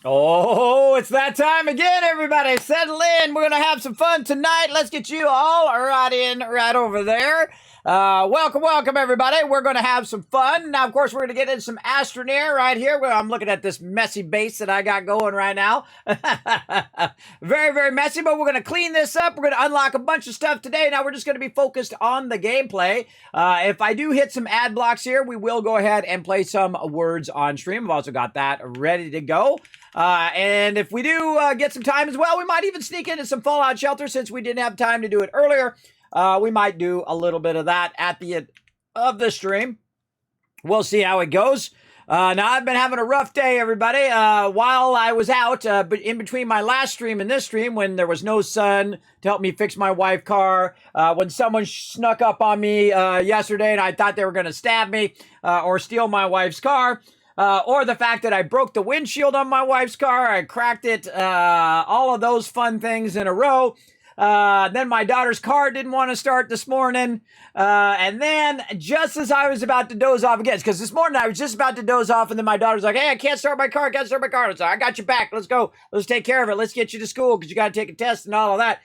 Oh, it's that time again, everybody. Settle in. We're going to have some fun tonight. Let's get you all right in, right over there. Welcome, everybody. We're going to have some fun. Now, of course, we're going to get into some Astroneer right here. I'm looking at this messy base that I got going right now. Very messy, but we're going to clean this up. We're going to unlock a bunch of stuff today. Now, we're just going to be focused on the gameplay. If I do hit some ad blocks here, we will go ahead and play some words on stream. I've also got that ready to go. And if we do get some time as well, we might even sneak into some Fallout Shelter since we didn't have time to do it earlier. We might do a little bit of that at the end of the stream. We'll see how it goes. Now, I've been having a rough day, everybody. While I was out, but in between my last stream and this stream, when there was no sun to help me fix my wife's car, when someone snuck up on me yesterday and I thought they were going to stab me or steal my wife's car, or the fact that I broke the windshield on my wife's car, I cracked it, all of those fun things in a row. Then my daughter's car didn't want to start this morning. And then just as I was about to doze off again, because this morning I was just about to doze off, and then my daughter's like, hey, I can't start my car. I was like, I got your back. Let's go. Let's take care of it. Let's get you to school because you got to take a test and all of that.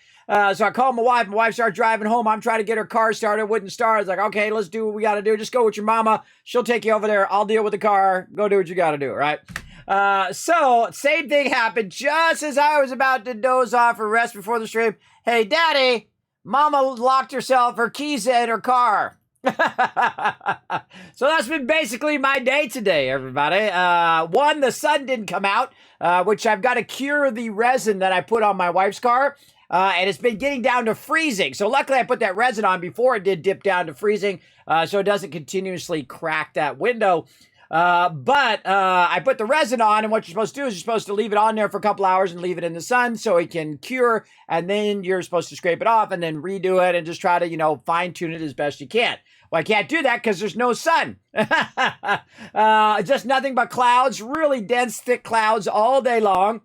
So I called my wife. My wife started driving home. I'm trying to get her car started. Wouldn't start. I was like, okay, let's do what we got to do. Just go with your mama. She'll take you over there. I'll deal with the car. Go do what you got to do, right? So same thing happened just as I was about to doze off or rest before the stream. Hey, Daddy, Mama locked her keys in her car. So that's been basically my day today, everybody. One, the sun didn't come out, which I've got to cure the resin that I put on my wife's car. And it's been getting down to freezing. So luckily I put that resin on before it did dip down to freezing, so it doesn't continuously crack that window. But I put the resin on, and what you're supposed to do is you're supposed to leave it on there for a couple hours and leave it in the sun so it can cure, and then you're supposed to scrape it off and then redo it and just try to, fine tune it as best you can. Well, I can't do that because there's no sun. Just nothing but clouds, really dense, thick clouds all day long.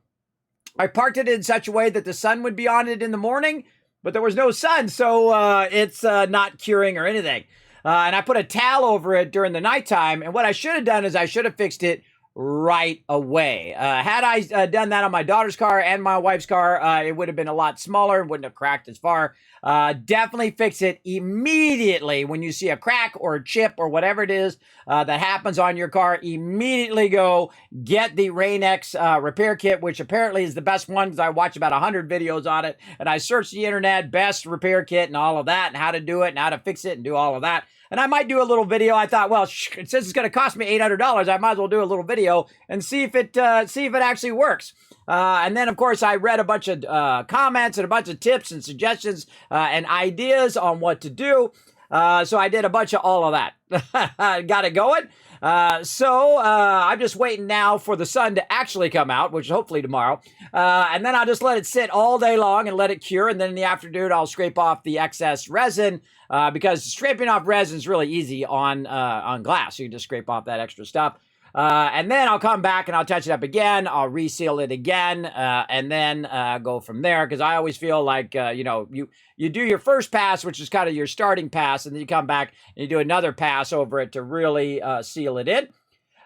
I parked it in such a way that the sun would be on it in the morning, but there was no sun, so it's not curing or anything. And I put a towel over it during the nighttime, and what I should have done is I should have fixed it right away. Had I done that on my daughter's car and my wife's car, it would have been a lot smaller, wouldn't have cracked as far. Definitely fix it immediately when you see a crack or a chip or whatever it is that happens on your car. Immediately go get the Rain-X repair kit, which apparently is the best one because I watched about 100 videos on it, and I searched the internet, best repair kit and all of that, and how to do it and how to fix it and do all of that. And I might do a little video. I thought, well, since it's going to cost me $800, I might as well do a little video and see if it actually works. And then, of course, I read a bunch of comments and a bunch of tips and suggestions and ideas on what to do. So I did a bunch of all of that. Got it going. So I'm just waiting now for the sun to actually come out, which is hopefully tomorrow. And then I'll just let it sit all day long and let it cure. And then in the afternoon, I'll scrape off the excess resin because scraping off resin is really easy on glass. You can just scrape off that extra stuff. And then I'll come back and I'll touch it up again. I'll reseal it again, and then go from there. Because I always feel like, you do your first pass, which is kind of your starting pass, and then you come back and you do another pass over it to really seal it in.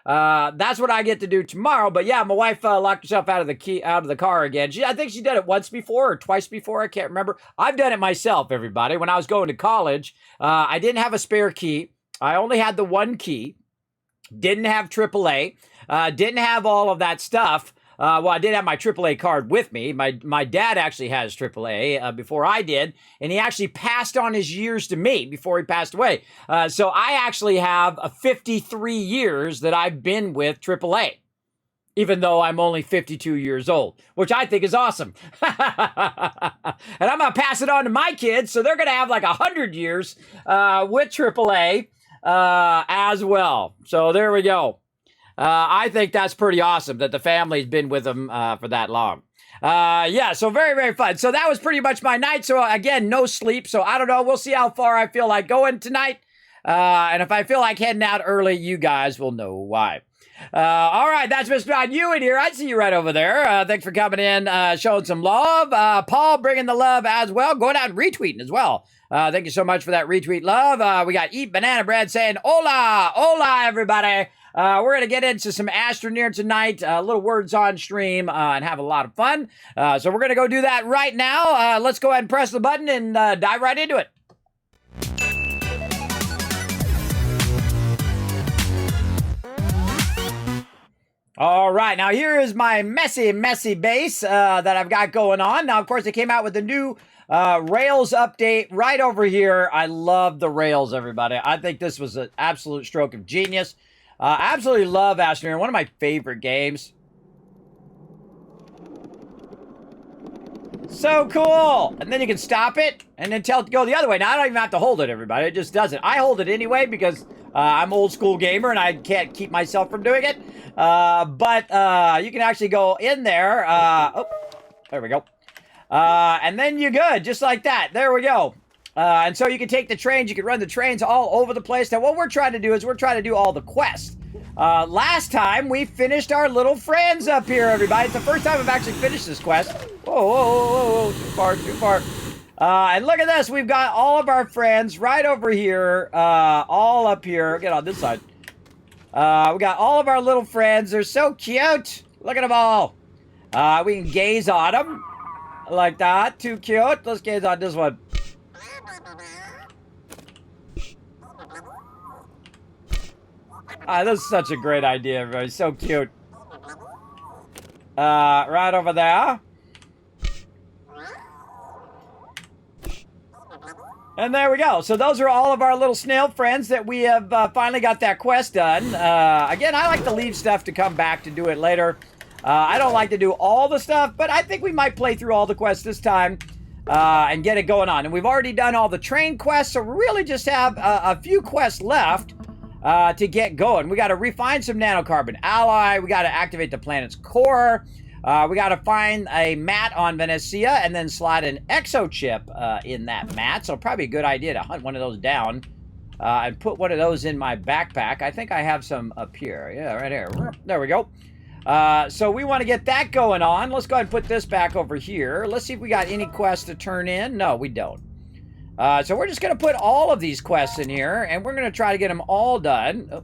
That's what I get to do tomorrow. But yeah, my wife locked herself out of the car again. I think she did it once before or twice before. I can't remember. I've done it myself, everybody. When I was going to college, I didn't have a spare key. I only had the one key. Didn't have AAA, didn't have all of that stuff. Well, I did have my AAA card with me. My dad actually has AAA before I did, and he actually passed on his years to me before he passed away. So I actually have 53 years that I've been with AAA, even though I'm only 52 years old, which I think is awesome. And I'm going to pass it on to my kids, so they're going to have like 100 years with AAA. As well. So there we go. I think that's pretty awesome that the family's been with them for that long. Yeah, so very fun. So that was pretty much my night. So again, no sleep. So I don't know. We'll see how far I feel like going tonight. And if I feel like heading out early, you guys will know why. All right, that's Mr. John Ewan here. I see you right over there. Thanks for coming in, showing some love. Paul bringing the love as well. Going out and retweeting as well. Thank you so much for that retweet love. We got Eat Banana Bread saying, hola, everybody. We're going to get into some Astroneer tonight, little words on stream, and have a lot of fun. So we're going to go do that right now. Let's go ahead and press the button and dive right into it. All right, now here is my messy base that I've got going on. Now, of course, they came out with a new Rails update right over here. I love the Rails, everybody. I think this was an absolute stroke of genius. I absolutely love Astroneer, one of my favorite games. So cool! And then you can stop it and then tell it to go the other way. Now, I don't even have to hold it, everybody. It just does it. I hold it anyway because I'm old school gamer and I can't keep myself from doing it. But you can actually go in there. Oh, there we go. And then you're good, just like that. There we go. And so you can take the trains. You can run the trains all over the place. Now, what we're trying to do is we're trying to do all the quests. Last time, we finished our little friends up here, everybody. It's the first time I've actually finished this quest. Whoa, whoa, whoa, whoa, too far, too far. And look at this. We've got all of our friends right over here, all up here. Get on this side. We got all of our little friends. They're so cute. Look at them all. We can gaze on them like that. Too cute. Let's gaze on this one. This is such a great idea, everybody. So cute. Right over there. And there we go. So those are all of our little snail friends that we have finally got that quest done. Again, I like to leave stuff to come back to do it later. I don't like to do all the stuff, but I think we might play through all the quests this time and get it going on. And we've already done all the train quests, so we really just have a few quests left to get going. We got to refine some nanocarbon alloy. We got to activate the planet's core. We got to find a mat on Venecia and then slide an exochip in that mat. So probably a good idea to hunt one of those down and put one of those in my backpack. I think I have some up here. Yeah, right here. There we go. So we want to get that going on. Let's go ahead and put this back over here. Let's see if we got any quests to turn in. No, we don't. So we're just going to put all of these quests in here, and we're going to try to get them all done. Oh,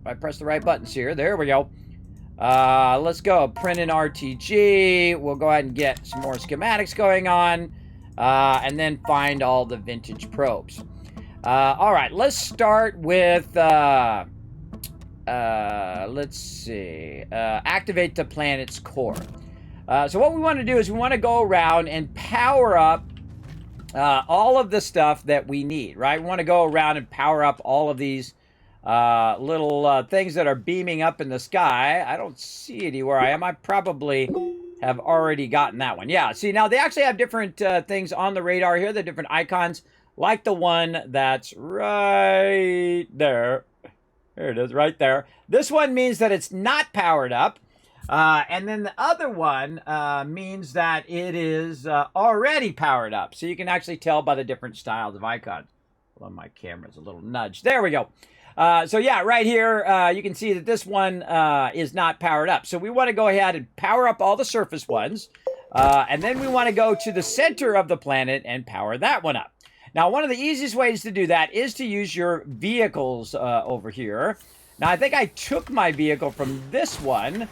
I press the right buttons here. There we go. Let's go. Print an RTG. We'll go ahead and get some more schematics going on, and then find all the vintage probes. All right, let's start with, let's see, activate the planet's core. So what we want to do is we want to go around and power up all of the stuff that we need, right? We want to go around and power up all of these little things that are beaming up in the sky. I don't see any where I am. I probably have already gotten that one. Yeah, see, now they actually have different things on the radar here. They're different icons, like the one that's right there. There it is, right there. This one means that it's not powered up. And then the other one means that it is already powered up. So you can actually tell by the different styles of icons. Hold on, my camera's a little nudge. There we go. So yeah, right here, you can see that this one is not powered up. So we want to go ahead and power up all the surface ones. And then we want to go to the center of the planet and power that one up. Now, one of the easiest ways to do that is to use your vehicles over here. Now, I think I took my vehicle from this one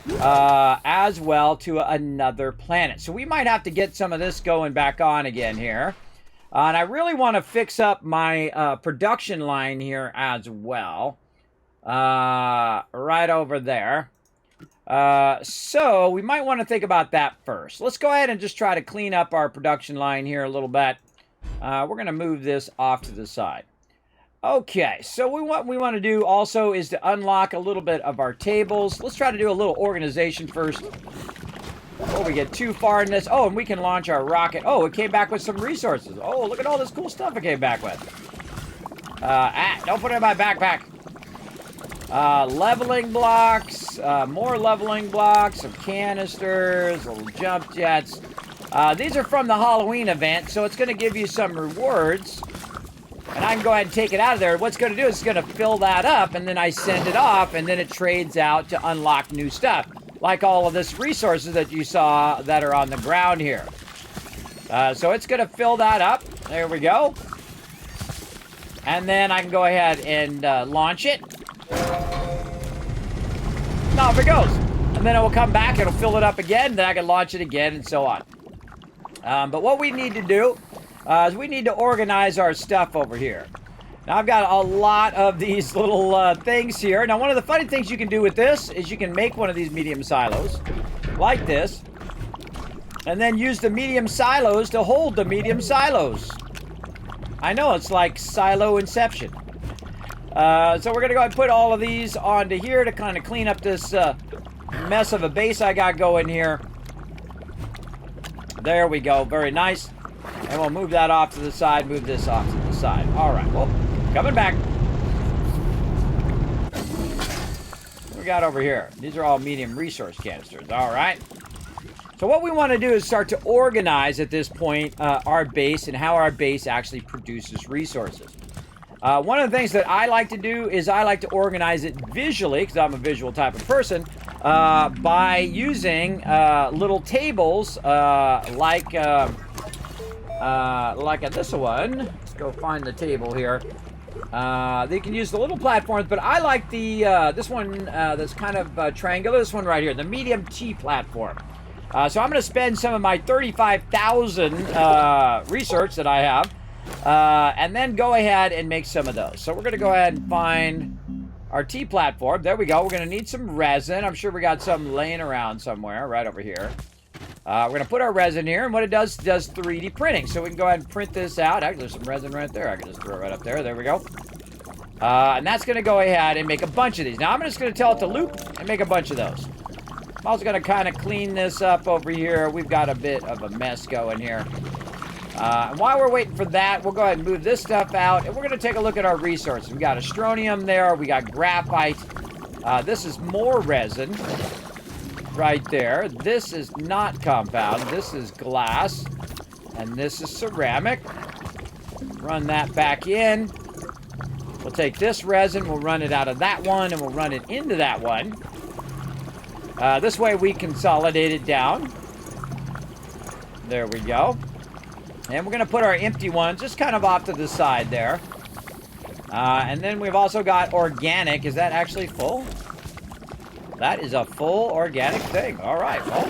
as well to another planet. So we might have to get some of this going back on again here. And I really want to fix up my production line here as well. Right over there. So we might want to think about that first. Let's go ahead and just try to clean up our production line here a little bit. We're going to move this off to the side. Okay, so what we want to do also is to unlock a little bit of our tables. Let's try to do a little organization first before we get too far in this. Oh, and we can launch our rocket. Oh, it came back with some resources. Oh, look at all this cool stuff it came back with. Don't put it in my backpack. Leveling blocks, more leveling blocks, some canisters, little jump jets. These are from the Halloween event, so it's going to give you some rewards. And I can go ahead and take it out of there. What's going to do is it's going to fill that up, and then I send it off, and then it trades out to unlock new stuff. Like all of this resources that you saw that are on the ground here. So it's going to fill that up. There we go. And then I can go ahead and launch it. and off it goes. And then it will come back, it'll fill it up again, then I can launch it again, and so on. But what we need to do is we need to organize our stuff over here. Now, I've got a lot of these little things here. Now, one of the funny things you can do with this is you can make one of these medium silos, like this, and then use the medium silos to hold the medium silos. I know, it's like silo inception. So we're going to go ahead and put all of these onto here to kind of clean up this mess of a base I got going here. There we go. Very nice. And we'll move that off to the side, move this off to the side. All right, well, coming back. What we got over here? These are all medium resource canisters. All right. So what we want to do is start to organize at this point our base and how our base actually produces resources. One of the things that I like to do is I like to organize it visually, because I'm a visual type of person, by using little tables like this one. Let's go find the table here. They can use the little platforms, but I like the this one that's kind of triangular. This one right here, the medium T platform. So I'm going to spend some of my 35,000 research that I have, and then go ahead and make some of those. So we're going to go ahead and find our T platform. There we go. We're going to need some resin. I'm sure we got some laying around somewhere right over here. We're going to put our resin here, and what it does 3D printing. So we can go ahead and print this out. Actually, there's some resin right there. I can just throw it right up there. There we go. And that's going to go ahead and make a bunch of these. Now, I'm just going to tell it to loop and make a bunch of those. I'm also going to kind of clean this up over here. We've got a bit of a mess going here. And while we're waiting for that, we'll go ahead and move this stuff out. And we're going to take a look at our resources. We got astronium there. We got graphite. This is more resin right there. This is not compound. This is glass. And this is ceramic. Run that back in. We'll take this resin. We'll run it out of that one. And we'll run it into that one. This way we consolidate it down. There we go. And we're going to put our empty ones just kind of off to the side there. And then we've also got organic. Is that actually full? That is a full organic thing. All right, well.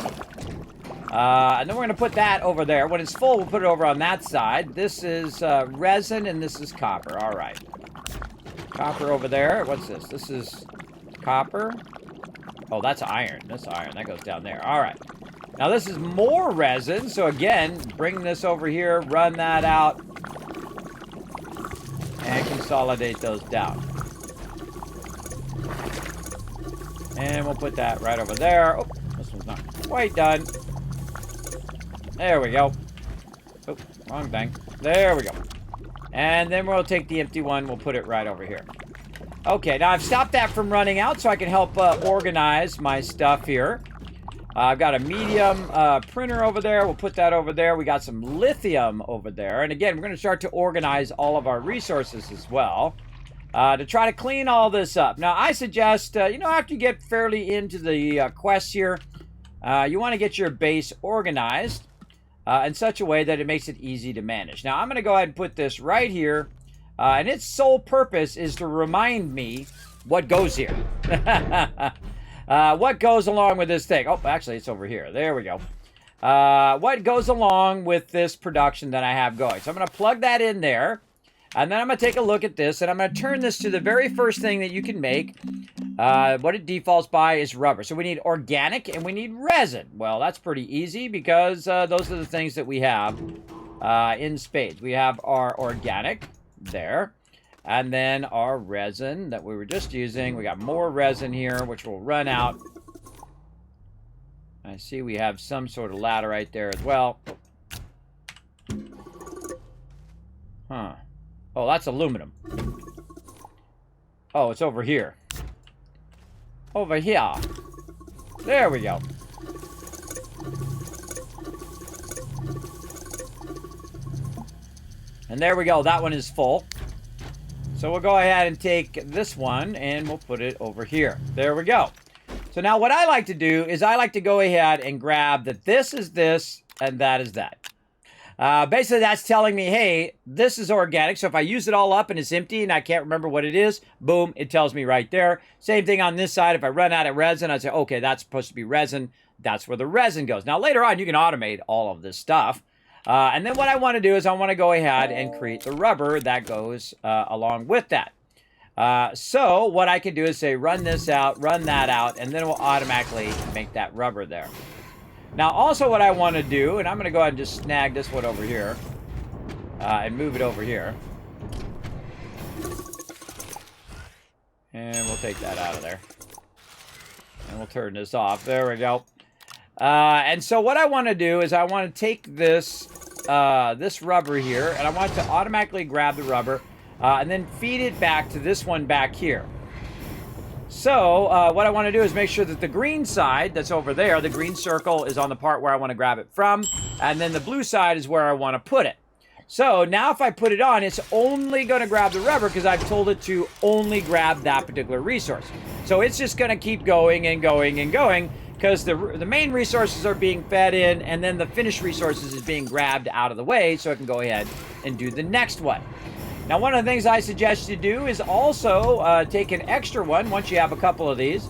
And then we're going to put that over there. When it's full, we'll put it over on that side. This is resin and this is copper. All right. Copper over there. What's this? This is copper. Oh, that's iron. That's iron. That goes down there. All right. Now, this is more resin. So, again, bring this over here, run that out, and consolidate those down. And we'll put that right over there. Oh, this one's not quite done. There we go. Oh, wrong thing. There we go. And then we'll take the empty one. We'll put it right over here. Okay, now I've stopped that from running out so I can help organize my stuff here. I've got a medium printer over there. We'll put that over there. We got some lithium over there. And again, we're going to start to organize all of our resources as well to try to clean all this up. Now, I suggest, after you get fairly into the quests here, you want to get your base organized in such a way that it makes it easy to manage. Now, I'm going to go ahead and put this right here. And its sole purpose is to remind me what goes here. What goes along with this thing? Oh, actually, it's over here. There we go. What goes along with this production that I have going. So I'm going to plug that in there. And then I'm going to take a look at this. And I'm going to turn this to the very first thing that you can make. What it defaults by is rubber. So we need organic and we need resin. Well, that's pretty easy because those are the things that we have in spades. We have our organic. There. And then our resin that we were just using. We got more resin here, which will run out. I see we have some sort of ladder right there as well. Huh. Oh, that's aluminum. Oh, it's over here. Over here. There we go. And there we go. That one is full. So we'll go ahead and take this one and we'll put it over here. There we go. So now what I like to do is I like to go ahead and grab that this is this and that is that. Basically, that's telling me, hey, this is organic. So if I use it all up and it's empty and I can't remember what it is, boom, it tells me right there. Same thing on this side. If I run out of resin, I say, okay, that's supposed to be resin. That's where the resin goes. Now, later on, you can automate all of this stuff. And then what I want to do is I want to go ahead and create the rubber that goes along with that. So what I can do is say, run this out, run that out, and then it will automatically make that rubber there. Now, also what I want to do, and I'm going to go ahead and just snag this one over here and move it over here. And we'll take that out of there. And we'll turn this off. There we go. And so what I want to do is I want to take this, this rubber here, and I want to automatically grab the rubber and then feed it back to this one back here. So what I want to do is make sure that the green side that's over there, the green circle, is on the part where I want to grab it from, and then the blue side is where I want to put it. So now if I put it on, it's only going to grab the rubber because I've told it to only grab that particular resource. So it's just going to keep going and going and going because the main resources are being fed in, and then the finished resources is being grabbed out of the way so it can go ahead and do the next one. Now, one of the things I suggest you do is also take an extra one once you have a couple of these,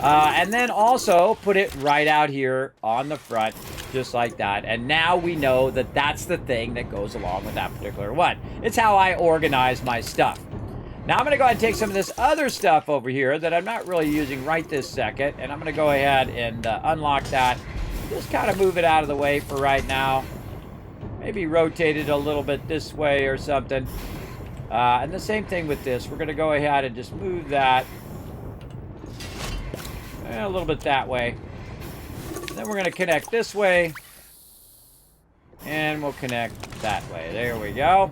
and then also put it right out here on the front, just like that. And now we know that that's the thing that goes along with that particular one. It's how I organize my stuff. Now, I'm going to go ahead and take some of this other stuff over here that I'm not really using right this second, and I'm going to go ahead and unlock that. Just kind of move it out of the way for right now. Maybe rotate it a little bit this way or something. And the same thing with this. We're going to go ahead and just move that a little bit that way. And then we're going to connect this way. And we'll connect that way. There we go.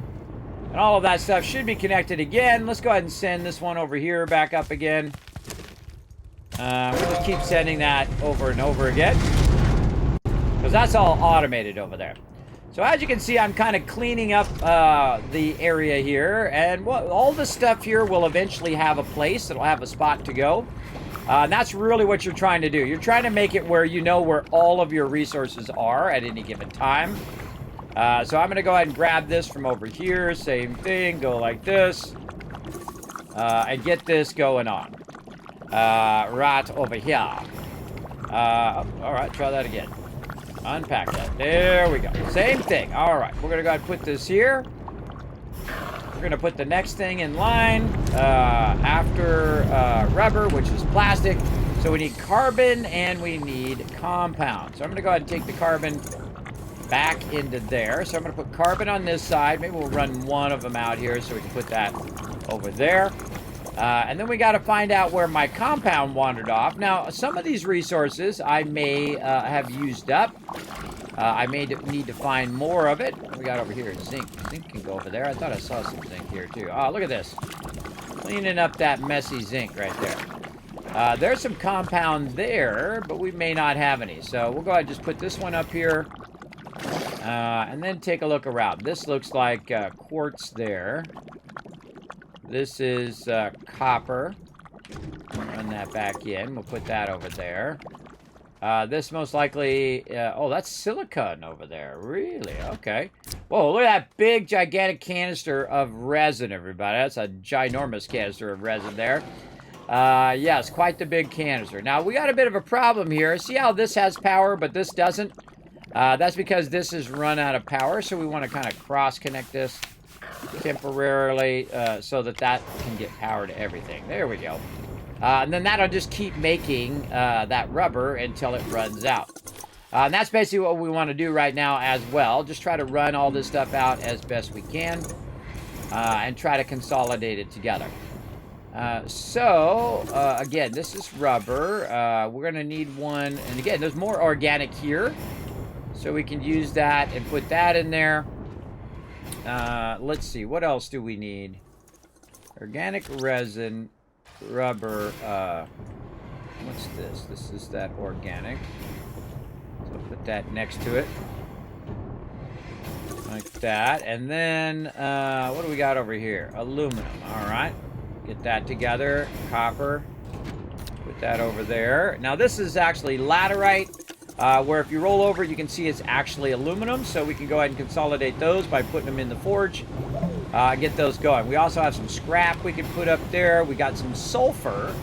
And all of that stuff should be connected again. Let's go ahead and send this one over here back up again. We'll just keep sending that over and over again, because that's all automated over there. So as you can see, I'm kind of cleaning up the area here, and all the stuff here will eventually have a place. It'll have a spot to go. And that's really what you're trying to do. You're trying to make it where you know where all of your resources are at any given time. So I'm going to go ahead and grab this from over here. Same thing. Go like this. And get this going on. Right over here. All right, try that again. Unpack that. There we go. Same thing. All right. We're going to go ahead and put this here. We're going to put the next thing in line after rubber, which is plastic. So we need carbon and we need compound. So I'm going to go ahead and take the carbon back into there. So I'm going to put carbon on this side. Maybe we'll run one of them out here so we can put that over there. And then we got to find out where my compound wandered off. Now, some of these resources I may have used up. I may need to find more of it. What we got over here? Zinc. Zinc can go over there. I thought I saw some zinc here, too. Oh, look at this. Cleaning up that messy zinc right there. There's some compound there, but we may not have any. So we'll go ahead and just put this one up here. And then take a look around. This looks like quartz there. This is copper. Run that back in. We'll put that over there. This most likely... oh, that's silicon over there. Really? Okay. Whoa, look at that big, gigantic canister of resin, everybody. That's a ginormous canister of resin there. Yes, quite the big canister. Now, we got a bit of a problem here. See how this has power, but this doesn't? That's because this is run out of power, so we want to kind of cross-connect this temporarily so that can get power to everything. There we go. And then that'll just keep making that rubber until it runs out. And that's basically what we want to do right now as well. Just try to run all this stuff out as best we can and try to consolidate it together. Again, this is rubber. We're going to need one. And again, there's more organic here. So we can use that and put that in there. Let's see. What else do we need? Organic resin, rubber. What's this? This is that organic. So put that next to it. Like that. And then, what do we got over here? Aluminum. All right. Get that together. Copper. Put that over there. Now, this is actually laterite. where if you roll over, you can see it's actually aluminum. So we can go ahead and consolidate those by putting them in the forge. Get those going. We also have some scrap we can put up there. We got some sulfur,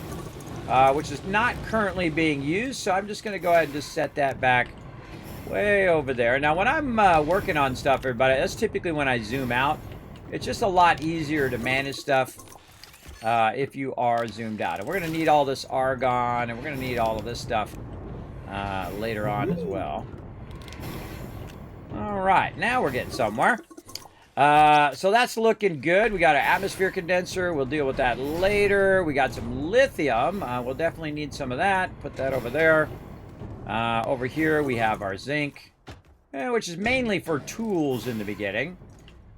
which is not currently being used. So I'm just going to go ahead and just set that back way over there. Now, when I'm working on stuff, everybody, that's typically when I zoom out. It's just a lot easier to manage stuff if you are zoomed out. And we're going to need all this argon, and we're going to need all of this stuff later on as well. All right, now we're getting somewhere. So that's looking good. We got our atmosphere condenser. We'll deal with that later. We got some lithium. We'll definitely need some of that. Put that over there. Over here, we have our zinc, which is mainly for tools in the beginning.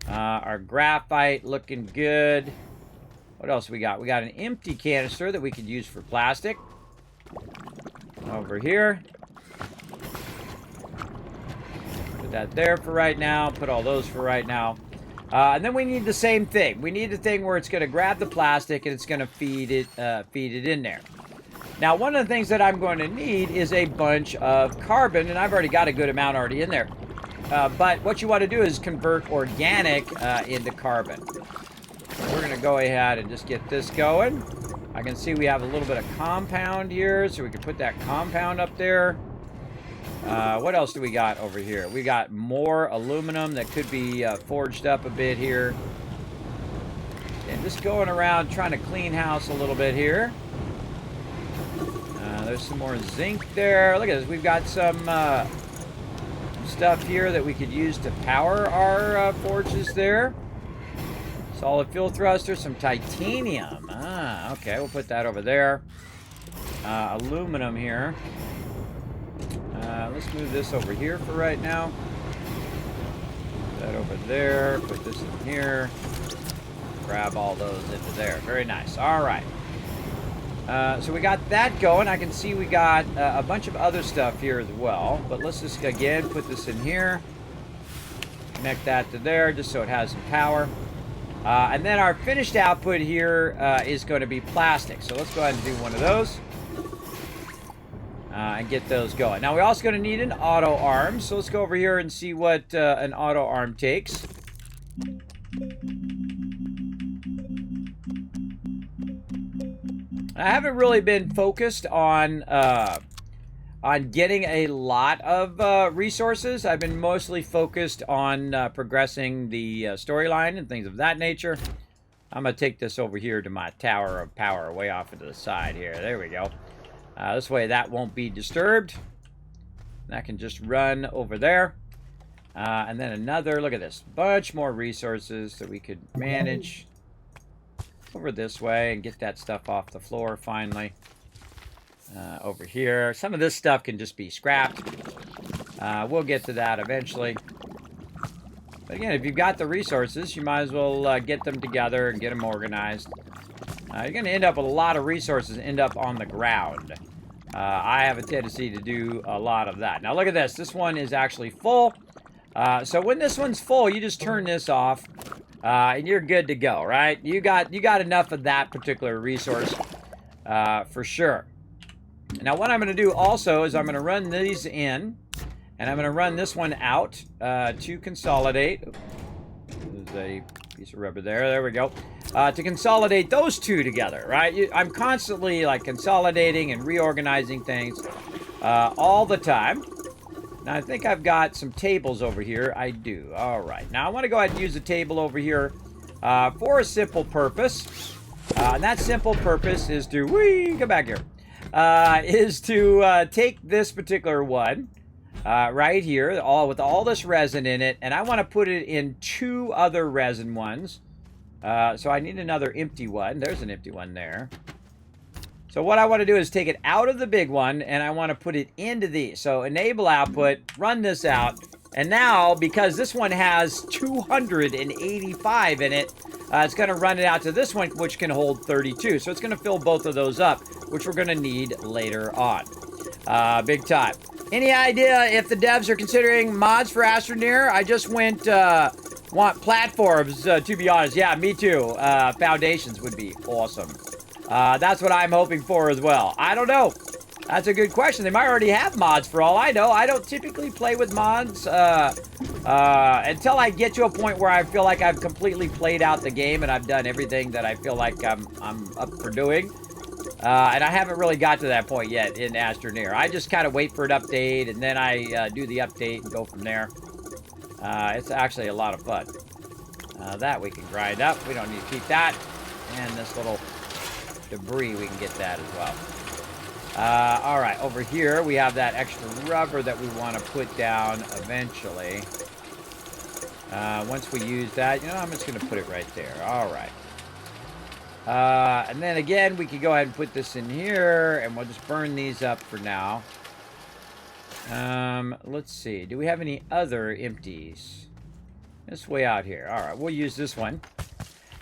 Our graphite looking good. What else we got? We got an empty canister that we could use for plastic. Over here. Put that there for right now. Put all those for right now. And then we need the same thing. We need the thing where it's going to grab the plastic and it's going to feed it in there. Now, one of the things that I'm going to need is a bunch of carbon, and I've already got a good amount already in there. But what you want to do is convert organic into carbon. We're going to go ahead and just get this going. I can see we have a little bit of compound here, so we can put that compound up there. What else do we got over here? We got more aluminum that could be forged up a bit here. And just going around trying to clean house a little bit here. There's some more zinc there. Look at this. We've got some stuff here that we could use to power our forges there. Solid fuel thruster, some titanium. Okay, we'll put that over there. Aluminum here. Let's move this over here for right now. Put that over there. Put this in here. Grab all those into there. Very nice. All right. So we got that going. I can see we got a bunch of other stuff here as well. But let's just, again, put this in here. Connect that to there just so it has some power. And then our finished output here is going to be plastic. So let's go ahead and do one of those. And get those going. Now, we're also going to need an auto arm. So let's go over here and see what an auto arm takes. I haven't really been focused on getting a lot of resources. I've been mostly focused on progressing the storyline and things of that nature. I'm going to take this over here to my tower of power way off into the side here. There we go. This way that won't be disturbed. That can just run over there. And then another, look at this, bunch more resources that we could manage over this way and get that stuff off the floor finally. Over here. Some of this stuff can just be scrapped. We'll get to that eventually. But again, if you've got the resources, you might as well get them together and get them organized. You're going to end up with a lot of resources end up on the ground. I have a tendency to do a lot of that. Now look at this. This one is actually full. So when this one's full, you just turn this off. And you're good to go, right? You got enough of that particular resource for sure. Now what I'm going to do also is I'm going to run these in, and I'm going to run this one out to consolidate. There's a piece of rubber there. There we go. To consolidate those two together, right? I'm constantly like consolidating and reorganizing things all the time. Now, I think I've got some tables over here. I do. All right. Now, I want to go ahead and use a table over here for a simple purpose. And that simple purpose is to... come back here. Is to take this particular one right here, with all this resin in it, and I want to put it in two other resin ones. So I need another empty one. There's an empty one there. So what I want to do is take it out of the big one, and I want to put it into these. So enable output, run this out, and now, because this one has 285 in it, it's going to run it out to this one, which can hold 32. So it's going to fill both of those up, which we're going to need later on. Big time. Any idea if the devs are considering mods for Astroneer? I just want platforms, to be honest. Yeah, me too. Foundations would be awesome. That's what I'm hoping for as well. I don't know. That's a good question. They might already have mods for all I know. I don't typically play with mods until I get to a point where I feel like I've completely played out the game and I've done everything that I feel like I'm up for doing. And I haven't really got to that point yet in Astroneer. I just kind of wait for an update, and then I do the update and go from there. It's actually a lot of fun. That we can grind up. We don't need to keep that. And this little debris, we can get that as well. All right, over here we have that extra rubber that we want to put down eventually. Once we use that, you know, I'm just going to put it right there. All right. And then again, we can go ahead and put this in here, and we'll just burn these up for now. Let's see. Do we have any other empties? This way out here. All right, we'll use this one.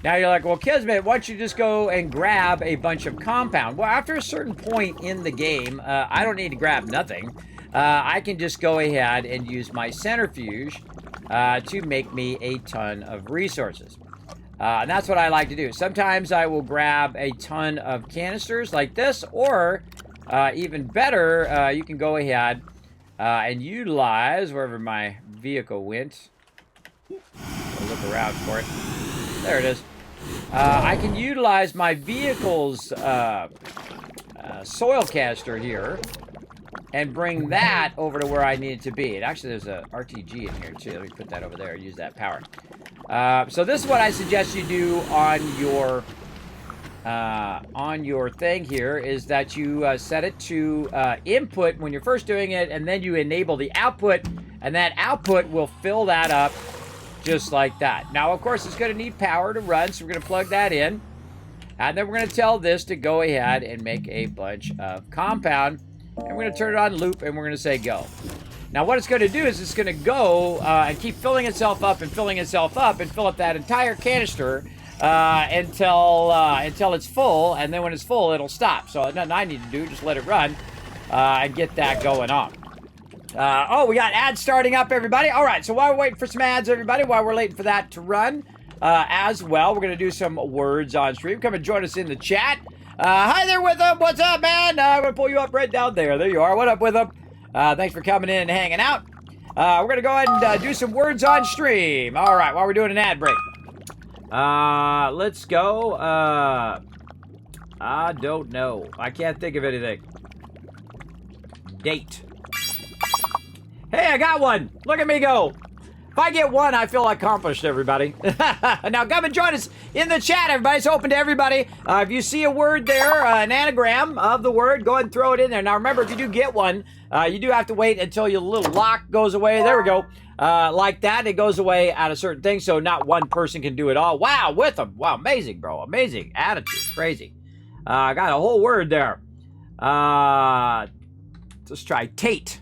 Now you're like, well, Kismet, why don't you just go and grab a bunch of compound? Well, after a certain point in the game, I don't need to grab nothing. I can just go ahead and use my centrifuge to make me a ton of resources. And that's what I like to do. Sometimes I will grab a ton of canisters like this, or even better, you can go ahead and utilize wherever my vehicle went. I'll look around for it. There it is. I can utilize my vehicle's soil caster here and bring that over to where I need it to be. And actually, there's a RTG in here, too. Let me put that over there and use that power. So this is what I suggest you do on your thing here, is that you set it to input when you're first doing it, and then you enable the output, and that output will fill that up just like that. Now, of course, it's going to need power to run, so we're going to plug that in. And then we're going to tell this to go ahead and make a bunch of compound. And we're going to turn it on loop, and we're going to say go. Now, what it's going to do is it's going to go and keep filling itself up and filling itself up and fill up that entire canister until it's full. And then when it's full, it'll stop. So nothing I need to do, just let it run and get that going on. Oh, we got ads starting up, everybody. All right, so while we're waiting for some ads, everybody, while we're waiting for that to run as well, we're going to do some words on stream. Come and join us in the chat. Hi there, Witham. What's up, man? I'm going to pull you up right down there. There you are. What up, Witham? Thanks for coming in and hanging out. We're going to go ahead and do some words on stream. All right, while we're doing an ad break. Let's go. I don't know. I can't think of anything. Date. Hey, I got one. Look at me go. If I get one, I feel accomplished, everybody. Now, come and join us in the chat, everybody. It's open to everybody. If you see a word there, an anagram of the word, go ahead and throw it in there. Now, remember, if you do get one, you do have to wait until your little lock goes away. There we go. Like that, it goes away at a certain thing, so not one person can do it all. Wow, with them. Wow, amazing, bro. Amazing attitude. Crazy. I got a whole word there. Let's try Tate.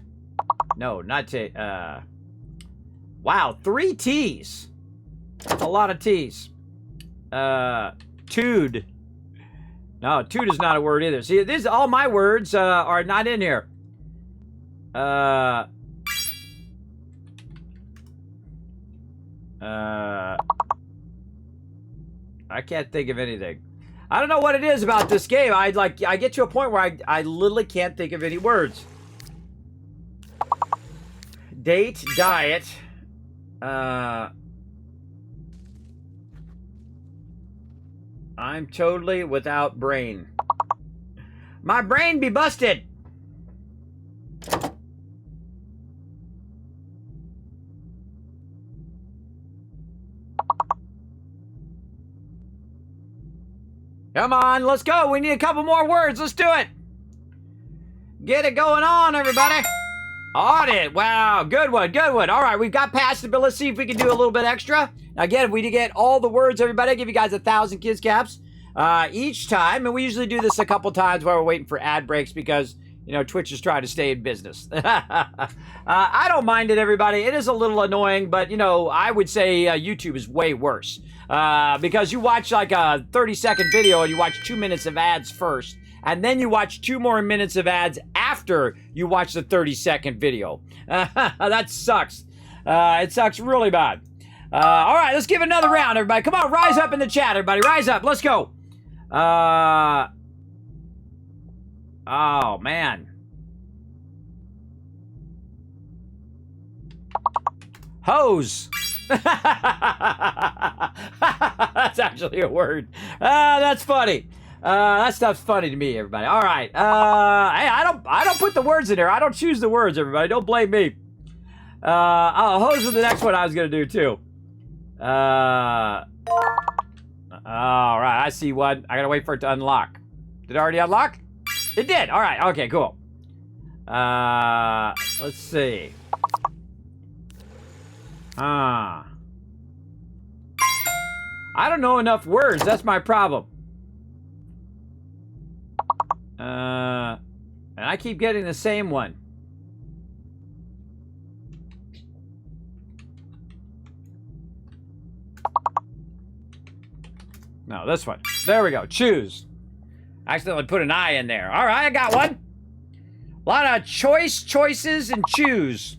No, not Tate. Wow, 3 T's. That's a lot of T's. Tude. No, tude is not a word either. See, this all my words are not in here. I can't think of anything. I don't know what it is about this game. I get to a point where I literally can't think of any words. Date, diet. I'm totally without brain. My brain be busted. Come on, let's go. We need a couple more words. Let's do it. Get it going on, everybody. Audit. Wow, good one, good one. All right, we've got past it, but let's see if we can do a little bit extra. Now, again, if we do get all the words, everybody, I'll give you guys 1,000 kids caps each time. And we usually do this a couple times while we're waiting for ad breaks because, you know, Twitch is trying to stay in business. I don't mind it, everybody. It is a little annoying, but, you know, I would say YouTube is way worse. Because you watch like a 30-second video and you watch 2 minutes of ads first. And then you watch 2 more minutes of ads after you watch the 30-second video. That sucks. It sucks really bad. All right, let's give it another round, everybody. Come on, rise up in the chat, everybody. Rise up. Let's go. Oh, man. Hose. That's actually a word. That's funny. That stuff's funny to me, everybody. All right. Hey, I don't put the words in there. I don't choose the words, everybody. Don't blame me. Hose is the next one I was gonna do too. All right. I see one. I gotta wait for it to unlock. Did it already unlock? It did. All right. Okay. Cool. Let's see. I don't know enough words. That's my problem. And I keep getting the same one. No, this one. There we go. Choose. I accidentally put an I in there. All right, I got one. A lot of choices, and choose.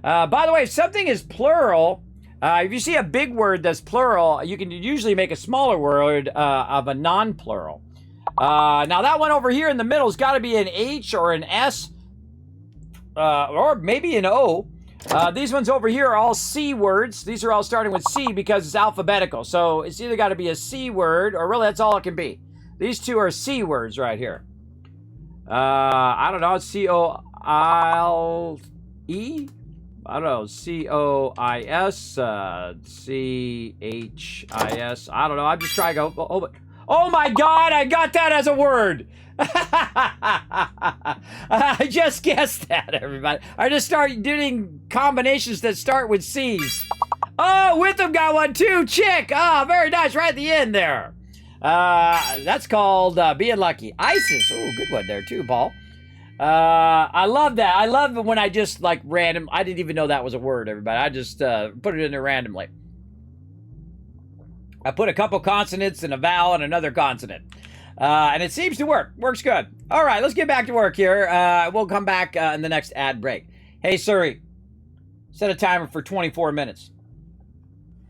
By the way, if something is plural, if you see a big word that's plural, you can usually make a smaller word of a non-plural. Now that one over here in the middle has got to be an H or an S, or maybe an O. These ones over here are all C words. These are all starting with C because it's alphabetical. So it's either got to be a C word, or really that's all it can be. These two are C words right here. I don't know, C-O-I-L-E? I don't know, C-O-I-S, C-H-I-S. I don't know, I'm just trying to go. Oh my God, I got that as a word. I just guessed that, everybody. I just started doing combinations that start with C's. Oh, Witham got one too, chick. Oh, very nice, right at the end there. That's called being lucky. ISIS, oh, good one there too, Paul. I love that. I love it when I just like random. I didn't even know that was a word, everybody. I just put it in there randomly. I put a couple consonants and a vowel and another consonant. And it seems to work. Works good. All right, let's get back to work here. We'll come back in the next ad break. Hey, Siri, set a timer for 24 minutes.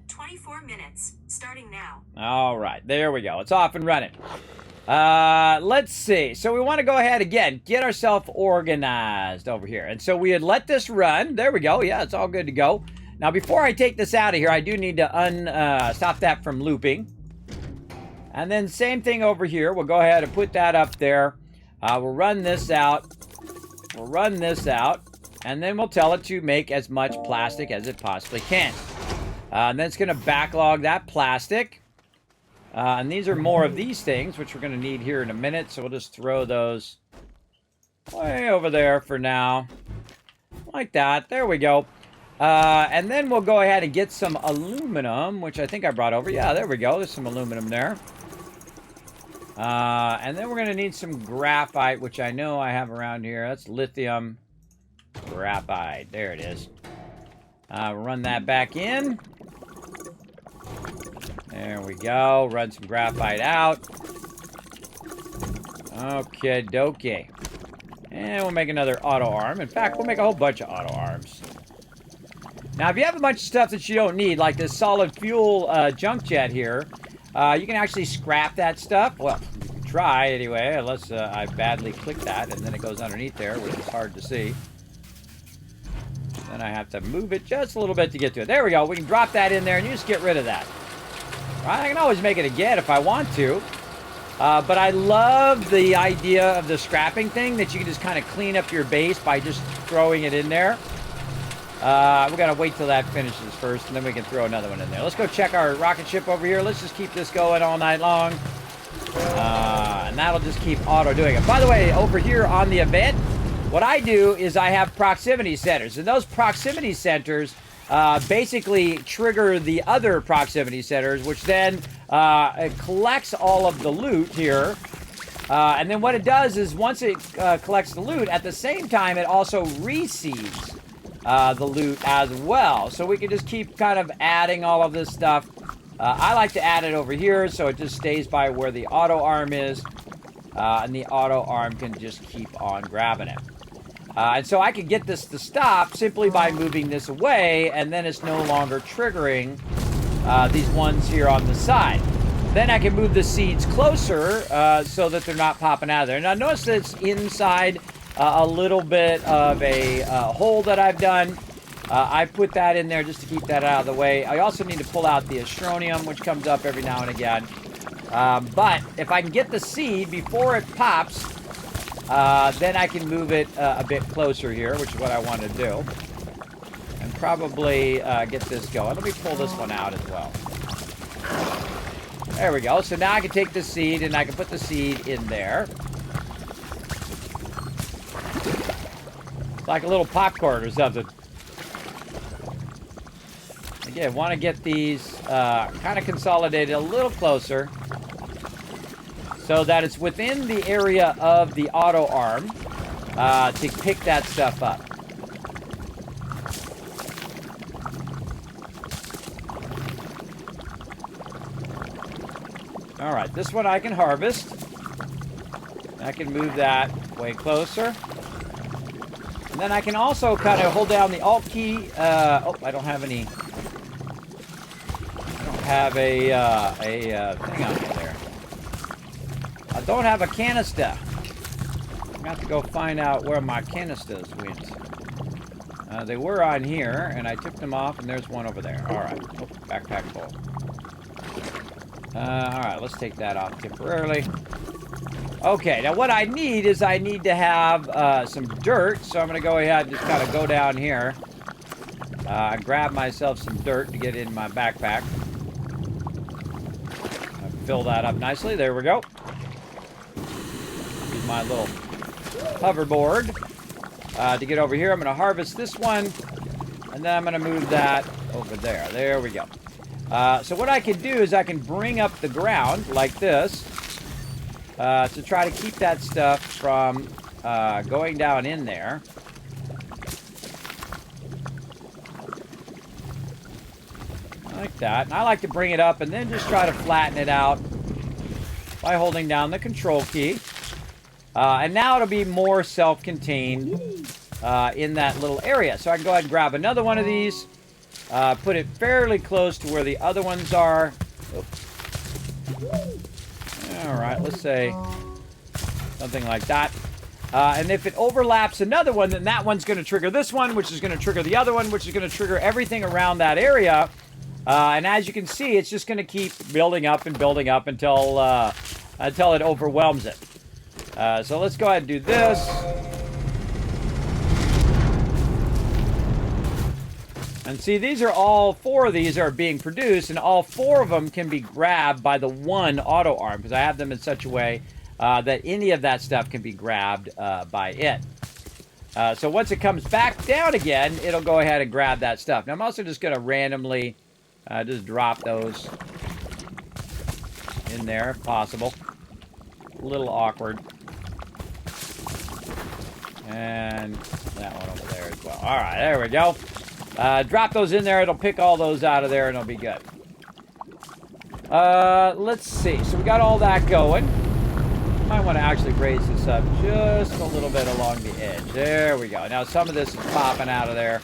24 minutes, starting now. All right, there we go. It's off and running. Let's see. So we want to go ahead again, get ourselves organized over here. And so we had let this run. There we go. Yeah, it's all good to go. Now, before I take this out of here, I do need to stop that from looping. And then same thing over here. We'll go ahead and put that up there. We'll run this out. We'll run this out. And then we'll tell it to make as much plastic as it possibly can. And then it's going to backlog that plastic. And these are more of these things, which we're going to need here in a minute. So we'll just throw those way over there for now. Like that. There we go. And then we'll go ahead and get some aluminum, which I think I brought over. Yeah, there we go. There's some aluminum there. And then we're going to need some graphite, which I know I have around here. That's lithium graphite. There it is. Run that back in. There we go. Run some graphite out. Okay, dokie. And we'll make another auto arm. In fact, we'll make a whole bunch of auto arms. Now, if you have a bunch of stuff that you don't need, like this solid fuel junk jet here, you can actually scrap that stuff. Well, you can try anyway, unless I badly click that, and then it goes underneath there, which is hard to see. Then I have to move it just a little bit to get to it. There we go. We can drop that in there, and you just get rid of that. Right? I can always make it again if I want to. But I love the idea of the scrapping thing, that you can just kind of clean up your base by just throwing it in there. We gotta wait till that finishes first, and then we can throw another one in there. Let's go check our rocket ship over here. Let's just keep this going all night long. And that'll just keep auto doing it. By the way, over here on the event, what I do is I have proximity centers. And those proximity centers basically trigger the other proximity centers, which then it collects all of the loot here. And then what it does is once it collects the loot, at the same time, it also reseeds the loot as well. So we can just keep kind of adding all of this stuff. I like to add it over here so it just stays by where the auto arm is. And the auto arm can just keep on grabbing it. And so I can get this to stop simply by moving this away, and then it's no longer triggering these ones here on the side. then I can move the seeds closer so that they're not popping out of there. Now notice that it's inside a little bit of a hole that I've done. I put that in there just to keep that out of the way. I also need to pull out the Astroneer, which comes up every now and again. But if I can get the seed before it pops, then I can move it a bit closer here, which is what I want to do. And probably get this going. Let me pull this one out as well. There we go. So now I can take the seed and I can put the seed in there. It's like a little popcorn or something. Again, want to get these kind of consolidated a little closer so that it's within the area of the auto arm to pick that stuff up. All right, this one I can harvest. I can move that way closer. And then I can also kind of hold down the Alt key. Oh, I don't have any. I don't have a thing on me there. I don't have a canister. I'm gonna have to go find out where my canisters went. They were on here, and I took them off, and there's one over there. All right, oh, backpack full. All right, let's take that off temporarily. Okay, now what I need is I need to have some dirt, so I'm going to go ahead and just kind of go down here. Grab myself some dirt to get in my backpack. Fill that up nicely. There we go. Use my little hoverboard to get over here. I'm going to harvest this one, and then I'm going to move that over there. There we go. So what I can do is I can bring up the ground like this to try to keep that stuff from going down in there. Like that. And I like to bring it up and then just try to flatten it out by holding down the control key. And now it'll be more self-contained in that little area. So I can go ahead and grab another one of these. Put it fairly close to where the other ones are. Oops. All right, let's say something like that. And if it overlaps another one, then that one's going to trigger this one, which is going to trigger the other one, which is going to trigger everything around that area. And as you can see, it's just going to keep building up and building up until it overwhelms it. So let's go ahead and do this. And see, these are all four of these are being produced, and all four of them can be grabbed by the one auto arm, because I have them in such a way that any of that stuff can be grabbed by it. So once it comes back down again, it'll go ahead and grab that stuff. Now I'm also just going to randomly just drop those in there if possible. A little awkward. And that one over there as well. All right, there we go. Drop those in there. It'll pick all those out of there, and it'll be good. Let's see. So we got all that going. Might want to actually raise this up just a little bit along the edge. There we go. Now some of this is popping out of there.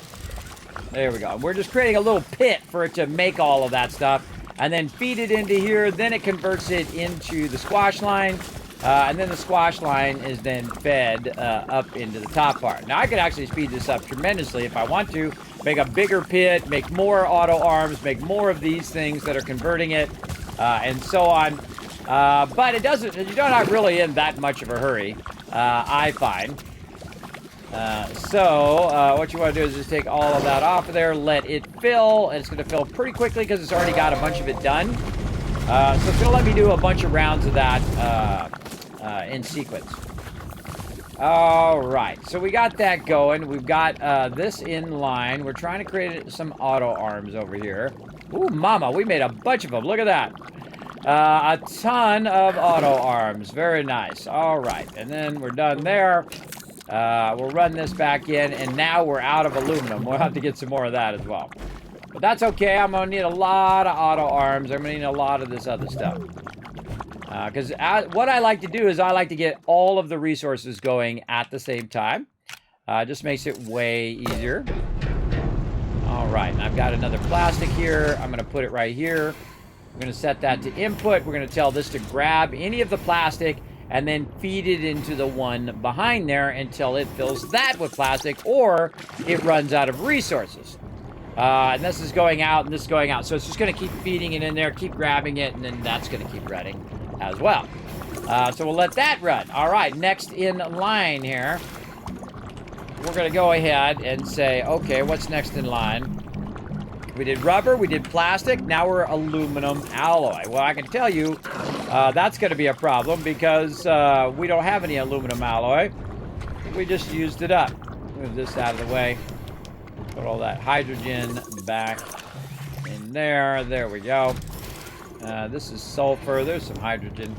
There we go. We're just creating a little pit for it to make all of that stuff, and then feed it into here. Then it converts it into the squash line. And then the squash line is then fed up into the top part. Now, I could actually speed this up tremendously if I want to. Make a bigger pit, make more auto arms, make more of these things that are converting it, and so on. But it doesn't, you're not really in that much of a hurry, I find. So what you want to do is just take all of that off of there, let it fill, and it's going to fill pretty quickly because it's already got a bunch of it done. So it's going to let me do a bunch of rounds of that in sequence. All right, so we got that going. We've got this in line. We're trying to create some auto arms over here. Ooh, mama, we made a bunch of them. Look at that. A ton of auto arms. Very nice. All right, and then we're done there. We'll run this back in, and now we're out of aluminum. We'll have to get some more of that as well. But that's okay. I'm going to need a lot of auto arms. I'm going to need a lot of this other stuff. Because what I like to do is I like to get all of the resources going at the same time. Just makes it way easier. All right. And I've got another plastic here. I'm going to put it right here. We're going to set that to input. We're going to tell this to grab any of the plastic and then feed it into the one behind there until it fills that with plastic or it runs out of resources. And this is going out and this is going out. So it's just going to keep feeding it in there, keep grabbing it, and then that's going to keep running as well. So we'll let that run. All right, next in line here, we're going to go ahead and say, okay, what's next in line? We did rubber, we did plastic, now we're aluminum alloy. Well, I can tell you that's going to be a problem because we don't have any aluminum alloy. We just used it up. Move this out of the way. Put all that hydrogen back in there. There we go. This is sulfur. There's some hydrogen.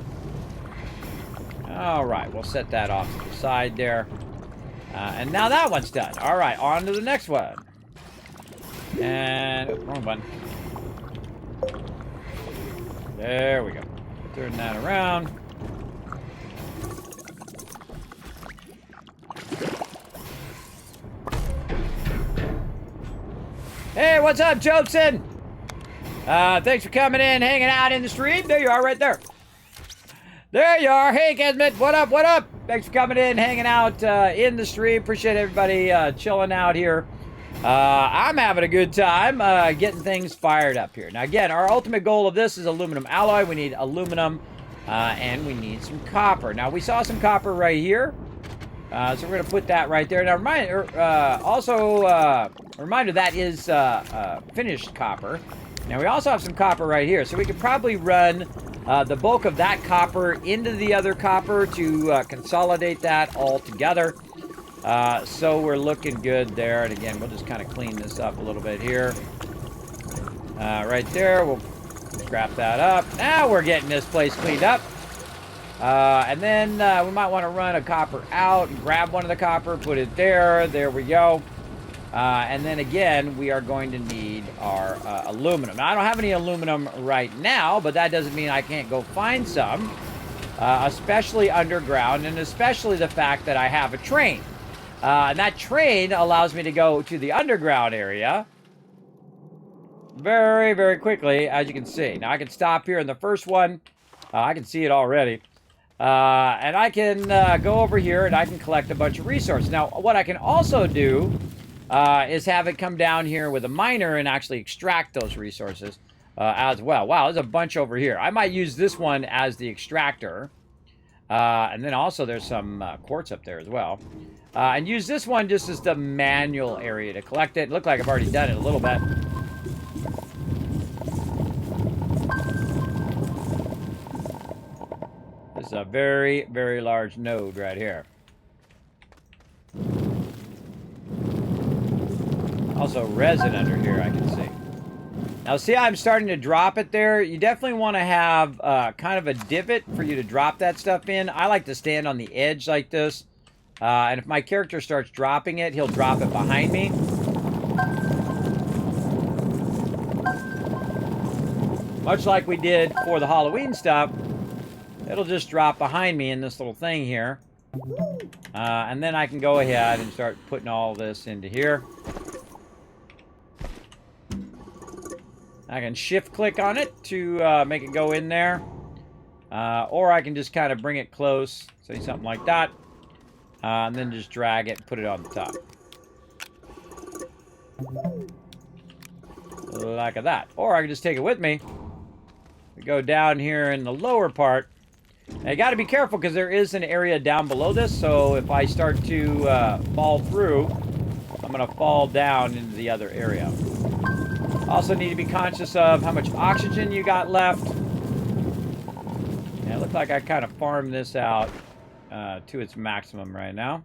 All right, we'll set that off to the side there. And now that one's done. All right, on to the next one. And, wrong one. There we go. Turn that around. Hey, what's up, Jobson? Thanks for coming in, hanging out in the stream. There you are, right there. There you are. Hey, Kismet. What up? What up? Thanks for coming in, hanging out in the stream. Appreciate everybody chilling out here. I'm having a good time getting things fired up here. Now, again, our ultimate goal of this is aluminum alloy. We need aluminum, and we need some copper. Now, we saw some copper right here. So we're going to put that right there. Now, reminder that is finished copper. Now, we also have some copper right here. So we could probably run the bulk of that copper into the other copper to consolidate that all together. So we're looking good there. And again, we'll just kind of clean this up a little bit here. Right there, we'll scrap that up. Now we're getting this place cleaned up. And then we might want to run a copper out and grab one of the copper, put it there. There we go. And then again, we are going to need our aluminum. Now, I don't have any aluminum right now, but that doesn't mean I can't go find some, especially underground, and especially the fact that I have a train. And that train allows me to go to the underground area very, very quickly, as you can see. Now, I can stop here in the first one. I can see it already. And I can go over here and I can collect a bunch of resources. Now, what I can also do is have it come down here with a miner and actually extract those resources as well. Wow, there's a bunch over here. I might use this one as the extractor. And then also there's some quartz up there as well. And use this one just as the manual area to collect it. It looked like I've already done it a little bit. This is a very, very large node right here. Also resin under here, I can see. Now, see how I'm starting to drop it there? You definitely want to have kind of a divot for you to drop that stuff in. I like to stand on the edge like this. And if my character starts dropping it, he'll drop it behind me. Much like we did for the Halloween stuff, it'll just drop behind me in this little thing here. And then I can go ahead and start putting all this into here. I can shift click on it to make it go in there. Or I can just kind of bring it close, say something like that. And then just drag it and put it on the top. Like that. Or I can just take it with me. We go down here in the lower part. Now you got to be careful because there is an area down below this. So if I start to fall through, I'm going to fall down into the other area. Also need to be conscious of how much oxygen you got left. Yeah, it looks like I kind of farmed this out to its maximum right now.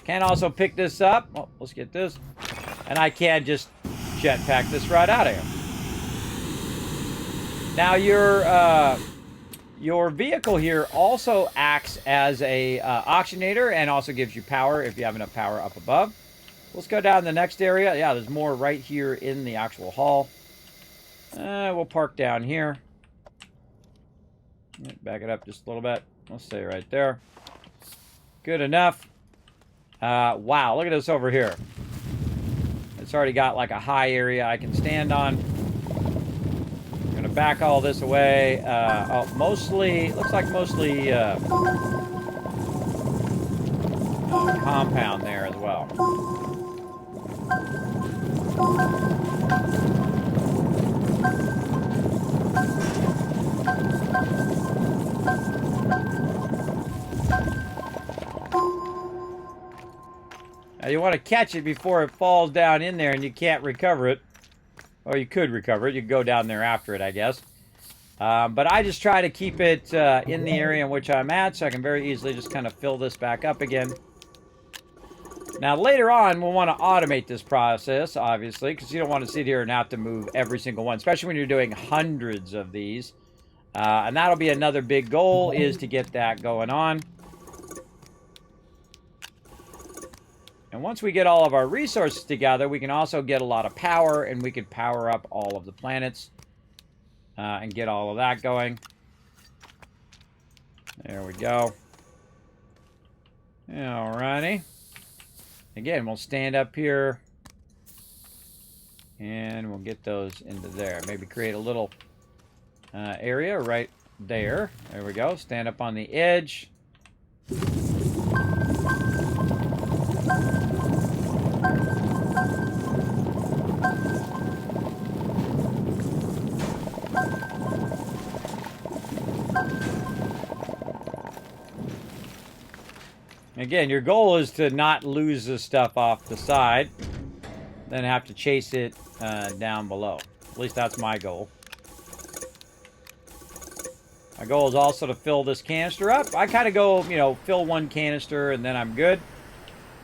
Can also pick this up. Oh, let's get this. And I can just jetpack this right out of here. Now your vehicle here also acts as a oxygenator and also gives you power if you have enough power up above. Let's go down to the next area. Yeah, there's more right here in the actual hall. We'll park down here. Back it up just a little bit. We'll stay right there. Good enough. Wow, look at this over here. It's already got like a high area I can stand on. back all this away. Mostly, looks like mostly compound there as well. Now you want to catch it before it falls down in there and you can't recover it. Or you could recover it. You could go down there after it, I guess. But I just try to keep it in the area in which I'm at, so I can very easily just kind of fill this back up again. Now, later on, we'll want to automate this process, obviously, because you don't want to sit here and have to move every single one, especially when you're doing hundreds of these. And that'll be another big goal, is to get that going on. And once we get all of our resources together, we can also get a lot of power, and we can power up all of the planets and get all of that going. There we go. Alrighty. Again, we'll stand up here, and we'll get those into there. Maybe create a little area right there. There we go. Stand up on the edge. Again, your goal is to not lose this stuff off the side, then have to chase it down below. At least that's my goal. My goal is also to fill this canister up. I kind of go, you know, fill one canister and then I'm good.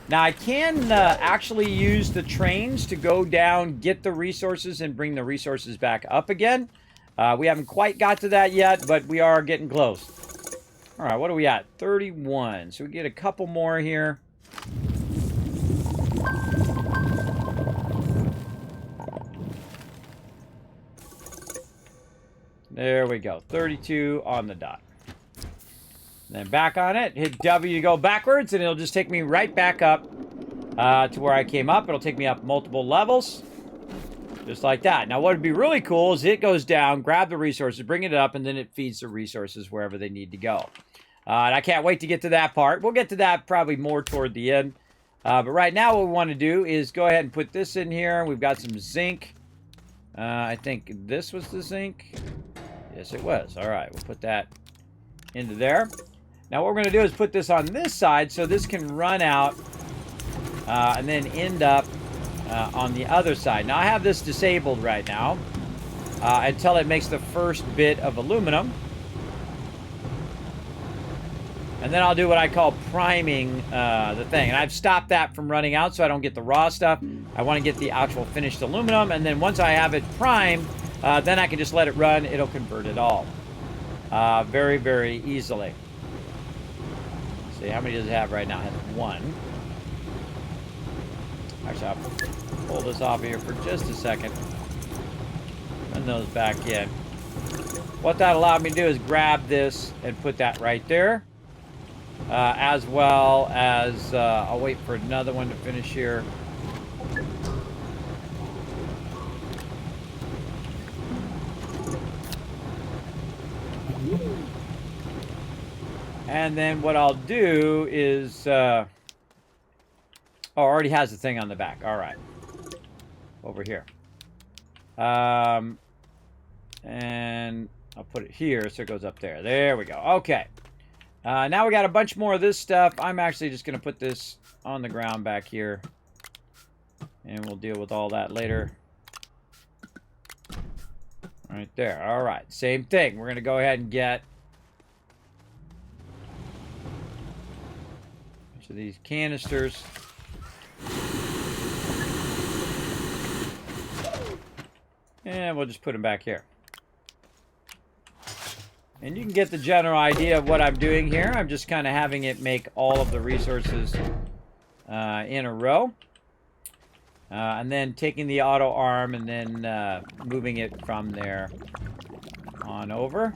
Now, I can actually use the trains to go down, get the resources, and bring the resources back up again. We haven't quite got to that yet, but we are getting close. All right, what are we at? 31. So we get a couple more here. There we go. 32 on the dot. Then back on it. Hit W to go backwards, and it'll just take me right back up to where I came up. It'll take me up multiple levels. Just like that. Now, what would be really cool is it goes down, grab the resources, bring it up, and then it feeds the resources wherever they need to go. And I can't wait to get to that part. We'll get to that probably more toward the end. But right now, what we want to do is go ahead and put this in here. We've got some zinc. I think this was the zinc. Yes, it was. All right, we'll put that into there. Now, what we're going to do is put this on this side so this can run out and then end up on the other side. Now, I have this disabled right now until it makes the first bit of aluminum. And then I'll do what I call priming the thing. And I've stopped that from running out so I don't get the raw stuff. I want to get the actual finished aluminum. And then once I have it primed, then I can just let it run. It'll convert it all very, very easily. Let's see, how many does it have right now? It has one. Actually, I'll pull this off here for just a second. Run those back in. What that allowed me to do is grab this and put that right there. As well as, I'll wait for another one to finish here. And then what I'll do is, oh, already has the thing on the back. All right. Over here. And I'll put it here so it goes up there. There we go. Okay. Now we got a bunch more of this stuff. I'm actually just going to put this on the ground back here. And we'll deal with all that later. Right there. All right. Same thing. We're going to go ahead and get a bunch of these canisters. And we'll just put them back here. And you can get the general idea of what I'm doing here. I'm just kind of having it make all of the resources in a row. And then taking the auto arm and then moving it from there on over.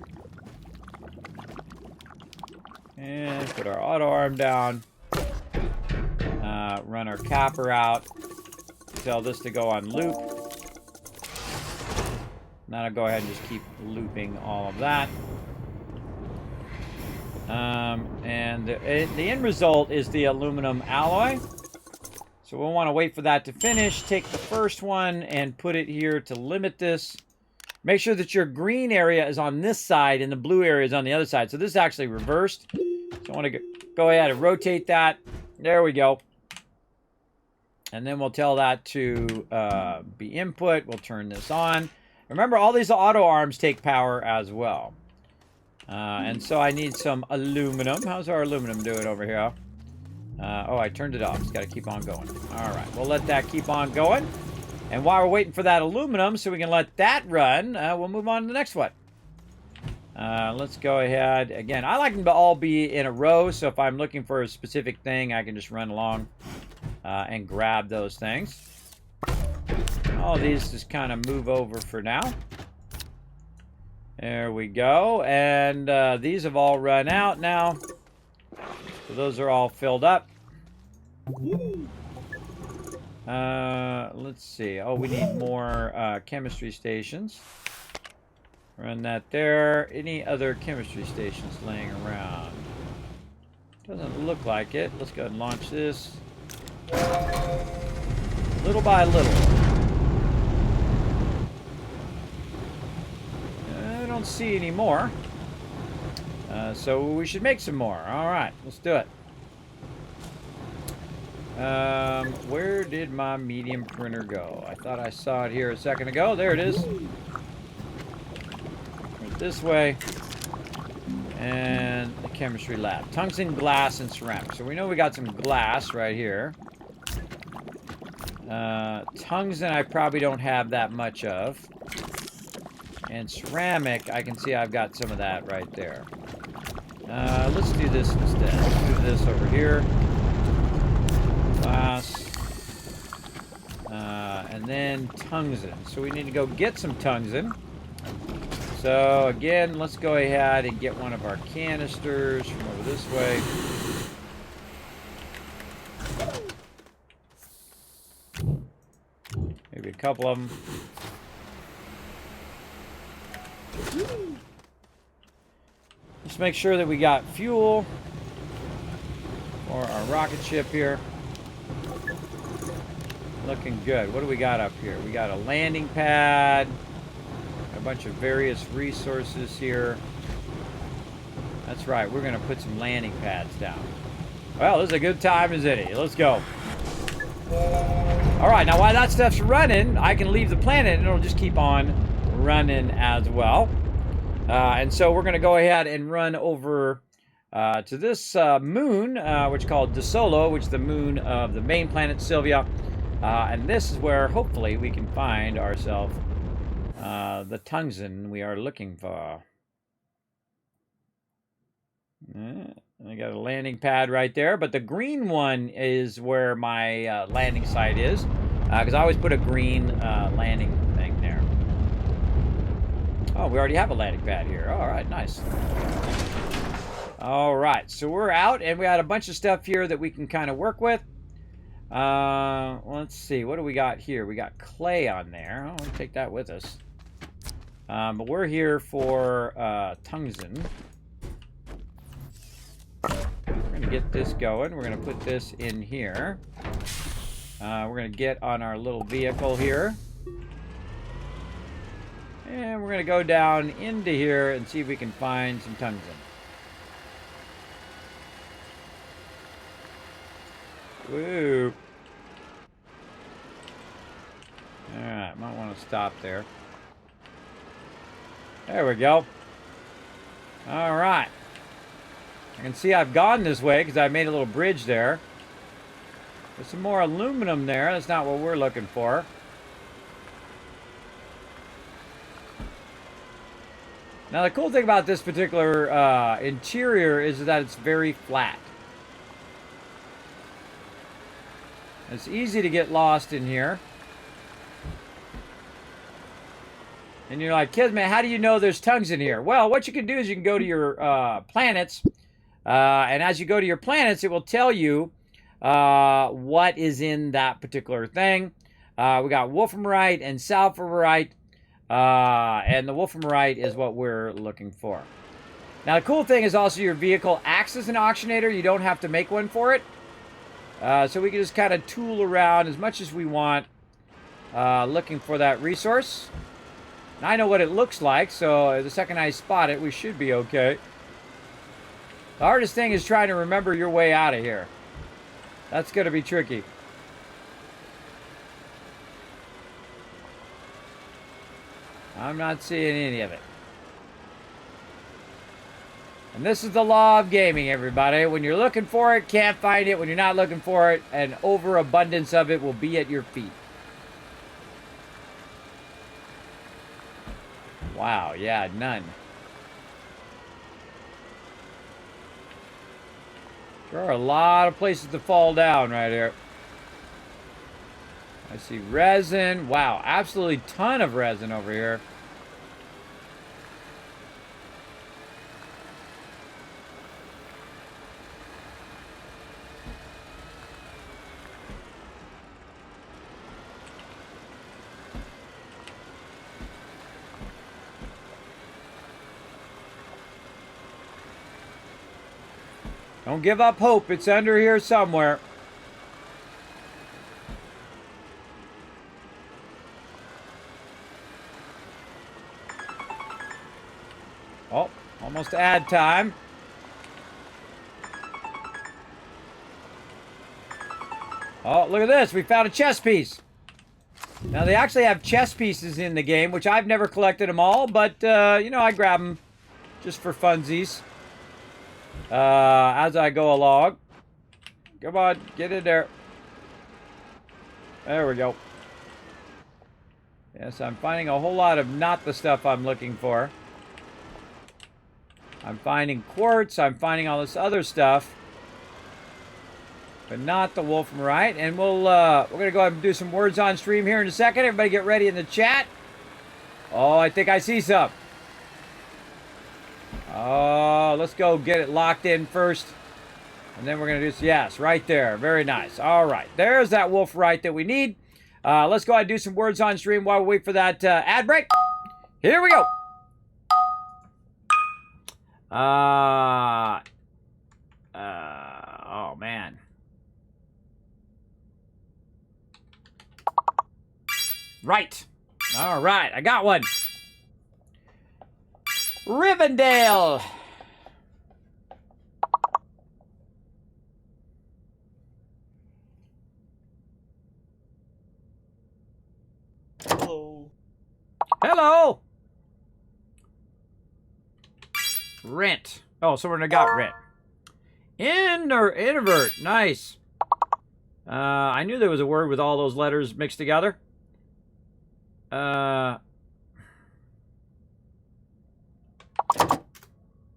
And put our auto arm down. Run our capper out. Tell this to go on loop. And then I'll go ahead and just keep looping all of that. And the end result is the aluminum alloy. So we'll want to wait for that to finish. Take the first one and put it here to limit this. Make sure that your green area is on this side and the blue area is on the other side. So this is actually reversed. So I want to go ahead and rotate that. There we go. And then we'll tell that to be input. We'll turn this on. Remember, all these auto arms take power as well. And so I need some aluminum. How's our aluminum doing over here? Oh, I turned it off. It's got to keep on going. All right, we'll let that keep on going. And while we're waiting for that aluminum, so we can let that run, we'll move on to the next one. Let's go ahead. Again, I like them to all be in a row, so if I'm looking for a specific thing, I can just run along and grab those things. All these just kind of move over for now. There we go. And these have all run out now. So those are all filled up. Let's see. Oh, we need more chemistry stations. Run that there. Any other chemistry stations laying around? Doesn't look like it. Let's go ahead and launch this. Little by little. I don't see any more. So we should make some more. All right, let's do it. Where did my medium printer go? I thought I saw it here a second ago. There it is. Right this way. And the chemistry lab. Tungsten, glass, and ceramic. So we know we got some glass right here. Tungsten I probably don't have that much of. And ceramic, I can see I've got some of that right there. Let's do this instead. Let's do this over here. Glass. And then tungsten. So we need to go get some tungsten. So again, let's go ahead and get one of our canisters from over this way. Maybe a couple of them. Just make sure that we got fuel for our rocket ship here. Looking good. What do we got up here? We got a landing pad, a bunch of various resources here. That's right, we're going to put some landing pads down. Well, this is a good time as any. Let's go. All right, now while that stuff's running, I can leave the planet and it'll just keep on running as well. And so we're going to go ahead and run over to this moon, which is called De Solo, which is the moon of the main planet Sylvia. And this is where hopefully we can find ourselves the tungsten we are looking for. I got a landing pad right there, but the green one is where my landing site is, because I always put a green landing thing there. Oh, we already have a landing pad here. All right, nice. All right, so we're out, and we got a bunch of stuff here that we can kind of work with. Let's see, what do we got here? We got clay on there. Oh, we'll take that with us. But we're here for tungsten. We're going to get this going. We're going to put this in here. We're going to get on our little vehicle here. And we're going to go down into here and see if we can find some tungsten. Woo. Alright, might want to stop there. There we go. Alright. I can see I've gone this way because I made a little bridge there. There's some more aluminum there. That's not what we're looking for. Now the cool thing about this particular interior is that it's very flat. It's easy to get lost in here. And you're like, Kismet, how do you know there's tungsten here? Well, what you can do is you can go to your planets. And as you go to your planets, it will tell you what is in that particular thing. We got wolframite and sulfurite. And the wolframite is what we're looking for. Now, the cool thing is also your vehicle acts as an auctionator. You don't have to make one for it. So we can just kind of tool around as much as we want, looking for that resource. And I know what it looks like, so the second I spot it, we should be okay. The hardest thing is trying to remember your way out of here. That's going to be tricky. I'm not seeing any of it. And this is the law of gaming, everybody. When you're looking for it, can't find it. When you're not looking for it, an overabundance of it will be at your feet. Wow, yeah, none. There are a lot of places to fall down right here. I see resin. Wow, absolutely ton of resin over here. Don't give up hope. It's under here somewhere. Oh, almost ad time. Oh, look at this. We found a chess piece. Now, they actually have chess pieces in the game, which I've never collected them all, but, you know, I grab them just for funsies. As I go along. Come on, get in there. There we go. Yes, I'm finding a whole lot of not the stuff I'm looking for. I'm finding quartz, I'm finding all this other stuff. But not the wolframite. And we're gonna go ahead and do some words on stream here in a second. Everybody get ready in the chat. Oh, I think I see some. Oh, let's go get it locked in first. And then we're going to do, yes, right there. Very nice. All right. There's that wolframite that we need. Let's go ahead and do some words on stream while we wait for that ad break. Here we go. Oh, man. Right. All right. I got one. Rivendell. Hello. Hello. Rent. Oh, someone got rent. Introvert. Nice. I knew there was a word with all those letters mixed together.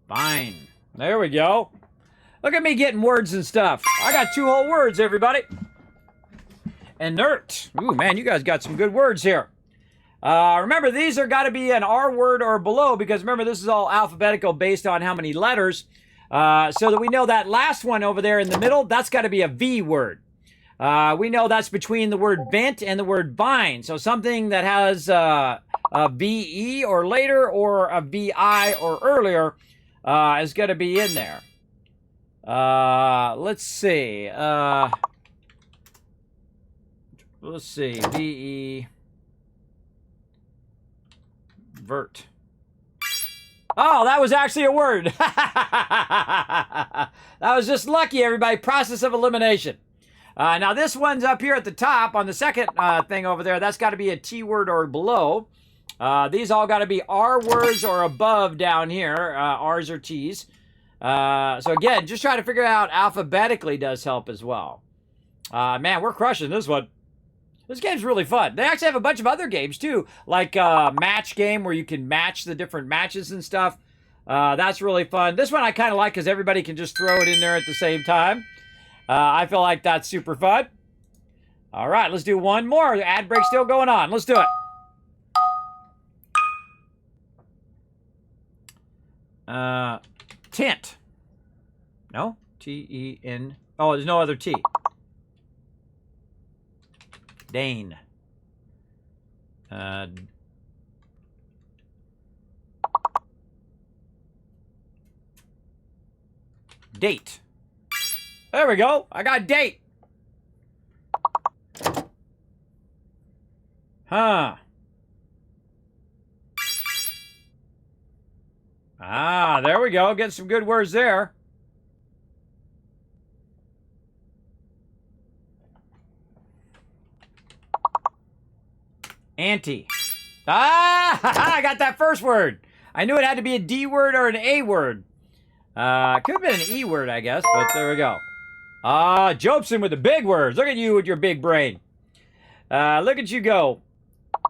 Fine. There we go. Look at me getting words and stuff. I got 2 whole words, everybody. Inert. Ooh, man, you guys got some good words here. Remember, these are got to be an R word or below, because remember, this is all alphabetical based on how many letters. So that we know that last one over there in the middle, that's got to be a V word. We know that's between the word vent and the word vine. So something that has a VE or later, or a VI or earlier, is going to be in there. Let's see. Let's see. VE. Vert. Oh, that was actually a word. That was just lucky, everybody. Process of elimination. Now, this one's up here at the top on the second thing over there. That's got to be a T word or below. These all got to be R words or above down here. R's or T's. So, again, just trying to figure out alphabetically does help as well. Man, we're crushing this one. This game's really fun. They actually have a bunch of other games, too. Like a match game where you can match the different matches and stuff. That's really fun. This one I kind of like because everybody can just throw it in there at the same time. I feel like that's super fun. All right, let's do one more. The ad break's still going on. Let's do it. Tint. No? T-E-N. Oh, there's no other T. Dane. Date. There we go. I got date. Huh. Ah, there we go. Get some good words there. Anti. Ah, I got that first word. I knew it had to be a D word or an A word. Could have been an E word, I guess, but there we go. Ah, Jobson with the big words. Look at you with your big brain. Look at you go.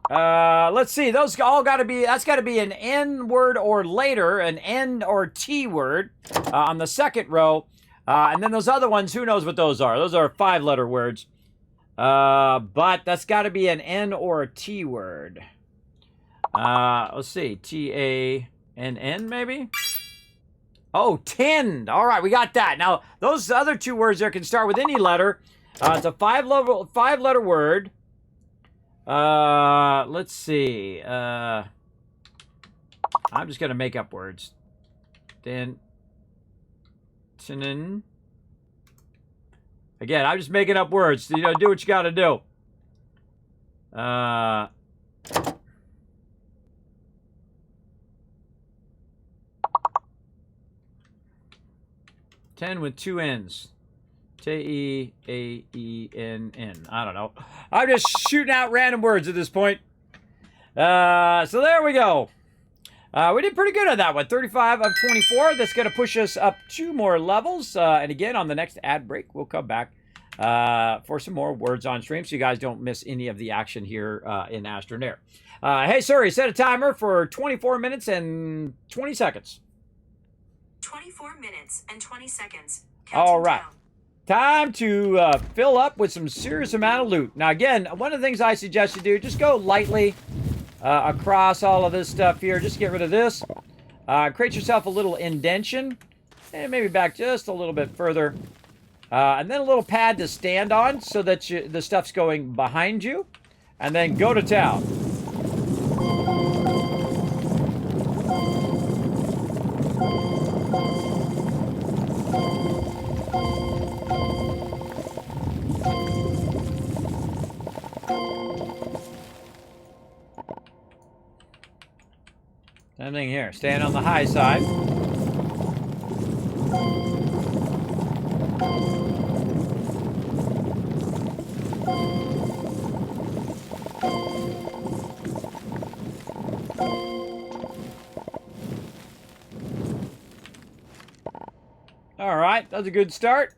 Let's see. Those all got to be, that's got to be an N word or later, an N or T word on the second row. And then those other ones, who knows what those are? Those are 5-letter words. But that's got to be an N or a T word. Let's see. T-A-N-N maybe? Oh, tend. All right, we got that. Now, those other 2 words there can start with any letter. It's a 5-letter word. Let's see. I'm just going to make up words. Then, again, I'm just making up words. You know, do what you got to do. 10 with 2 N's. T-E-A-E-N-N. I don't know. I'm just shooting out random words at this point. So there we go. We did pretty good on that one. 35 of 24. That's going to push us up 2 more levels. And again, on the next ad break, we'll come back for some more words on stream so you guys don't miss any of the action here in Astroneer. Hey, sorry, set a timer for 24 minutes and 20 seconds. 24 minutes and 20 seconds. All right. Down. Time to fill up with some serious amount of loot. Now, again, one of the things I suggest you do, just go lightly across all of this stuff here. Just get rid of this. Create yourself a little indentation. And maybe back just a little bit further. And then a little pad to stand on so that the stuff's going behind you. And then go to town. Same thing here. Stand on the high side. All right, that's a good start.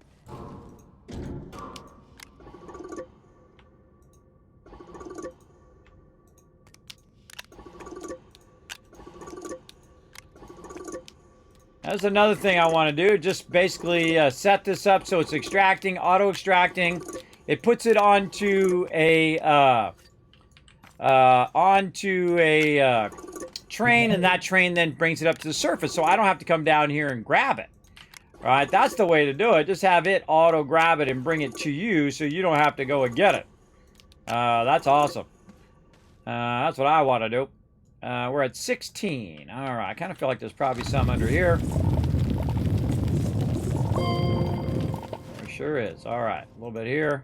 That's another thing I want to do. Just basically set this up so it's extracting, auto-extracting. It puts it onto a train, and that train then brings it up to the surface, so I don't have to come down here and grab it. All right, that's the way to do it. Just have it auto-grab it and bring it to you, so you don't have to go and get it. That's awesome. That's what I want to do. We're at 16. All right, I kind of feel like there's probably some under here. There sure is. All right, a little bit here.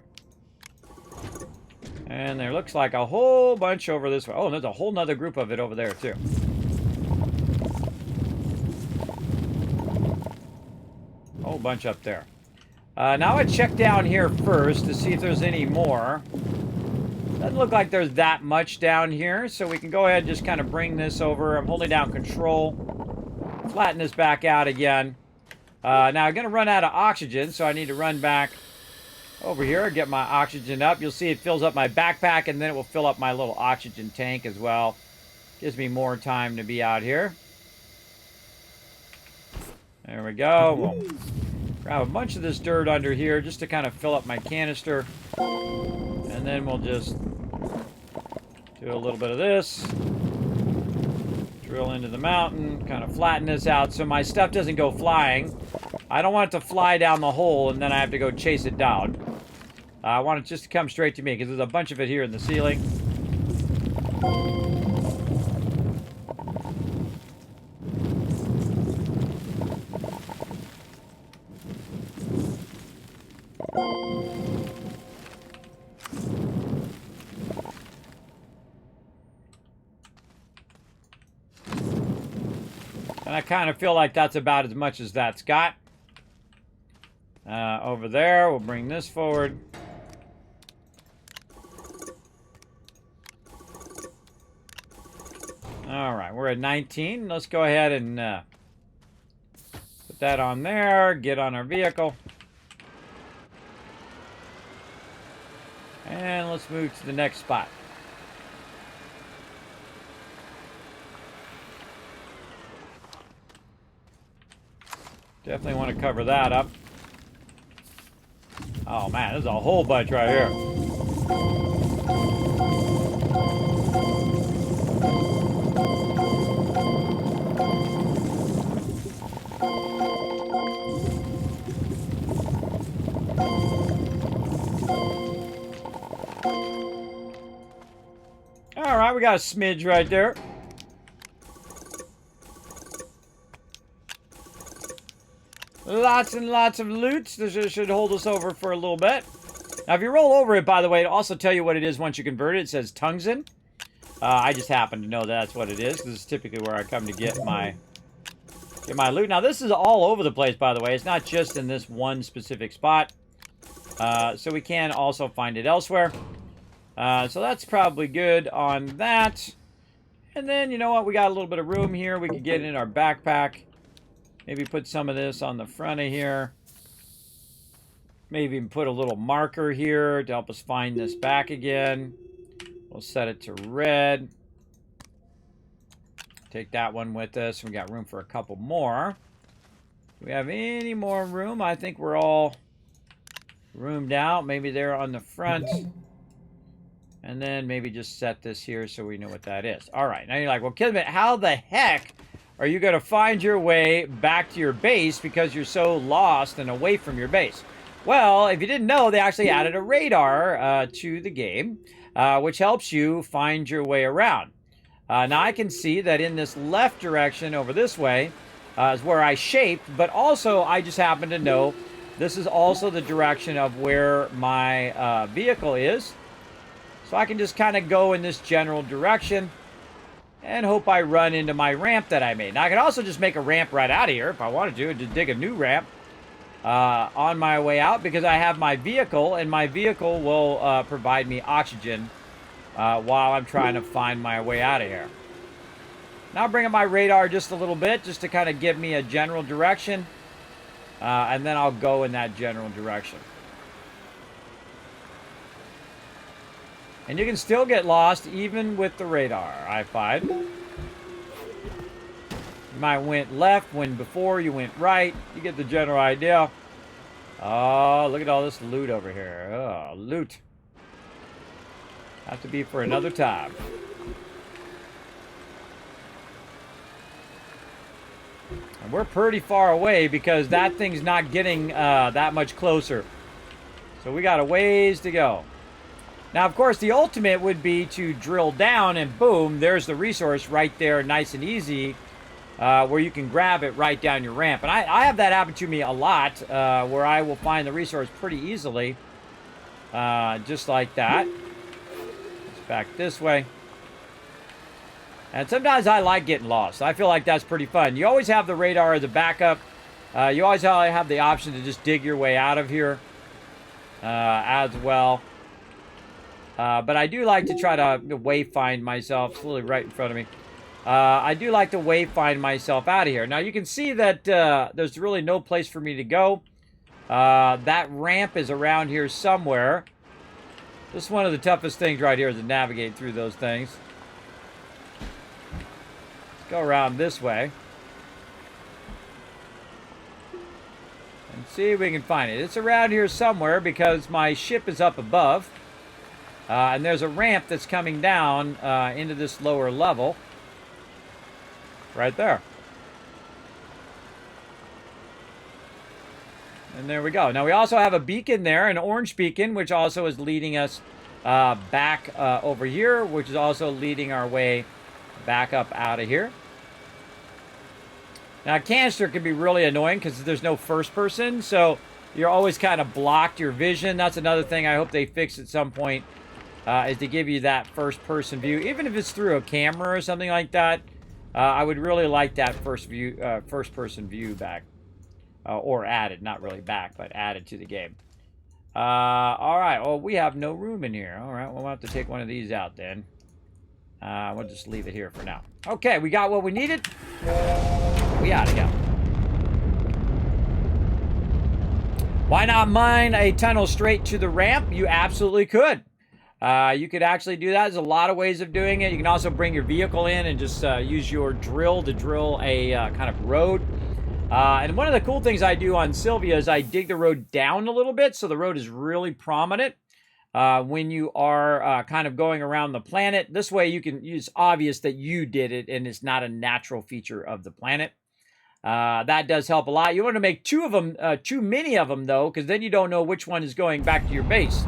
And there looks like a whole bunch over this way. Oh, and there's a whole nother group of it over there, too. Whole bunch up there. Now I check down here first to see if there's any more. Doesn't look like there's that much down here, so we can go ahead and just kind of bring this over. I'm holding down control. Flatten this back out again. Now I'm going to run out of oxygen, so I need to run back over here, get my oxygen up. You'll see it fills up my backpack, and then it will fill up my little oxygen tank as well. Gives me more time to be out here. There we go. We'll grab a bunch of this dirt under here just to kind of fill up my canister. And then we'll just do a little bit of this. Drill into the mountain, kind of flatten this out so my stuff doesn't go flying. I don't want it to fly down the hole and then I have to go chase it down. I want it just to come straight to me because there's a bunch of it here in the ceiling. And I kind of feel like that's about as much as that's got. Over there, we'll bring this forward. All right, we're at 19. Let's go ahead and put that on there. Get on our vehicle. And let's move to the next spot. Definitely want to cover that up. Oh man, there's a whole bunch right here. All right, we got a smidge right there. Lots and lots of loot. This should hold us over for a little bit. Now, if you roll over it, by the way, it'll also tell you what it is once you convert it. It says tungsten. I just happen to know that's what it is, because this is typically where I come to get my loot. Now, this is all over the place, by the way. It's not just in this one specific spot. So we can also find it elsewhere. So that's probably good on that. And then, you know what? We got a little bit of room here. We could get in our backpack. Maybe put some of this on the front of here. Maybe even put a little marker here to help us find this back again. We'll set it to red. Take that one with us. We got room for a couple more. Do we have any more room? I think we're all roomed out. Maybe they're on the front. And then maybe just set this here so we know what that is. All right. Now you're like, well, Kismet, how the heck are you going to find your way back to your base because you're so lost and away from your base? Well, if you didn't know, they actually added a radar to the game, which helps you find your way around. Now, I can see that in this left direction over this way is where I shaped, but also I just happen to know this is also the direction of where my vehicle is. So I can just kind of go in this general direction and hope I run into my ramp that I made. Now, I can also just make a ramp right out of here if I wanted to, just dig a new ramp on my way out, because I have my vehicle, and my vehicle will provide me oxygen while I'm trying to find my way out of here. Now, I'll bring up my radar just a little bit, just to kind of give me a general direction, and then I'll go in that general direction. And you can still get lost even with the radar, I find. You might went left when before you went right. You get the general idea. Oh, look at all this loot over here. Oh, loot. Have to be for another time. And we're pretty far away because that thing's not getting that much closer. So we got a ways to go. Now, of course, the ultimate would be to drill down and boom, there's the resource right there, nice and easy, where you can grab it right down your ramp. And I have that happen to me a lot, where I will find the resource pretty easily, just like that. It's back this way. And sometimes I like getting lost. I feel like that's pretty fun. You always have the radar as a backup. You always have the option to just dig your way out of here as well. But I do like to try to wayfind myself. It's literally right in front of me. I do like to wayfind myself out of here. Now, you can see that there's really no place for me to go. That ramp is around here somewhere. This is one of the toughest things right here, is to navigate through those things. Let's go around this way. And see if we can find it. It's around here somewhere because my ship is up above. And there's a ramp that's coming down into this lower level. Right there. And there we go. Now, we also have a beacon there, an orange beacon, which also is leading us back over here, which is also leading our way back up out of here. Now, canister can be really annoying because there's no first person, so you're always kind of blocked your vision. That's another thing I hope they fix at some point. Is to give you that first-person view. Even if it's through a camera or something like that, I would really like that first person view back. Or added, not really back, but added to the game. All right. Well, we have no room in here. All right. We'll have to take one of these out then. We'll just leave it here for now. Okay, we got what we needed. We ought to go. Why not mine a tunnel straight to the ramp? You absolutely could. You could actually do that. There's a lot of ways of doing it. You can also bring your vehicle in and just use your drill to drill a kind of road. And one of the cool things I do on Sylvia is I dig the road down a little bit so the road is really prominent when you are kind of going around the planet. This way it's obvious that you did it and it's not a natural feature of the planet. That does help a lot. You want to make two of them, too many of them though, because then you don't know which one is going back to your base.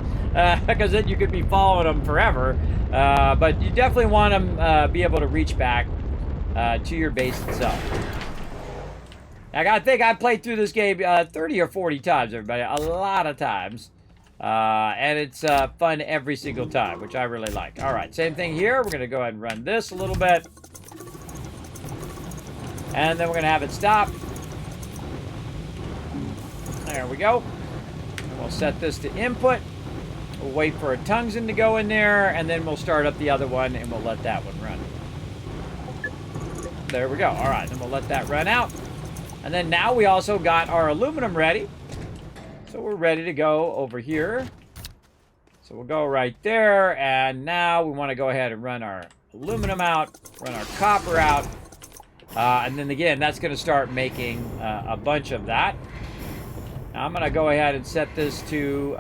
Because then you could be following them forever. But you definitely want them be able to reach back to your base itself. I think I played through this game 30 or 40 times, everybody. A lot of times. And it's fun every single time, which I really like. All right, same thing here. We're going to go ahead and run this a little bit. And then we're going to have it stop. There we go. And we'll set this to input. We'll wait for a tungsten to go in there, and then we'll start up the other one, and we'll let that one run. There we go. All right, then we'll let that run out. And then now we also got our aluminum ready. So we're ready to go over here. So we'll go right there, and now we want to go ahead and run our aluminum out, run our copper out. And then again, that's going to start making a bunch of that. Now I'm going to go ahead and set this to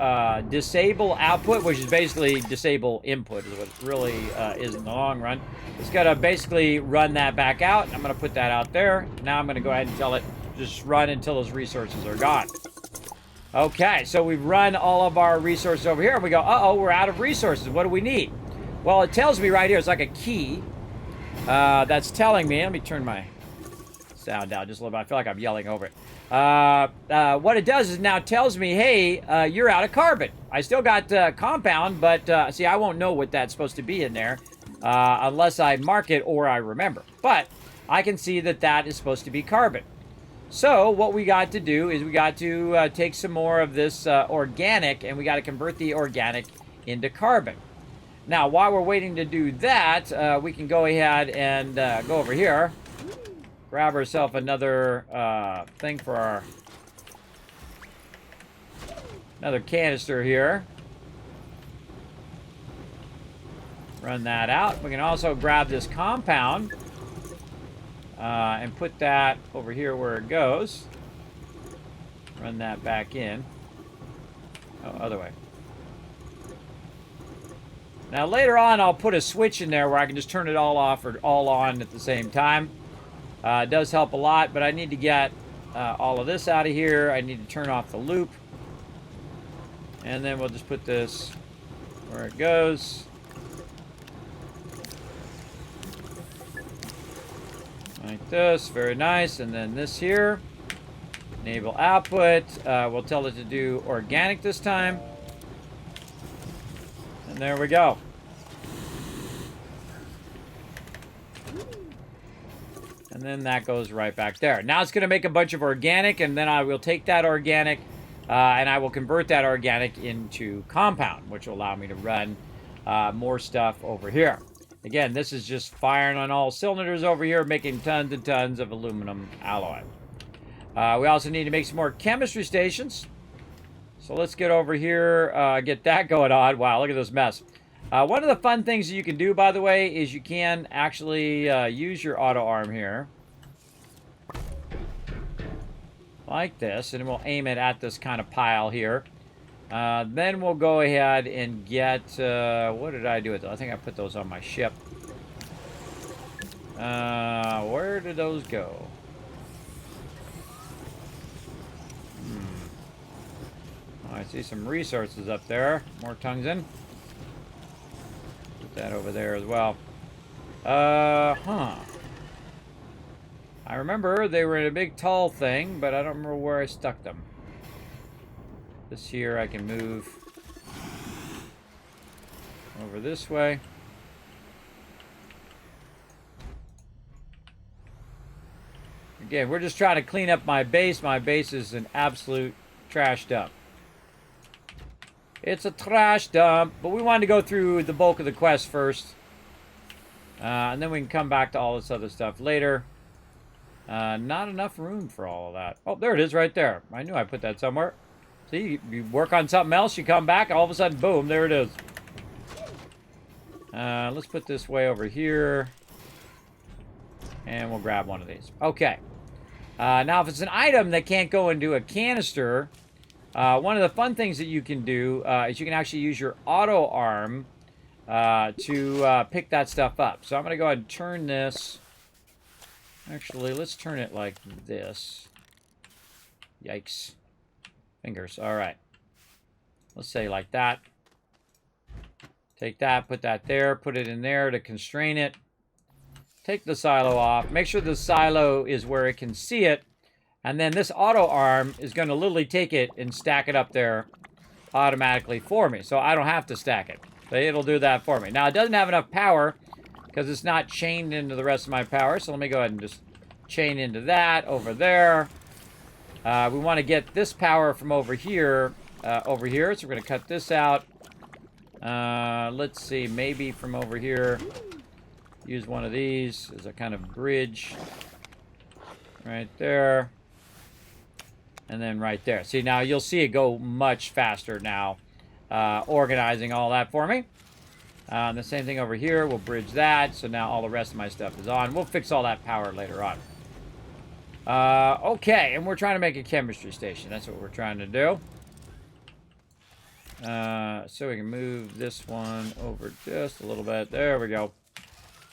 disable output, which is basically disable input, is what it really is in the long run. It's going to basically run that back out. I'm going to put that out there. Now I'm going to go ahead and tell it just run until those resources are gone. Okay, so we've run all of our resources over here, and we go, uh-oh, we're out of resources. What do we need? Well, it tells me right here, it's like a key that's telling me, let me turn my sound down just a little bit. I feel like I'm yelling over it. What it does is now tells me, hey, you're out of carbon. I still got compound, but see, I won't know what that's supposed to be in there unless I mark it or I remember. But I can see that that is supposed to be carbon. So what we got to do is we got to take some more of this organic, and we got to convert the organic into carbon. Now, while we're waiting to do that, we can go ahead and go over here. Grab ourselves another thing for another canister here. Run that out. We can also grab this compound and put that over here where it goes. Run that back in. Oh, other way. Now later on, I'll put a switch in there where I can just turn it all off or all on at the same time. It does help a lot, but I need to get all of this out of here. I need to turn off the loop. And then we'll just put this where it goes. Like this, very nice. And then this here, enable output. We'll tell it to do organic this time. And there we go. And then that goes right back there. Now it's going to make a bunch of organic, and then I will take that organic and I will convert that organic into compound, which will allow me to run more stuff over here. Again, this is just firing on all cylinders over here, making tons and tons of aluminum alloy. We also need to make some more chemistry stations. So let's get over here, get that going on. Wow, look at this mess. One of the fun things that you can do, by the way, is you can actually use your auto arm here. Like this, and we'll aim it at this kind of pile here. Then we'll go ahead and get, what did I do with those? I think I put those on my ship. Where did those go? Oh, I see some resources up there. More tungsten. Put that over there as well. I remember they were in a big tall thing, but I don't remember where I stuck them. This here I can move over this way. Again, we're just trying to clean up my base. My base is an absolute trash dump. It's a trash dump, but we wanted to go through the bulk of the quest first. And then we can come back to all this other stuff later. Not enough room for all of that. Oh, there it is right there. I knew I put that somewhere. See, you work on something else, you come back, all of a sudden, boom, there it is. Let's put this way over here. And we'll grab one of these. Okay. Now, if it's an item that can't go into a canister, one of the fun things that you can do is you can actually use your auto arm to pick that stuff up. So I'm going to go ahead and turn this. Actually, let's turn it like this. Yikes. Fingers. All right. Let's say like that. Take that, put that there, put it in there to constrain it. Take the silo off. Make sure the silo is where it can see it. And then this auto arm is going to literally take it and stack it up there automatically for me. So I don't have to stack it. So it'll do that for me. Now, it doesn't have enough power because it's not chained into the rest of my power. So let me go ahead and just chain into that over there. We want to get this power from over here. So we're going to cut this out. Let's see, maybe from over here. Use one of these as a kind of bridge. Right there. And then right there. See, now you'll see it go much faster now. Organizing all that for me. The same thing over here. We'll bridge that. So now all the rest of my stuff is on. We'll fix all that power later on. Okay, and we're trying to make a chemistry station. That's what we're trying to do. So we can move this one over just a little bit. There we go.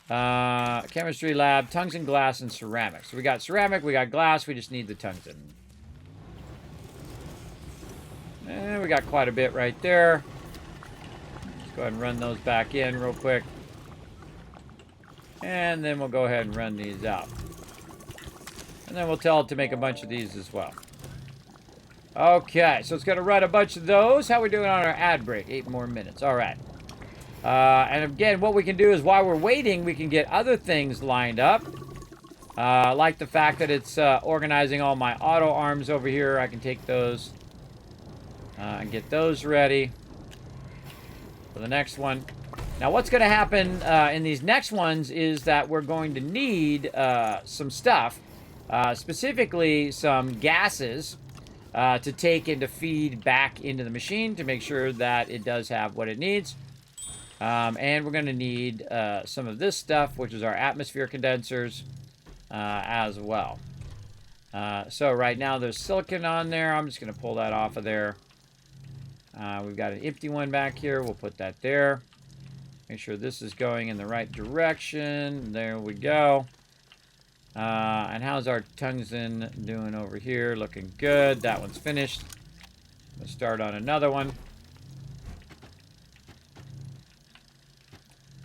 Chemistry lab, tungsten, glass, and ceramic. So we got ceramic, we got glass, we just need the tungsten. And we got quite a bit right there. Let's go ahead and run those back in real quick. And then we'll go ahead and run these out. And then we'll tell it to make a bunch of these as well. Okay, so it's going to run a bunch of those. How are we doing on our ad break? 8 more minutes. All right. And again, what we can do is while we're waiting, we can get other things lined up. Like the fact that it's organizing all my auto arms over here. I can take those and get those ready for the next one. Now, what's going to happen in these next ones is that we're going to need some stuff, specifically some gases, to take and to feed back into the machine to make sure that it does have what it needs. And we're going to need some of this stuff, which is our atmosphere condensers, as well. So right now there's silicon on there. I'm just going to pull that off of there. We've got an empty one back here. We'll put that there. Make sure this is going in the right direction. There we go. And how's our tungsten doing over here? Looking good. That one's finished. Let's start on another one.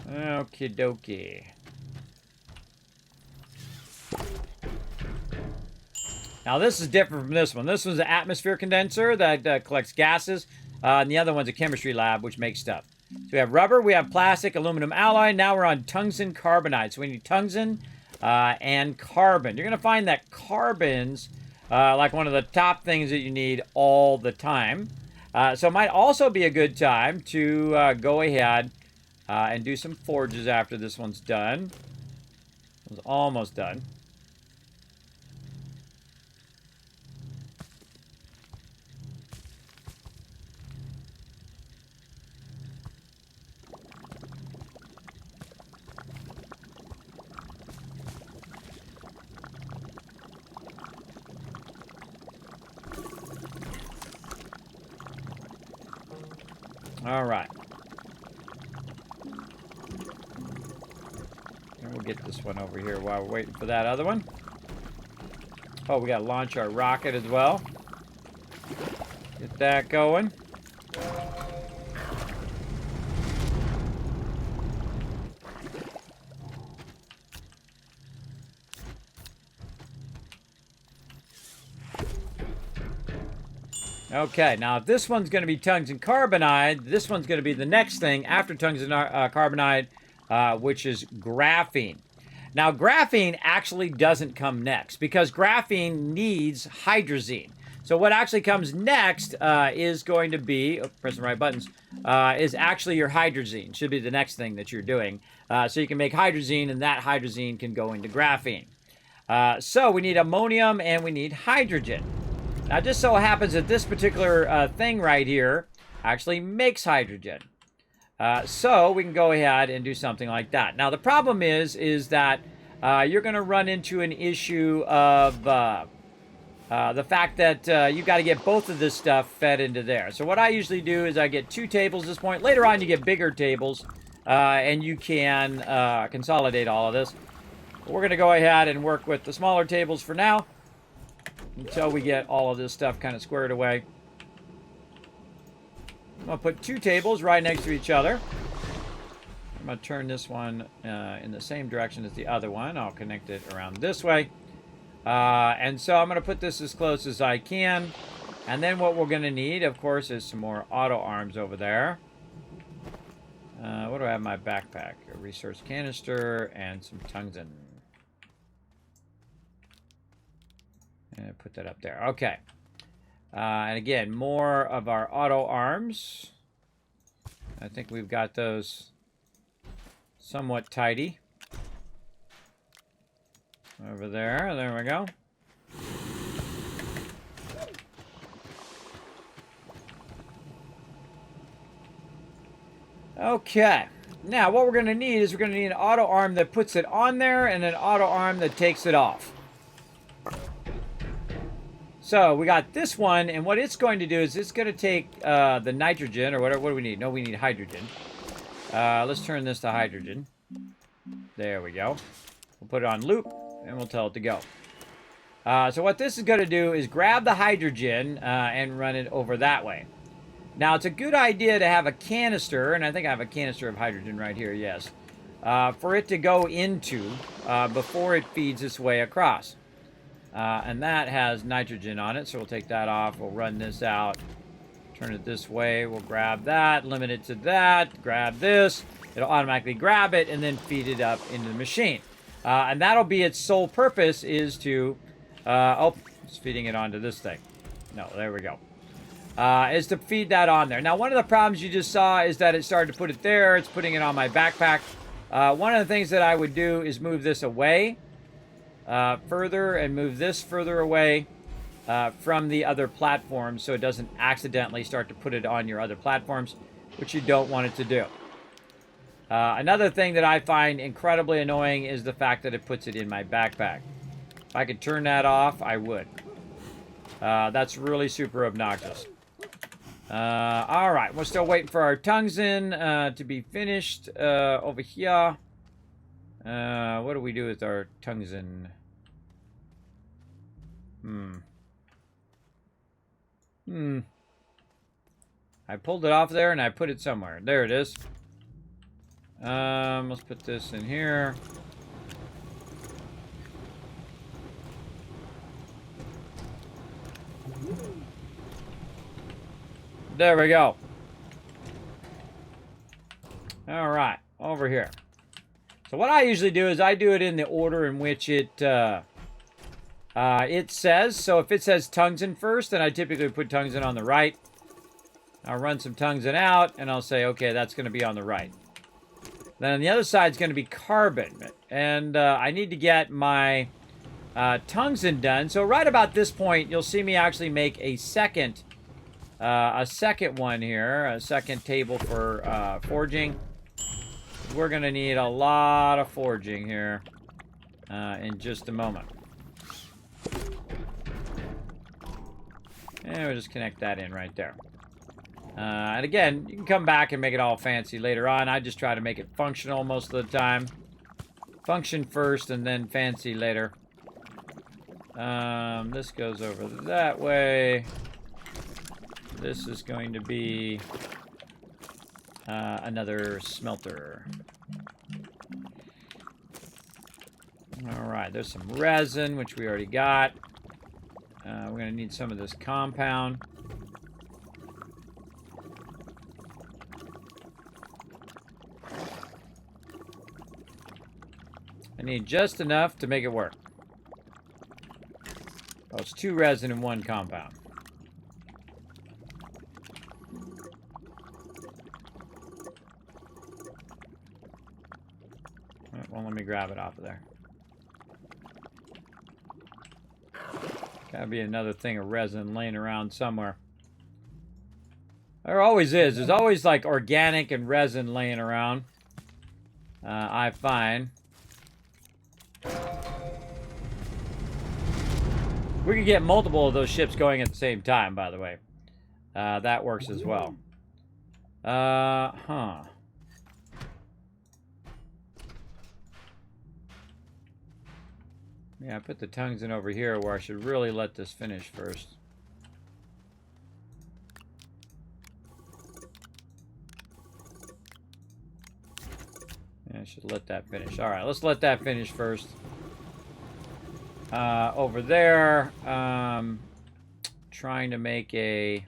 Okie dokie. Now this is different from this one. This one's an atmosphere condenser that collects gases. And the other one's a chemistry lab, which makes stuff. So we have rubber, we have plastic, aluminum alloy. Now we're on tungsten carbonide. So we need tungsten and carbon. You're going to find that carbon's like one of the top things that you need all the time. So it might also be a good time to go ahead and do some forges after this one's done. It was almost done. All right. And we'll get this one over here while we're waiting for that other one. Oh, we got to launch our rocket as well. Get that going. Okay, now if this one's going to be tungsten carbonide, this one's going to be the next thing after tungsten carbonide, which is graphene. Now, graphene actually doesn't come next because graphene needs hydrazine. So what actually comes next is going to be, press the right buttons, is actually your hydrazine. Should be the next thing that you're doing. So you can make hydrazine, and that hydrazine can go into graphene. So we need ammonium and we need hydrogen. Now, it just so happens that this particular thing right here actually makes hydrogen. So we can go ahead and do something like that. Now, the problem is that you're going to run into an issue of the fact that you've got to get both of this stuff fed into there. So what I usually do is I get 2 tables at this point. Later on, you get bigger tables, and you can consolidate all of this. But we're going to go ahead and work with the smaller tables for now until we get all of this stuff kind of squared away. I'm going to put 2 tables right next to each other. I'm going to turn this one in the same direction as the other one. I'll connect it around this way. And so I'm going to put this as close as I can. And then what we're going to need, of course, is some more auto arms over there. What do I have in my backpack? A resource canister and some tungsten. And put that up there. Okay. And again, more of our auto arms. I think we've got those somewhat tidy. Over there. There we go. Okay. Now, what we're going to need is we're going to need an auto arm that puts it on there and an auto arm that takes it off. So we got this one, and what it's going to do is it's going to take the nitrogen, or whatever. What do we need? No, we need hydrogen. Let's turn this to hydrogen. There we go. We'll put it on loop, and we'll tell it to go. So what this is going to do is grab the hydrogen and run it over that way. Now, it's a good idea to have a canister, and I think I have a canister of hydrogen right here, yes, for it to go into before it feeds its way across. And that has nitrogen on it, so we'll take that off. We'll run this out, turn it this way. We'll grab that, limit it to that, grab this. It'll automatically grab it and then feed it up into the machine. And that'll be its sole purpose is to, it's feeding it onto this thing. No, there we go. Is to feed that on there. Now, one of the problems you just saw is that it started to put it there. It's putting it on my backpack. One of the things that I would do is move this away further and move this further away from the other platforms so it doesn't accidentally start to put it on your other platforms, which you don't want it to do. Another thing that I find incredibly annoying is the fact that it puts it in my backpack. If I could turn that off, I would. That's really super obnoxious. All right, we're still waiting for our tungsten to be finished over here. What do we do with our tungsten? I pulled it off there and I put it somewhere. There it is. Let's put this in here. There we go. All right, over here. So what I usually do is I do it in the order in which it says. So if it says tungsten first, then I typically put tungsten on the right. I'll run some tungsten out, and I'll say, okay, that's going to be on the right. Then on the other side is going to be carbon. And I need to get my tungsten done. So right about this point, you'll see me actually make a second one here, a second table for forging. We're going to need a lot of forging here in just a moment. And we'll just connect that in right there. And again, you can come back and make it all fancy later on. I just try to make it functional most of the time. Function first and then fancy later. This goes over that way. This is going to be another smelter. Alright, there's some resin, which we already got. We're going to need some of this compound. I need just enough to make it work. Oh, it's 2 resin in 1 compound. Alright, well, let me grab it off of there. Gotta be another thing of resin laying around somewhere. There always is. There's always like organic and resin laying around. I find. We could get multiple of those ships going at the same time, by the way. That works as well. Huh. Yeah, I put the tungsten over here where I should really let this finish first. Yeah, I should let that finish. All right, let's let that finish first. Over there, trying to make a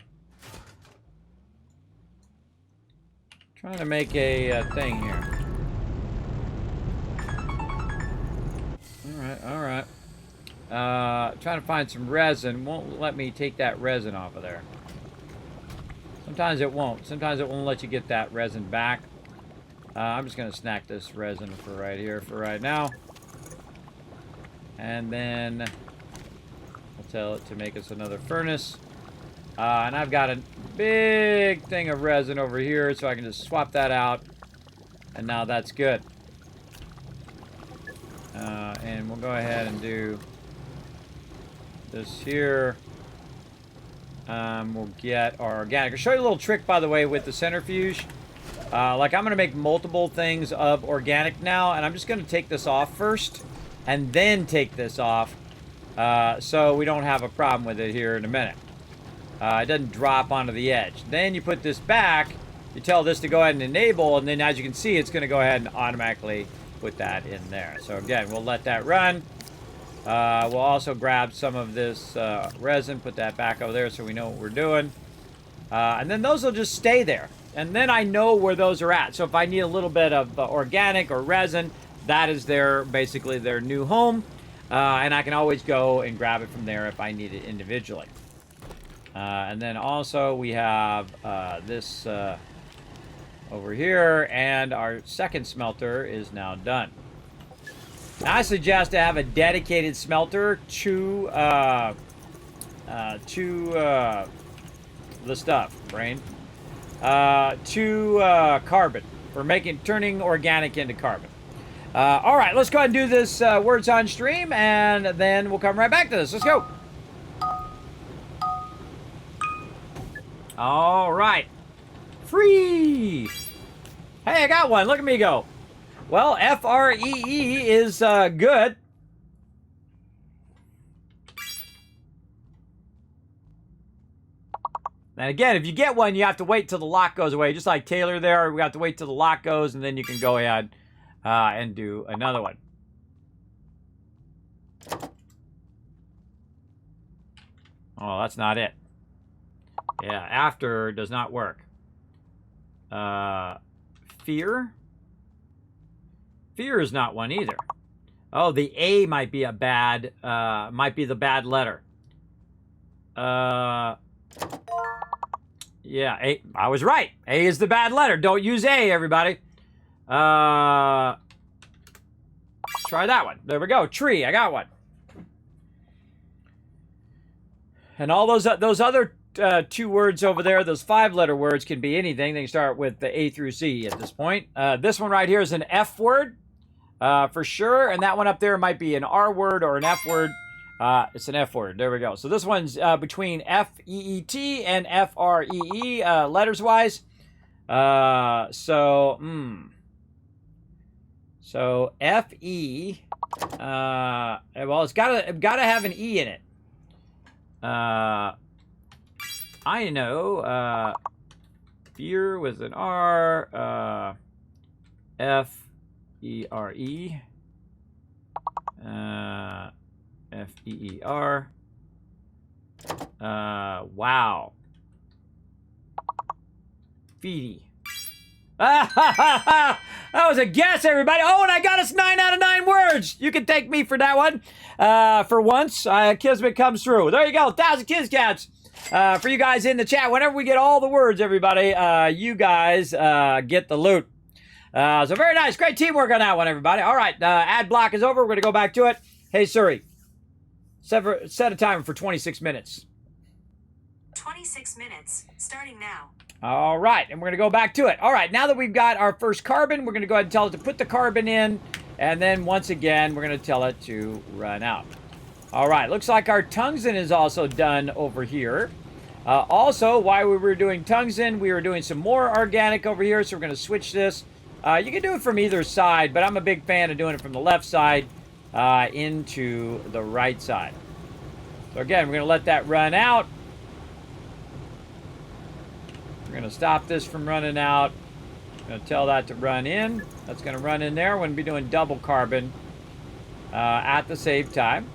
thing here. All right. Trying to find some resin. Won't let me take that resin off of there. Sometimes it won't. Sometimes it won't let you get that resin back. I'm just gonna snack this resin for right here for right now. And then I'll tell it to make us another furnace. And I've got a big thing of resin over here, so I can just swap that out. And now that's good. And we'll go ahead and do this here. We'll get our organic. I'll show you a little trick, by the way, with the centrifuge. Like, I'm going to make multiple things of organic now, and I'm just going to take this off first. And then take this off, so we don't have a problem with it here in a minute. It doesn't drop onto the edge. Then you put this back, you tell this to go ahead and enable, and then as you can see, it's going to go ahead and automatically put that in there. So again, we'll let that run. We'll also grab some of this resin, put that back over there so we know what we're doing. And then those will just stay there. And then I know where those are at. So if I need a little bit of organic or resin, that is basically their new home. And I can always go and grab it from there if I need it individually. And then also we have this over here, and our second smelter is now done. Now, I suggest to have a dedicated smelter to the stuff, brain. To carbon, for turning organic into carbon. All right, let's go ahead and do this words on stream, and then we'll come right back to this. Let's go. All right. Free. Hey, I got one. Look at me go. Well, FREE is good. And again, if you get one, you have to wait till the lock goes away. Just like Taylor there, we have to wait till the lock goes, and then you can go ahead and do another one. Oh, that's not it. Yeah, after does not work. Fear? Fear is not one either. Oh, the A might be the bad letter. Yeah, A. I was right. A is the bad letter. Don't use A, everybody. Let's try that one. There we go. Tree. I got one. And all those other 2 words over there, those 5-letter words, can be anything. They can start with the A through C at this point. This one right here is an F word for sure. And that one up there might be an R word or an F word. It's an F word. There we go. So this one's between F-E-E-T and F-R-E-E, letters-wise. So F-E, well, it's gotta have an E in it. I know, fear with an R, F-E-R-E, F-E-E-R. Wow. Feety. That was a guess, everybody. Oh, and I got us 9 out of 9 words. You can thank me for that one. For once, Kismet comes through. There you go, 1,000 Kiz Cats. For you guys in the chat, whenever we get all the words, everybody, you guys get the loot. So very nice. Great teamwork on that one, everybody. All right, ad block is over. We're going to go back to it. Hey, Siri, set a timer for 26 minutes. 26 minutes, starting now. All right, and we're going to go back to it. All right, now that we've got our first carbon, we're going to go ahead and tell it to put the carbon in, and then once again, we're going to tell it to run out. All right, looks like our tungsten is also done over here. Also, while we were doing tungsten, we were doing some more organic over here, so we're going to switch this. You can do it from either side, but I'm a big fan of doing it from the left side into the right side. So again, we're going to let that run out. We're going to stop this from running out. I'm going to tell that to run in. That's going to run in there. We're going to be doing double carbon at the same time.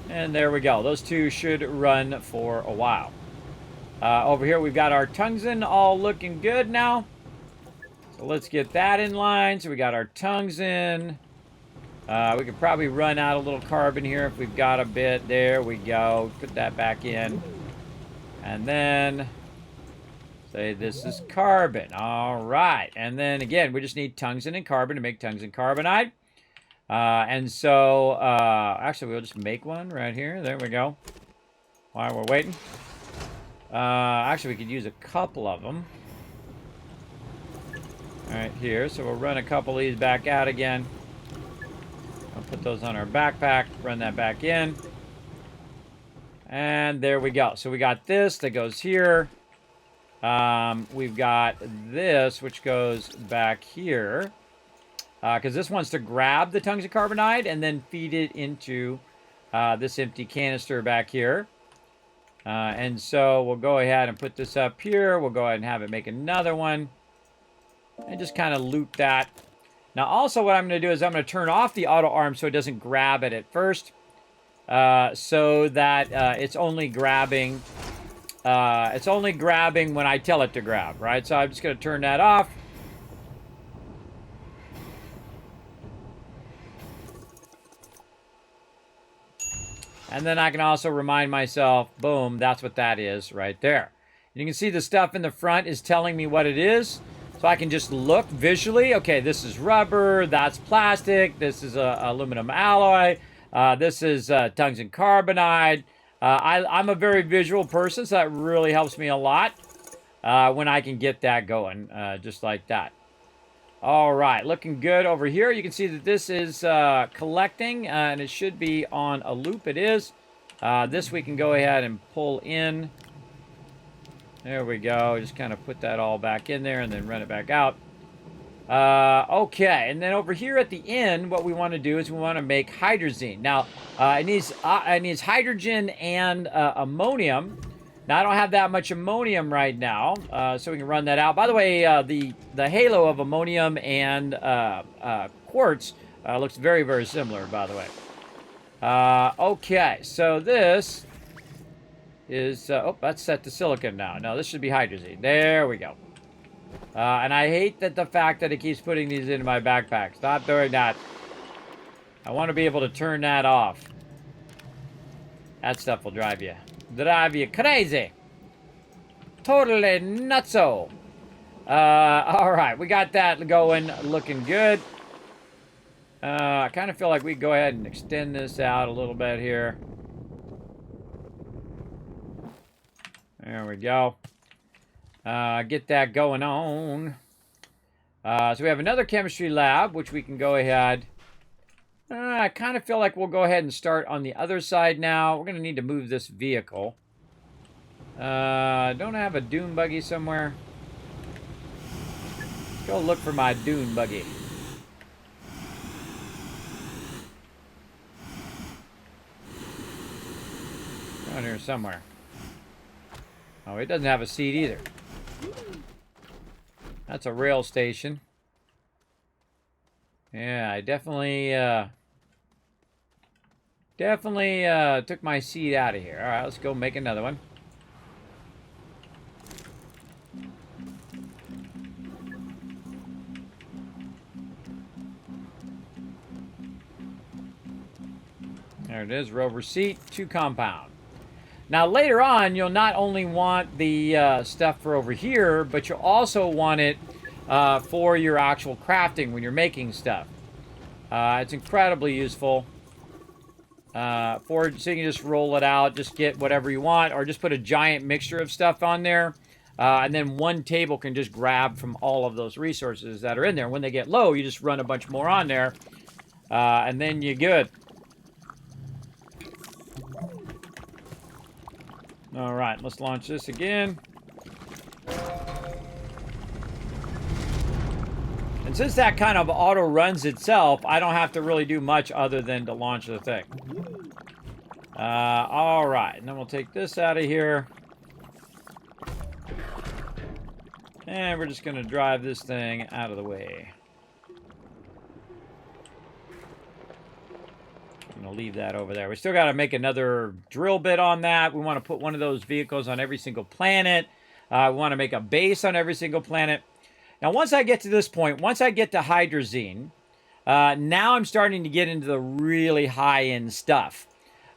And there we go. Those two should run for a while. Over here, we've got our tungsten all looking good now. So let's get that in line. So we got our tungsten. We could probably run out a little carbon here if we've got a bit. There we go. Put that back in. And then say this is carbon. All right. And then again, we just need tungsten and carbon to make tungsten carbonide. And so, actually, we'll just make one right here. There we go. While we're waiting. Actually, we could use a couple of them. Right here. So we'll run a couple of these back out again. I'll put those on our backpack. Run that back in. And there we go. So we got this that goes here. We've got this, which goes back here. Because this wants to grab the tungsten carbonide and then feed it into this empty canister back here. And so we'll go ahead and put this up here. We'll go ahead and have it make another one. And just kind of loop that. Now also what I'm going to do is I'm going to turn off the auto arm so it doesn't grab it at first. So that it's only grabbing when I tell it to grab, right? So I'm just going to turn that off. And then I can also remind myself, boom, that's what that is right there. And you can see the stuff in the front is telling me what it is. So I can just look visually. Okay, this is rubber, that's plastic, this is aluminum alloy. This is tungsten carbonide. I'm a very visual person, so that really helps me a lot when I can get that going, just like that. All right, looking good over here. You can see that this is collecting, and it should be on a loop. It is. This we can go ahead and pull in. There we go. Just kind of put that all back in there and then run it back out. Okay, and then over here at the end, what we want to do is we want to make hydrazine. Now, it needs hydrogen and ammonium. Now, I don't have that much ammonium right now, so we can run that out. By the way, the halo of ammonium and quartz looks very, very similar, by the way. Okay, so this is... oh, that's set to silicon now. No, this should be hydrazine. There we go. And I hate the fact that it keeps putting these into my backpack. Stop doing that. I want to be able to turn that off. That stuff will drive you crazy. Totally nutso. All right, we got that going, looking good. I kind of feel like we can go ahead and extend this out a little bit here. There we go. Get that going on. So we have another chemistry lab, which we can go ahead. I kind of feel like we'll go ahead and start on the other side now. We're going to need to move this vehicle. Don't I have a dune buggy somewhere? Let's go look for my dune buggy. Down here somewhere. Oh, it doesn't have a seat either. That's a rail station. Yeah, I definitely took my seat out of here. All right, let's go make another one. There it is, rover seat, 2 compound. Now later on, you'll not only want the stuff for over here, but you'll also want it for your actual crafting when you're making stuff. It's incredibly useful. So you can just roll it out, just get whatever you want, or just put a giant mixture of stuff on there. And then one table can just grab from all of those resources that are in there. When they get low, you just run a bunch more on there, and then you're good. All right, let's launch this again. And since that kind of auto runs itself, I don't have to really do much other than to launch the thing. All right, and then we'll take this out of here. And we're just going to drive this thing out of the way. I'm going to leave that over there. We still got to make another drill bit on that. We want to put one of those vehicles on every single planet. We want to make a base on every single planet. Now, once I get to this point, once I get to hydrazine, now I'm starting to get into the really high-end stuff.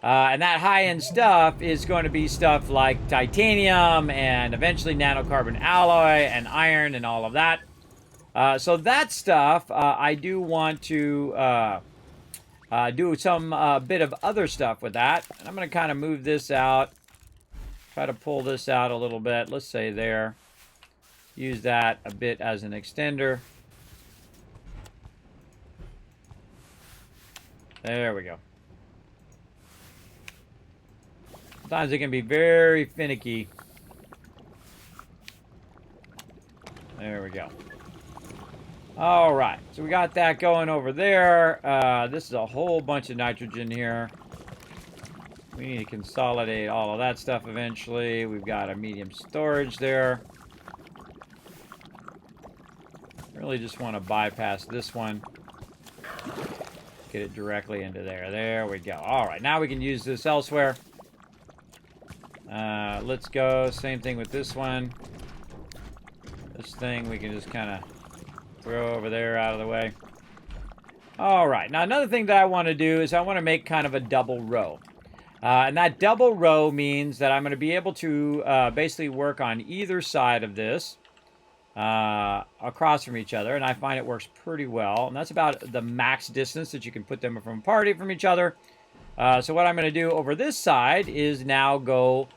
And that high-end stuff is going to be stuff like titanium and eventually nanocarbon alloy and iron and all of that. So that stuff, I do want to do some bit of other stuff with that. And I'm going to kind of move this out. Try to pull this out a little bit. Let's say there. Use that a bit as an extender. There we go. Sometimes it can be very finicky. There we go. All right, so we got that going over there. This is a whole bunch of nitrogen here. We need to consolidate all of that stuff eventually. We've got a medium storage there. Really just want to bypass this one. Get it directly into there. There we go. All right, now we can use this elsewhere. Let's go. Same thing with this one. This thing we can just kind of throw over there out of the way. All right. Now, another thing that I want to do is I want to make kind of a double row. And that double row means that I'm going to be able to basically work on either side of this across from each other. And I find it works pretty well. And that's about the max distance that you can put them from each other. So what I'm going to do over this side is now go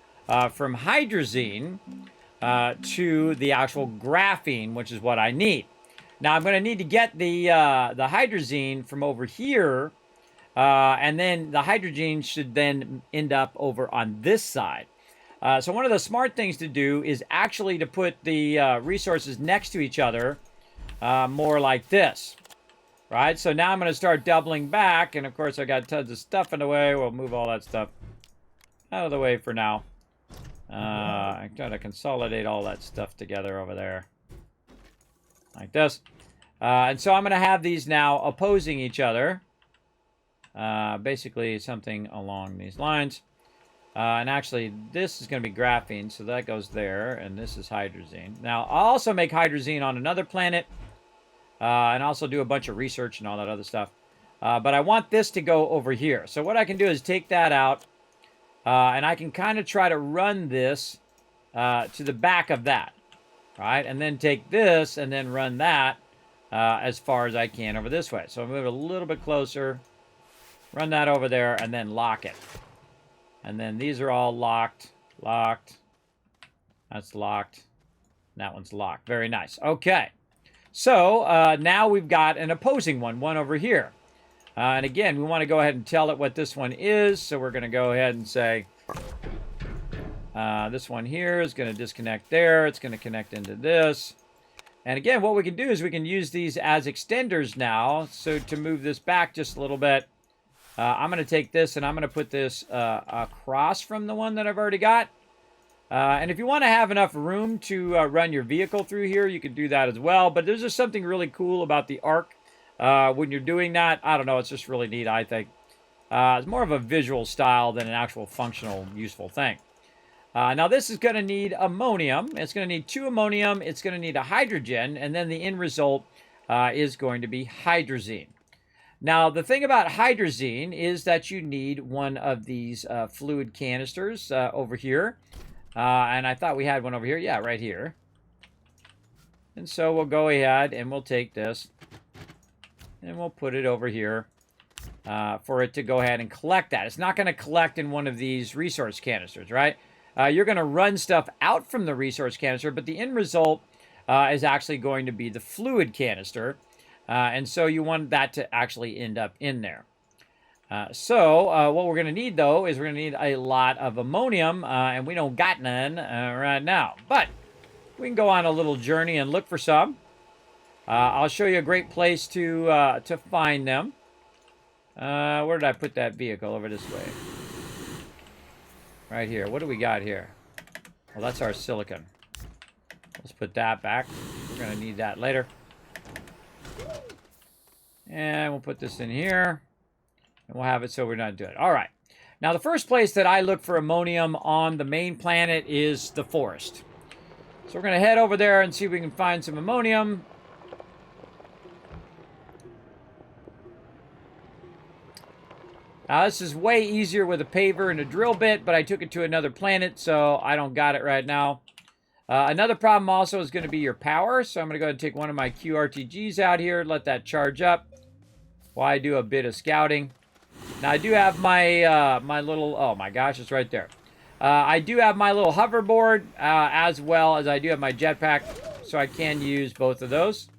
from hydrazine to the actual graphene, which is what I need. Now I'm going to need to get the hydrazine from over here, and then the hydrazine should then end up over on this side. So one of the smart things to do is actually to put the resources next to each other, more like this. Right, so now I'm going to start doubling back, and of course I got tons of stuff in the way. We'll move all that stuff out of the way for now. I'm trying to consolidate all that stuff together over there. Like this. And so I'm going to have these now opposing each other. Basically something along these lines. And actually, this is going to be graphene, so that goes there, and this is hydrazine. Now, I'll also make hydrazine on another planet. And also do a bunch of research and all that other stuff. But I want this to go over here. So what I can do is take that out. And I can kind of try to run this to the back of that. Right? And then take this and then run that as far as I can over this way. So I'll move it a little bit closer. Run that over there and then lock it. And then these are all locked. Locked. That's locked. That one's locked. Very nice. Okay. So now we've got an opposing one over here. And again, we want to go ahead and tell it what this one is. So we're going to go ahead and say this one here is going to disconnect there. It's going to connect into this. And again, what we can do is we can use these as extenders now. So to move this back just a little bit, I'm going to take this and I'm going to put this across from the one that I've already got. And if you want to have enough room to run your vehicle through here, you can do that as well. But there's just something really cool about the arc when you're doing that. I don't know. It's just really neat, I think. It's more of a visual style than an actual functional, useful thing. Now, this is going to need ammonium. It's going to need 2 ammonium. It's going to need a hydrogen. And then the end result is going to be hydrazine. Now, the thing about hydrazine is that you need one of these fluid canisters over here. And I thought we had one over here. Yeah, right here. And so we'll go ahead and we'll take this and we'll put it over here for it to go ahead and collect that. It's not going to collect in one of these resource canisters, right? You're going to run stuff out from the resource canister, but the end result is actually going to be the fluid canister. And so you want that to actually end up in there. So what we're going to need, though, is we're going to need a lot of ammonium, and we don't got none right now. But we can go on a little journey and look for some. I'll show you a great place to find them. Where did I put that vehicle? Over this way. Right here. What do we got here? Well, that's our silicon. Let's put that back. We're going to need that later. And we'll put this in here. And we'll have it so we're not doing it. All right. Now, the first place that I look for ammonium on the main planet is the forest. So we're going to head over there and see if we can find some ammonium. Now, this is way easier with a paver and a drill bit, but I took it to another planet, so I don't got it right now. Another problem also is going to be your power, so I'm going to go ahead and take one of my QRTGs out here, let that charge up while I do a bit of scouting. Now, I do have my my little... Oh, my gosh, it's right there. I do have my little hoverboard, as well as I do have my jetpack, so I can use both of those.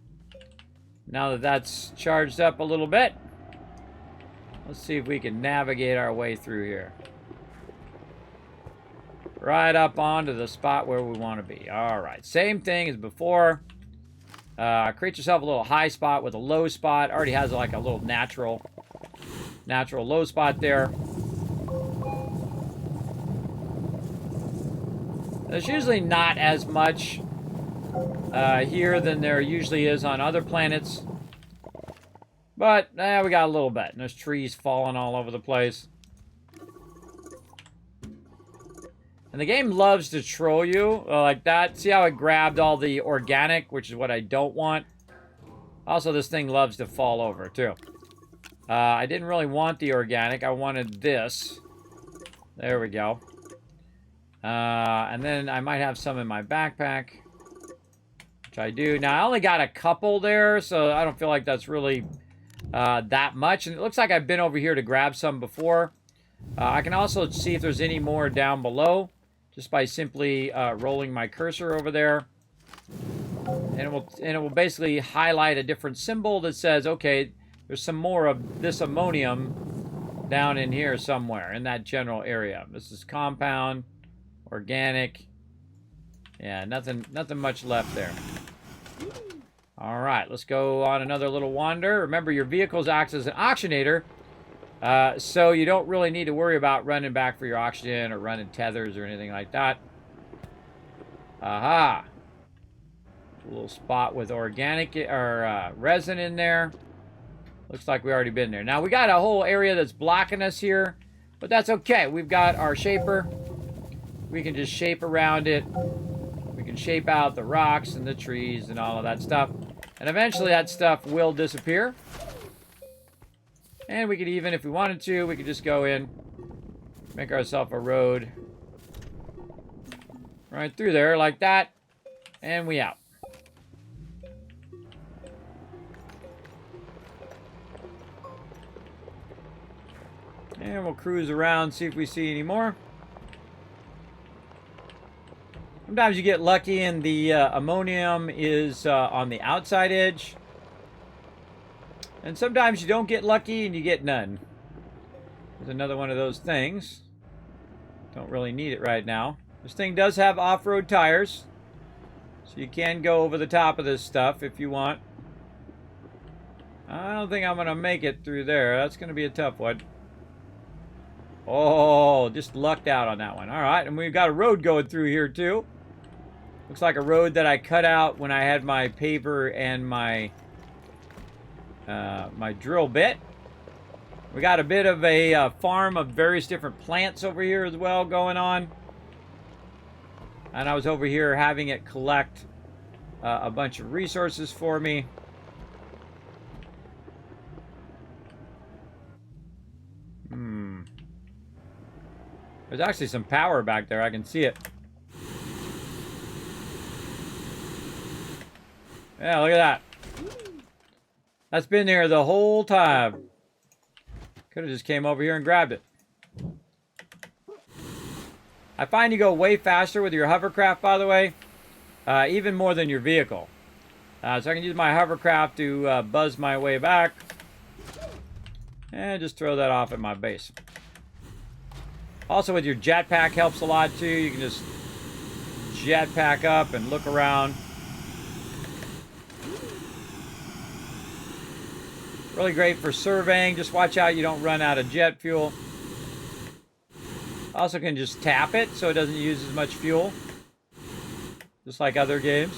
Now that that's charged up a little bit, let's see if we can navigate our way through here. Right up onto the spot where we want to be. All right, same thing as before. Create yourself a little high spot with a low spot. Already has like a little natural low spot there. There's usually not as much here than there usually is on other planets. But, we got a little bit. And there's trees falling all over the place. And the game loves to troll you like that. See how it grabbed all the organic, which is what I don't want. Also, this thing loves to fall over, too. I didn't really want the organic. I wanted this. There we go. And then I might have some in my backpack, which I do. Now, I only got a couple there, so I don't feel like that's really that much. And it looks like I've been over here to grab some before. I can also see if there's any more down below, just by simply rolling my cursor over there. And it will basically highlight a different symbol that says, okay, there's some more of this ammonium down in here somewhere, in that general area. This is compound. Organic. Yeah, nothing much left there. All right, let's go on another little wander. Remember, your vehicles acts as an oxygenator, so you don't really need to worry about running back for your oxygen or running tethers or anything like that. Aha! A little spot with organic or resin in there. Looks like we already been there. Now, we got a whole area that's blocking us here, but that's okay. We've got our shaper. We can just shape around it. We can shape out the rocks and the trees and all of that stuff. And eventually that stuff will disappear. And we could even, if we wanted to, we could just go in, make ourselves a road right through there like that. And we out. And we'll cruise around, see if we see any more. Sometimes you get lucky and the ammonium is on the outside edge. And sometimes you don't get lucky and you get none. There's another one of those things. Don't really need it right now. This thing does have off-road tires. So you can go over the top of this stuff if you want. I don't think I'm going to make it through there. That's going to be a tough one. Oh, just lucked out on that one. All right, and we've got a road going through here too. Looks like a road that I cut out when I had my paver and my my drill bit. We got a bit of a farm of various different plants over here as well going on. And I was over here having it collect a bunch of resources for me. There's actually some power back there. I can see it. Yeah, look at that. That's been there the whole time. Could have just came over here and grabbed it. I find you go way faster with your hovercraft, by the way. Even more than your vehicle. So I can use my hovercraft to buzz my way back. And just throw that off at my base. Also with your jetpack helps a lot too. You can just jetpack up and look around. Really great for surveying. Just watch out you don't run out of jet fuel. Also can just tap it so it doesn't use as much fuel. Just like other games.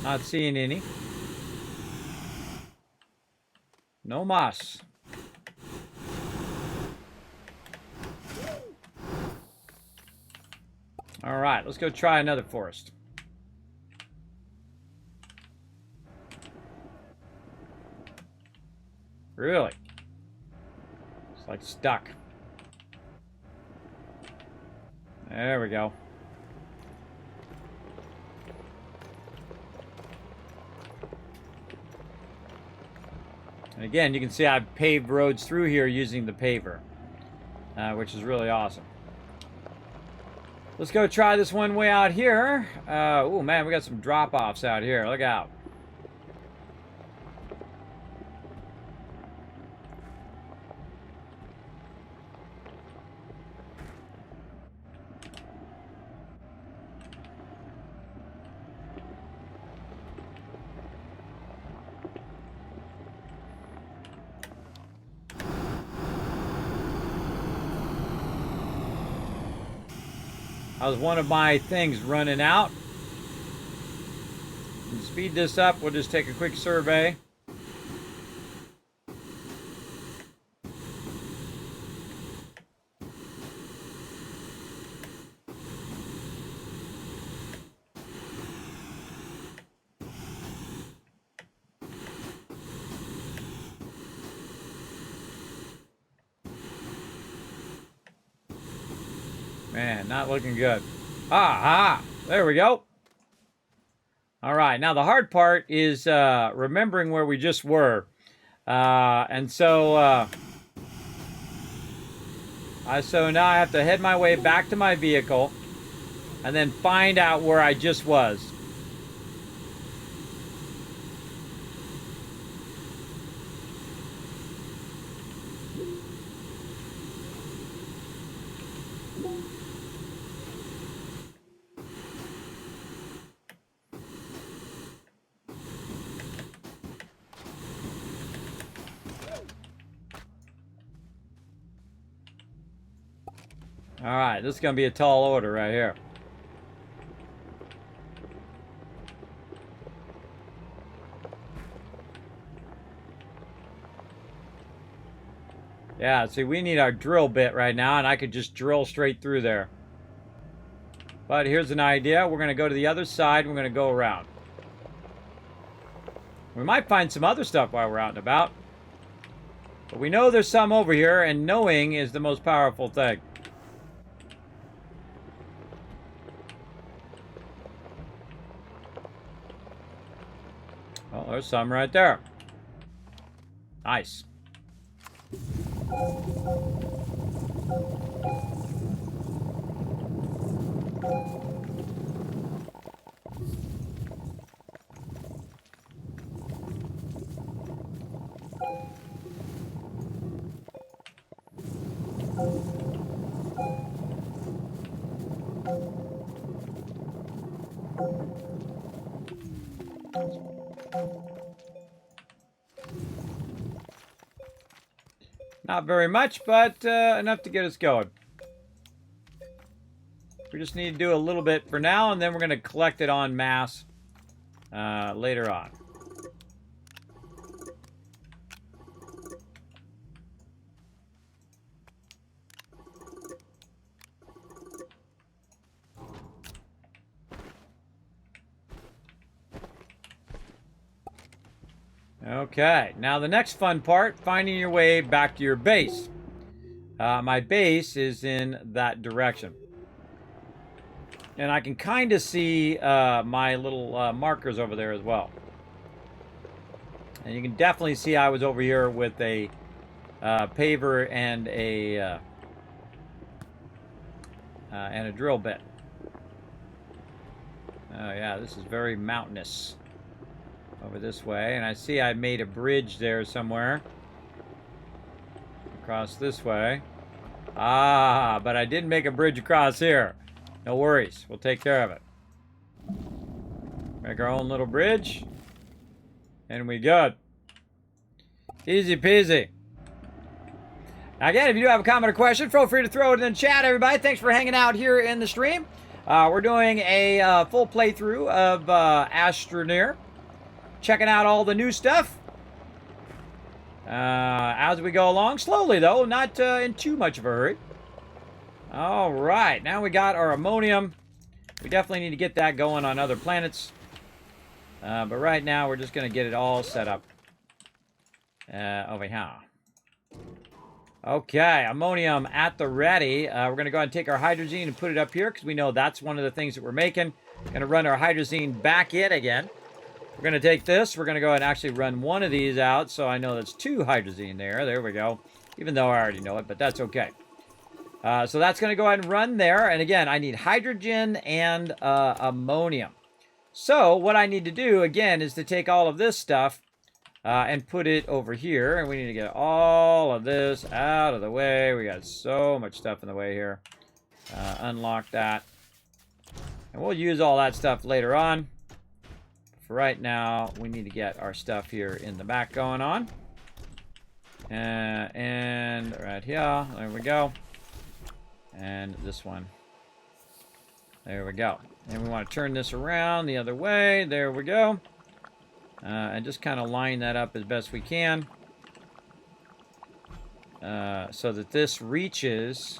Not seeing any. No moss. All right, let's go try another forest. Really? It's like stuck. There we go. And again, you can see I've paved roads through here using the paver, which is really awesome. Let's go try this one way out here. Oh man, we got some drop-offs out here. Look out. How's one of my things running out? And speed this up. We'll just take a quick survey. Man, not looking good. There we go. All right, now the hard part is remembering where we just were. And so now I have to head my way back to my vehicle and then find out where I just was. All right, this is going to be a tall order right here. Yeah, see, we need our drill bit right now, and I could just drill straight through there. But here's an idea. We're going to go to the other side. We're going to go around. We might find some other stuff while we're out and about. But we know there's some over here, and knowing is the most powerful thing. Oh, there's some right there. Nice. Not very much, but enough to get us going. We just need to do a little bit for now, and then we're going to collect it en masse later on. Okay, now the next fun part, finding your way back to your base. My base is in that direction. And I can kind of see my little markers over there as well. And you can definitely see I was over here with a paver and a drill bit. Oh yeah, this is very mountainous over this way. And I see I made a bridge there somewhere. Across this way. Ah, but I didn't make a bridge across here. No worries. We'll take care of it. Make our own little bridge. And we good. Easy peasy. Again, if you do have a comment or question, feel free to throw it in the chat, everybody. Thanks for hanging out here in the stream. We're doing a full playthrough of Astroneer. Checking out all the new stuff. As we go along. Slowly, though. Not in too much of a hurry. All right. Now we got our ammonium. We definitely need to get that going on other planets. But right now, we're just going to get it all set up over here. Okay, ammonium at the ready. We're going to go ahead and take our hydrazine and put it up here because we know that's one of the things that we're making. Going to run our hydrazine back in again. We're going to take this. We're going to go ahead and actually run one of these out so I know that's 2 hydrazine there. There we go. Even though I already know it, but that's okay. So that's going to go ahead and run there. And again, I need hydrogen and ammonium. So what I need to do, again, is to take all of this stuff and put it over here. And we need to get all of this out of the way. We got so much stuff in the way here. Unlock that. And we'll use all that stuff later on. For right now, we need to get our stuff here in the back going on. And right here. There we go. And this one. There we go. And we want to turn this around the other way. There we go. And just kind of line that up as best we can. So that this reaches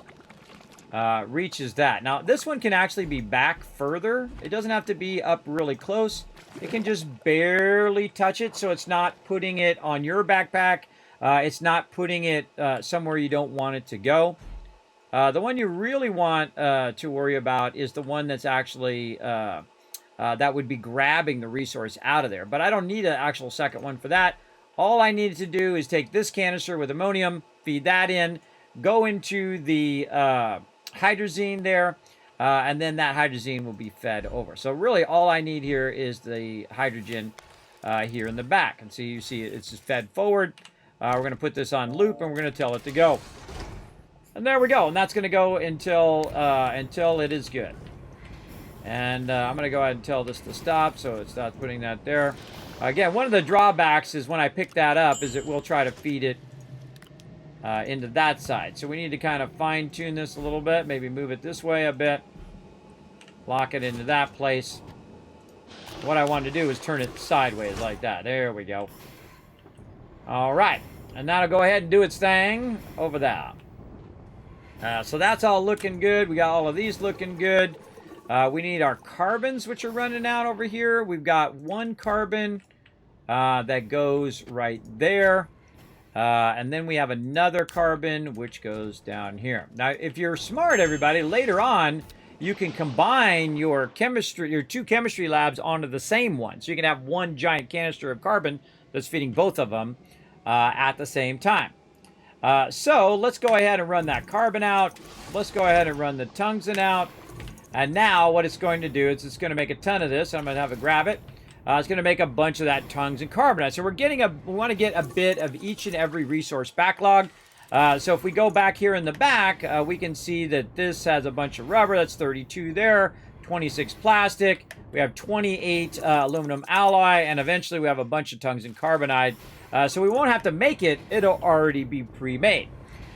that. Now, this one can actually be back further. It doesn't have to be up really close. It can just barely touch it, so it's not putting it on your backpack. It's not putting it somewhere you don't want it to go. The one you really want to worry about is the one that's actually, that would be grabbing the resource out of there. But I don't need an actual second one for that. All I needed to do is take this canister with ammonium, feed that in, go into the hydrazine there, and then that hydrazine will be fed over. So really all I need here is the hydrogen here in the back. And so you see it's just fed forward. We're going to put this on loop, and we're going to tell it to go. And there we go. And that's going to go until it is good. And I'm going to go ahead and tell this to stop, so it stops putting that there. Again, one of the drawbacks is when I pick that up is it will try to feed it into that side. So we need to kind of fine-tune this a little bit. Maybe move it this way a bit. Lock it into that place. What I wanted to do is turn it sideways like that. There we go. All right. And that'll go ahead and do its thing over there. So that's all looking good. We got all of these looking good. We need our carbons, which are running out over here. We've got 1 carbon that goes right there. And then we have another carbon, which goes down here. Now, if you're smart, everybody, later on, you can combine your 2 chemistry labs onto the same one. So you can have 1 giant canister of carbon that's feeding both of them at the same time. So let's go ahead and run that carbon out. Let's go ahead and run the tungsten out. And now what it's going to do is it's going to make a ton of this. I'm going to have to grab it. It's going to make a bunch of that tungsten carbonate. So we want to get a bit of each and every resource backlog. So if we go back here in the back, we can see that this has a bunch of rubber. That's 32 there, 26 plastic. We have 28 aluminum alloy, and eventually we have a bunch of tungsten carbonide. So we won't have to make it. It'll already be pre-made.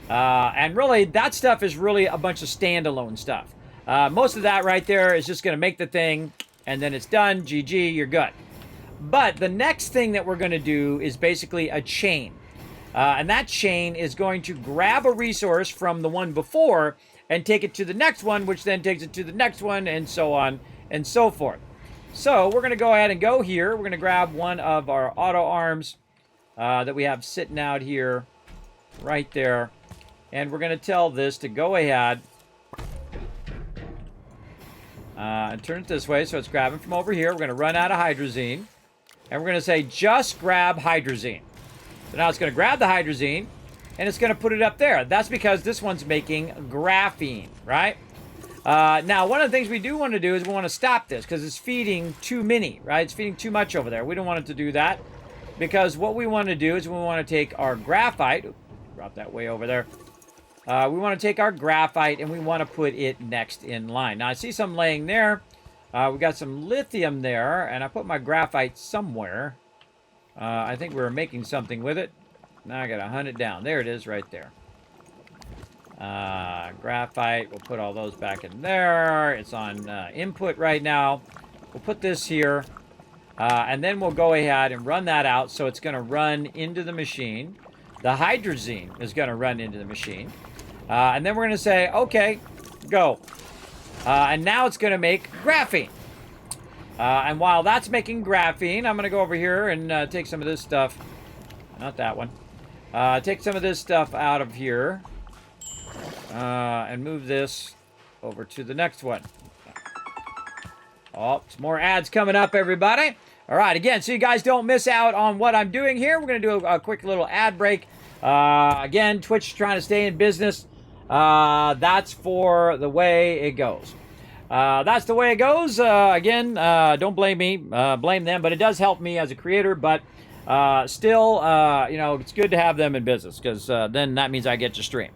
And really, that stuff is really a bunch of standalone stuff. Most of that right there is just going to make the thing, and then it's done. GG, you're good. But the next thing that we're going to do is basically a chain. And that chain is going to grab a resource from the one before and take it to the next one, which then takes it to the next one, and so on and so forth. So we're going to go ahead and go here. We're going to grab one of our auto arms that we have sitting out here right there. And we're going to tell this to go ahead and turn it this way. So it's grabbing from over here. We're going to run out of hydrazine. And we're going to say, just grab hydrazine. So now it's going to grab the hydrazine, and it's going to put it up there. That's because this one's making graphene, right? Now, one of the things we do want to do is we want to stop this because it's feeding too many, right? It's feeding too much over there. We don't want it to do that because what we want to do is we want to take our graphite. Oops, drop that way over there. We want to take our graphite and we want to put it next in line. Now, I see some laying there. We got some lithium there, and I put my graphite somewhere. I think we were making something with it. Now I got to hunt it down. There it is right there. Graphite, we'll put all those back in there. It's on input right now. We'll put this here. And then we'll go ahead and run that out. So it's going to run into the machine. The hydrazine is going to run into the machine. And then we're going to say, okay, go. And now it's going to make graphene. And while that's making graphene, I'm going to go over here and take some of this stuff. Not that one. Take some of this stuff out of here. And move this over to the next one. Oh, some more ads coming up, everybody. All right, again, so you guys don't miss out on what I'm doing here, we're going to do a quick little ad break. Again, Twitch is trying to stay in business. That's for the way it goes. That's the way it goes. Again, don't blame me, blame them, but it does help me as a creator. But still, you know, it's good to have them in business because then that means I get to stream.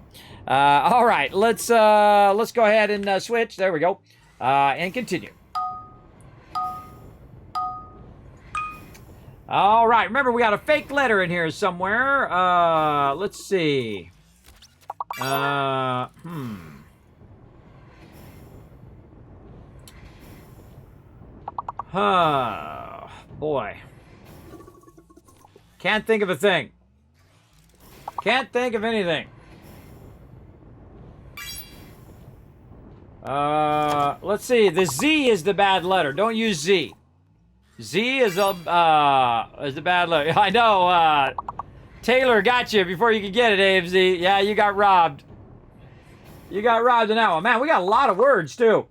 All right, let's go ahead and switch. There we go, and continue. All right, remember we got a fake letter in here somewhere. Let's see. Boy. Can't think of a thing. Can't think of anything. Let's see. The Z is the bad letter. Don't use Z. Z is the bad letter. I know, Taylor got you before you could get it, AFZ. Yeah, you got robbed. You got robbed in that one. Man, we got a lot of words, too.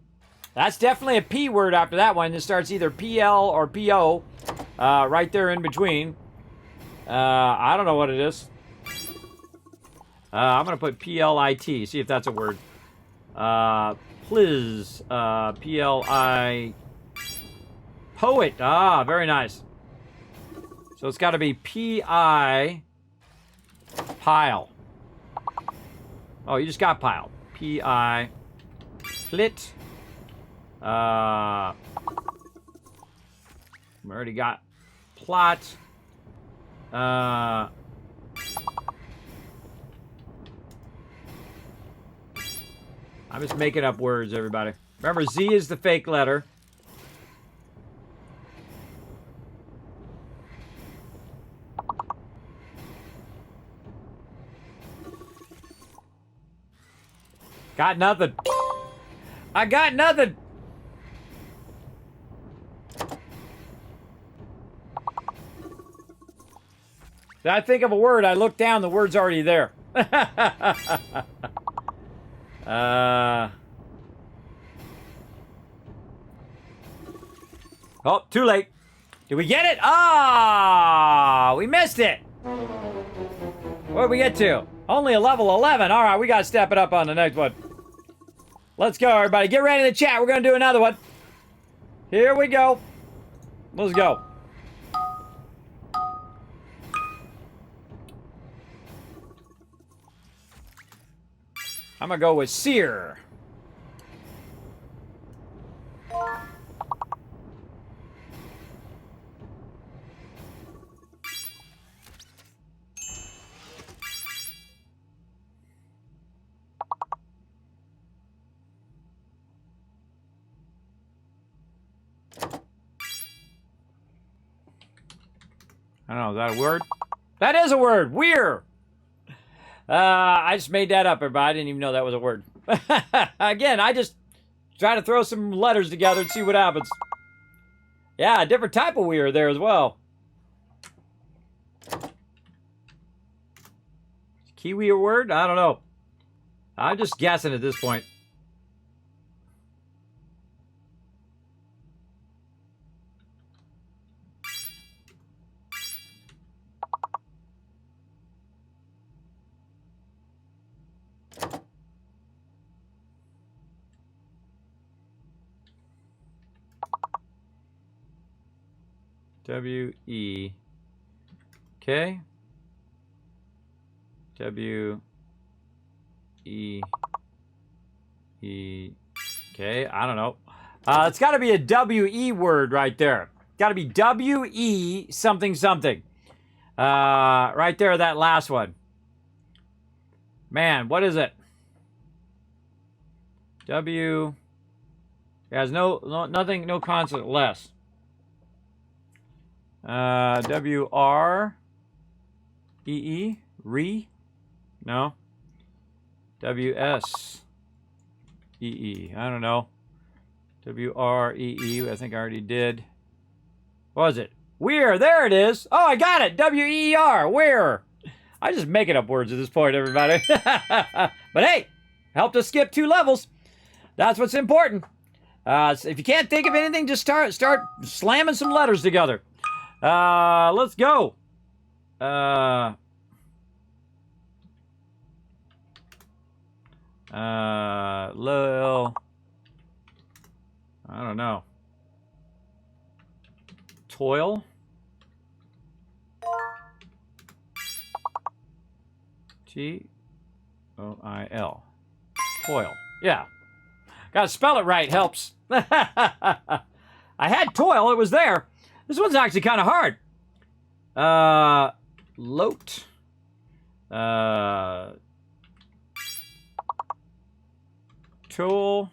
That's definitely a P word after that one. It starts either PL or PO, right there in between. I don't know what it is. I'm going to put PLIT, see if that's a word. Please, PLI... Poet. Ah, very nice. So it's got to be P-I... Pile. Oh, you just got pile. P-I... Plit. We already got plot. I'm just making up words, everybody. Remember, Z is the fake letter. Got nothing. I got nothing. Did I think of a word? I looked down, the word's already there. Oh, too late. Did we get it? Ah, we missed it. What did we get to? Only a level 11. All right, we got to step it up on the next one. Let's go, everybody. Get ready in the chat. We're going to do another one. Here we go. Let's go. I'm going to go with sear. I don't know, is that a word? That is a word. Weir. I just made that up, everybody. I didn't even know that was a word. Again, I just try to throw some letters together and see what happens. Yeah, a different type of weir there as well. Kiwi a word? I don't know. I'm just guessing at this point. W-E. Okay. W-E. Okay, I don't know. It's got to be a W-E word right there. Got to be W-E something something. Right there, that last one. Man, what is it? W. It has nothing, no consonant, less. W-R-E-E? Re? No. W-S-E-E. I don't know. W-R-E-E. I think I already did. What was it? Weir. There it is. Oh, I got it. W-E-R. Weir. I'm just making up words at this point, everybody. But hey, helped us skip 2 levels. That's what's important. So if you can't think of anything, just start slamming some letters together. Let's go. Lil. I don't know. Toil. T-O-I-L. Toil. Yeah. Gotta spell it right, helps. I had toil, it was there. This one's actually kind of hard. Loat. Tool.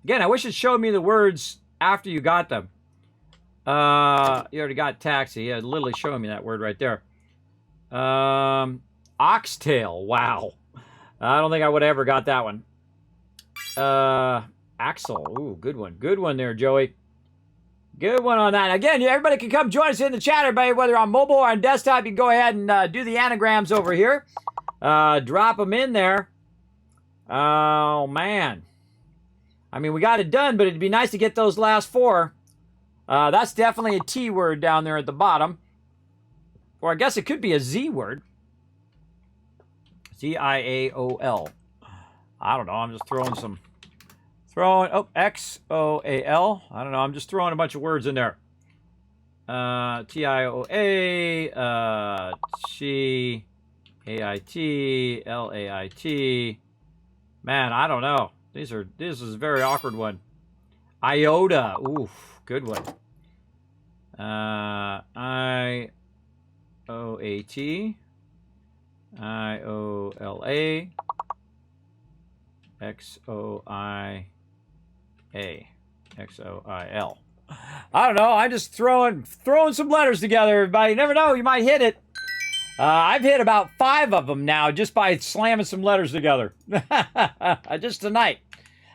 Again, I wish it showed me the words after you got them. You already got taxi. Yeah, literally showing me that word right there. Oxtail. Wow. I don't think I would have ever got that one. Axle. Ooh, good one. Good one there, Joey. Good one on that. Again, everybody can come join us in the chat, everybody, whether on mobile or on desktop. You can go ahead and do the anagrams over here. Drop them in there. Oh, man. I mean, we got it done, but it'd be nice to get those last 4. That's definitely a T word down there at the bottom. Or I guess it could be a Z word. Z-I-A-O-L. I don't know. I'm just throwing some... X-O-A-L. I don't know. I'm just throwing a bunch of words in there. T-I-O-A. T-A-I-T. L-A-I-T. Man, I don't know. This is a very awkward one. Iota. Oof. Good one. I-O-A-T. I-O-L-A. X-O-I-A. X-O-I-L. I don't know. I'm just throwing some letters together, everybody. You never know. You might hit it. I've hit about 5 of them now just by slamming some letters together. Just tonight.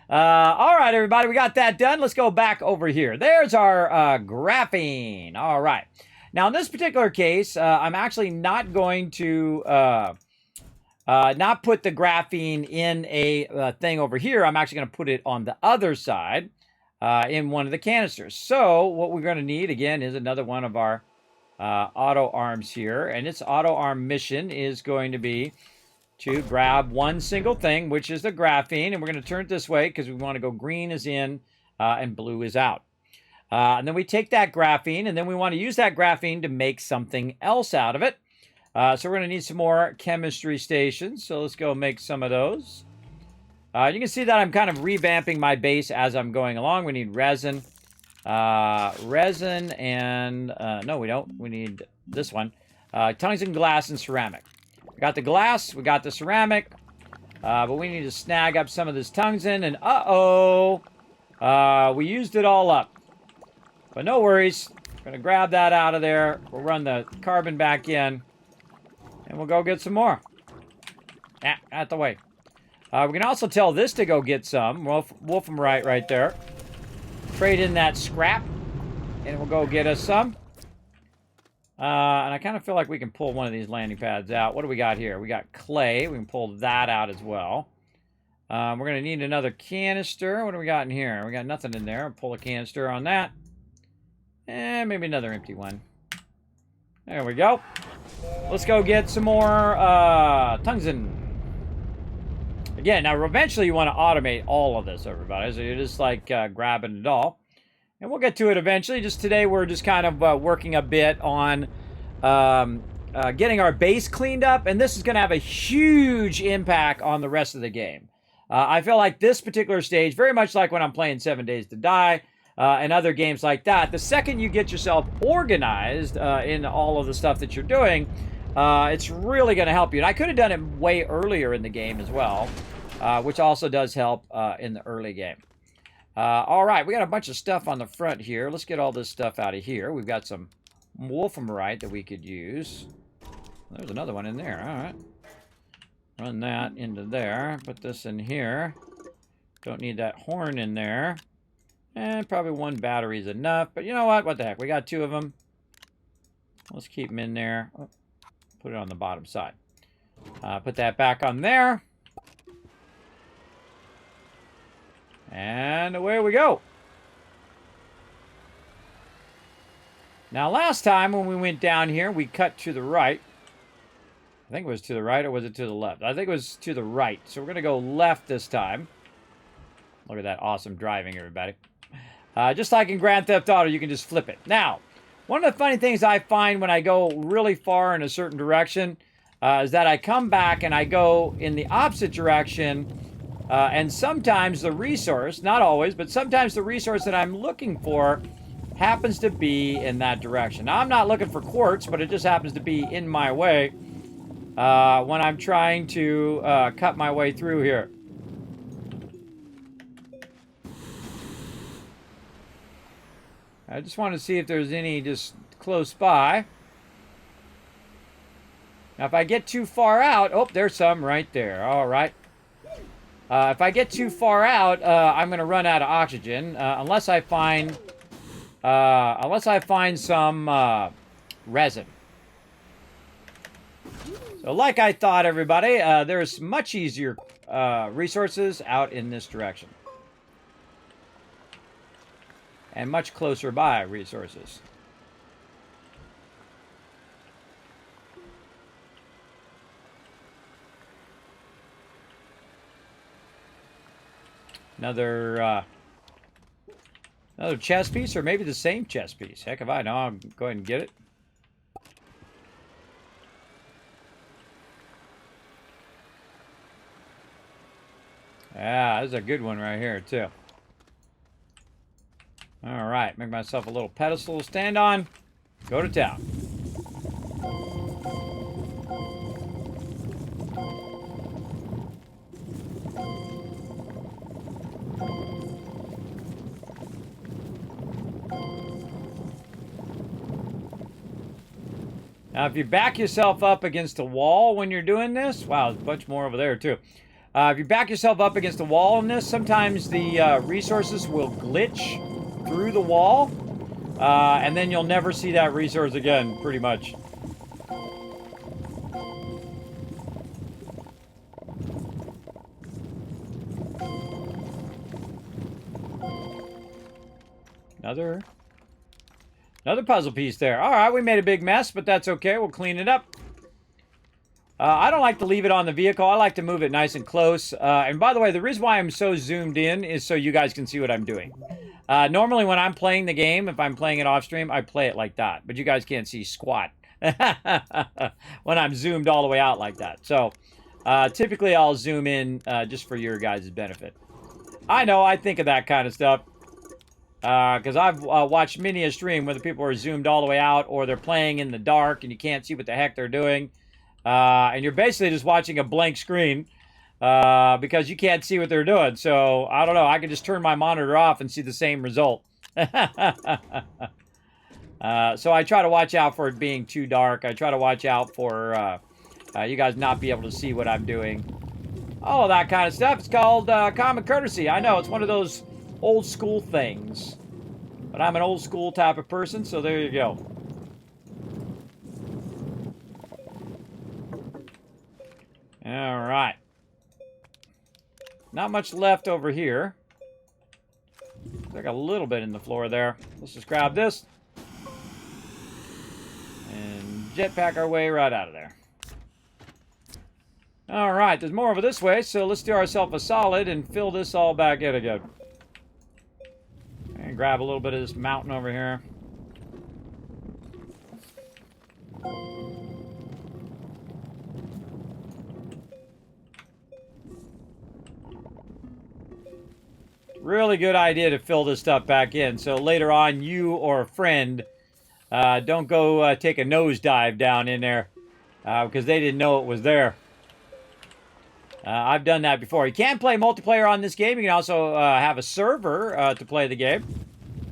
All right, everybody. We got that done. Let's go back over here. There's our graphene. All right. Now, in this particular case, I'm actually not going to... not put the graphene in a thing over here. I'm actually going to put it on the other side in one of the canisters. So what we're going to need, again, is another one of our auto arms here. And its auto arm mission is going to be to grab one single thing, which is the graphene. And we're going to turn it this way because we want to go green is in and blue is out. And then we take that graphene, and then we want to use that graphene to make something else out of it. So we're going to need some more chemistry stations. So let's go make some of those. You can see that I'm kind of revamping my base as I'm going along. We need resin. Resin and... no, we don't. We need this one. Tungsten, glass, and ceramic. We got the glass. We got the ceramic. But we need to snag up some of this tungsten. And uh-oh. We used it all up. But no worries. We're going to grab that out of there. We'll run the carbon back in. And we'll go get some more. Out the way. We can also tell this to go get some. Wolfram right there. Trade in that scrap. And we'll go get us some. And I kind of feel like we can pull one of these landing pads out. What do we got here? We got clay. We can pull that out as well. We're going to need another canister. What do we got in here? We got nothing in there. Pull a canister on that. And maybe another empty one. There we go. Let's go get some more tungsten. Again, now eventually you want to automate all of this, everybody. So you're just like grabbing it all. And we'll get to it eventually. Just today we're just kind of working a bit on getting our base cleaned up. And this is going to have a huge impact on the rest of the game. I feel like this particular stage, very much like when I'm playing 7 Days to Die and other games like that, the second you get yourself organized in all of the stuff that you're doing, it's really going to help you. And I could have done it way earlier in the game as well, which also does help in the early game. All right, we got a bunch of stuff on the front here. Let's get all this stuff out of here. We've got some wolframite that we could use. There's another one in there. All right. Run that into there. Put this in here. Don't need that horn in there. And probably one battery is enough. But you know what? What the heck? We got 2 of them. Let's keep them in there. Oh, put it on the bottom side. Put that back on there. And away we go. Now, last time when we went down here, we cut to the right. I think it was to the right, or was it to the left? I think it was to the right. So we're going to go left this time. Look at that awesome driving, everybody. Just like in Grand Theft Auto, you can just flip it. Now, one of the funny things I find when I go really far in a certain direction is that I come back and I go in the opposite direction. And sometimes the resource, not always, but sometimes the resource that I'm looking for happens to be in that direction. Now, I'm not looking for quartz, but it just happens to be in my way when I'm trying to cut my way through here. I just want to see if there's any just close by. Now, if I get too far out... Oh, there's some right there. All right. If I get too far out, I'm going to run out of oxygen unless I find some resin. So, like I thought, everybody, there's much easier resources out in this direction, and much closer by resources. Another chest piece, or maybe the same chest piece. Heck if I know. I'll go ahead and get it. Yeah, this is a good one right here, too. All right, make myself a little pedestal to stand on. Go to town. Now, if you back yourself up against a wall when you're doing this, wow, there's a bunch more over there, too. If you back yourself up against a wall in this, sometimes the resources will glitch through the wall, and then you'll never see that resource again, pretty much. Another puzzle piece there. All right, we made a big mess, but that's okay. We'll clean it up. I don't like to leave it on the vehicle. I like to move it nice and close. And by the way, the reason why I'm so zoomed in is so you guys can see what I'm doing. Normally, when I'm playing the game, if I'm playing it off stream, I play it like that. But you guys can't see squat when I'm zoomed all the way out like that. So typically, I'll zoom in just for your guys' benefit. I know, I think of that kind of stuff. Because I've watched many a stream where the people are zoomed all the way out, or they're playing in the dark and you can't see what the heck they're doing. And you're basically just watching a blank screen because you can't see what they're doing. So, I don't know. I can just turn my monitor off and see the same result. So I try to watch out for it being too dark. I try to watch out for you guys not be able to see what I'm doing. All of that kind of stuff. It's called common courtesy. I know, it's one of those old school things. But I'm an old school type of person, so there you go. All right. Not much left over here. Looks like a little bit in the floor there. Let's just grab this. And jetpack our way right out of there. All right, there's more over this way, so let's do ourselves a solid and fill this all back in again. And grab a little bit of this mountain over here. Really good idea to fill this stuff back in, so later on you or a friend don't go take a nosedive down in there because they didn't know it was there. I've done that before. You can play multiplayer on this game. You can also have a server to play the game.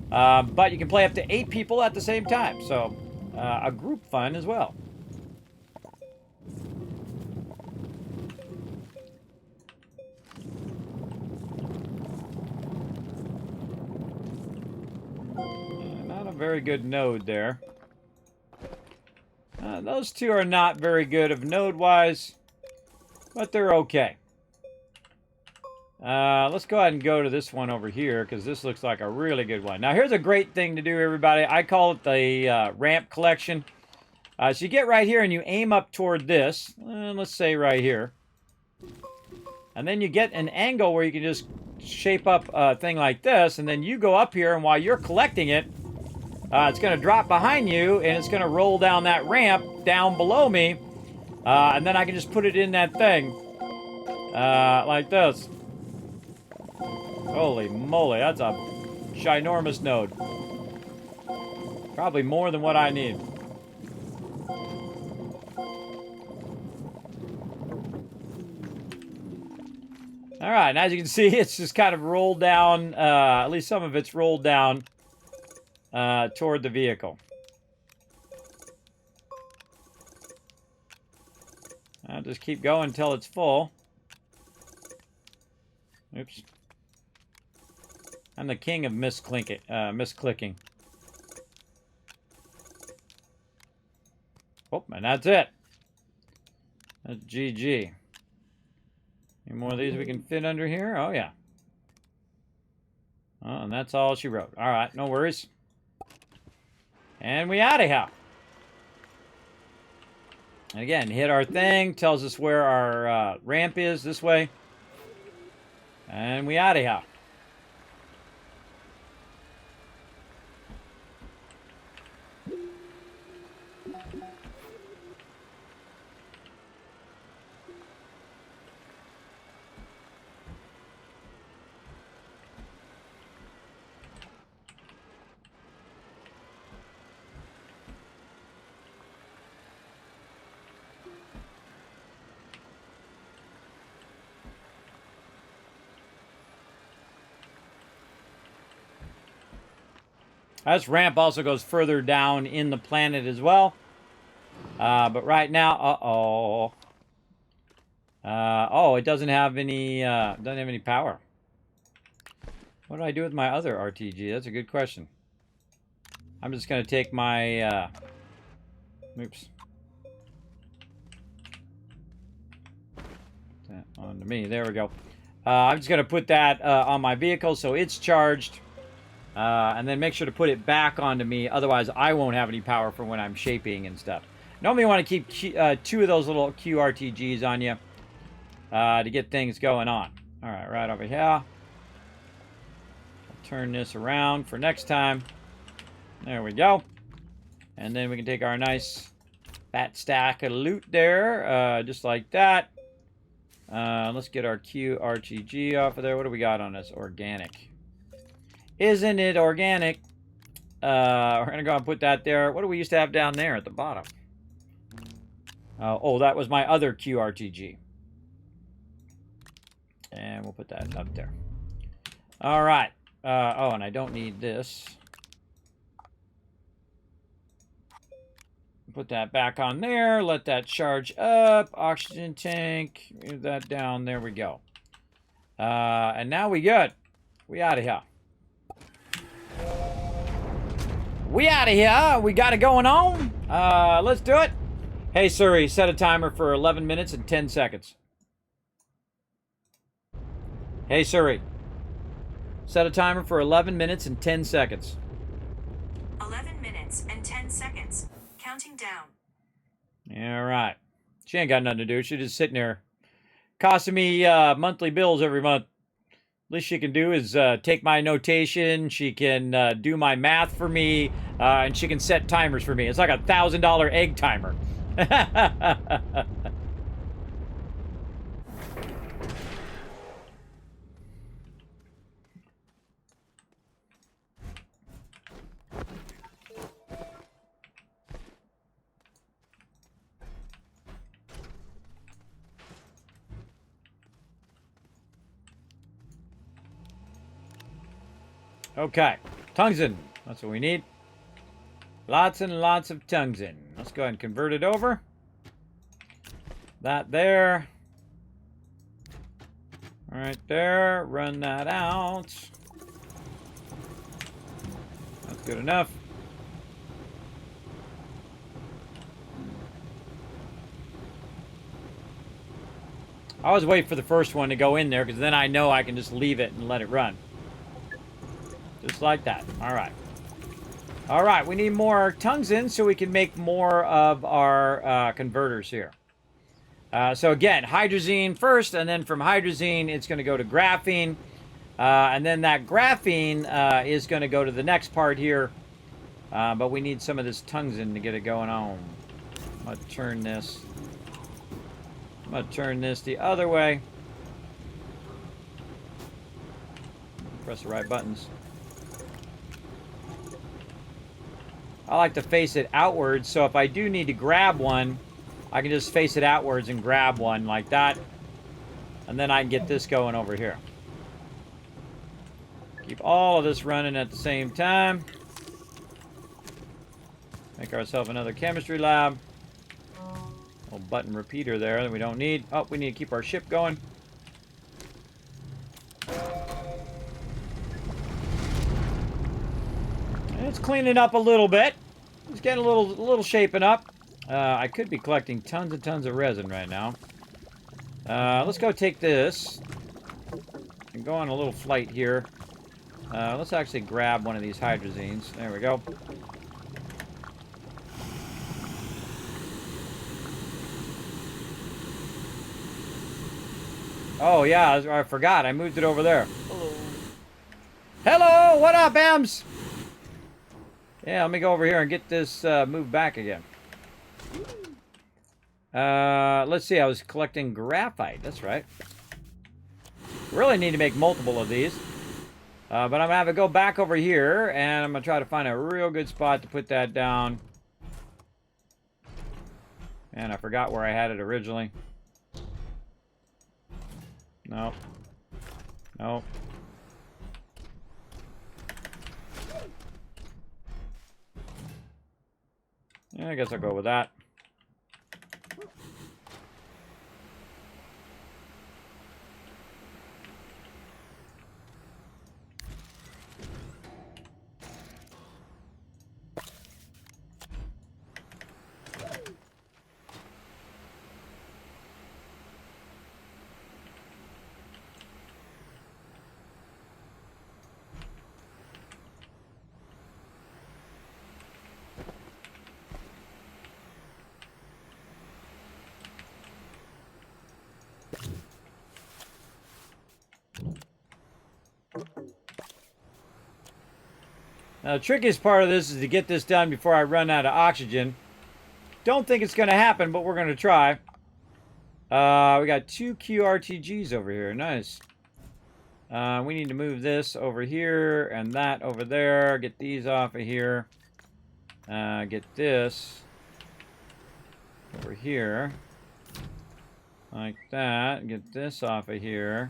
But you can play up to 8 people at the same time. So, a group fun as well. Not a very good node there. Those two are not very good of node-wise. But they're okay. Let's go ahead and go to this one over here, because this looks like a really good one. Now, here's a great thing to do, everybody. I call it the ramp collection. So you get right here, and you aim up toward this. Let's say right here. And then you get an angle where you can just shape up a thing like this, and then you go up here, and while you're collecting it, it's going to drop behind you, and it's going to roll down that ramp down below me. And then I can just put it in that thing. Like this. Holy moly, that's a ginormous node. Probably more than what I need. Alright, and as you can see, it's just kind of rolled down, at least some of it's rolled down toward the vehicle. I'll just keep going until it's full. Oops. I'm the king of misclicking. Oh, and that's it. That's GG. Any more of these we can fit under here? Oh, yeah. Oh, and that's all she wrote. All right, no worries. And we out of here. And again, hit our thing, tells us where our ramp is this way. And we out of here. This ramp also goes further down in the planet as well. But right now, oh, it doesn't have any power. What do I do with my other RTG? That's a good question. I'm just going to take my, oops. That onto me. There we go. I'm just going to put that on my vehicle so it's charged. And then make sure to put it back onto me. Otherwise, I won't have any power for when I'm shaping and stuff. Normally, you want to keep 2 of those little QRTGs on you to get things going on. All right, right over here. I'll turn this around for next time. There we go. And then we can take our nice fat stack of loot there, just like that. Let's get our QRTG off of there. What do we got on this? Organic. Isn't it organic? We're going to go and put that there. What do we used to have down there at the bottom? Oh, that was my other QRTG. And we'll put that up there. All right. Oh, and I don't need this. Put that back on there. Let that charge up. Oxygen tank. Move that down. There we go. And now we good. We out of here. We out of here. We got it going on. Let's do it. Hey, Siri, set a timer for 11 minutes and 10 seconds. Hey Siri, set a timer for 11 minutes and 10 seconds. 11 minutes and 10 seconds. Counting down. All right. She ain't got nothing to do. She's just sitting there costing me monthly bills every month. Least she can do is take my notation. She can do my math for me, and she can set timers for me. It's like $1,000 egg timer. Okay, tungsten. That's what we need. Lots and lots of tungsten. Let's go ahead and convert it over. That there. Right there. Run that out. That's good enough. I always wait for the first one to go in there because then I know I can just leave it and let it run. Just like that. All right. All right, we need more tungsten so we can make more of our converters here. So again, hydrazine first, and then from hydrazine, it's going to go to graphene. And then that graphene is going to go to the next part here. But we need some of this tungsten to get it going on. I'm going to turn this. I'm going to turn this the other way. Press the right buttons. I like to face it outwards, so if I do need to grab one, I can just face it outwards and grab one like that. And then I can get this going over here. Keep all of this running at the same time. Make ourselves another chemistry lab. Little button repeater there that we don't need. Oh, we need to keep our ship going. It's cleaning up a little bit. It's getting a little shaping up. I could be collecting tons and tons of resin right now. Let's go take this and go on a little flight here. Let's actually grab one of these hydrazines. There we go. Oh, yeah, I forgot. I moved it over there. Hello. Hello! What up, Ems? Yeah, let me go over here and get this moved back again. Let's see. I was collecting graphite. That's right. Really need to make multiple of these. But I'm going to have to go back over here, and I'm going to try to find a real good spot to put that down. And I forgot where I had it originally. No. No. Yeah, I guess I'll go with that. Now, the trickiest part of this is to get this done before I run out of oxygen. Don't think it's going to happen, but we're going to try. We got 2 QRTGs over here. Nice. We need to move this over here and that over there. Get these off of here. Get this over here. Like that. Get this off of here.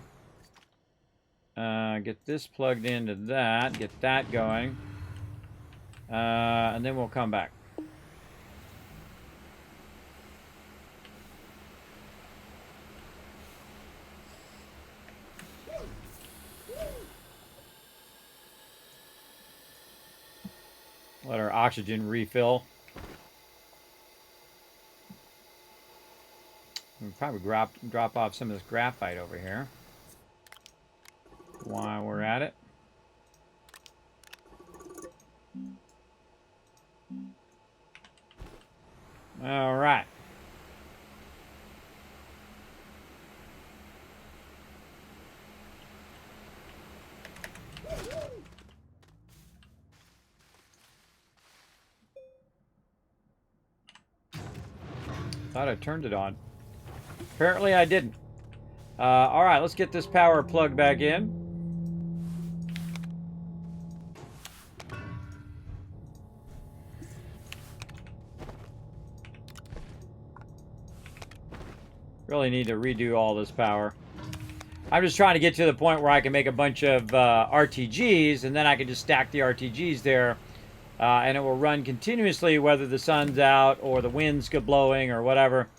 Get this plugged into that. Get that going. And then we'll come back. Let our oxygen refill. We'll probably drop off some of this graphite over here. while we're at it. All right. Thought I turned it on. Apparently I didn't. All right, let's get this power plugged back in. Really need to redo all this power. I'm just trying to get to the point where I can make a bunch of RTGs, and then I can just stack the RTGs there, and it will run continuously whether the sun's out or the wind's blowing or whatever,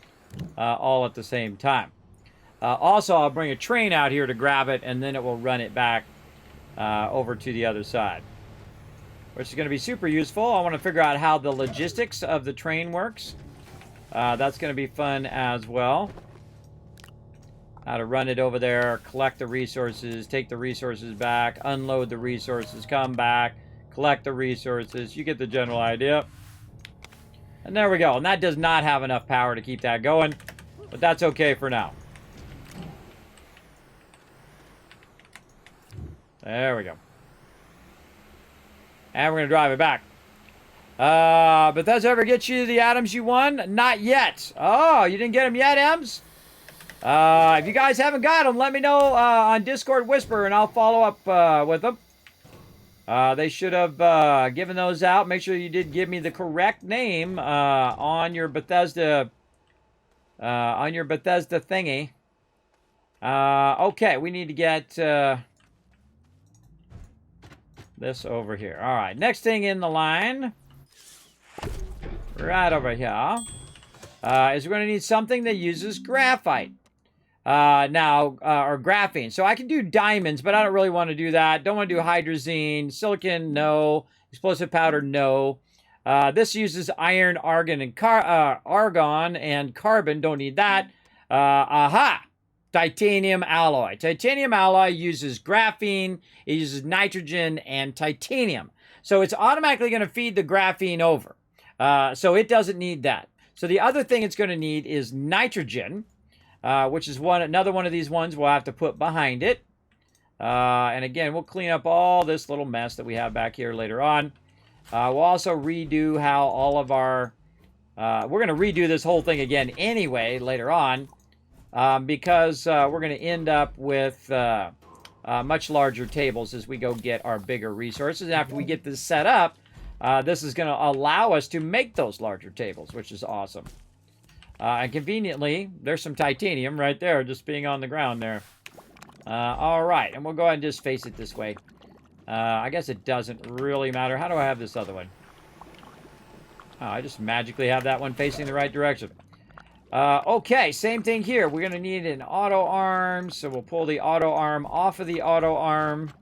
all at the same time. Also, I'll bring a train out here to grab it, and then it will run it back over to the other side, which is going to be super useful. I want to figure out how the logistics of the train works. That's going to be fun as well. How to run it over there, collect the resources, take the resources back, unload the resources, come back, collect the resources. You get the general idea. And there we go. And that does not have enough power to keep that going, but that's okay for now. There we go. And we're going to drive it back. Bethesda ever get you the atoms you won? Not yet. Oh, you didn't get them yet, Ems? If you guys haven't got them, let me know on Discord Whisper, and I'll follow up with them. They should have given those out. Make sure you did give me the correct name on your Bethesda thingy. Okay, we need to get this over here. All right, next thing in the line, right over here, is we're going to need something that uses graphite. Or graphene. So I can do diamonds, but I don't really want to do that. Don't want to do hydrazine. Silicon, no. Explosive powder, no. This uses iron, argon, and argon and carbon. Don't need that. Aha! Titanium alloy. Titanium alloy uses graphene. It uses nitrogen and titanium. So it's automatically going to feed the graphene over. So it doesn't need that. So the other thing it's going to need is nitrogen. Which is another one of these ones we'll have to put behind it. And again, we'll clean up all this little mess that we have back here later on. We'll also redo how all of our... we're going to redo this whole thing again anyway later on. Because we're going to end up with much larger tables as we go get our bigger resources. And after we get this set up, this is going to allow us to make those larger tables, which is awesome. And conveniently, there's some titanium right there, just being on the ground there. All right, and we'll go ahead and just face it this way. I guess it doesn't really matter. How do I have this other one? Oh, I just magically have that one facing the right direction. Okay, same thing here. We're going to need an auto arm, so we'll pull the auto arm off of the auto arm.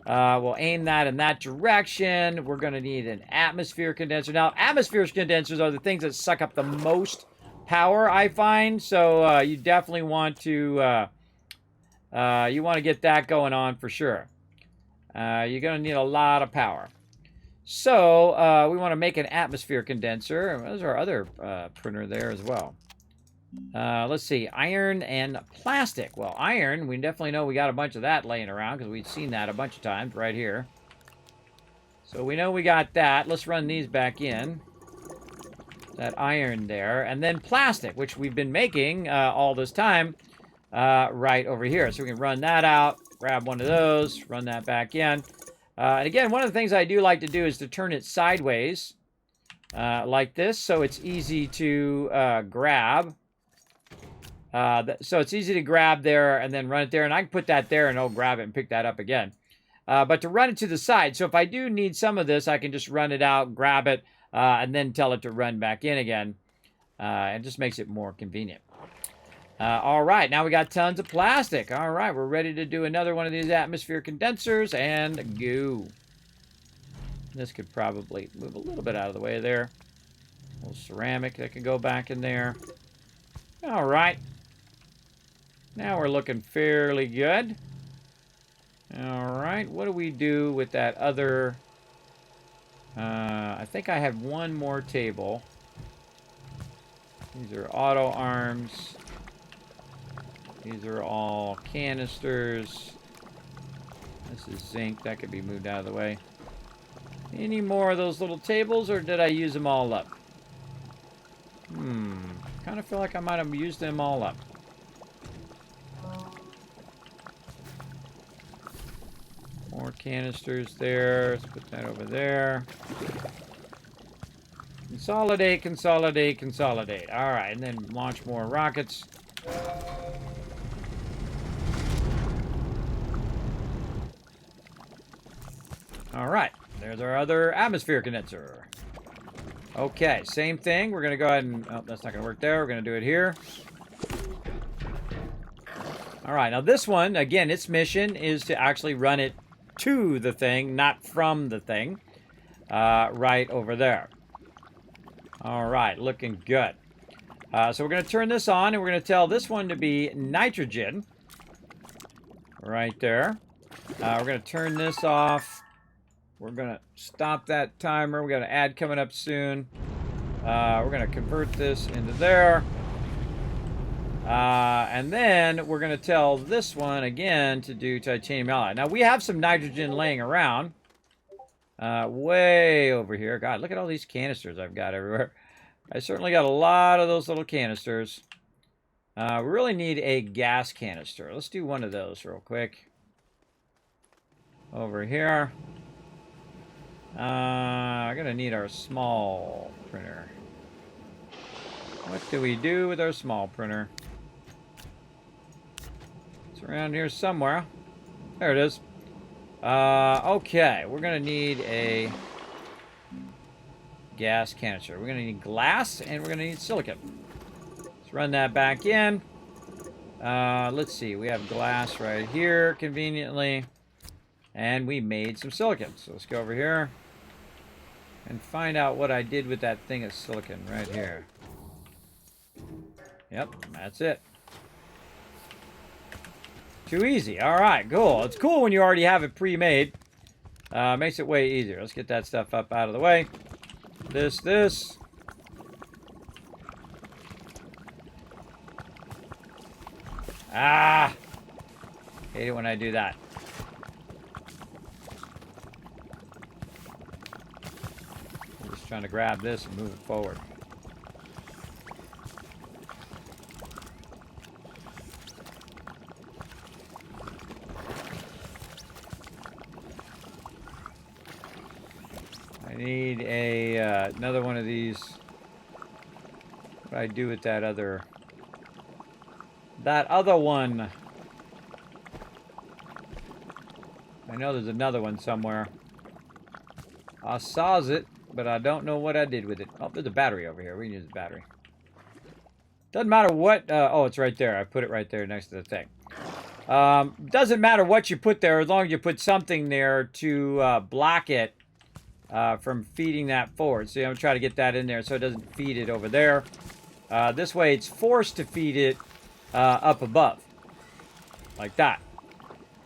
We'll aim that in that direction. We're going to need an atmosphere condenser. Now, atmosphere condensers are the things that suck up the most power, I find. So you definitely want to get that going on for sure. You're going to need a lot of power. So we want to make an atmosphere condenser. There's our other printer there as well. Let's see, iron and plastic. Well, iron, we definitely know we got a bunch of that laying around because we've seen that a bunch of times right here. So we know we got that. Let's run these back in. That iron there. And then plastic, which we've been making all this time right over here. So we can run that out, grab one of those, run that back in. And again, one of the things I do like to do is to turn it sideways like this so it's easy to grab. So it's easy to grab there and then run it there. And I can put that there and I'll grab it and pick that up again. But to run it to the side, so if I do need some of this, I can just run it out, grab it, and then tell it to run back in again. It just makes it more convenient. All right, now we got tons of plastic. All right, we're ready to do another one of these atmosphere condensers and go. This could probably move a little bit out of the way there. A little ceramic that can go back in there. All right. Now we're looking fairly good. All right, what do we do with that other... I think I have one more table. These are auto arms. These are all canisters. This is zinc. That could be moved out of the way. Any more of those little tables, or did I use them all up? Kind of feel like I might have used them all up. More canisters there. Let's put that over there. Consolidate, consolidate, consolidate. All right, and then launch more rockets. All right, there's our other atmosphere condenser. Okay, same thing. We're going to go ahead and... Oh, that's not going to work there. We're going to do it here. All right, now this one, again, its mission is to actually run it to the thing, not from the thing. Right over there. All right, looking good. So we're going to turn this on, and we're going to tell this one to be nitrogen. Right there. We're going to turn this off. We're going to stop that timer. We got an ad coming up soon. We're going to convert this into there. And then we're going to tell this one again to do titanium alloy. Now, we have some nitrogen laying around. Way over here. God, look at all these canisters I've got everywhere. I certainly got a lot of those little canisters. We really need a gas canister. Let's do one of those real quick. Over here. I'm going to need our small printer. What do we do with our small printer? It's around here somewhere. There it is. Okay, we're going to need a gas canister. We're going to need glass, and we're going to need silicon. Let's run that back in. Let's see. We have glass right here, conveniently. And we made some silicon. So let's go over here and find out what I did with that thing of silicon right here. Yep, that's it. Too easy. All right, cool. It's cool when you already have it pre-made. Makes it way easier. Let's get that stuff up out of the way. This. Ah! Hate it when I do that. I'm just trying to grab this and move it forward. I need a another one of these. What do I do with that other one? I know there's another one somewhere. I saw it, but I don't know what I did with it. Oh, there's a battery over here. We can use the battery. Doesn't matter what... oh, it's right there. I put it right there next to the thing. Doesn't matter what you put there, as long as you put something there to block it from feeding that forward. So I'm going to try to get that in there so it doesn't feed it over there. This way it's forced to feed it up above. Like that.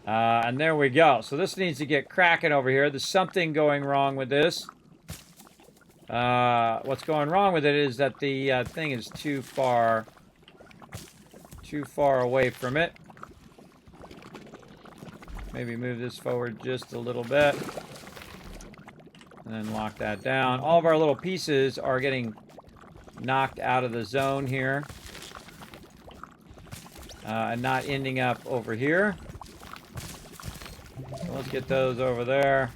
And there we go. So this needs to get cracking over here. There's something going wrong with this. What's going wrong with it is that the thing is too far away from it. Maybe move this forward just a little bit. And then lock that down. All of our little pieces are getting knocked out of the zone here. And not ending up over here. So let's get those over there.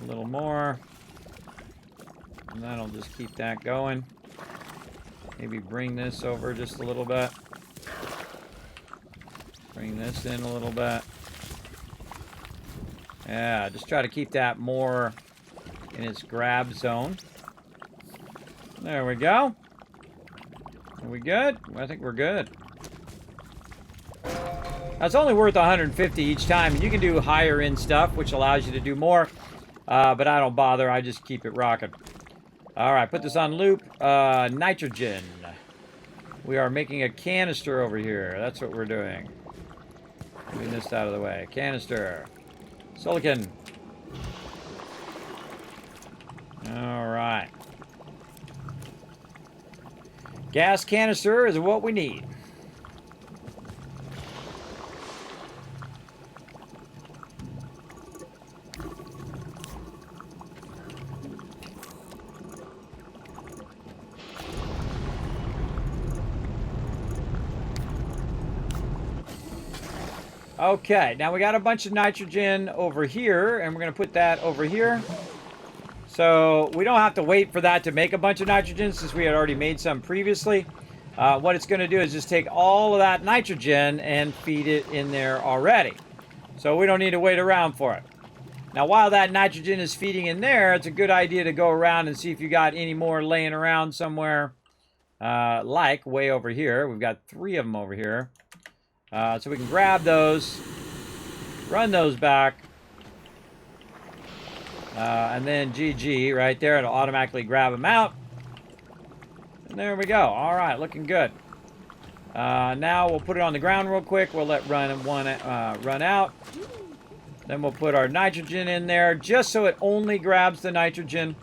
A little more. And that'll just keep that going. Maybe bring this over just a little bit. Bring this in a little bit. Yeah, just try to keep that more in its grab zone. There we go. Are we good? I think we're good. That's only worth 150 each time. You can do higher end stuff, which allows you to do more. But I don't bother. I just keep it rocking. All right, put this on loop. Nitrogen. We are making a canister over here. That's what we're doing. Moving this out of the way. Canister. Silicon. All right. Gas canister is what we need. Okay, now we got a bunch of nitrogen over here, and we're going to put that over here. So we don't have to wait for that to make a bunch of nitrogen since we had already made some previously. What it's going to do is just take all of that nitrogen and feed it in there already. So we don't need to wait around for it. Now while that nitrogen is feeding in there, it's a good idea to go around and see if you got any more laying around somewhere. Like way over here. We've got 3 of them over here. So we can grab those, run those back, and then GG right there. It'll automatically grab them out. And there we go. All right, looking good. Now we'll put it on the ground real quick. We'll let run out. Then we'll put our nitrogen in there just so it only grabs the nitrogen.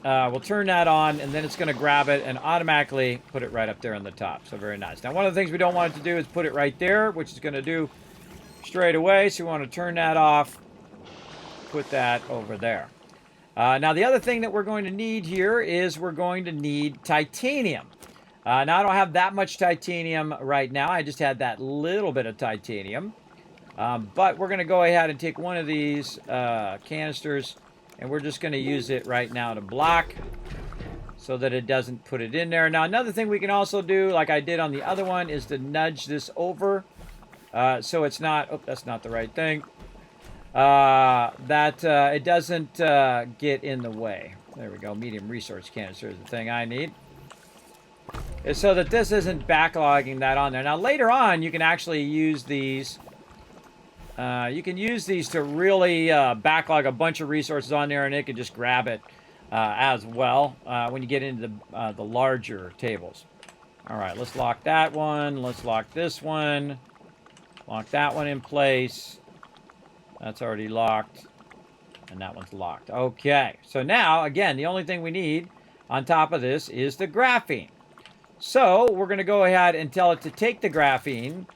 We'll turn that on, and then it's going to grab it and automatically put it right up there on the top. So very nice. Now, one of the things we don't want it to do is put it right there, which is going to do straight away. So we want to turn that off, put that over there. Now, the other thing that we're going to need here is we're going to need titanium. Now, I don't have that much titanium right now. I just had that little bit of titanium. But we're going to go ahead and take one of these canisters, and we're just going to use it right now to block so that it doesn't put it in there. Now, another thing we can also do, like I did on the other one, is to nudge this over so it's not... Oh, that's not the right thing. It doesn't get in the way. There we go. Medium resource canister is the thing I need. It's so that this isn't backlogging that on there. Now, later on, you can actually use these... you can use these to really backlog a bunch of resources on there, and it can just grab it as well when you get into the larger tables. All right, let's lock that one. Let's lock this one. Lock that one in place. That's already locked. And that one's locked. Okay, so now, again, the only thing we need on top of this is the graphene. So we're going to go ahead and tell it to take the graphene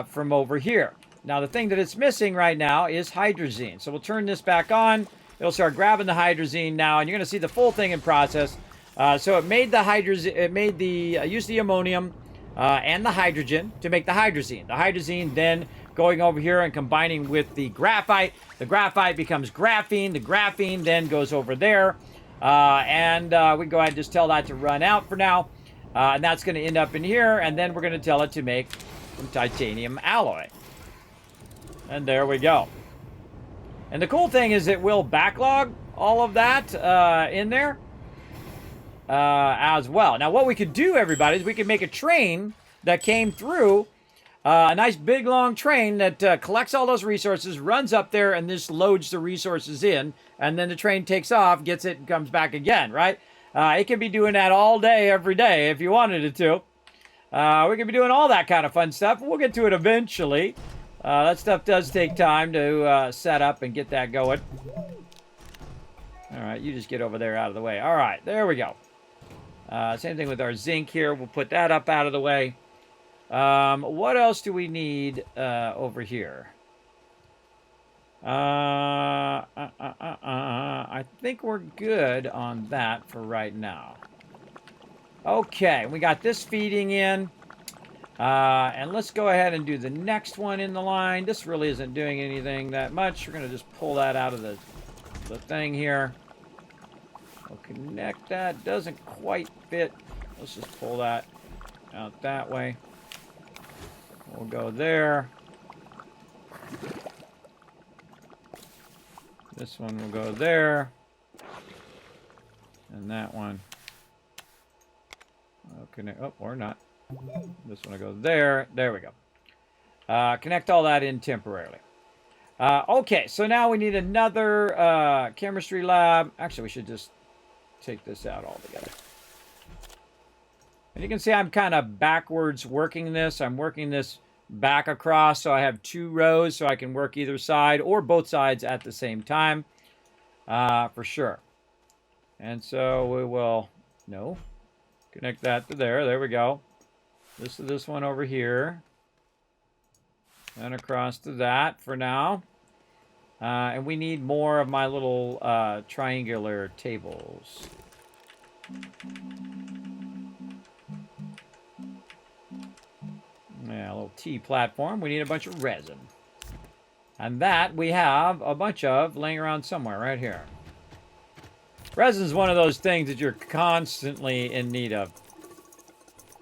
from over here. Now, the thing that it's missing right now is hydrazine. So we'll turn this back on. It'll start grabbing the hydrazine now, and you're going to see the full thing in process. So it made the hydrazine, used the ammonium and the hydrogen to make the hydrazine. The hydrazine then going over here and combining with the graphite. The graphite becomes graphene. The graphene then goes over there. And we go ahead and just tell that to run out for now. And that's going to end up in here. And then we're going to tell it to make some titanium alloy. And there we go. And the cool thing is it will backlog all of that in there as well. Now, what we could do, everybody, is we could make a train that came through, a nice big long train that collects all those resources, runs up there, and just loads the resources in. And then the train takes off, gets it, and comes back again, right? It could be doing that all day, every day, if you wanted it to. We could be doing all that kind of fun stuff. We'll get to it eventually. That stuff does take time to set up and get that going. All right, you just get over there out of the way. All right, there we go. Same thing with our zinc here. We'll put that up out of the way. What else do we need over here? I think we're good on that for right now. Okay, we got this feeding in. And let's go ahead and do the next one in the line. This really isn't doing anything that much. We're going to just pull that out of the thing here. We'll connect that. Doesn't quite fit. Let's just pull that out that way. We'll go there. This one will go there. And that one. I'll connect. Oh, or not. This one will go there. There we go. Connect all that in temporarily. Okay, so now we need another chemistry lab. Actually, we should just take this out altogether. And you can see I'm kind of backwards working this. I'm working this back across so I have 2 rows so I can work either side or both sides at the same time, for sure. And so we will, no, connect that to there. There we go. This is this one over here. And across to that for now. And we need more of my little triangular tables. Yeah, a little T platform. We need a bunch of resin. And that we have a bunch of laying around somewhere right here. Resin is one of those things that you're constantly in need of,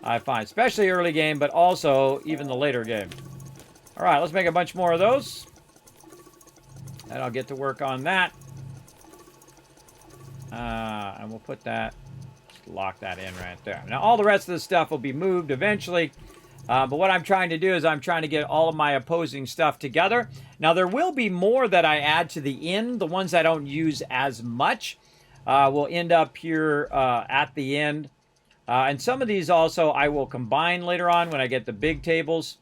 I find. Especially early game, but also even the later game. All right, let's make a bunch more of those. And I'll get to work on that. And we'll put that, just lock that in right there. Now, all the rest of the stuff will be moved eventually. But what I'm trying to do is I'm trying to get all of my opposing stuff together. Now, there will be more that I add to the end. The ones I don't use as much will end up here at the end. And some of these also I will combine later on when I get the big tables.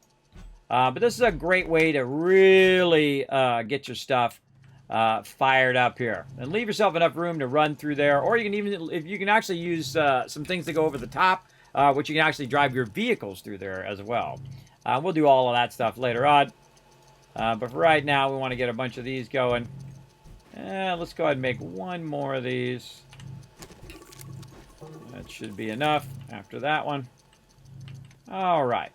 But this is a great way to really get your stuff fired up here. And leave yourself enough room to run through there. Or you can even, if you can actually use some things to go over the top, which you can actually drive your vehicles through there as well. We'll do all of that stuff later on. But for right now, we want to get a bunch of these going. Let's go ahead and make one more of these. That should be enough after that one. All right.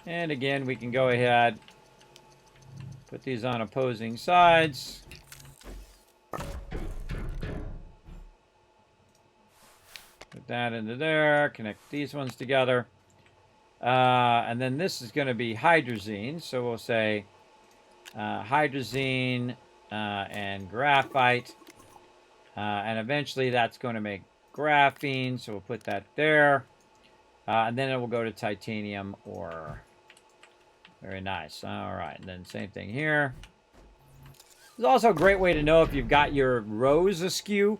And again, we can go ahead, put these on opposing sides. Put that into there, connect these ones together. And then this is going to be hydrazine. So we'll say hydrazine and graphite. And eventually that's going to make graphene. So we'll put that there. And then it will go to titanium ore. Very nice. All right. And then same thing here. It's also a great way to know if you've got your rows askew,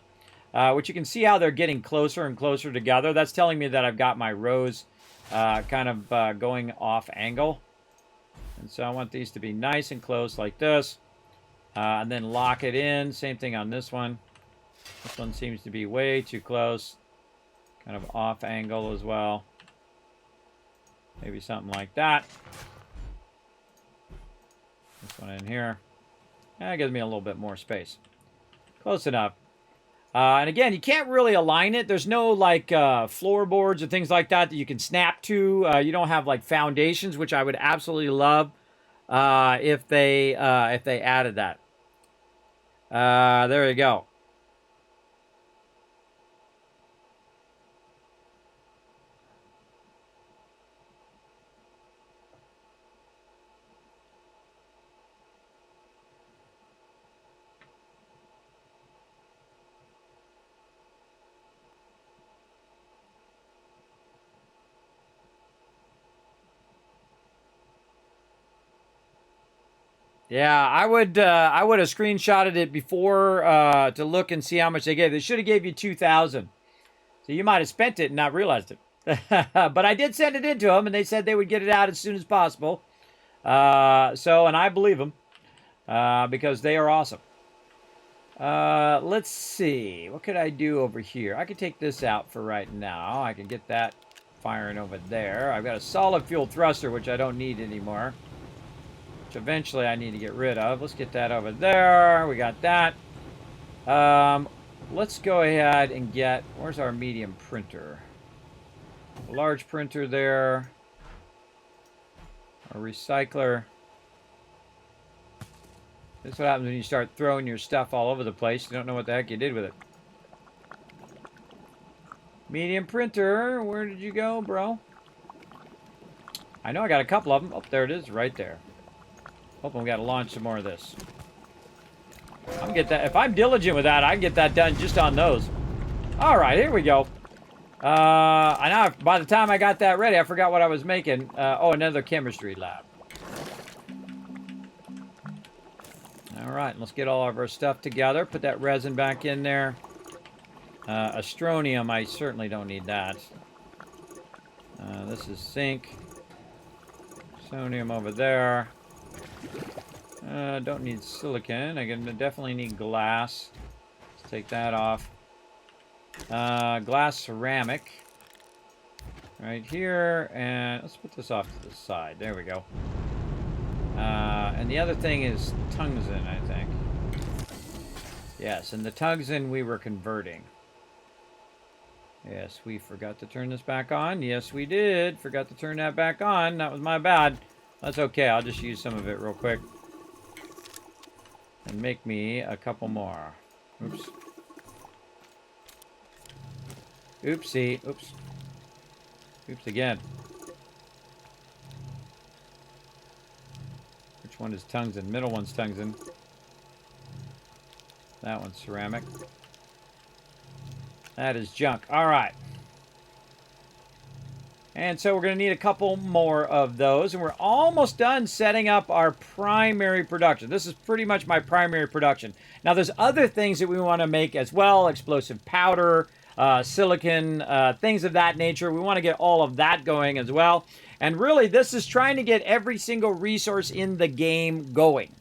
which you can see how they're getting closer and closer together. That's telling me that I've got my rows kind of going off angle. And so I want these to be nice and close like this. And then lock it in. Same thing on this one. This one seems to be way too close. Kind of off angle as well. Maybe something like that. This one in here. That gives me a little bit more space. Close enough. And again, you can't really align it. There's no like floorboards or things like that that you can snap to. You don't have like foundations, which I would absolutely love if they added that. There you go. Yeah, I would have screenshotted it before to look and see how much they gave. They should have gave you 2,000. So you might have spent it and not realized it. But I did send it in to them, and they said they would get it out as soon as possible. And I believe them because they are awesome. Let's see. What could I do over here? I could take this out for right now. I can get that firing over there. I've got a solid fuel thruster, which I don't need anymore. Which eventually I need to get rid of. Let's get that over there. We got that. Let's go ahead and get... Where's our medium printer? A large printer there. A recycler. This is what happens when you start throwing your stuff all over the place. You don't know what the heck you did with it. Medium printer. Where did you go, bro? I know I got a couple of them. Oh, there it is. Right there. Hoping we got to launch some more of this. I'm gonna get that. If I'm diligent with that, I can get that done just on those. All right, here we go. I know by the time I got that ready, I forgot what I was making. Oh, another chemistry lab. All right, let's get all of our stuff together. Put that resin back in there. Astronium, I certainly don't need that. This is zinc. Sodium over there. Don't need silicon. I definitely need glass. Let's take that off. Glass ceramic. Right here. And let's put this off to the side. There we go. And the other thing is tungsten, I think. Yes, and the tungsten we were converting. Yes, we forgot to turn this back on. Yes, we did. Forgot to turn that back on. That was my bad. That's okay. I'll just use some of it real quick. And make me a couple more. Oops. Oopsie. Oops. Oops again. Which one is tungsten? Middle one's tungsten. That one's ceramic. That is junk. All right. And so we're going to need a couple more of those. And we're almost done setting up our primary production. This is pretty much my primary production. Now, there's other things that we want to make as well. Explosive powder, silicon, things of that nature. We want to get all of that going as well. And really, this is trying to get every single resource in the game going.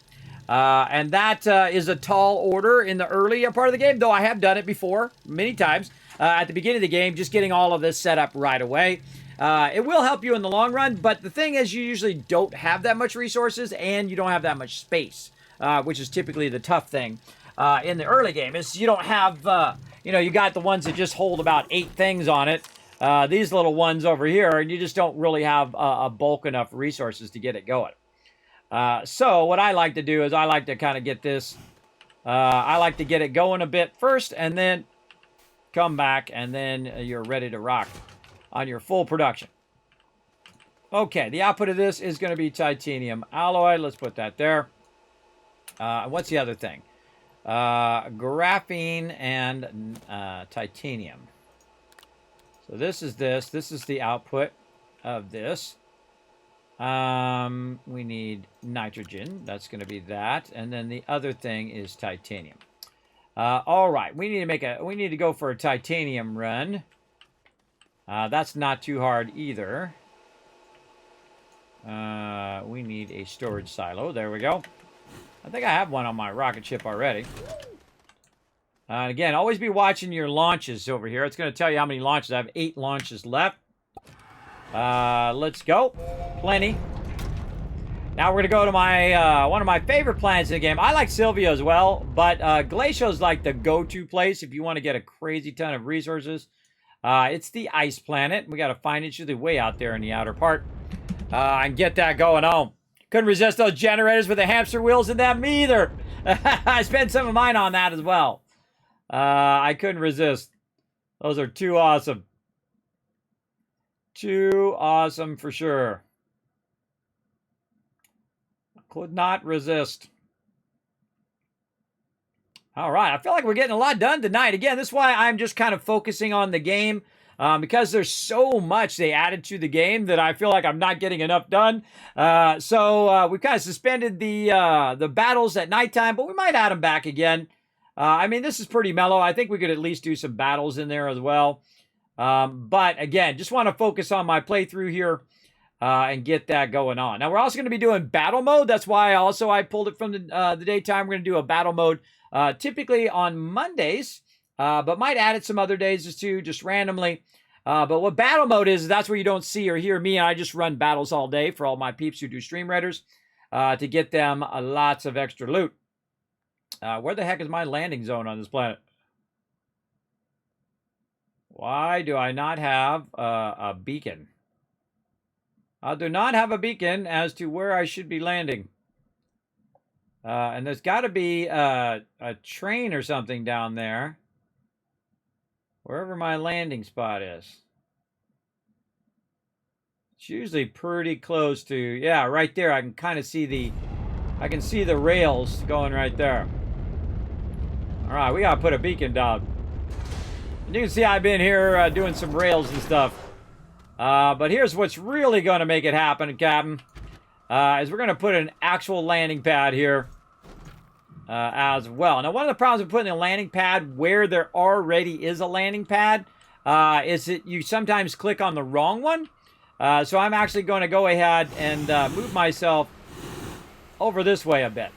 And that is a tall order in the early part of the game, though I have done it before many times at the beginning of the game, just getting all of this set up right away. It will help you in the long run, but the thing is you usually don't have that much resources and you don't have that much space, which is typically the tough thing in the early game. Is you don't have, you got the ones that just hold about 8 things on it. These little ones over here, and you just don't really have a bulk enough resources to get it going. So what I like to do is I like to kind of get this, I like to get it going a bit first and then come back and then you're ready to rock on your full production. Okay, the output of this is going to be titanium alloy. Let's put that there. What's the other thing? Graphene and titanium. So this is this. This is the output of this. We need nitrogen. That's going to be that. And then the other thing is titanium. All right. We need to go for a titanium run. That's not too hard either. We need a storage silo. There we go. I think I have one on my rocket ship already. Again, always be watching your launches over here. It's going to tell you how many launches. I have 8 launches left. Let's go. Plenty. Now we're going to go to my one of my favorite planets in the game. I like Sylvia as well, but Glacio's like the go-to place if you want to get a crazy ton of resources. It's the ice planet. We got to find it. It's usually way out there in the outer part. And get that going home. Couldn't resist those generators with the hamster wheels in them either. I spent some of mine on that as well. I couldn't resist. Those are too awesome. Too awesome for sure. Could not resist. All right, I feel like we're getting a lot done tonight. Again, this is why I'm just kind of focusing on the game because there's so much they added to the game that I feel like I'm not getting enough done. So we kind of suspended the battles at nighttime, but we might add them back again. I mean, this is pretty mellow. I think we could at least do some battles in there as well. But again, just want to focus on my playthrough here and get that going on. Now, we're also going to be doing battle mode. That's why I pulled it from the daytime. We're going to do a battle mode typically on Mondays, but might add it some other days too, just randomly. But what battle mode is, that's where you don't see or hear me. I just run battles all day for all my peeps who do Stream Raiders to get them lots of extra loot. Where the heck is my landing zone on this planet? Why do I not have a beacon? I do not have a beacon as to where I should be landing. And there's got to be a train or something down there. Wherever my landing spot is. It's usually pretty close to, yeah, right there. I can kind of see the rails going right there. All right, we got to put a beacon down. And you can see I've been here doing some rails and stuff. But here's what's really going to make it happen, Captain. Is we're going to put an actual landing pad here as well. Now, one of the problems with putting a landing pad where there already is a landing pad is that you sometimes click on the wrong one. So I'm actually going to go ahead and move myself over this way a bit.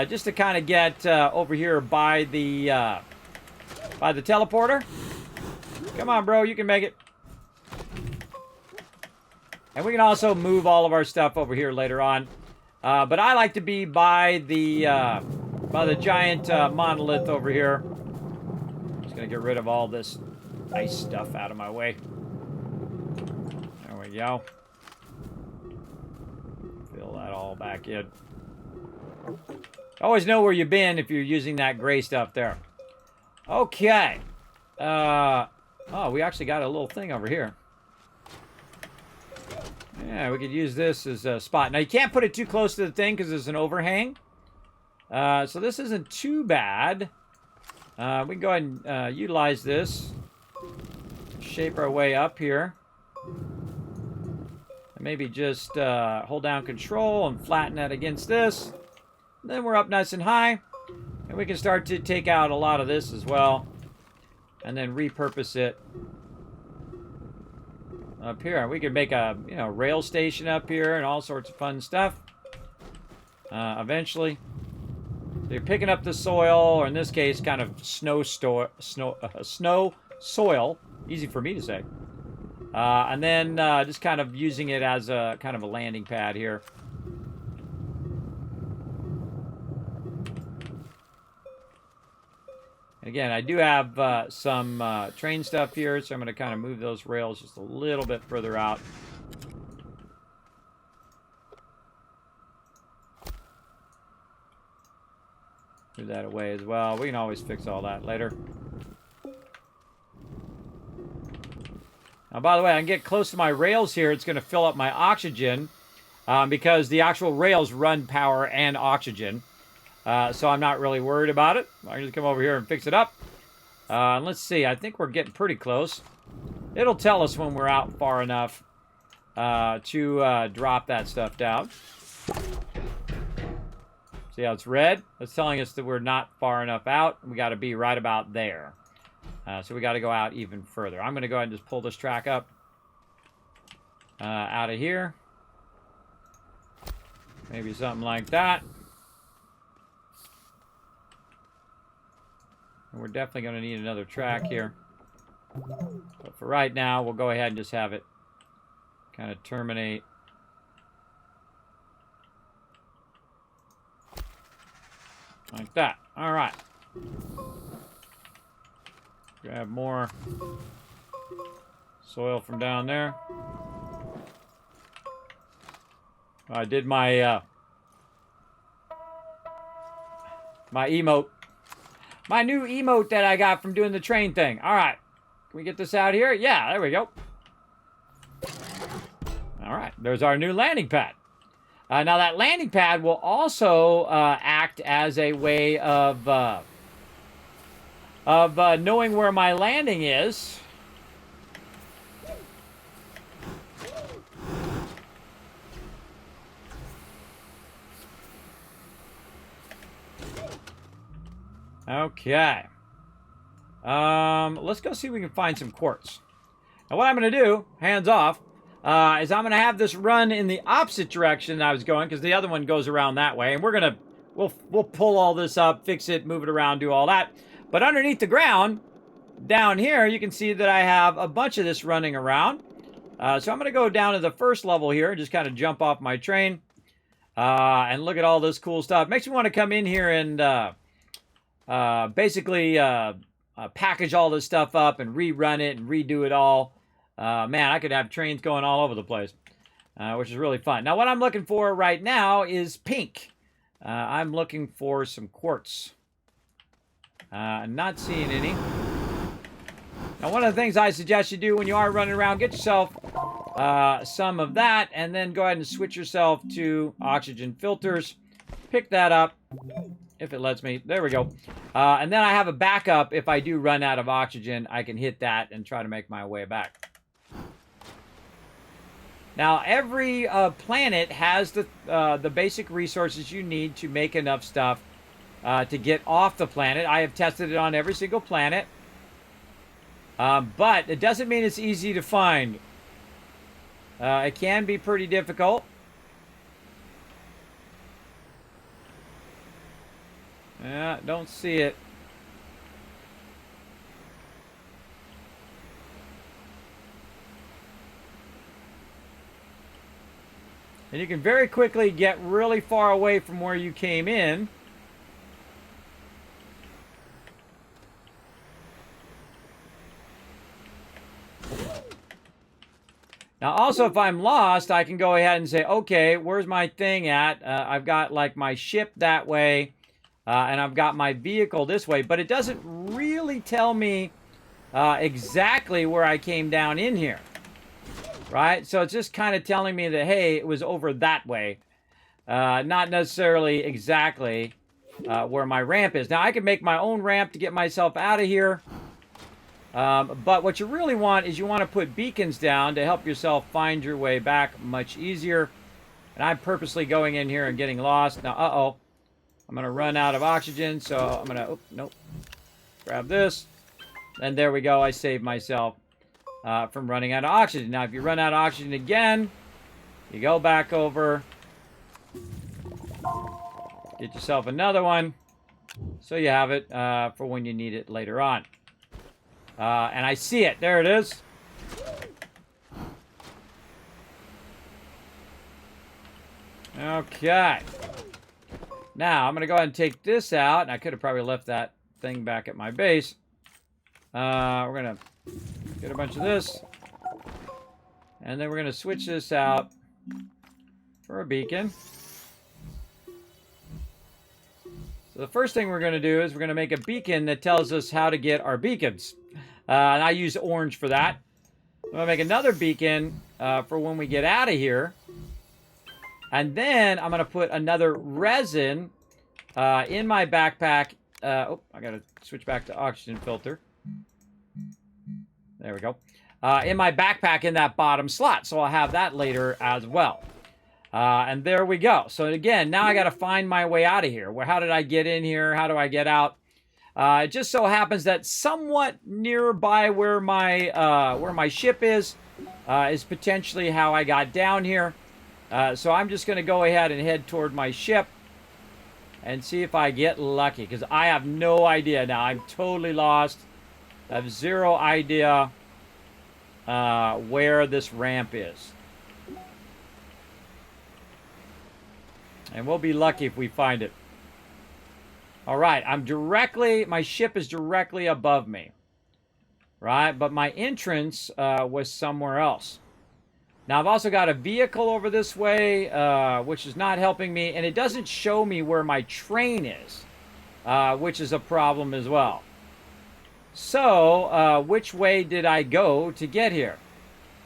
Just to kind of get over here by the teleporter. Come on, bro. You can make it. And we can also move all of our stuff over here later on. But I like to be by the giant monolith over here. Just going to get rid of all this ice stuff out of my way. There we go. Fill that all back in. Always know where you've been if you're using that gray stuff there. Okay. Oh, we actually got a little thing over here. Yeah, we could use this as a spot. Now, you can't put it too close to the thing because there's an overhang. So this isn't too bad. We can go ahead and utilize this. Shape our way up here. And maybe just hold down control and flatten that against this. And then we're up nice and high. And we can start to take out a lot of this as well. And then repurpose it up here. We could make a rail station up here and all sorts of fun stuff. Eventually. So you're picking up the soil, or in this case, kind of snow soil. Easy for me to say. And then just kind of using it as a kind of a landing pad here. Again, I do have some train stuff here, so I'm going to kind of move those rails just a little bit further out. Move that away as well. We can always fix all that later. Now, by the way, I can get close to my rails here. It's going to fill up my oxygen because the actual rails run power and oxygen. So I'm not really worried about it. I can just come over here and fix it up. Let's see. I think we're getting pretty close. It'll tell us when we're out far enough to drop that stuff down. See how it's red? It's telling us that we're not far enough out. We got to be right about there. So we got to go out even further. I'm going to go ahead and just pull this track up out of here. Maybe something like that. And we're definitely going to need another track here. But for right now, we'll go ahead and just have it kind of terminate. Like that. All right. Grab more soil from down there. I did my my emote. My new emote that I got from doing the train thing. All right. Can we get this out here? Yeah, there we go. All right. There's our new landing pad. Now, that landing pad will also act as a way of knowing where my landing is. Okay. Let's go see if we can find some quartz. Now, what I'm going to do, hands off, is I'm going to have this run in the opposite direction I was going, because the other one goes around that way. And we'll pull all this up, fix it, move it around, do all that. But underneath the ground, down here, you can see that I have a bunch of this running around. So I'm going to go down to the first level here and just kind of jump off my train. And look at all this cool stuff. Makes me want to come in here and basically package all this stuff up and rerun it and redo it all. Man, I could have trains going all over the place, which is really fun. Now, what I'm looking for right now is pink. I'm looking for some quartz. I'm not seeing any. Now, one of the things I suggest you do when you are running around, get yourself some of that, and then go ahead and switch yourself to oxygen filters. Pick that up, if it lets me. There we go. And then I have a backup. If I do run out of oxygen, I can hit that and try to make my way back. Now, every planet has the basic resources you need to make enough stuff to get off the planet. I have tested it on every single planet. But it doesn't mean it's easy to find. It can be pretty difficult. Yeah, don't see it. And you can very quickly get really far away from where you came in. Now, also, if I'm lost, I can go ahead and say, okay, where's my thing at? I've got, like, my ship that way, and I've got my vehicle this way. But it doesn't really tell me exactly where I came down in here, right? So it's just kind of telling me that, hey, it was over that way. Not necessarily exactly where my ramp is. Now, I can make my own ramp to get myself out of here. But what you really want is you want to put beacons down to help yourself find your way back much easier. And I'm purposely going in here and getting lost. Now, uh-oh. I'm going to run out of oxygen, so I'm going to... Oh, nope. Grab this. And there we go. I saved myself from running out of oxygen. Now, if you run out of oxygen again, you go back over. Get yourself another one. So you have it for when you need it later on. And I see it. There it is. Okay. Now, I'm going to go ahead and take this out. And I could have probably left that thing back at my base. We're going to get a bunch of this. And then we're going to switch this out for a beacon. So the first thing we're going to do is we're going to make a beacon that tells us how to get our beacons. And I use orange for that. I'm going to make another beacon for when we get out of here. And then I'm going to put another resin in my backpack. Oh, I got to switch back to oxygen filter. There we go. In my backpack in that bottom slot. So I'll have that later as well. And there we go. So again, now I got to find my way out of here. How did I get in here? How do I get out? It just so happens that somewhat nearby where my ship is potentially how I got down here. So I'm just going to go ahead and head toward my ship and see if I get lucky, because I have no idea now. I'm totally lost. I have zero idea where this ramp is. And we'll be lucky if we find it. All right, my ship is directly above me. Right, but my entrance was somewhere else. Now, I've also got a vehicle over this way, which is not helping me. And it doesn't show me where my train is, which is a problem as well. So, which way did I go to get here?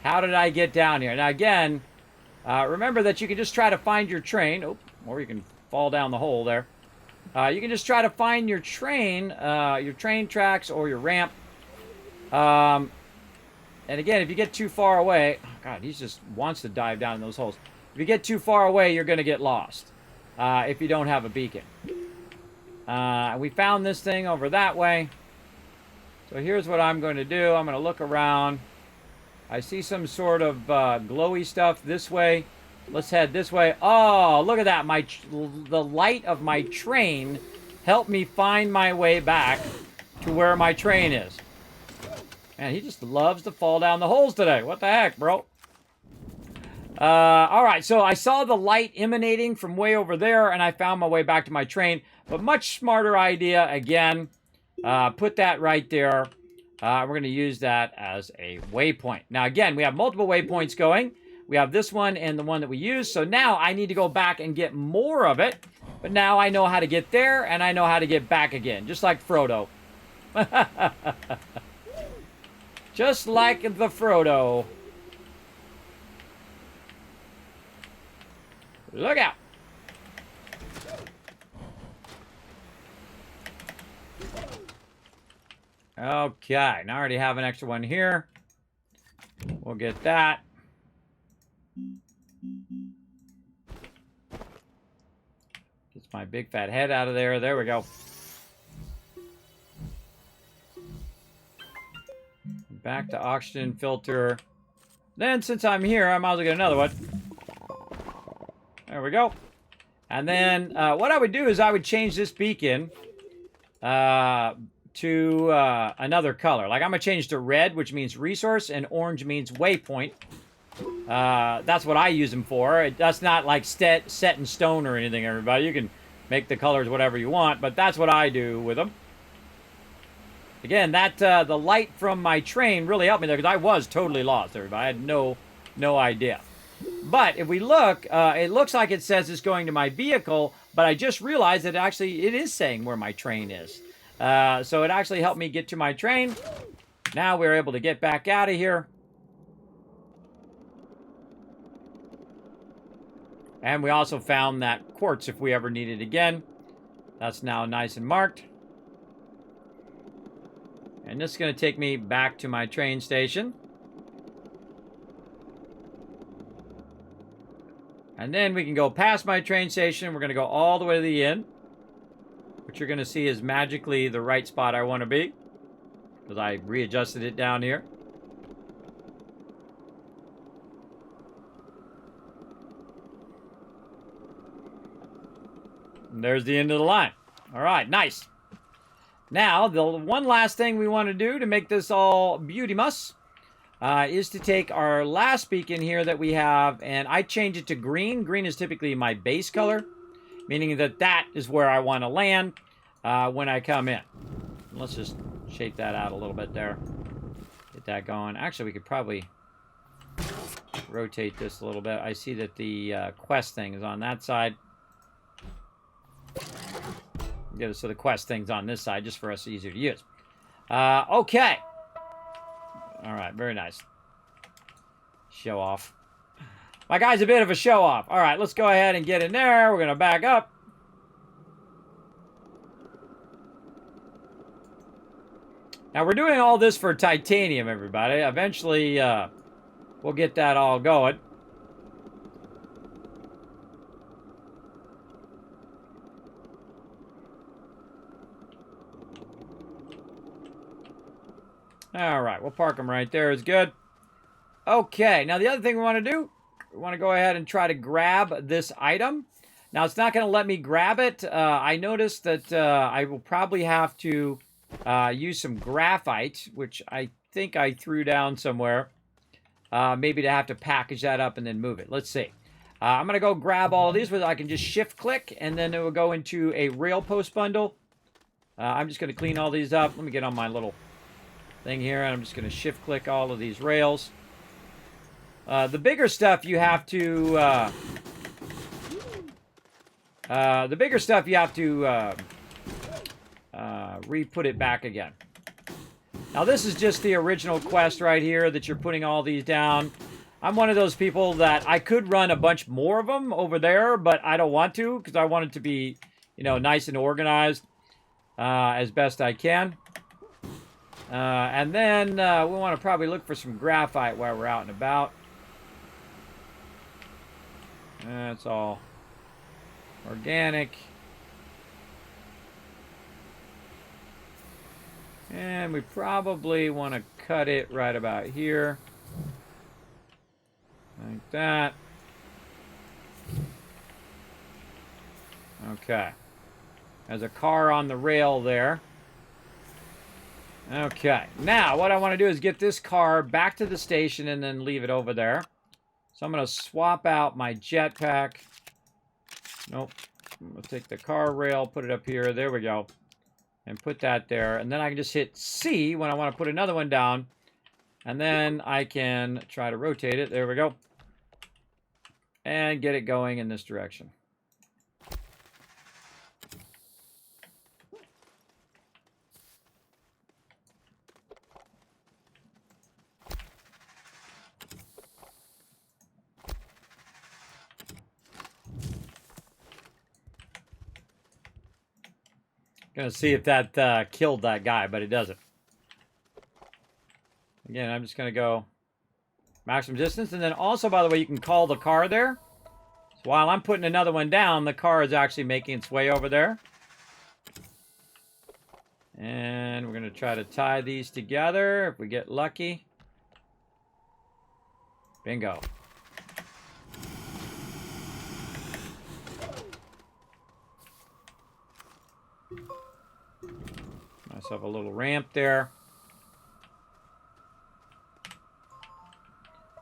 How did I get down here? Now, again, remember that you can just try to find your train. Oh, or you can fall down the hole there. You can just try to find your train tracks or your ramp. And again, if you get too far away... Oh, God, he just wants to dive down in those holes. If you get too far away, you're going to get lost if you don't have a beacon. We found this thing over that way. So here's what I'm going to do. I'm going to look around. I see some sort of glowy stuff this way. Let's head this way. Oh, look at that. The light of my train helped me find my way back to where my train is. Man, he just loves to fall down the holes today. What the heck, bro? All right, so I saw the light emanating from way over there, and I found my way back to my train. But much smarter idea, again. Put that right there. We're going to use that as a waypoint. Now, again, we have multiple waypoints going. We have this one and the one that we use. So now I need to go back and get more of it. But now I know how to get there, and I know how to get back again. Just like Frodo. Just like the Frodo. Look out. Okay, now I already have an extra one here. We'll get that. Gets my big fat head out of there. There we go. Back to oxygen filter. Then, since I'm here, I might as well get another one. There we go. And then what I would do is I would change this beacon to another color. Like I'm going to change to red, which means resource, and orange means waypoint. That's what I use them for. That's not like set in stone or anything, everybody. You can make the colors whatever you want, but that's what I do with them. Again, that the light from my train really helped me there because I was totally lost, everybody. I had no idea. But if we look, it looks like it says it's going to my vehicle, but I just realized that actually it is saying where my train is. So it actually helped me get to my train. Now we're able to get back out of here. And we also found that quartz if we ever need it again. That's now nice and marked. And this is going to take me back to my train station. And then we can go past my train station. We're going to go all the way to the inn. Which you're going to see is magically the right spot I want to be. Because I readjusted it down here. And there's the end of the line. All right, nice. Now, the one last thing we want to do to make this all beauty-muss is to take our last beacon here that we have, and I change it to green. Green is typically my base color, meaning that that is where I want to land when I come in. Let's just shape that out a little bit there. Get that going. Actually, we could probably rotate this a little bit. I see that the quest thing is on that side. Yeah, so the quest thing's on this side, just for us easier to use. Okay. All right, very nice. Show off. My guy's a bit of a show off. All right, let's go ahead and get in there. We're going to back up. Now, we're doing all this for titanium, everybody. Eventually, we'll get that all going. All right, we'll park them right there. It's good. Okay, now the other thing we want to do, we want to go ahead and try to grab this item. Now, it's not going to let me grab it. I noticed that I will probably have to use some graphite, which I think I threw down somewhere. Maybe to have to package that up and then move it. Let's see. I'm going to go grab all of these. I can just shift-click, and then it will go into a rail post bundle. I'm just going to clean all these up. Let me get on my little thing here, and I'm just going to shift-click all of these rails. The bigger stuff you have to... re-put it back again. Now, this is just the original quest right here that you're putting all these down. I'm one of those people that I could run a bunch more of them over there, but I don't want to because I want it to be, you know, nice and organized as best I can. And then we want to probably look for some graphite while we're out and about. That's all organic. And we probably want to cut it right about here. Like that. Okay. There's a car on the rail there. Okay. Now, what I want to do is get this car back to the station and then leave it over there. So I'm going to swap out my jetpack. Nope. I'm going to take the car rail, put it up here. There we go. And put that there. And then I can just hit C when I want to put another one down. And then I can try to rotate it. There we go. And get it going in this direction. Gonna see if that killed that guy, but it doesn't. Again, I'm just gonna go maximum distance, and then also, by the way, you can call the car there. So while I'm putting another one down, the car is actually making its way over there. And we're gonna try to tie these together if we get lucky. Bingo. Myself a little ramp there.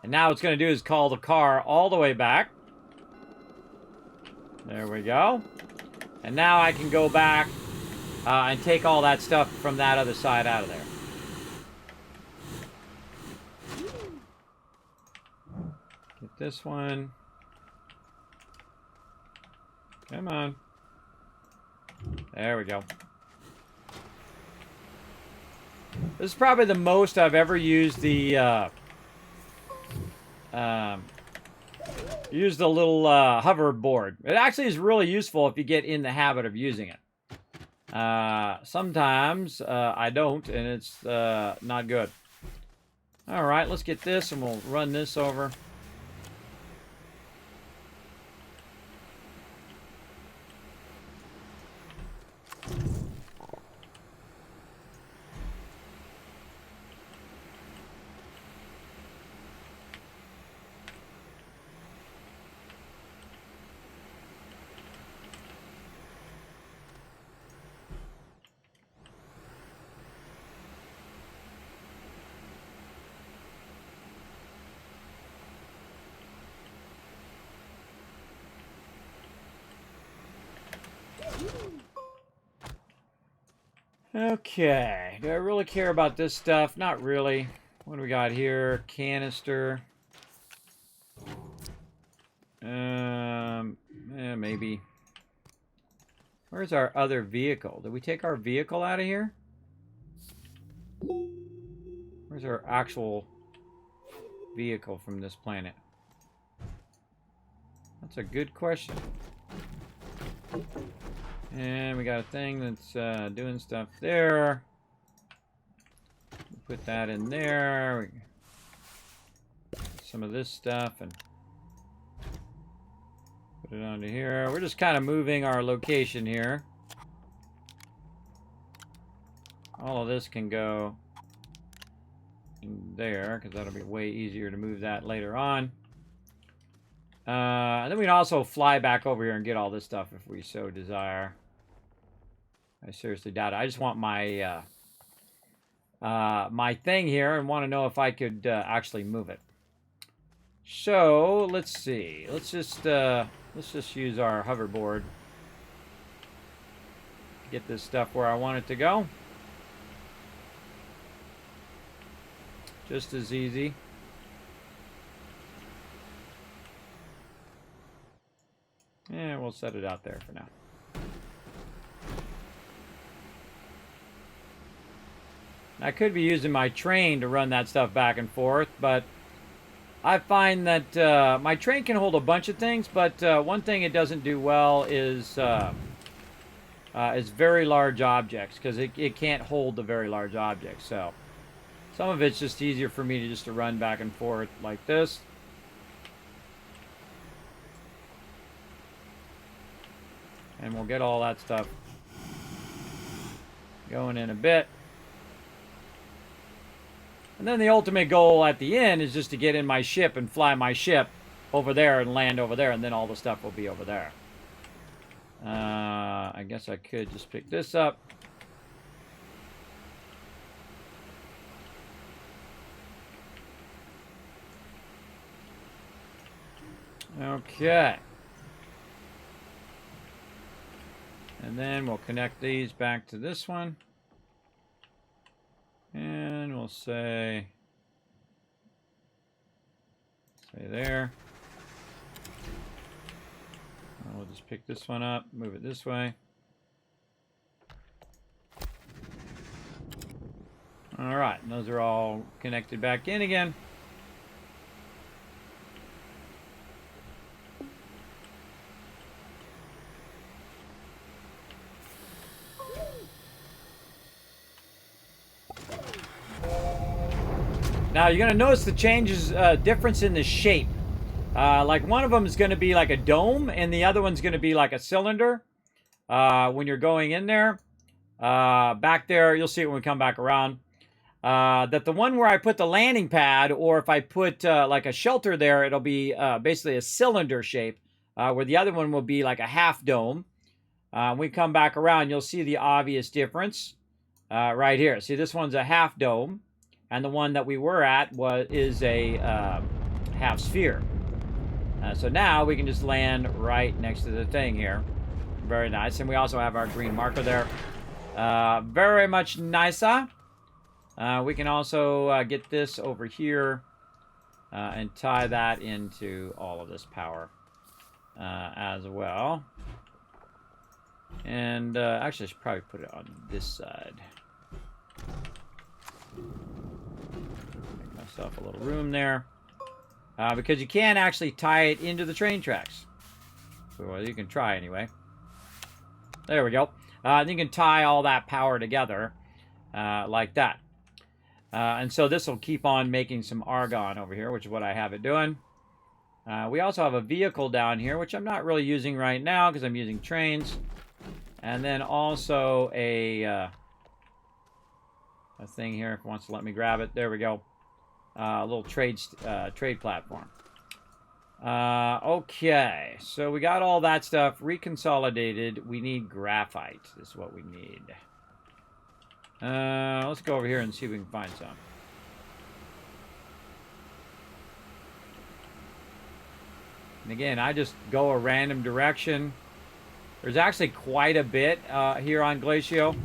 And now what's going to do is call the car all the way back. There we go. And now I can go back and take all that stuff from that other side out of there. Get this one. Come on. There we go. This is probably the most I've ever used the little hoverboard. It actually is really useful if you get in the habit of using it. Sometimes I don't, and it's not good. All right, let's get this, and we'll run this over. Okay, do I really care about this stuff? Not really. What do we got here? Canister. Maybe. Where's our other vehicle? Did we take our vehicle out of here? Where's our actual vehicle from this planet? That's a good question. And we got a thing that's doing stuff there. Put that in there. Some of this stuff and put it onto here. We're just kind of moving our location here. All of this can go in there because that'll be way easier to move that later on. And then we can also fly back over here and get all this stuff if we so desire. I seriously doubt it. I just want my my thing here and want to know if I could actually move it. So let's see. Let's just use our hoverboard to get this stuff where I want it to go. Just as easy. Yeah, we'll set it out there for now. I could be using my train to run that stuff back and forth, but I find that my train can hold a bunch of things, but one thing it doesn't do well is very large objects, because it can't hold the very large objects. So some of it's just easier for me to run back and forth like this. And we'll get all that stuff going in a bit. And then the ultimate goal at the end is just to get in my ship and fly my ship over there and land over there, and then all the stuff will be over there. I guess I could just pick this up. Okay. And then we'll connect these back to this one. And we'll say there. And we'll just pick this one up, move it this way. All right, and those are all connected back in again. Now you're going to notice the changes, difference in the shape. Like one of them is going to be like a dome, and the other one's going to be like a cylinder. When you're going in there, back there, you'll see it when we come back around. that the one where I put the landing pad, or if I put like a shelter there, it'll be basically a cylinder shape, where the other one will be like a half dome. We come back around, you'll see the obvious difference right here. See, this one's a half dome, and the one that we were at is a half sphere. So now we can just land right next to the thing here. Very nice. And we also have our green marker there. Very much nicer. We can also get this over here and tie that into all of this power as well. And actually, I should probably put it on this side. Make myself a little room there. Because you can actually tie it into the train tracks. Well, you can try anyway. There we go. You can tie all that power together like that. And so this will keep on making some argon over here, which is what I have it doing. We also have a vehicle down here, which I'm not really using right now because I'm using trains. And then also a thing here, if it wants to let me grab it. There we go. A little trade platform. Okay, so we got all that stuff reconsolidated. We need graphite is what we need. Let's go over here and see if we can find some. And again, I just go a random direction. There's actually quite a bit here on Glacio.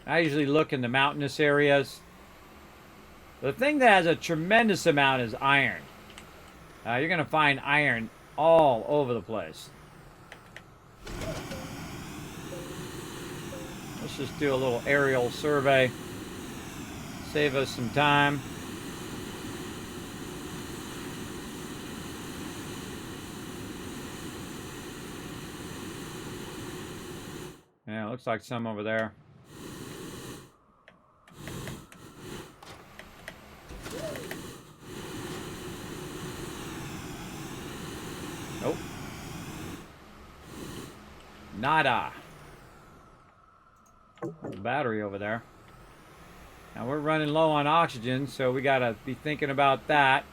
I usually look in the mountainous areas. The thing that has a tremendous amount is iron. You're going to find iron all over the place. Let's just do a little aerial survey. Save us some time. Yeah, looks like some over there. Nope. Nada. Battery over there. Now we're running low on oxygen, so we gotta be thinking about that.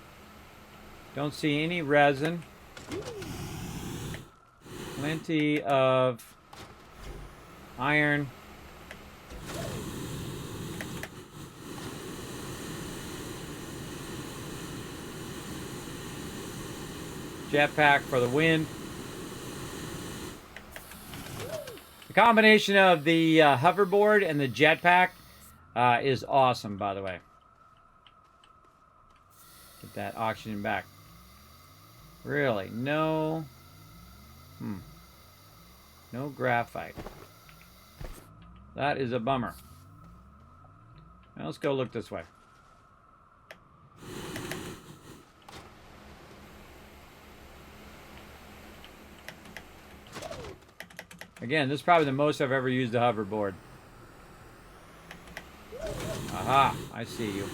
Don't see any resin. Plenty of iron. Jetpack for the wind. The combination of the hoverboard and the jetpack is awesome, by the way. Get that oxygen back. Really? No. No graphite. That is a bummer. Now let's go look this way. Again, this is probably the most I've ever used a hoverboard. Aha, I see you.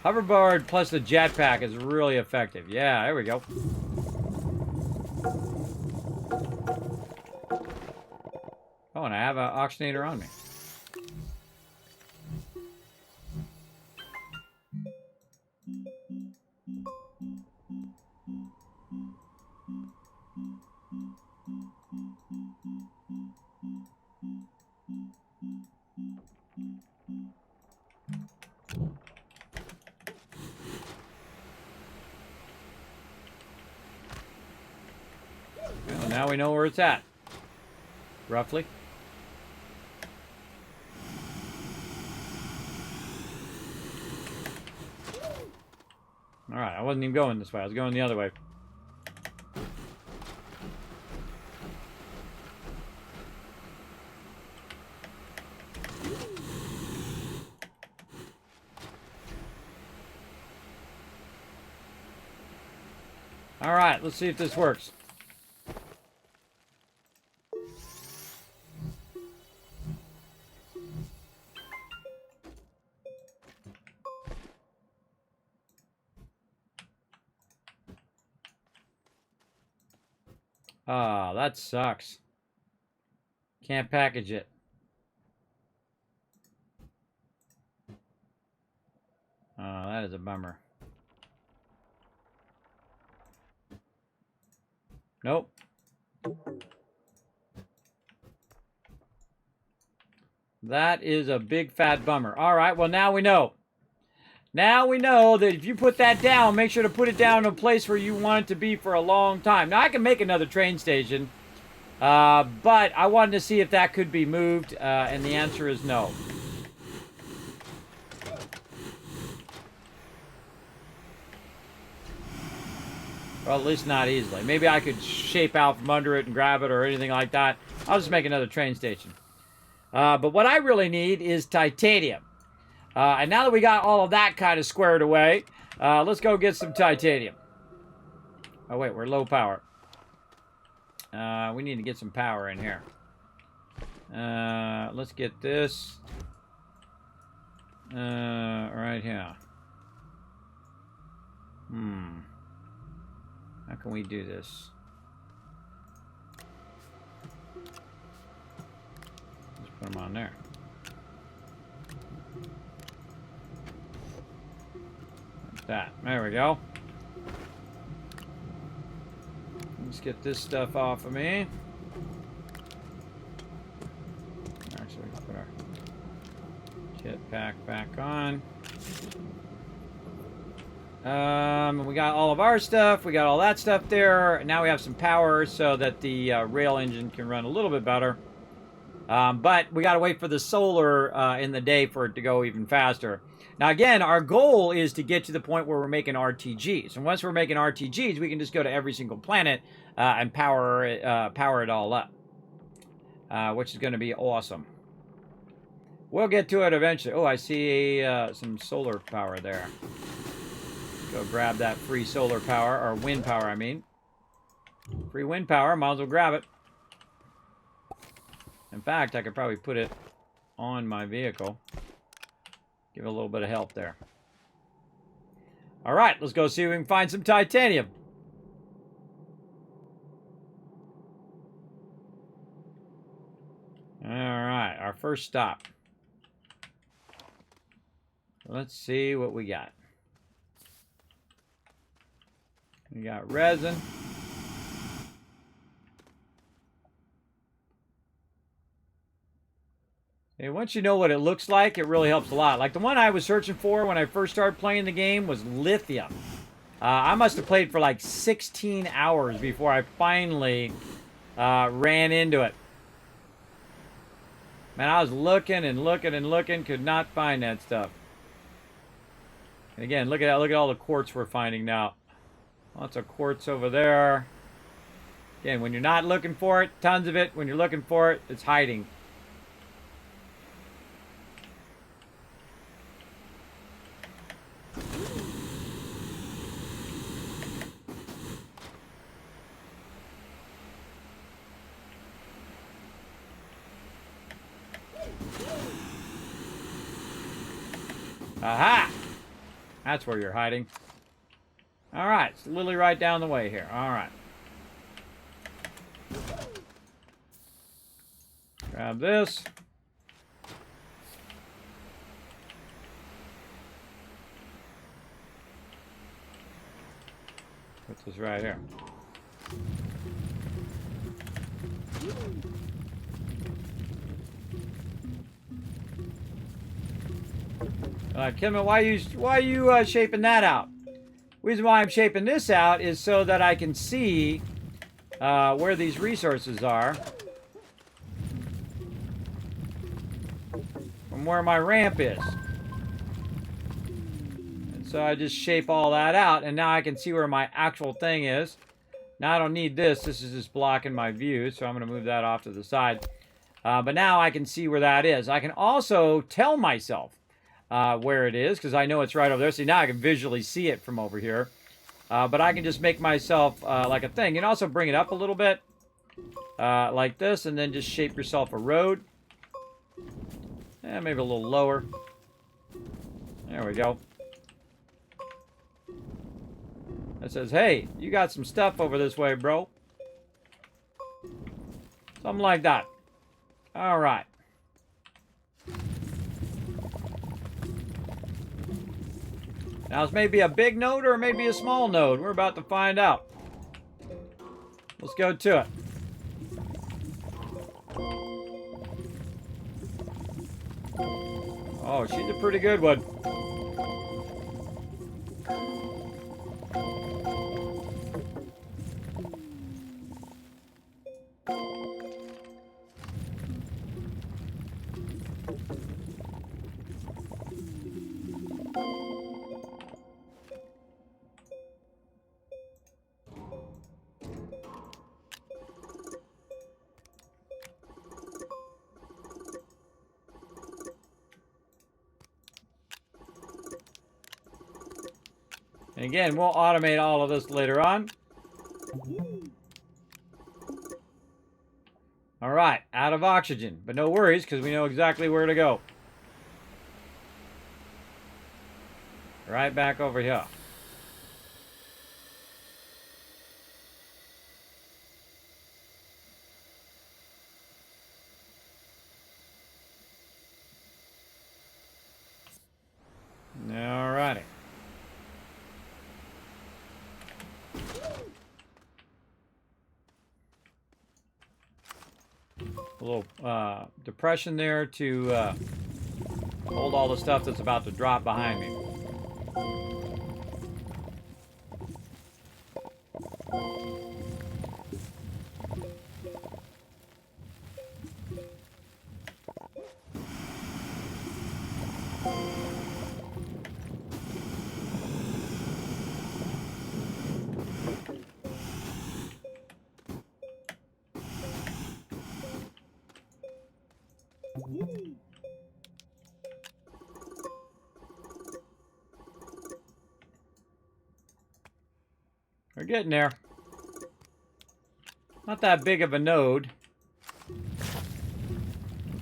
Hoverboard plus the jetpack is really effective. Yeah, there we go. Oh, and I have an oxygenator on me. Well, now we know where it's at. Roughly. Alright, I wasn't even going this way. I was going the other way. Alright, let's see if this works. Oh, that sucks. Can't package it. Oh, that is a bummer. Nope. That is a big fat bummer. All right, well, now we know. Now we know that if you put that down, make sure to put it down in a place where you want it to be for a long time. Now, I can make another train station, but I wanted to see if that could be moved, and the answer is no. Well, at least not easily. Maybe I could shape out from under it and grab it or anything like that. I'll just make another train station. But what I really need is titanium. And now that we got all of that kind of squared away, let's go get some titanium. Oh, wait, we're low power. We need to get some power in here. Let's get this. Right here. How can we do this? Let's put them on there. Like that. There we go. Let's get this stuff off of me. Actually, we can put our jetpack back on. We got all of our stuff. We got all that stuff there. Now we have some power so that the rail engine can run a little bit better. But we got to wait for the solar in the day for it to go even faster. Now, again, our goal is to get to the point where we're making RTGs. And once we're making RTGs, we can just go to every single planet and power it all up, which is going to be awesome. We'll get to it eventually. Oh, I see some solar power there. Go grab that free solar power, or wind power, I mean. Free wind power, might as well grab it. In fact, I could probably put it on my vehicle. Give it a little bit of help there. All right, let's go see if we can find some titanium. All right, our first stop. Let's see what we got. We got resin. And once you know what it looks like, it really helps a lot. Like the one I was searching for when I first started playing the game was lithium. I must have played for like 16 hours before I finally ran into it. Man, I was looking and looking and looking, could not find that stuff. And again, look at all the quartz we're finding now. Lots of quartz over there. Again, when you're not looking for it, tons of it. When you're looking for it, it's hiding. Aha! That's where you're hiding. All right, it's literally right down the way here. All right. Grab this. Put this right here. Kismet, why are you shaping that out? The reason why I'm shaping this out is so that I can see where these resources are from where my ramp is. And so I just shape all that out, and now I can see where my actual thing is. Now I don't need this. This is just blocking my view, so I'm going to move that off to the side. But now I can see where that is. I can also tell myself where it is, because I know it's right over there. See, now I can visually see it from over here. But I can just make myself like a thing. You can also bring it up a little bit, like this, and then just shape yourself a road. Maybe a little lower. There we go. That says, hey, you got some stuff over this way, bro. Something like that. All right. Now, this may be a big node or maybe a small node. We're about to find out. Let's go to it. Oh, she's a pretty good one. And again, we'll automate all of this later on. All right, out of oxygen, but no worries because we know exactly where to go. Right back over here. All righty. A little depression there to hold all the stuff that's about to drop behind me. We're getting there. Not that big of a node.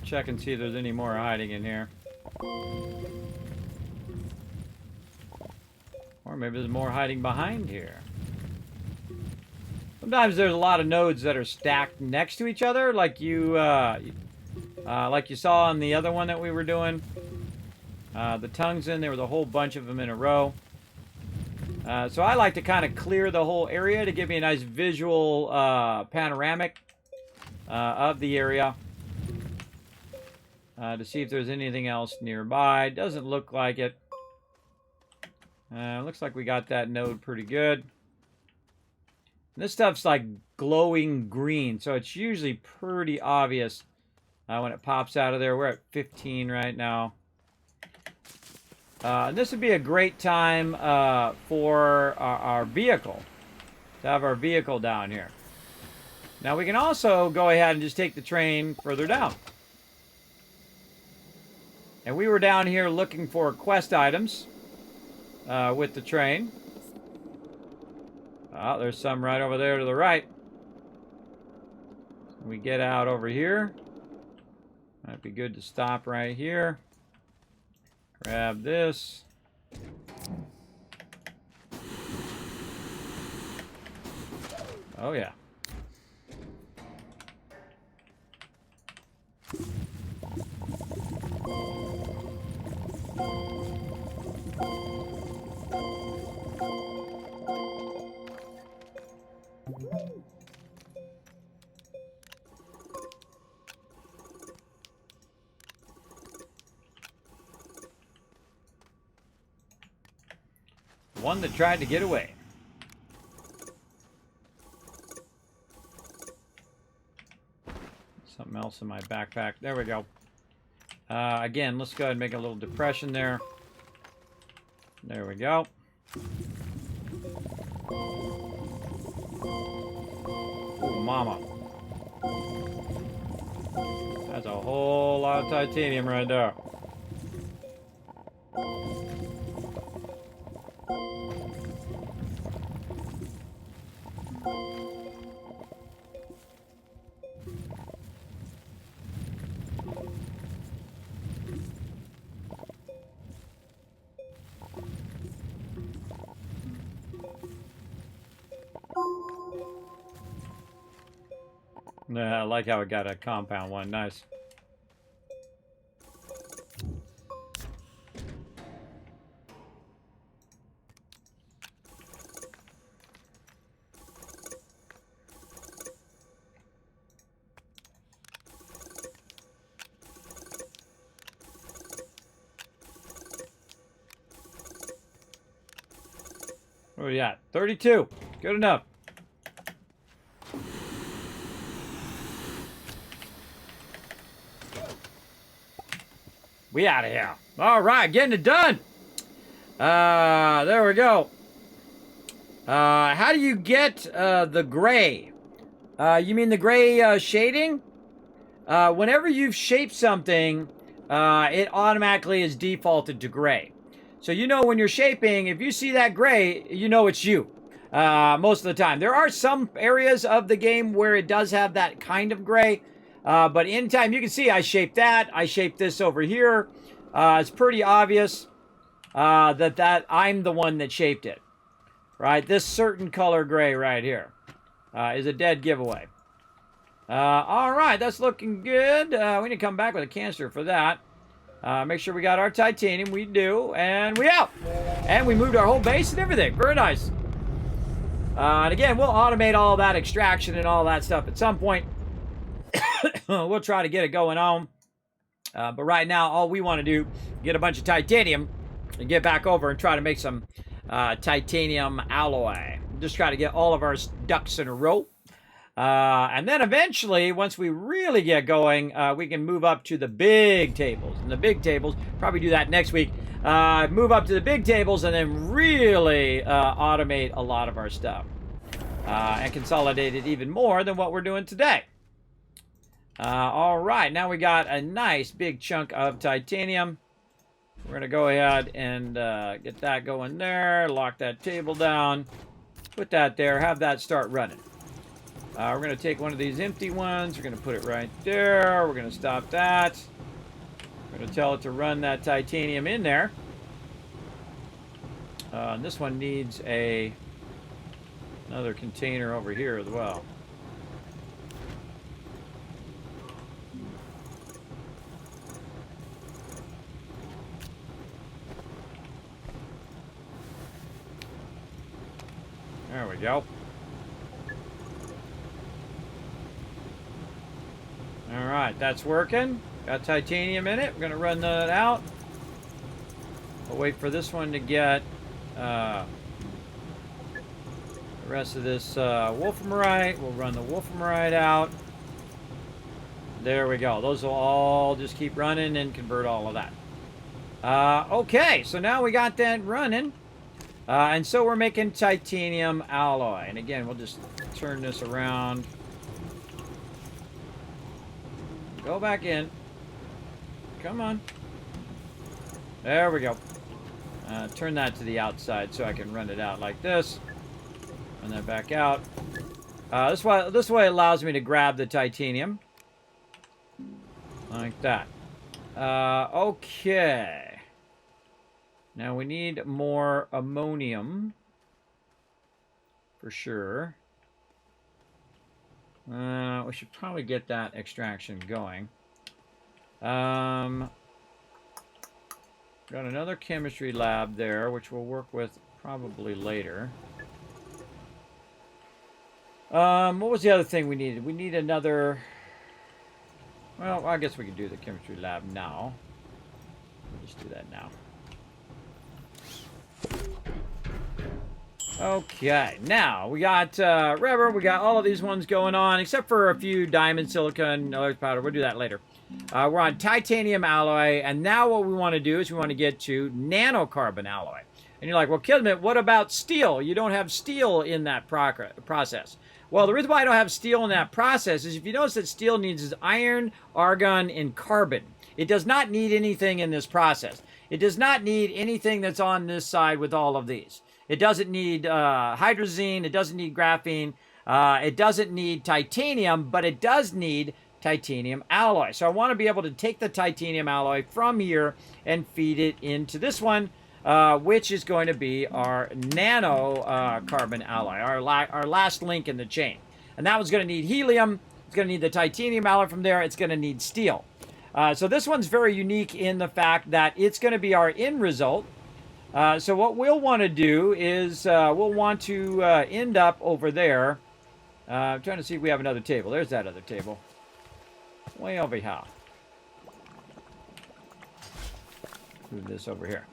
Check and see if there's any more hiding in here. Or maybe there's more hiding behind here. Sometimes there's a lot of nodes that are stacked next to each other, like you saw on the other one that we were doing. The tungsten, there was a whole bunch of them in a row. So I like to kind of clear the whole area to give me a nice visual panoramic of the area. To see if there's anything else nearby. Doesn't look like it. Looks like we got that node pretty good. This stuff's like glowing green, so it's usually pretty obvious when it pops out of there. We're at 15 right now. This would be a great time for our vehicle, to have our vehicle down here. Now we can also go ahead and just take the train further down. And we were down here looking for quest items with the train. Oh, there's some right over there to the right. We get out over here. Might be good to stop right here. Grab this. Oh, yeah. One that tried to get away. Something else in my backpack. There we go. Again, let's go ahead and make a little depression there. There we go. Ooh, mama. That's a whole lot of titanium right there. I like how it got a compound one. Nice. What are we at? 32. Good enough. We out of here. All right, getting it done. There we go. How do you get the gray? You mean the gray shading? Whenever you've shaped something, it automatically is defaulted to gray. So you know when you're shaping, if you see that gray, you know it's you. Most of the time. There are some areas of the game where it does have that kind of gray. But anytime you can see I shaped that, I shaped this over here. It's pretty obvious that I'm the one that shaped it. Right? This certain color gray right here is a dead giveaway. All right, that's looking good. We need to come back with a canister for that. Make sure we got our titanium. We do. And we out. And we moved our whole base and everything. Very nice. And again, we'll automate all that extraction and all that stuff at some point. We'll try to get it going on. But right now, all we want to do is get a bunch of titanium and get back over and try to make some titanium alloy. Just try to get all of our ducks in a row. And then eventually, once we really get going, we can move up to the big tables. And the big tables, probably do that next week. Move up to the big tables and then really automate a lot of our stuff. And consolidate it even more than what we're doing today. All right, now we got a nice big chunk of titanium. We're going to go ahead and get that going there. Lock that table down. Put that there. Have that start running. We're going to take one of these empty ones. We're going to put it right there. We're going to stop that. We're going to tell it to run that titanium in there. And this one needs another container over here as well. There we go. All right, that's working. Got titanium in it. We're going to run that out. We'll wait for this one to get the rest of this wolframite. We'll run the wolframite out. There we go. Those will all just keep running and convert all of that. Okay, so now we got that running. And so we're making titanium alloy. And again, we'll just turn this around. Go back in. Come on. There we go. Turn that to the outside so I can run it out like this. Run that back out. This way allows me to grab the titanium. Like that. Okay. Now we need more ammonium. For sure. We should probably get that extraction going. Got another chemistry lab there, which we'll work with probably later. What was the other thing we needed? We need another... Well, I guess we can do the chemistry lab now. We'll just do that now. Okay, now we got rubber, we got all of these ones going on, except for a few diamond, silicon, electric powder. We'll do that later. We're on titanium alloy, and now what we want to do is we want to get to nanocarbon alloy. And you're like, well, Kismet, what about steel? You don't have steel in that process. Well, the reason why I don't have steel in that process is if you notice that steel needs iron, argon, and carbon. It does not need anything in this process. It does not need anything that's on this side with all of these. It doesn't need hydrazine. It doesn't need graphene. It doesn't need titanium, but it does need titanium alloy. So I want to be able to take the titanium alloy from here and feed it into this one, which is going to be our nano carbon alloy, our last link in the chain. And that one's going to need helium, It's going to need the titanium alloy from there. It's going to need steel. So this one's very unique in the fact that it's going to be our end result. So what we'll want to do is we'll want to end up over there. I'm trying to see if we have another table. There's that other table. Way over here. Move this over here.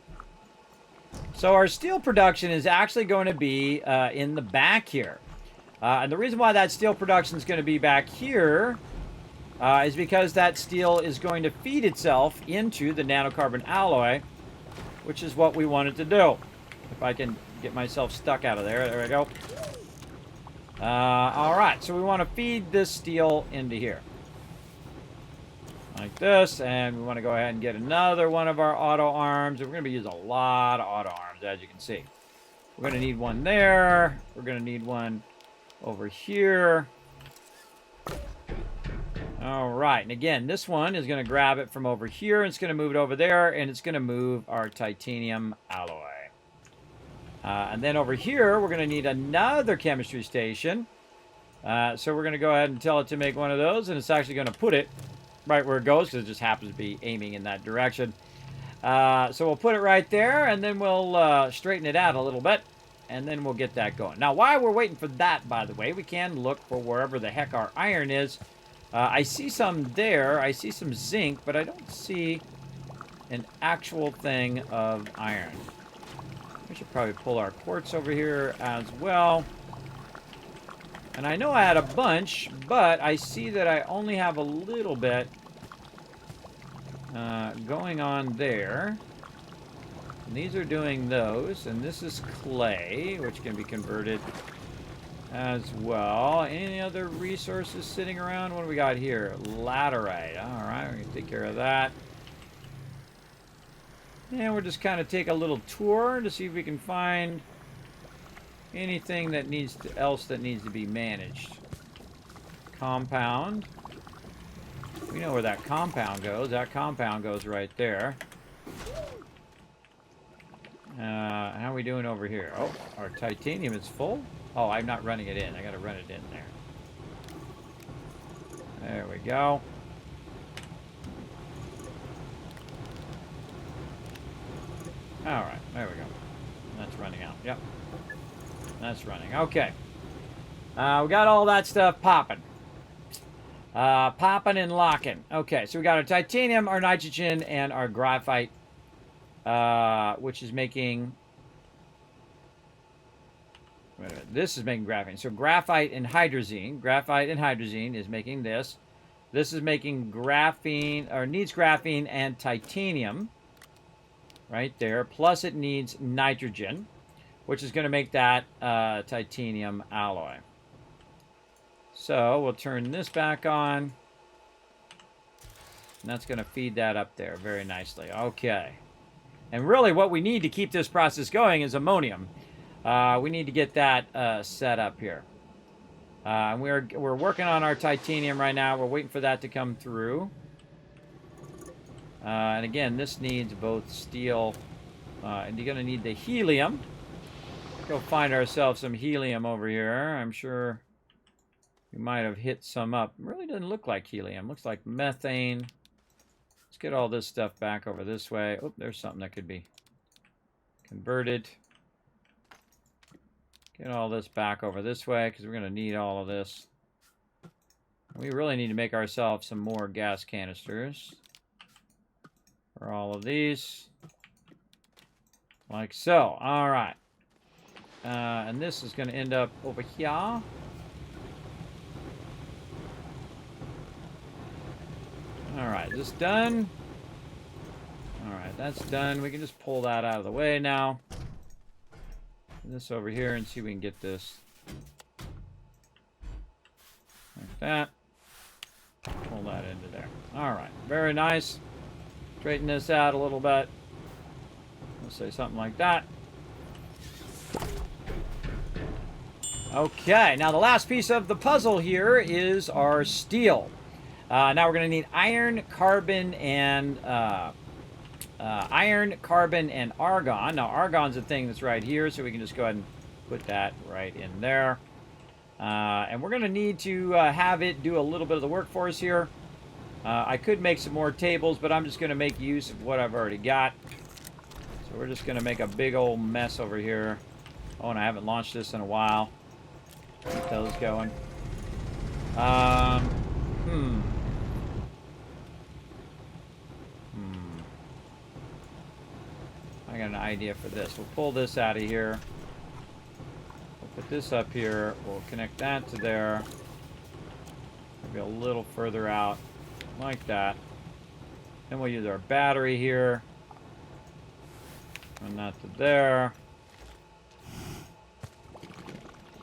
So our steel production is actually going to be in the back here. And the reason why that steel production is going to be back here is because that steel is going to feed itself into the nanocarbon alloy, which is what we wanted to do. If I can get myself stuck out of there. There we go. All right, so we want to feed this steel into here. Like this, and we want to go ahead and get another one of our auto arms. We're going to be using a lot of auto arms, as you can see. We're going to need one there. We're going to need one over here. All right, and again, this one is going to grab it from over here. It's going to move it over there, and it's going to move our titanium alloy. And then over here, we're going to need another chemistry station. So we're going to go ahead and tell it to make one of those, and it's actually going to put it right where it goes, because it just happens to be aiming in that direction. So we'll put it right there, and then we'll straighten it out a little bit, and then we'll get that going. Now, while we're waiting for that, by the way, we can look for wherever the heck our iron is. I see some there. I see some zinc, but I don't see an actual thing of iron. We should probably pull our quartz over here as well. And I know I had a bunch, but I see that I only have a little bit going on there. And these are doing those, and this is clay, which can be converted as well. Any other resources sitting around? What do we got here? Laterite. All right, we're going to take care of that. And we'll just kind of take a little tour to see if we can find anything that else that needs to be managed. Compound. We know where that compound goes. That compound goes right there. How are we doing over here? Oh, our titanium is full. Oh, I'm not running it in. I got to run it in there. There we go. All right, there we go. That's running out. Yep. That's running. Okay. We got all that stuff popping. Popping and locking. Okay, so we got our titanium, our nitrogen, and our graphite, which is making... Wait a minute. This is making graphene. So graphite and hydrazine. Graphite and hydrazine is making this. This is making graphene, or needs graphene and titanium. Right there. Plus it needs nitrogen, which is going to make that titanium alloy. So we'll turn this back on. And that's going to feed that up there very nicely. Okay. And really what we need to keep this process going is ammonium. We need to get that set up here. And we're working on our titanium right now. We're waiting for that to come through. And again, this needs both steel and you're going to need the helium. Go find ourselves some helium over here. I'm sure we might have hit some up. It really doesn't look like helium. Looks like methane. Let's get all this stuff back over this way. Oh, there's something that could be converted. Get all this back over this way because we're going to need all of this. We really need to make ourselves some more gas canisters for all of these. Like so. All right. And this is going to end up over here. All right, is this done? All right, that's done. We can just pull that out of the way now. Put this over here and see if we can get this like that. Pull that into there. All right, very nice. Straighten this out a little bit. Let's say something like that. Okay, now the last piece of the puzzle here is our steel. Now we're going to need iron, carbon, and argon. Now argon's the thing that's right here, so we can just go ahead and put that right in there. And we're going to need to have it do a little bit of the work for us here. I could make some more tables, but I'm just going to make use of what I've already got. So we're just going to make a big old mess over here. Oh, and I haven't launched this in a while. Keep those going. I got an idea for this. We'll pull this out of here. We'll put this up here. We'll connect that to there. Maybe a little further out, like that. Then we'll use our battery here. Run that to there.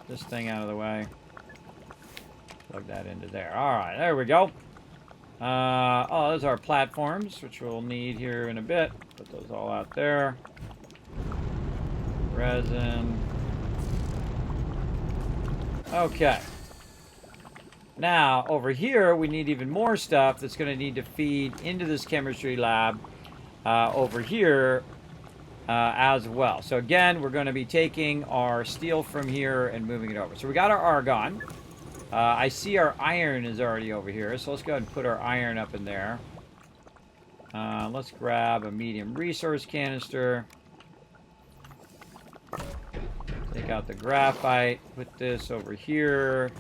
This thing out of the way. Plug that into there. Alright, there we go. Oh, those are platforms, which we'll need here in a bit. Put those all out there. Resin. Okay. Now, over here, we need even more stuff that's going to need to feed into this chemistry lab over here as well. So again, we're going to be taking our steel from here and moving it over. So we got our argon. I see our iron is already over here, so let's go ahead and put our iron up in there. Let's grab a medium resource canister. Take out the graphite, put this over here.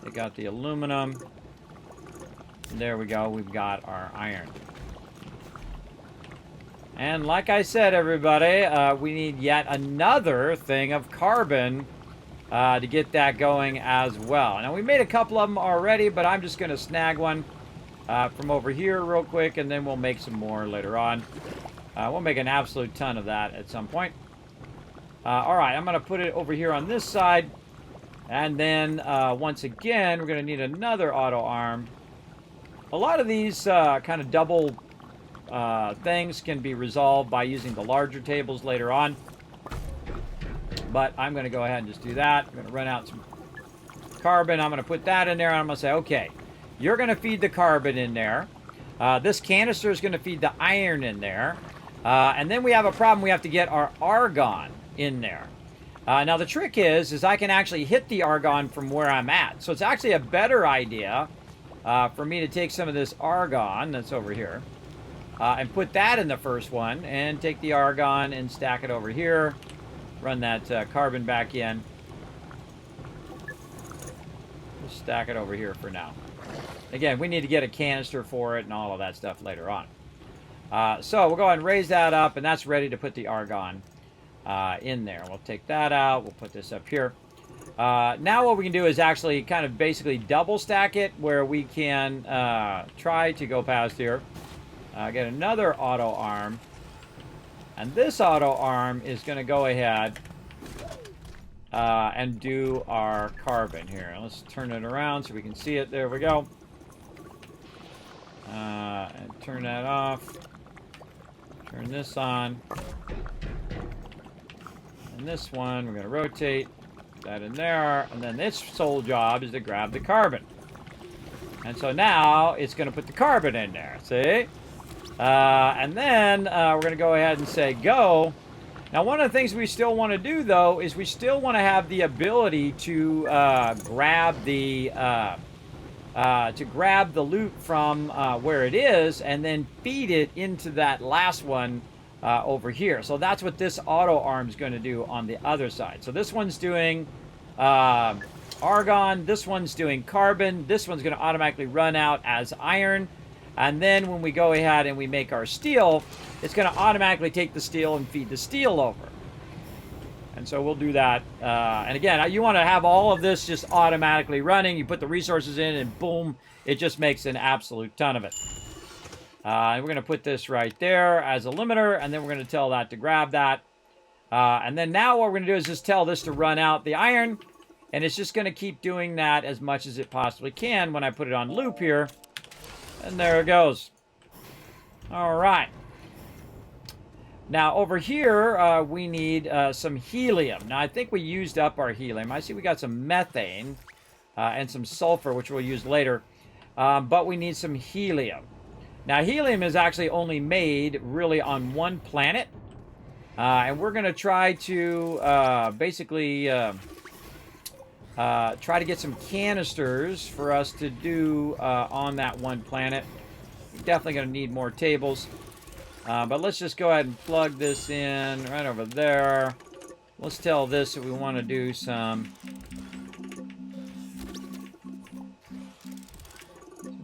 Take out the aluminum. And there we go, we've got our iron. And like I said, everybody, we need yet another thing of carbon to get that going as well. Now, we made a couple of them already, but I'm just going to snag one from over here real quick, and then we'll make some more later on. We'll make an absolute ton of that at some point. All right, I'm going to put it over here on this side. And then, once again, we're going to need another auto arm. A lot of these kind of double things can be resolved by using the larger tables later on. But I'm going to go ahead and just do that. I'm going to run out some carbon. I'm going to put that in there, and I'm going to say, okay, you're going to feed the carbon in there. This canister is going to feed the iron in there. And then we have a problem. We have to get our argon in there. Now, the trick is I can actually hit the argon from where I'm at. So it's actually a better idea for me to take some of this argon that's over here and put that in the first one and take the argon and stack it over here. Run that carbon back in. Just stack it over here for now. Again, we need to get a canister for it and all of that stuff later on. So we'll go ahead and raise that up, and that's ready to put the argon in there. We'll take that out. We'll put this up here. Now what we can do is actually kind of basically double stack it, where we can try to go past here. Get another auto arm. And this auto arm is going to go ahead and do our carbon here. Let's turn it around so we can see it. There we go. And turn that off. Turn this on. And this one, we're going to rotate that in there. And then its sole job is to grab the carbon. And so now it's going to put the carbon in there. See? And then we're going to go ahead and say go. Now, one of the things we still want to do, though, is we still want to have the ability to grab the loot from where it is and then feed it into that last one over here. So that's what this auto arm is going to do on the other side. So this one's doing argon. This one's doing carbon. This one's going to automatically run out as iron. And then when we go ahead and we make our steel, it's going to automatically take the steel and feed the steel over. And so we'll do that. And again, you want to have all of this just automatically running. You put the resources in and boom, it just makes an absolute ton of it. And we're going to put this right there as a limiter, and then we're going to tell that to grab that. And then now what we're going to do is just tell this to run out the iron, and it's just going to keep doing that as much as it possibly can when I put it on loop here. And there it goes. All right. Now, over here, we need some helium. Now, I think we used up our helium. I see we got some methane and some sulfur, which we'll use later. But we need some helium. Now, helium is actually only made really on one planet. And we're going to try to basically try to get some canisters for us to do on that one planet. We're definitely going to need more tables. But let's just go ahead and plug this in right over there. Let's tell this that we want to do some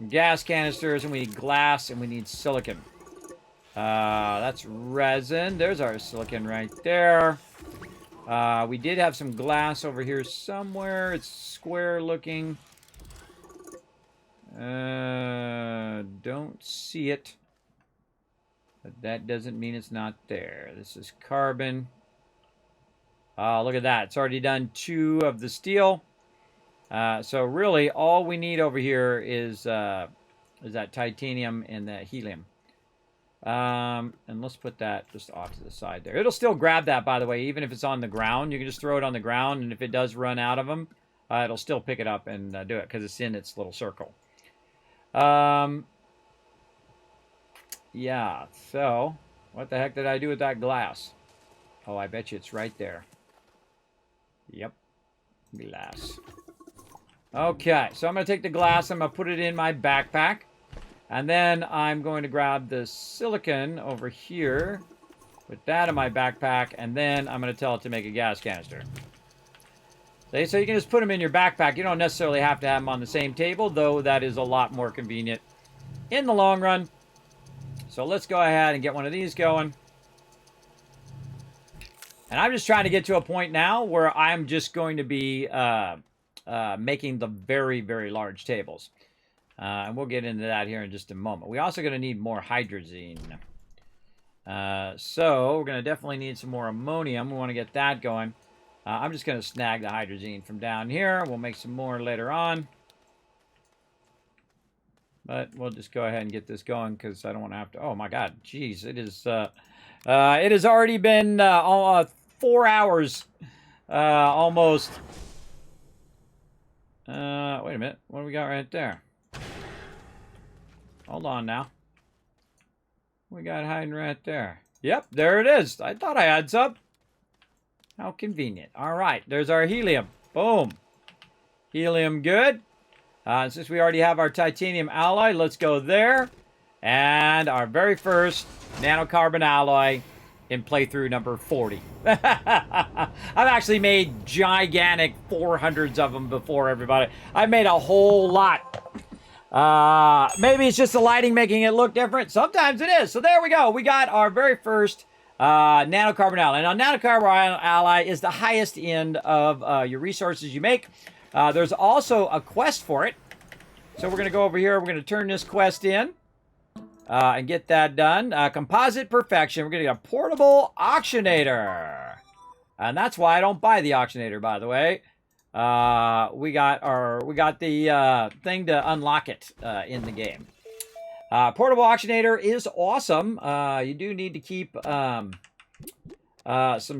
gas canisters, and we need glass, and we need silicon. That's resin. There's our silicon right there. We did have some glass over here somewhere. It's square looking. Don't see it. But that doesn't mean it's not there. This is carbon. Look at that. It's already done 2 of the steel. So really, all we need over here is that titanium and that helium. And let's put that just off to the side there. It'll still grab that, by the way, even if it's on the ground. You can just throw it on the ground, and if it does run out of them, it'll still pick it up and do it because it's in its little circle. Yeah, so what the heck did I do with that glass? Oh, I bet you it's right there. Yep, glass. Okay, so I'm going to take the glass, I'm going to put it in my backpack, and then I'm going to grab the silicon over here, put that in my backpack, and then I'm going to tell it to make a gas canister. So you can just put them in your backpack. You don't necessarily have to have them on the same table, though that is a lot more convenient in the long run. So let's go ahead and get one of these going. And I'm just trying to get to a point now where I'm just going to be making the very, very large tables. And we'll get into that here in just a moment. We're also going to need more hydrazine. So we're going to definitely need some more ammonium. We want to get that going. I'm just going to snag the hydrazine from down here. We'll make some more later on. But we'll just go ahead and get this going because I don't want to have to... Oh, my God. Jeez, it has already been 4 hours almost. Wait a minute. What do we got right there? Hold on now. We got hiding right there. Yep, there it is. I thought I had some. How convenient. All right, there's our helium. Boom. Helium good. Since we already have our titanium alloy, let's go there. And our very first nanocarbon alloy in playthrough number 40. I've actually made gigantic 400s of them before, everybody. I've made a whole lot. Maybe it's just the lighting making it look different. Sometimes it is. So there we go. We got our very first nanocarbon alloy. Now, nanocarbon alloy is the highest end of your resources you make. There's also a quest for it. So we're going to go over here. We're going to turn this quest in and get that done. Composite perfection. We're going to get a portable auctionator. And that's why I don't buy the auctionator, by the way. We got the thing to unlock it in the game. Portable auctionator is awesome. You do need to keep some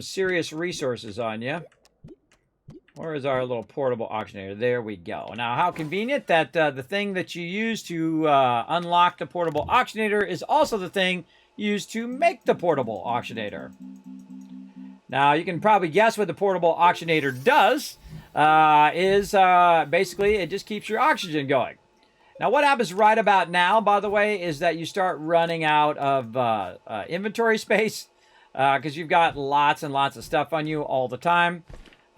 serious resources on you. Where is our little portable auctionator? There we go. Now, how convenient that the thing that you use to unlock the portable auctionator is also the thing used to make the portable auctionator. Now, you can probably guess what the portable auctionator does. Basically, it just keeps your oxygen going. Now, what happens right about now, by the way, is that you start running out of inventory space because you've got lots and lots of stuff on you all the time.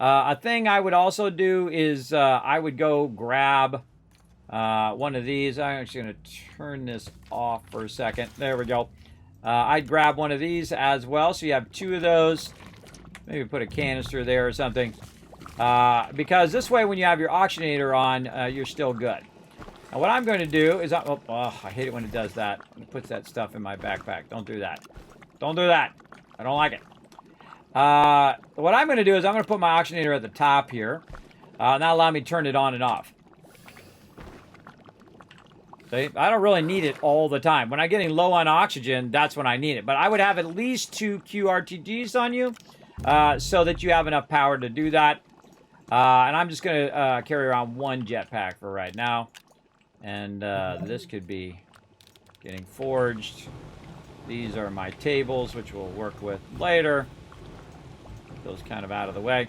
A thing I would also do is I would go grab one of these. I'm actually going to turn this off for a second. There we go. I'd grab one of these as well. So you have 2 of those. Maybe put a canister there or something. Because this way when you have your auctionator on, you're still good. Now what I'm going to do is... I hate it when it does that. It puts that stuff in my backpack. Don't do that. Don't do that. I don't like it. What I'm going to do is I'm going to put my auctionator at the top here. That'll allow me to turn it on and off. See? I don't really need it all the time. When I'm getting low on oxygen, that's when I need it. But I would have at least 2 QRTGs on you so that you have enough power to do that. And I'm just going to carry around 1 jetpack for right now. And this could be getting forged. These are my tables, which we'll work with later. Those kind of out of the way.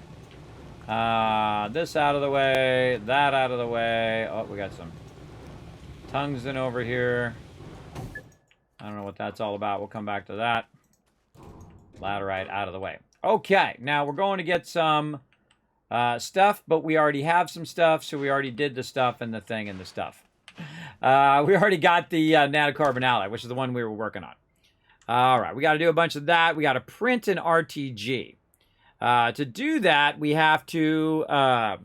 This out of the way. That out of the way. Oh, we got some tungsten over here. I don't know what that's all about. We'll come back to that. Laterite out of the way. Okay, now we're going to get some stuff, but we already have some stuff, so we already did the stuff and the thing and the stuff. We already got the nanocarbon alloy, which is the one we were working on. All right, we got to do a bunch of that. We got to print an RTG. To do that, we have to have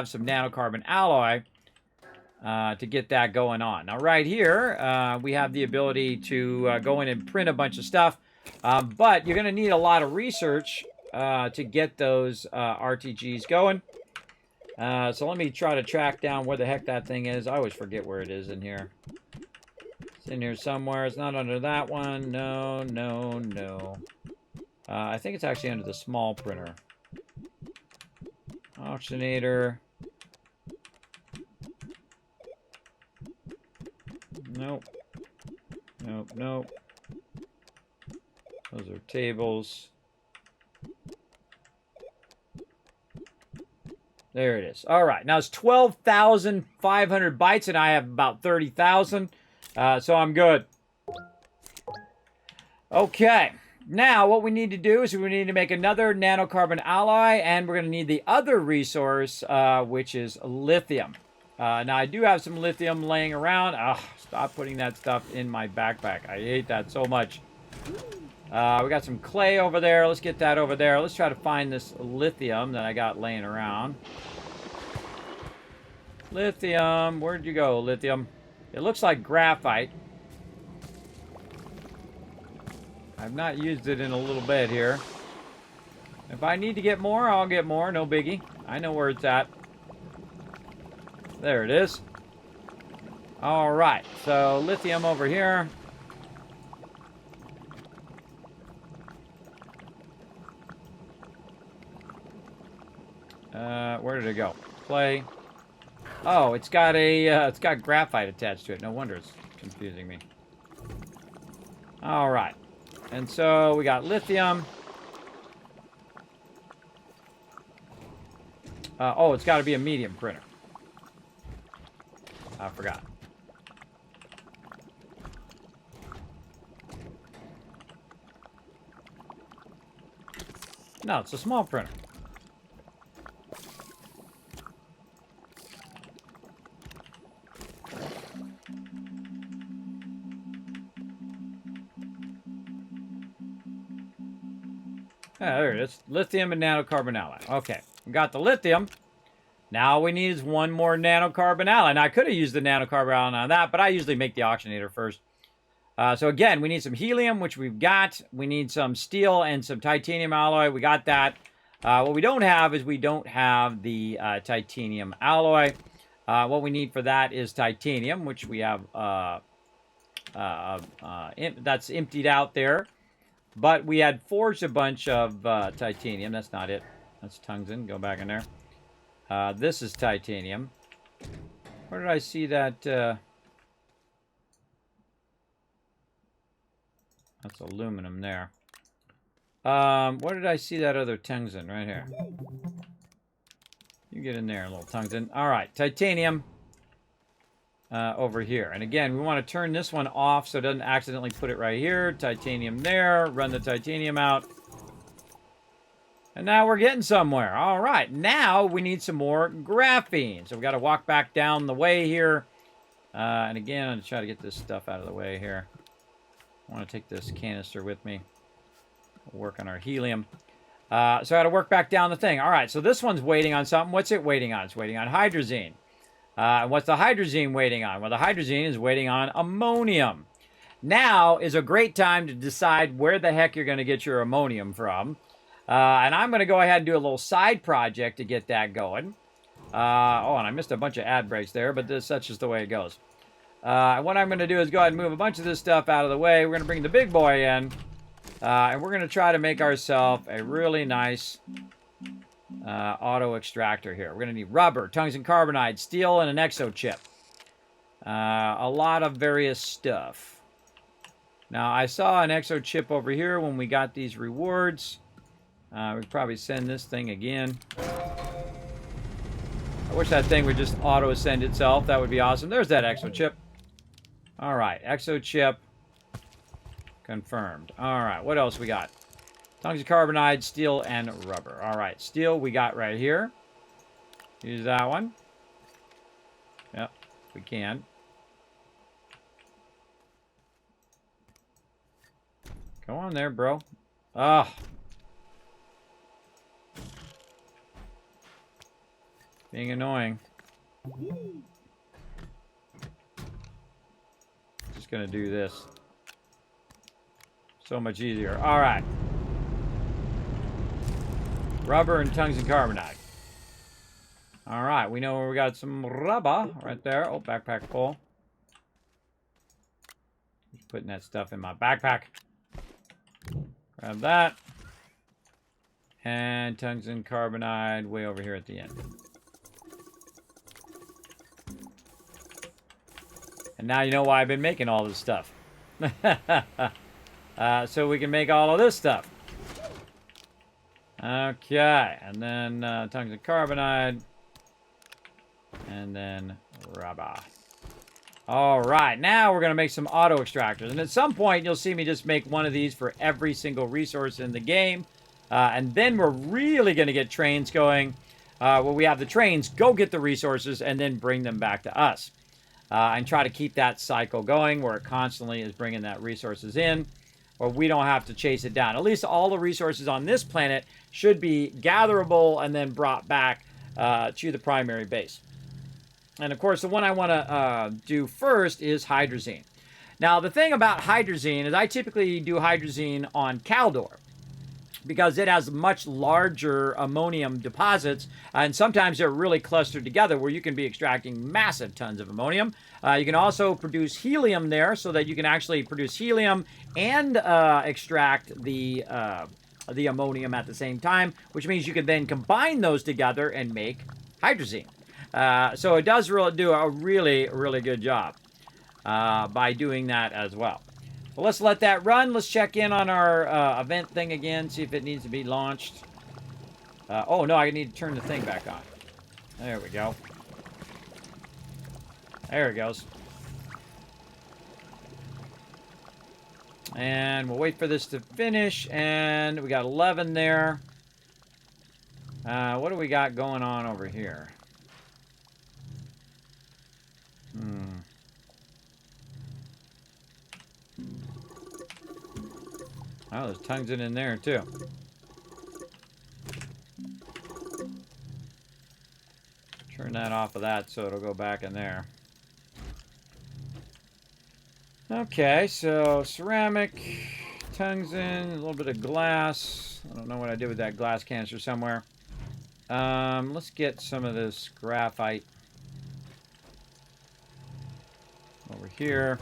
some nanocarbon alloy to get that going on. Now, right here, we have the ability to go in and print a bunch of stuff, but you're going to need a lot of research to get those RTGs going. So let me try to track down where the heck that thing is. I always forget where it is in here. It's in here somewhere. It's not under that one. No, no, no. I think it's actually under the small printer. Auctionator. Nope. Nope, nope. Those are tables. There it is. All right. Now it's 12,500 bytes, and I have about 30,000. So I'm good. Okay. Now, what we need to do is we need to make another nanocarbon alloy, and we're going to need the other resource, which is lithium. Now, I do have some lithium laying around. Stop putting that stuff in my backpack. I hate that so much. We got some clay over there. Let's get that over there. Let's try to find this lithium that I got laying around. Lithium. Where'd you go, lithium? It looks like graphite. I've not used it in a little bit here. If I need to get more, I'll get more. No biggie. I know where it's at. There it is. All right. So lithium over here. Where did it go? Clay. Oh, it's got graphite attached to it. No wonder it's confusing me. All right. And so we got lithium. Oh, it's got to be a medium printer. I forgot. No, it's a small printer. There it is. Lithium and nanocarbon alloy. Okay, we got the lithium. Now we need is one more nanocarbon alloy. Now I could have used the nanocarbon alloy on that, but I usually make the auctionator first. So again, we need some helium, which we've got. We need some steel and some titanium alloy. We got that. What we don't have is we don't have the titanium alloy. What we need for that is titanium, which we have. That's emptied out there. But we had forged a bunch of titanium. That's not it. That's tungsten. Go back in there. This is titanium. Where did I see that? That's aluminum there. Where did I see that other tungsten? Right here. You get in there, little tungsten. All right, titanium over here. And again, we want to turn this one off so it doesn't accidentally put it right here. Titanium there. Run the titanium out. And now we're getting somewhere. All right, now we need some more graphene. So we've got to walk back down the way here. And again, I'm going to try to get this stuff out of the way here. I want to take this canister with me. We'll work on our helium. So I got to work back down the thing. All right, so this one's waiting on something. What's it waiting on? It's waiting on hydrazine. And what's the hydrazine waiting on? Well, the hydrazine is waiting on ammonium. Now is a great time to decide where the heck you're going to get your ammonium from. And I'm going to go ahead and do a little side project to get that going. And I missed a bunch of ad breaks there, but such is the way it goes. What I'm going to do is go ahead and move a bunch of this stuff out of the way. We're going to bring the big boy in. And we're going to try to make ourselves a really nice auto extractor here. We're going to need rubber, tungsten carbonide, steel, and an exo chip. A lot of various stuff. Now, I saw an exo chip over here when we got these rewards. We could probably send this thing again. I wish that thing would just auto-ascend itself. That would be awesome. There's that exo chip. All right, exo chip confirmed. All right, what else we got? Tungsten carbonide, steel, and rubber. All right, steel we got right here. Use that one. Yep, we can. Go on there, bro. Ah. Being annoying. Just gonna do this. So much easier. All right. Rubber and tungsten carbonide. All right, we know where we got some rubber right there. Oh, backpack full. Just putting that stuff in my backpack. Grab that. And tungsten carbonide way over here at the end. And now you know why I've been making all this stuff. So we can make all of this stuff. Okay, and then tungsten carbonide. And then rubber. All right, now we're going to make some auto extractors. And at some point, you'll see me just make one of these for every single resource in the game. And then we're really going to get trains going. Where we have the trains go get the resources and then bring them back to us. And try to keep that cycle going where it constantly is bringing that resources in. Or we don't have to chase it down. At least all the resources on this planet should be gatherable and then brought back to the primary base. And of course, the one I want to do first is hydrazine. Now, the thing about hydrazine is I typically do hydrazine on Caldor because it has much larger ammonium deposits, and sometimes they're really clustered together where you can be extracting massive tons of ammonium. You can also produce helium there so that you can actually produce helium and extract the ammonium at the same time, which means you can then combine those together and make hydrazine. So it does really do a really, really good job by doing that as well. Well, let's let that run. Let's check in on our event thing again, see if it needs to be launched. Oh, no, I need to turn the thing back on. There we go. There it goes. And we'll wait for this to finish. And we got 11 there. What do we got going on over here? Oh, there's tungsten in there, too. Turn that off of that so it'll go back in there. Okay, so ceramic, tungsten, a little bit of glass. I don't know what I did with that glass canister somewhere. Let's get some of this graphite over here.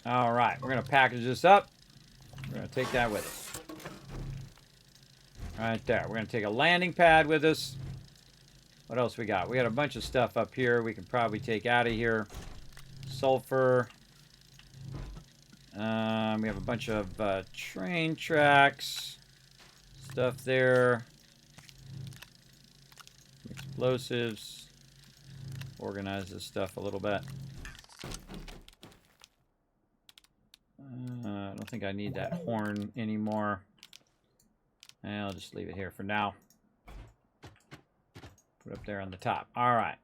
All right, we're going to package this up. We're going to take that with us. Right there. We're going to take a landing pad with us. What else we got? We got a bunch of stuff up here we can probably take out of here. Sulfur. We have a bunch of train tracks. Stuff there. Explosives. Organize this stuff a little bit. I don't think I need that horn anymore. I'll just leave it here for now. Put it up there on the top. All right.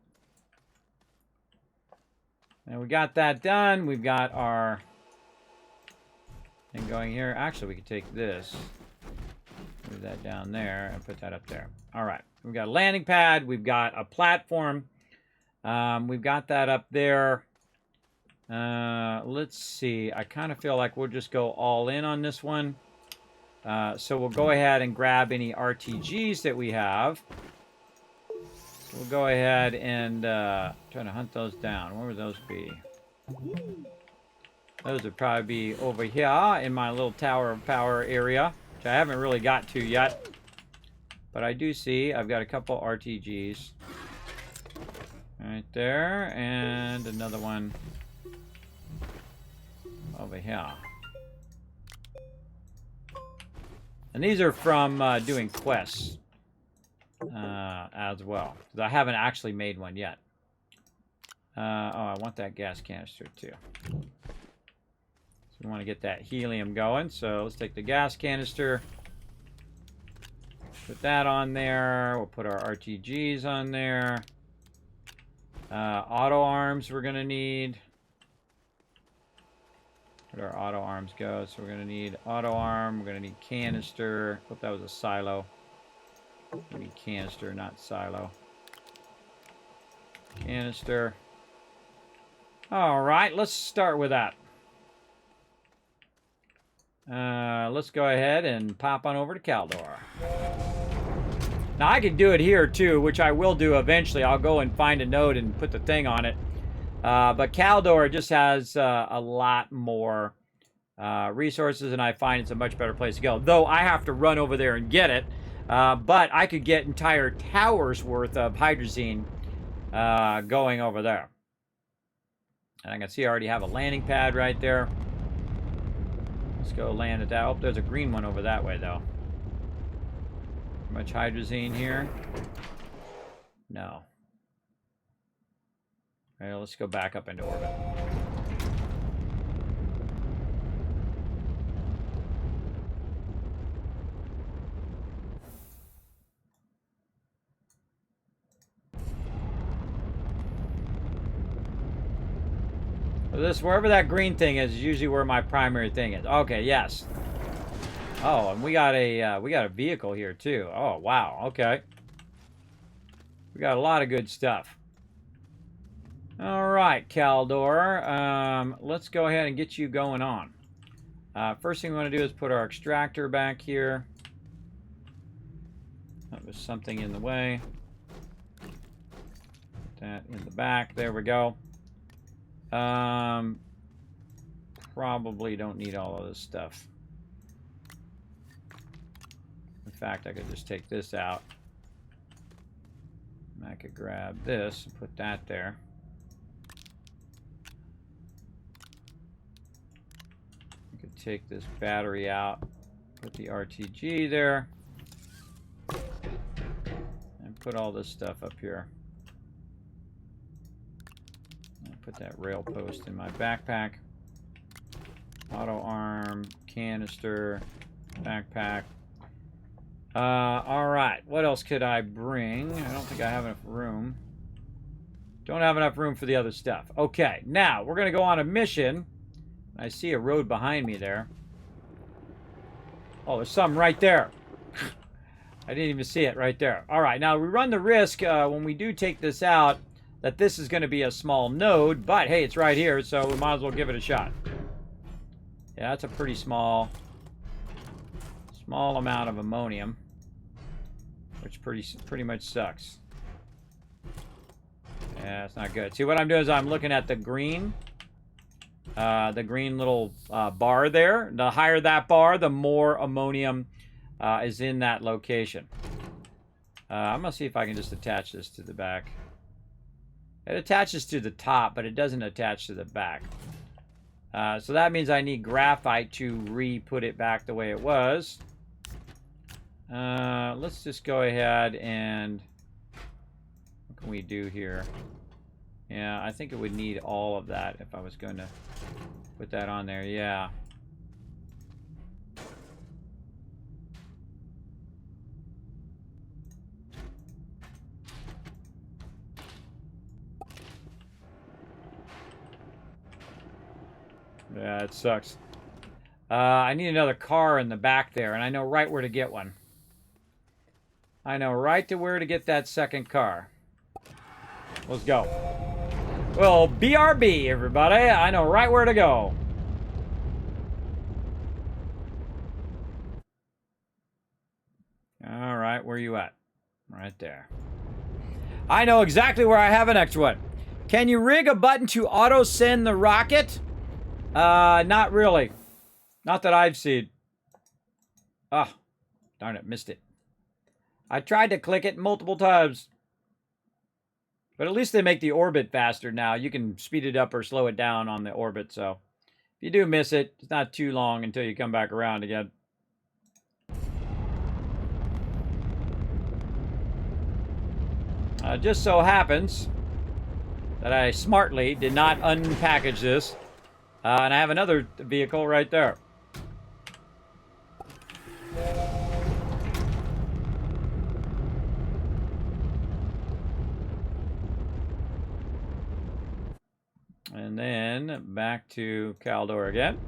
And we got that done. We've got our thing going here. Actually, we could take this, move that down there, and put that up there. All right. We've got a landing pad. We've got a platform. We've got that up there. Let's see. I kind of feel like we'll just go all in on this one. So we'll go ahead and grab any RTGs that we have. So we'll go ahead and try to hunt those down. Where would those be? Those would probably be over here in my little tower of power area, which I haven't really got to yet. But I do see I've got a couple RTGs. Right there. And another one over here. And these are from doing quests as well. Because I haven't actually made one yet. Oh, I want that gas canister too. So we want to get that helium going. So let's take the gas canister. Put that on there. We'll put our RTGs on there. Auto arms we're going to need. Where'd our auto arms go? So we're going to need auto arm. We're going to need canister. Hope that was a silo. We need canister, not silo. Canister. All right, let's start with that. Let's go ahead and pop on over to Caldor. Now, I can do it here, too, which I will do eventually. I'll go and find a node and put the thing on it. But Caldor just has a lot more resources, and I find it's a much better place to go. Though I have to run over there and get it. But I could get entire towers worth of hydrazine going over there. And I can see I already have a landing pad right there. Let's go land at that. Oh, there's a green one over that way, though. Much hydrazine here? No. All right, let's go back up into orbit. Wherever that green thing is usually where my primary thing is. Okay, yes. Oh, and we got a vehicle here too. Oh, wow. Okay. We got a lot of good stuff. All right, Caldor. Let's go ahead and get you going on. First thing we want to do is put our extractor back here. That was something in the way. Put that in the back. There we go. Probably don't need all of this stuff. In fact, I could just take this out. And I could grab this and put that there. I could take this battery out, put the RTG there, and put all this stuff up here. Put that rail post in my backpack. Auto arm, canister, backpack. All right. What else could I bring? I don't think I have enough room. Don't have enough room for the other stuff. Okay. Now, we're going to go on a mission. I see a road behind me there. Oh, there's something right there. I didn't even see it right there. All right. Now, we run the risk when we do take this out that this is going to be a small node, but hey, it's right here, so we might as well give it a shot. Yeah, that's a pretty small amount of ammonium, which pretty much sucks. Yeah, it's not good. See, what I'm doing is I'm looking at the green little bar there. The higher that bar, the more ammonium is in that location. I'm going to see if I can just attach this to the back. It attaches to the top, but it doesn't attach to the back. So that means I need graphite to re-put it back the way it was. Let's just go ahead and... What can we do here? Yeah, I think it would need all of that if I was going to put that on there. Yeah. Yeah, it sucks. I need another car in the back there, and I know right where to get one. I know right to where to get that second car. Let's go. Well, BRB, everybody. I know right where to go. All right, where you at? Right there. I know exactly where I have an next one. Can you rig a button to auto-send the rocket? Not really. Not that I've seen. Ah, darn it, missed it. I tried to click it multiple times. But at least they make the orbit faster now. You can speed it up or slow it down on the orbit. So if you do miss it, it's not too long until you come back around again. Just so happens that I smartly did not unpackage this. And I have another vehicle right there. And then back to Caldor again.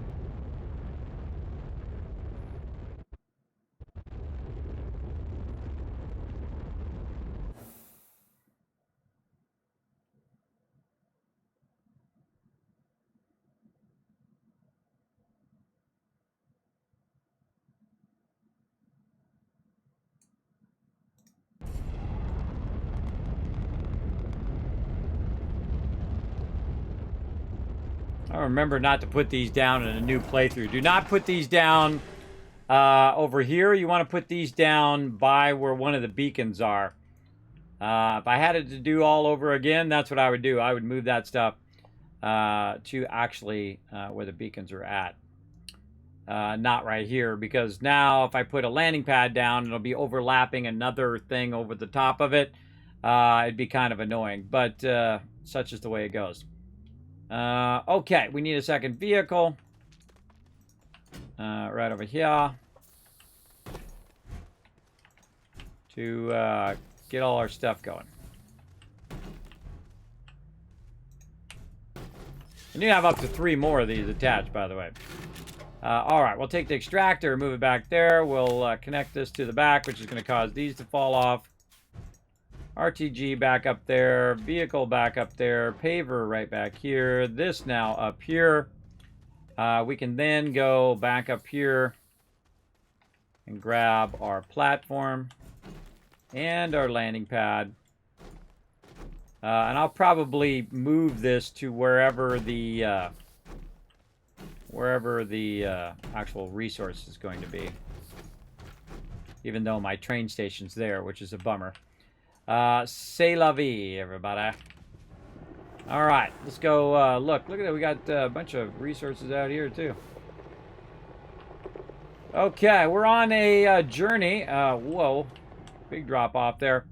I remember not to put these down in a new playthrough. Do not put these down over here. You want to put these down by where one of the beacons are. If I had it to do all over again, that's what I would do. I would move that stuff to actually where the beacons are at. Not right here, because now if I put a landing pad down, it'll be overlapping another thing over the top of it. It'd be kind of annoying, but such is the way it goes. Okay, we need a second vehicle. Right over here. To get all our stuff going. And you have up to 3 more of these attached, by the way. Alright, we'll take the extractor, move it back there. We'll connect this to the back, which is going to cause these to fall off. RTG back up there, vehicle back up there, paver right back here, this now up here. We can then go back up here and grab our platform and our landing pad. And I'll probably move this to wherever the actual resource is going to be. Even though my train station's there, which is a bummer. C'est la vie, everybody. Alright, let's go, look at that, we got a bunch of resources out here, too. Okay, we're on a journey, whoa, big drop off there.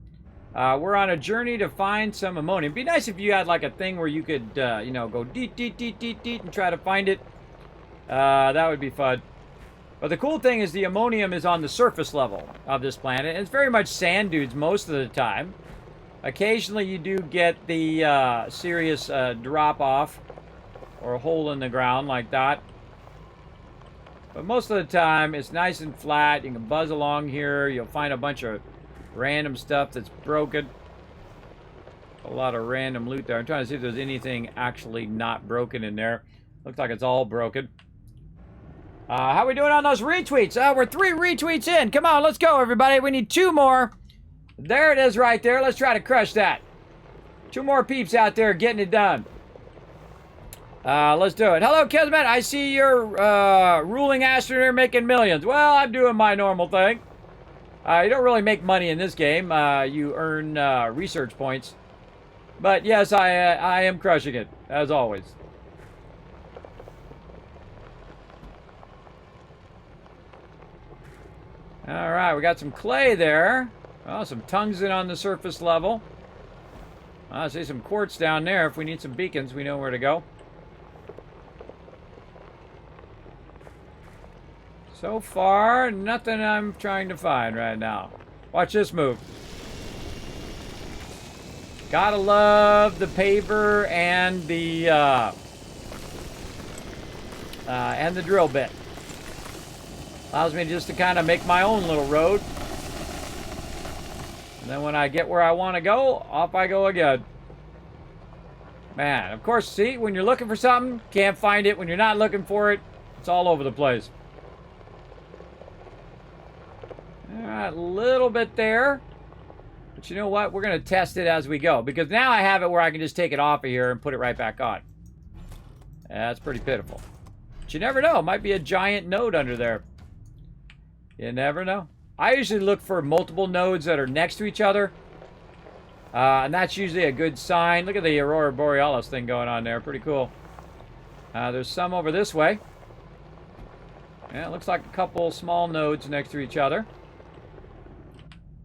We're on a journey to find some ammonium. It'd be nice if you had, like, a thing where you could, you know, go deet, and try to find it. That would be fun. But the cool thing is the ammonium is on the surface level of this planet. And it's very much sand dunes most of the time. Occasionally you do get the serious drop off or a hole in the ground like that. But most of the time it's nice and flat. You can buzz along here. You'll find a bunch of random stuff that's broken. A lot of random loot there. I'm trying to see if there's anything actually not broken in there. Looks like it's all broken. How are we doing on those retweets? We're 3 retweets in. Come on, let's go, everybody. We need 2 more. There it is right there. Let's try to crush that. 2 more peeps out there getting it done. Let's do it. Hello, Kismet. I see you're ruling Astroneer making millions. Well, I'm doing my normal thing. You don't really make money in this game. You earn research points. But yes, I am crushing it, as always. Alright, we got some clay there. Oh, some tungsten on the surface level. I see some quartz down there. If we need some beacons, we know where to go. So far, nothing I'm trying to find right now. Watch this move. Gotta love the paver and the drill bit. Allows me just to kind of make my own little road. And then when I get where I want to go, off I go again. Man, of course, see, when you're looking for something, can't find it. When you're not looking for it, it's all over the place. Alright, a little bit there. But you know what? We're going to test it as we go. Because now I have it where I can just take it off of here and put it right back on. That's pretty pitiful. But you never know. It might be a giant node under there. You never know. I usually look for multiple nodes that are next to each other. And that's usually a good sign. Look at the Aurora Borealis thing going on there. Pretty cool. There's some over this way. Yeah, it looks like a couple small nodes next to each other.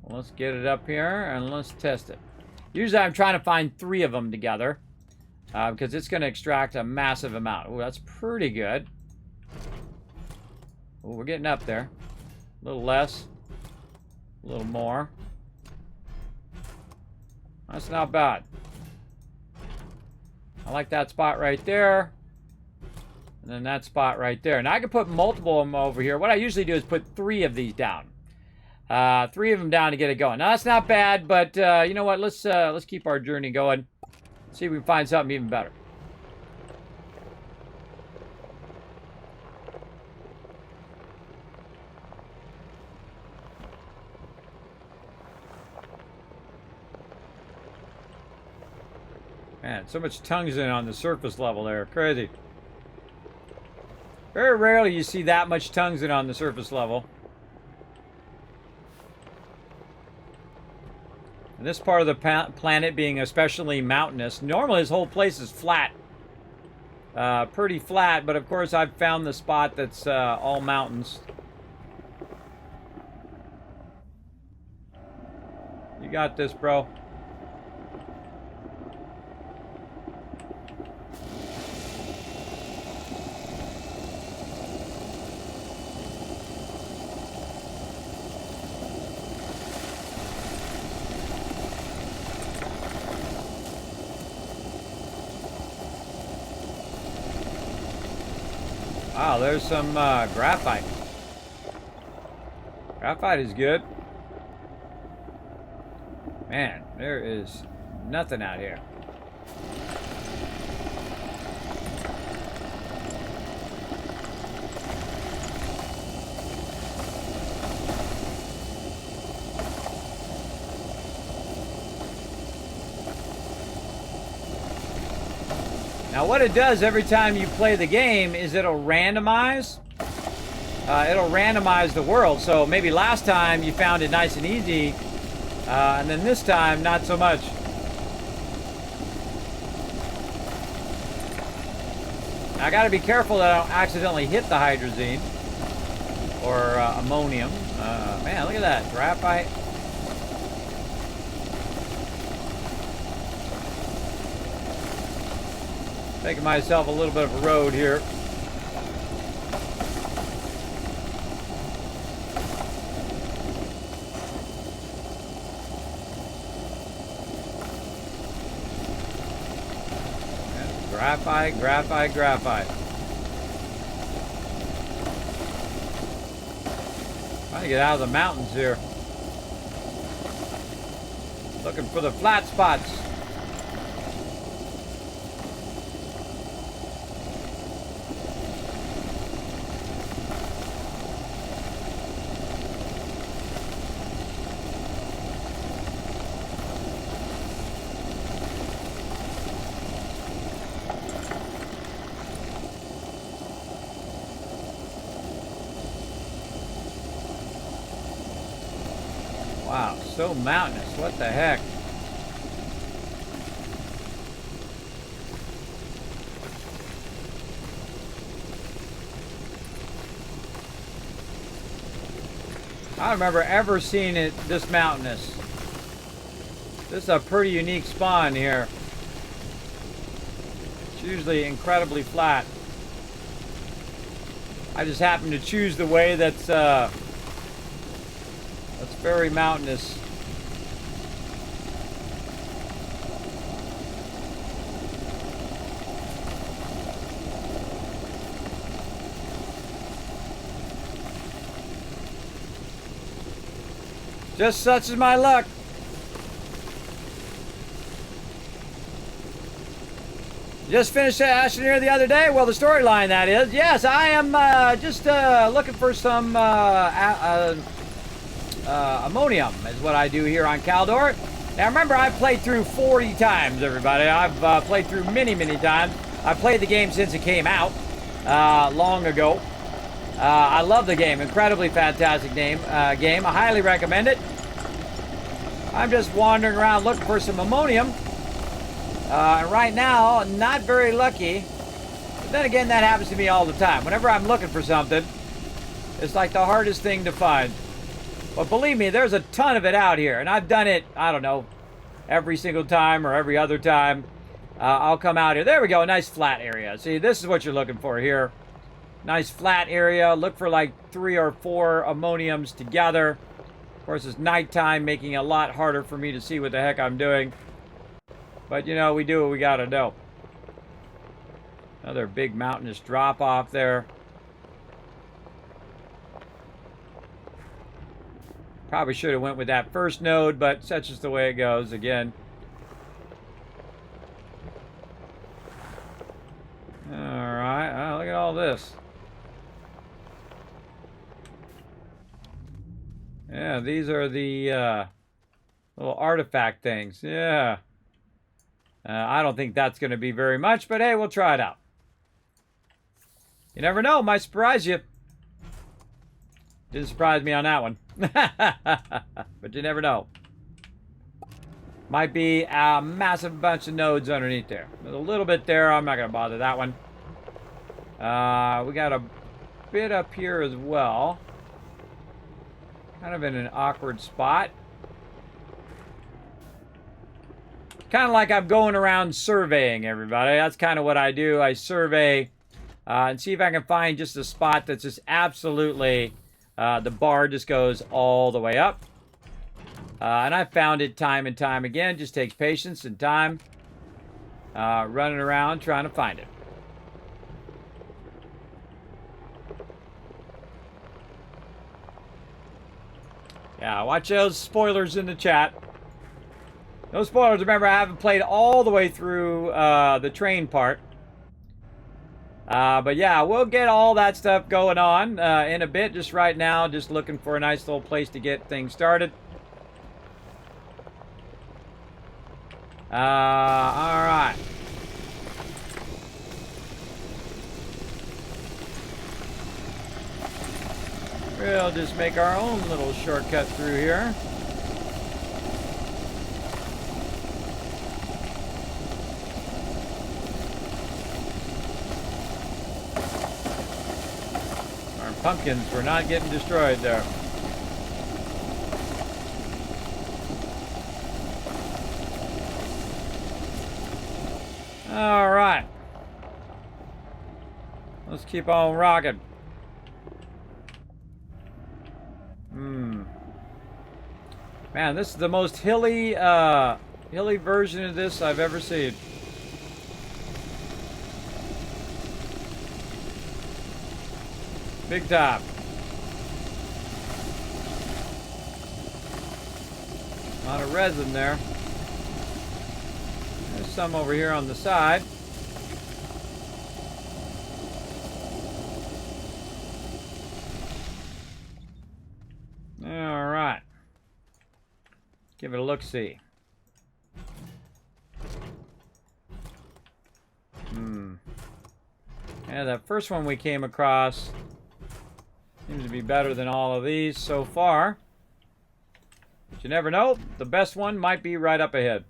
Well, let's get it up here and let's test it. Usually I'm trying to find 3 of them together. Because it's going to extract a massive amount. Oh, that's pretty good. Oh, we're getting up there. A little less. A little more. That's not bad. I like that spot right there. And then that spot right there. Now I can put multiple of them over here. What I usually do is put 3 of these down. 3 of them down to get it going. Now that's not bad, but you know what? Let's keep our journey going. See if we can find something even better. Man, so much tungsten on the surface level there. Crazy. Very rarely you see that much tungsten on the surface level. And this part of the planet being especially mountainous. Normally this whole place is flat. Pretty flat, but of course I've found the spot that's all mountains. You got this, bro. Wow, there's some graphite. Graphite is good. Man, there is nothing out here. Now what it does every time you play the game is it'll randomize. It'll randomize the world. So maybe last time you found it nice and easy, and then this time not so much. Now, I gotta be careful that I don't accidentally hit the hydrazine or ammonium. Man, look at that, graphite. Making myself a little bit of a road here. Yeah, graphite, graphite, graphite. Trying to get out of the mountains here. Looking for the flat spots. Wow, so mountainous. What the heck? I don't remember ever seeing it this mountainous. This is a pretty unique spawn here. It's usually incredibly flat. I just happen to choose the way that's very mountainous. Just such is my luck. Just finished Astroneer the other day. Well, the storyline, that is. Yes, I am just looking for some ammonium is what I do here on Caldor. Now remember, I've played through 40 times, everybody. I've played through many, many times. I've played the game since it came out long ago. I love the game. Incredibly fantastic game. I highly recommend it. I'm just wandering around looking for some ammonium. Right now, not very lucky. But then again, that happens to me all the time. Whenever I'm looking for something, it's like the hardest thing to find. But believe me, there's a ton of it out here. And I've done it, I don't know, every single time or every other time. I'll come out here. There we go, a nice flat area. See, this is what you're looking for here. Nice flat area. Look for like 3 or 4 ammoniums together. Of course, it's nighttime, making it a lot harder for me to see what the heck I'm doing. But, you know, we do what we gotta do. Another big mountainous drop off there. Probably should have went with that first node, but such is the way it goes again. Alright, oh, look at all this. Yeah, these are the little artifact things. Yeah. I don't think that's going to be very much, but hey, we'll try it out. You never know, might surprise you. Didn't surprise me on that one. But you never know. Might be a massive bunch of nodes underneath there. There's a little bit there. I'm not going to bother that one. We got a bit up here as well. Kind of in an awkward spot. Kind of like I'm going around surveying everybody. That's kind of what I do. I survey and see if I can find just a spot that's just absolutely, the bar just goes all the way up. And I've found it time and time again. Just takes patience and time. Running around trying to find it. Yeah, watch those spoilers in the chat. No spoilers. Remember, I haven't played all the way through the train part. But yeah, we'll get all that stuff going on in a bit. Just right now, just looking for a nice little place to get things started. Alright. We'll just make our own little shortcut through here. Our pumpkins were not getting destroyed there. All right. Let's keep on rocking. Man, this is the most hilly version of this I've ever seen. Big time. A lot of resin there. There's some over here on the side. All right. Give it a look-see. Yeah, that first one we came across seems to be better than all of these so far. But you never know. The best one might be right up ahead.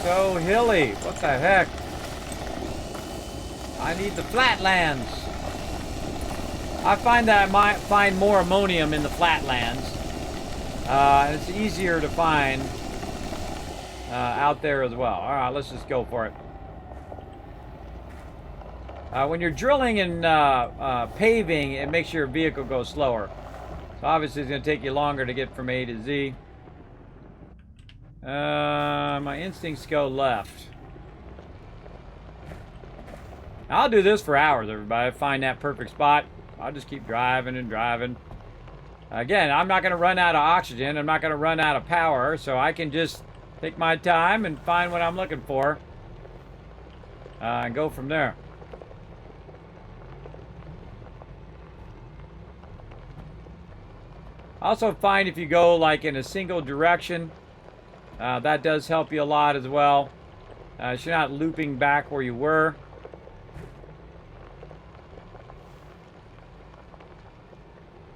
So hilly. What the heck? I need the flatlands. I find that I might find more ammonium in the flatlands. It's easier to find out there as well. All right, let's just go for it. When you're drilling and paving, it makes your vehicle go slower. So obviously it's going to take you longer to get from A to Z. My instincts go left. I'll do this for hours, everybody. Find that perfect spot. I'll just keep driving and driving. Again, I'm not going to run out of oxygen. I'm not going to run out of power. So I can just take my time and find what I'm looking for. And go from there. Also find if you go like in a single direction, that does help you a lot as well. So you're not looping back where you were.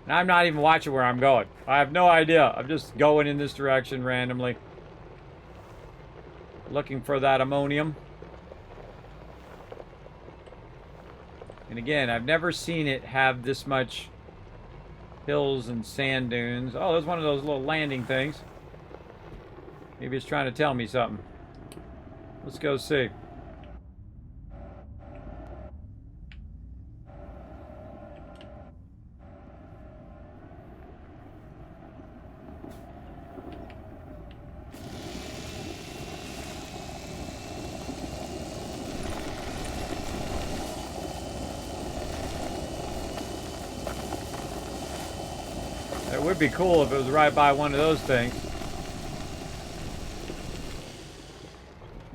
And I'm not even watching where I'm going. I have no idea. I'm just going in this direction randomly. Looking for that ammonium. And again, I've never seen it have this much hills and sand dunes. Oh, there's one of those little landing things. Maybe it's trying to tell me something. Let's go see. It would be cool if it was right by one of those things.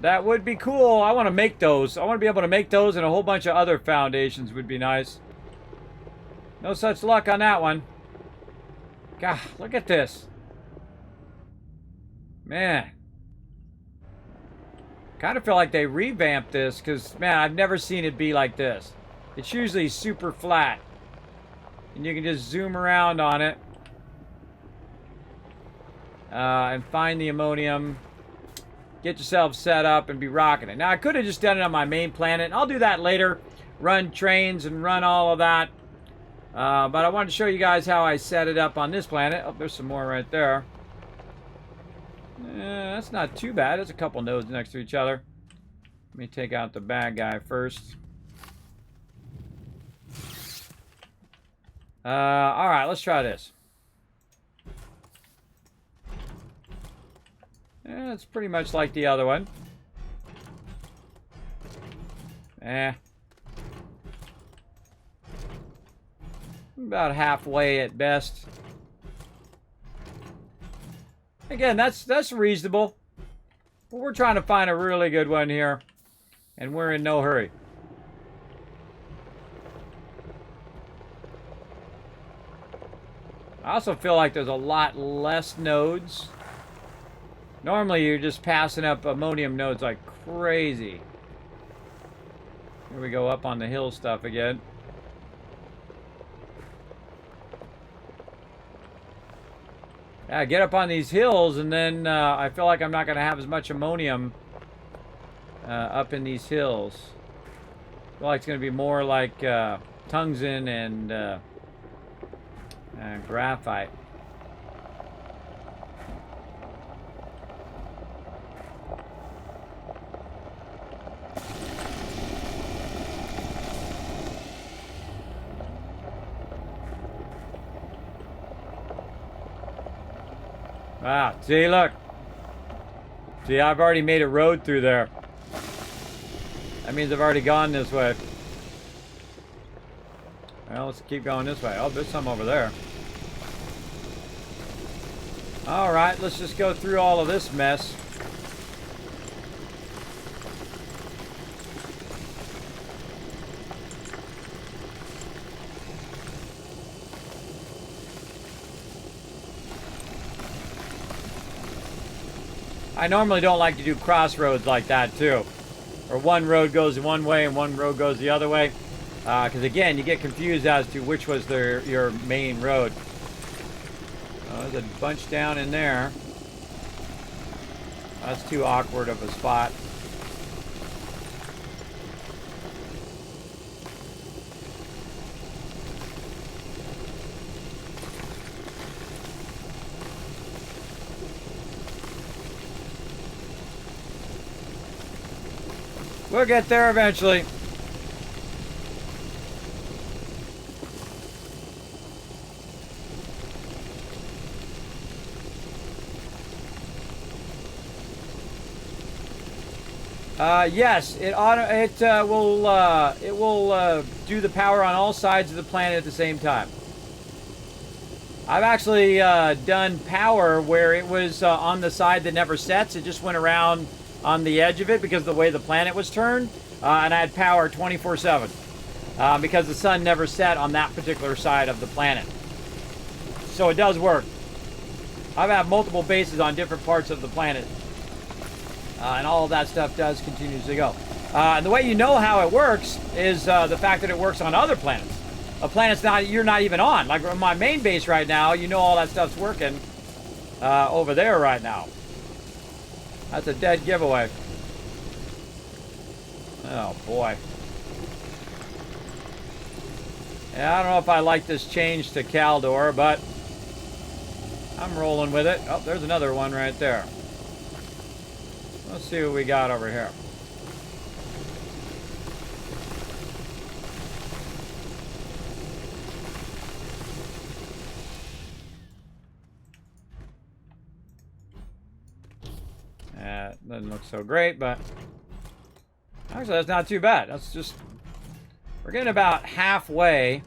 That would be cool. I want to make those. I want to be able to make those, and a whole bunch of other foundations would be nice. No such luck on that one. God, look at this. Man. Kind of feel like they revamped this, because, man, I've never seen it be like this. It's usually super flat. And you can just zoom around on it. And find the ammonium. Get yourself set up and be rocking it. Now, I could have just done it on my main planet. I'll do that later. Run trains and run all of that. But I wanted to show you guys how I set it up on this planet. Oh, there's some more right there. That's not too bad. There's a couple nodes next to each other. Let me take out the bad guy first. Alright, let's try this. Yeah, it's pretty much like the other one. About halfway at best. Again, that's reasonable. But we're trying to find a really good one here. And we're in no hurry. I also feel like there's a lot less nodes. Normally, you're just passing up ammonium nodes like crazy. Here we go up on the hill stuff again. Yeah, get up on these hills, and then I feel like I'm not going to have as much ammonium up in these hills. I feel like it's going to be more like tungsten and graphite. Ah, see, look. See, I've already made a road through there. That means I've already gone this way. Well, let's keep going this way. Oh, there's some over there. Alright, let's just go through all of this mess. I normally don't like to do crossroads like that, too. Or one road goes one way and one road goes the other way. Because, again, you get confused as to which was your main road. Oh, there's a bunch down in there. That's too awkward of a spot. We'll get there eventually. Yes, it will do the power on all sides of the planet at the same time. I've actually done power where it was on the side that never sets. It just went around on the edge of it because of the way the planet was turned, and I had power 24/7 because the sun never set on that particular side of the planet. So it does work. I've had multiple bases on different parts of the planet. And all of that stuff does continuously go. And the way you know how it works is the fact that it works on other planets. A planet's you're not even on. Like on my main base right now, you know all that stuff's working over there right now. That's a dead giveaway. Oh boy. Yeah, I don't know if I like this change to Caldor, but I'm rolling with it. Oh, there's another one right there. Let's see what we got over here. Doesn't look so great, but actually that's not too bad. That's just, we're getting about halfway,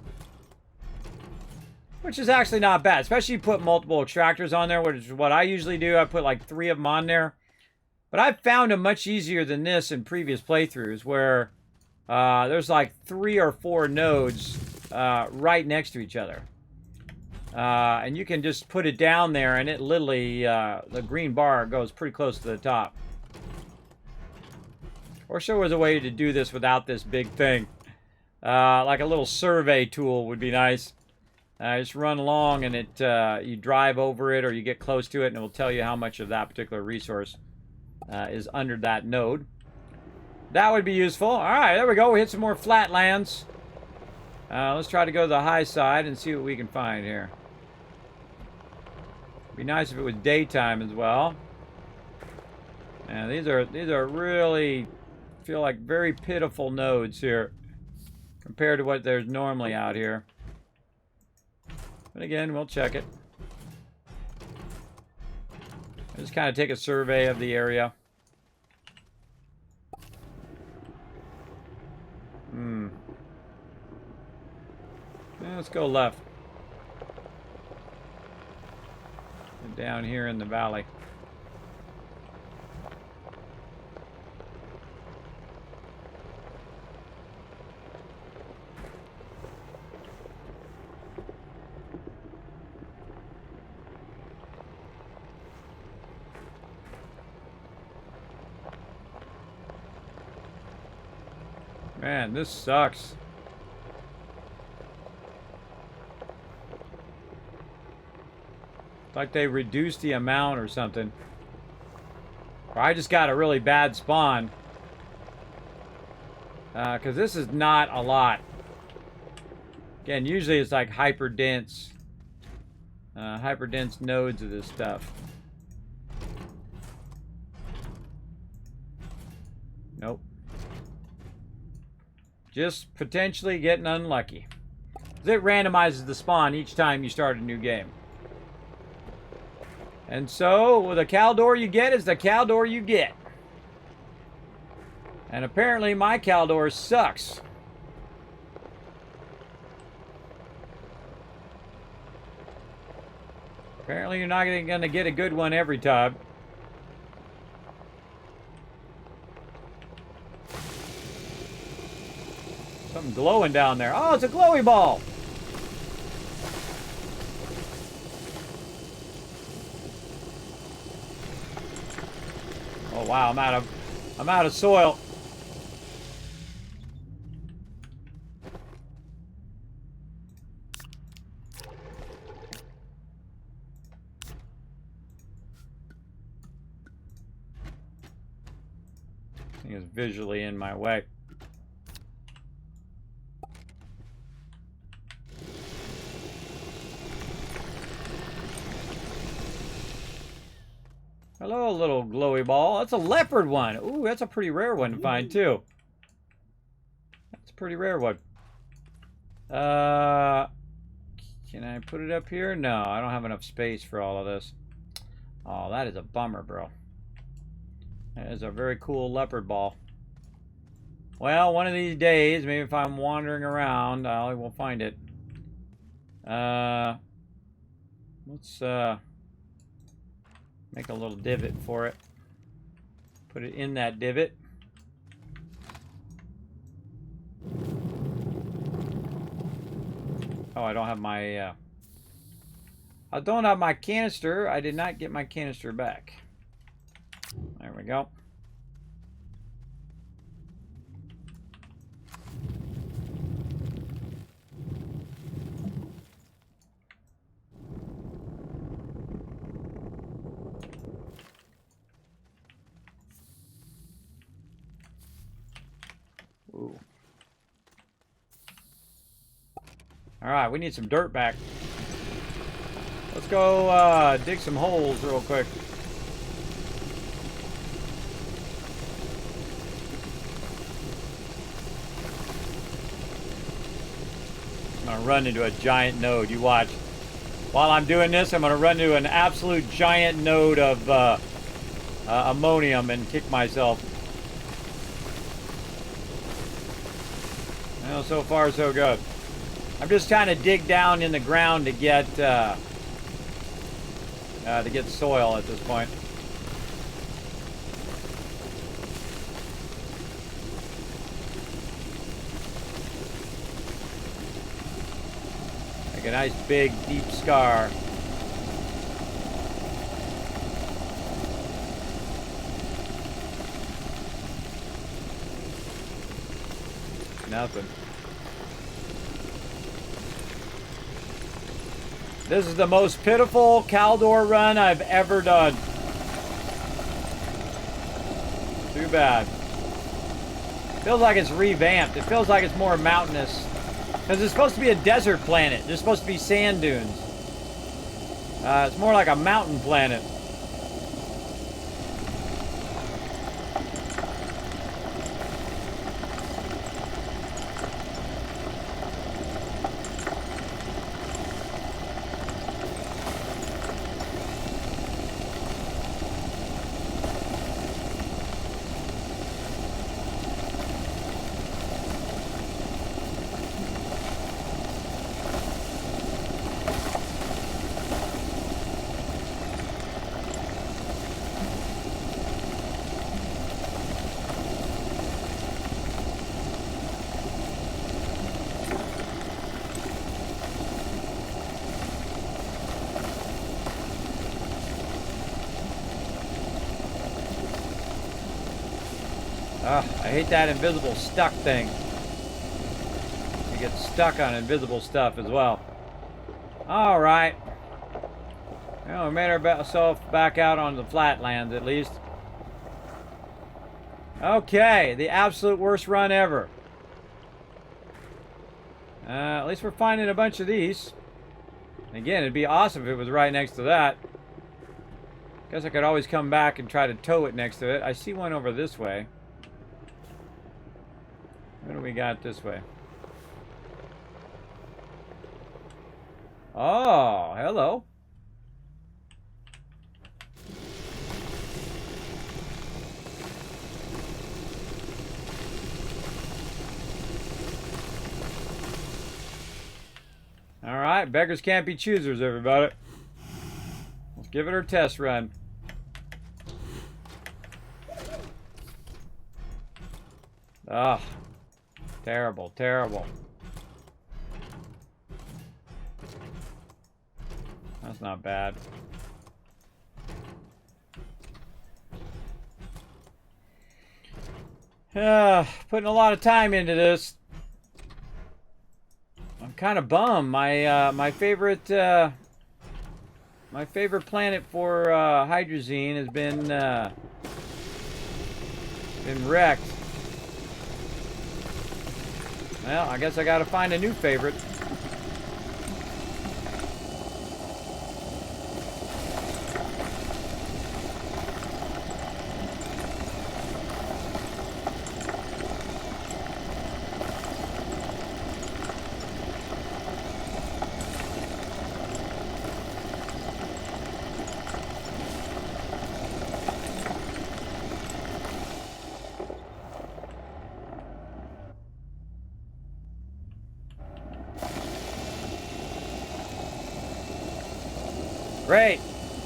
which is actually not bad, especially if you put multiple extractors on there, which is what I usually do. I put like 3 of them on there. But I've found them much easier than this in previous playthroughs, where there's like 3 or 4 nodes right next to each other. And you can just put it down there, and it literally, the green bar goes pretty close to the top. Or there was a way to do this without this big thing. Like a little survey tool would be nice. Just run along, and you drive over it, or you get close to it, and it will tell you how much of that particular resource is under that node. That would be useful. All right, there we go. We hit some more flatlands. Let's try to go to the high side and see what we can find here. Be nice if it was daytime as well. And these are really, feel like very pitiful nodes here compared to what there's normally out here. But again, we'll check it. Just kind of take a survey of the area. Yeah, let's go left. Down here in the valley. Man, this sucks. It's like they reduced the amount or something. Or I just got a really bad spawn. Because this is not a lot. Again, usually it's like hyper dense nodes of this stuff. Nope. Just potentially getting unlucky. It randomizes the spawn each time you start a new game. And so, the Caldor you get is the Caldor you get. And apparently my Caldor sucks. Apparently you're not going to get a good one every time. Something glowing down there. Oh, it's a glowy ball. Oh wow, I'm out of soil. I think it's visually in my way. Hello, little glowy ball. That's a leopard one. Ooh, that's a pretty rare one to find, too. That's a pretty rare one. Can I put it up here? No, I don't have enough space for all of this. Oh, that is a bummer, bro. That is a very cool leopard ball. Well, one of these days, maybe if I'm wandering around, I will find it. Let's, make a little divot for it. Put it in that divot. Oh, I don't have my I don't have my canister. I did not get my canister back. There we go. Ooh. All right, we need some dirt back. Let's go dig some holes real quick. I'm gonna run into a giant node. You watch. While I'm doing this, I'm gonna run into an absolute giant node of ammonium and kick myself. Well, so far so good. I'm just trying to dig down in the ground to get soil at this point. Make a nice big deep scar. Nothing. This is the most pitiful Caldor run I've ever done. Too bad. Feels like it's revamped. It feels like it's more mountainous. Because it's supposed to be a desert planet. There's supposed to be sand dunes. It's more like a mountain planet. I hate that invisible stuck thing. You get stuck on invisible stuff as well. Alright. Well, we made ourselves back out on the flatlands at least. Okay, the absolute worst run ever. At least we're finding a bunch of these. Again, it'd be awesome if it was right next to that. Guess I could always come back and try to tow it next to it. I see one over this way. What do we got this way? Oh, hello. All right, beggars can't be choosers, everybody. Let's give it our test run. Ah. Terrible, terrible. That's not bad. Putting a lot of time into this. I'm kind of bummed. My favorite planet for hydrazine has been wrecked. Well, I guess I gotta find a new favorite. Great.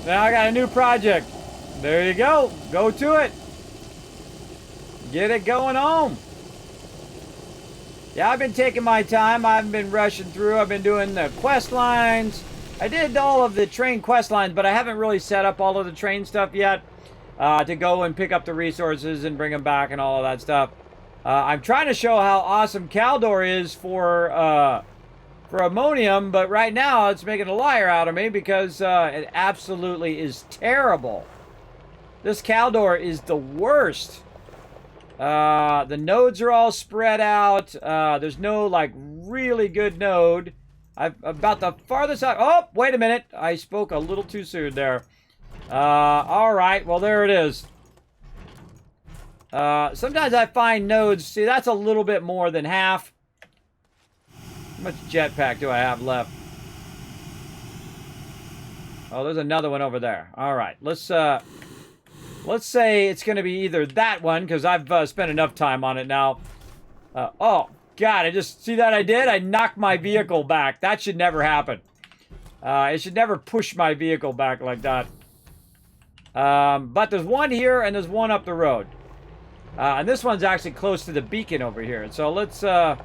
Now I got a new project. There you go. Go to it. Get it going on. Yeah, I've been taking my time. I haven't been rushing through. I've been doing the quest lines, I did all of the train quest lines, but I haven't really set up all of the train stuff yet to go and pick up the resources and bring them back and all of that stuff. I'm trying to show how awesome Caldor is for ammonium, but right now it's making a liar out of me because it absolutely is terrible. This Caldor is the worst. The nodes are all spread out. There's no, like, really good node. I've about the farthest out. Oh, wait a minute. I spoke a little too soon there. All right. Well, there it is. Sometimes I find nodes. See, that's a little bit more than half. How much jetpack do I have left? Oh, there's another one over there. All right. Let's say it's going to be either that one, because I've spent enough time on it now. Oh, God, I just... See that I did? I knocked my vehicle back. That should never happen. It should never push my vehicle back like that. But there's one here, and there's one up the road. And this one's actually close to the beacon over here. So let's head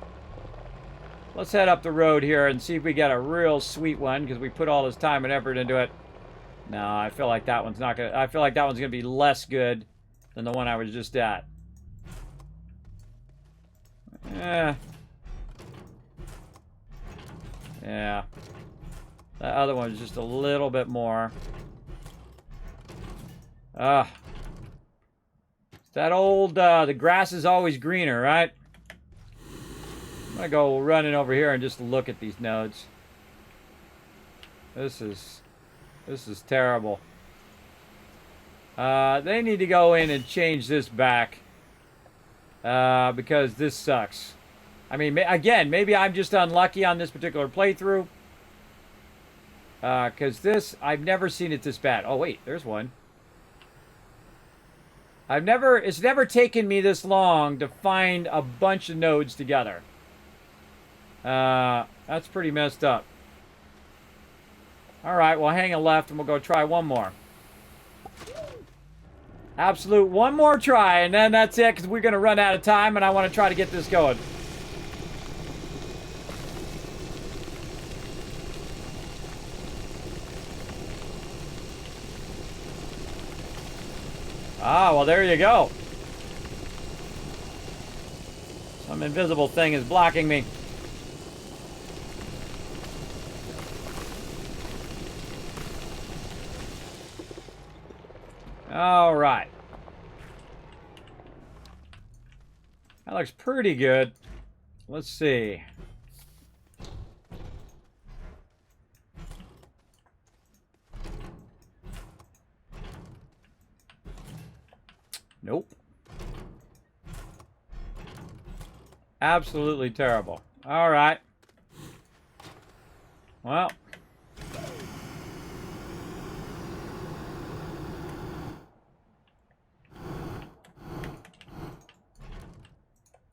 up the road here and see if we get a real sweet one, because we put all this time and effort into it. No, I feel like that one's not gonna... I feel like that one's gonna be less good than the one I was just at. Yeah. That other one's just a little bit more. That old, the grass is always greener, right? I'm gonna go running over here and just look at these nodes. This is terrible. They need to go in and change this back. Because this sucks. I mean, again, maybe I'm just unlucky on this particular playthrough. Because this, I've never seen it this bad. Oh, wait, there's one. It's never taken me this long to find a bunch of nodes together. That's pretty messed up. Alright, we'll hang a left and we'll go try one more. Absolute one more try, and then that's it, because we're going to run out of time, and I want to try to get this going. Ah, well, there you go. Some invisible thing is blocking me. All right. That looks pretty good. Let's see. Nope. Absolutely terrible. All right. Well.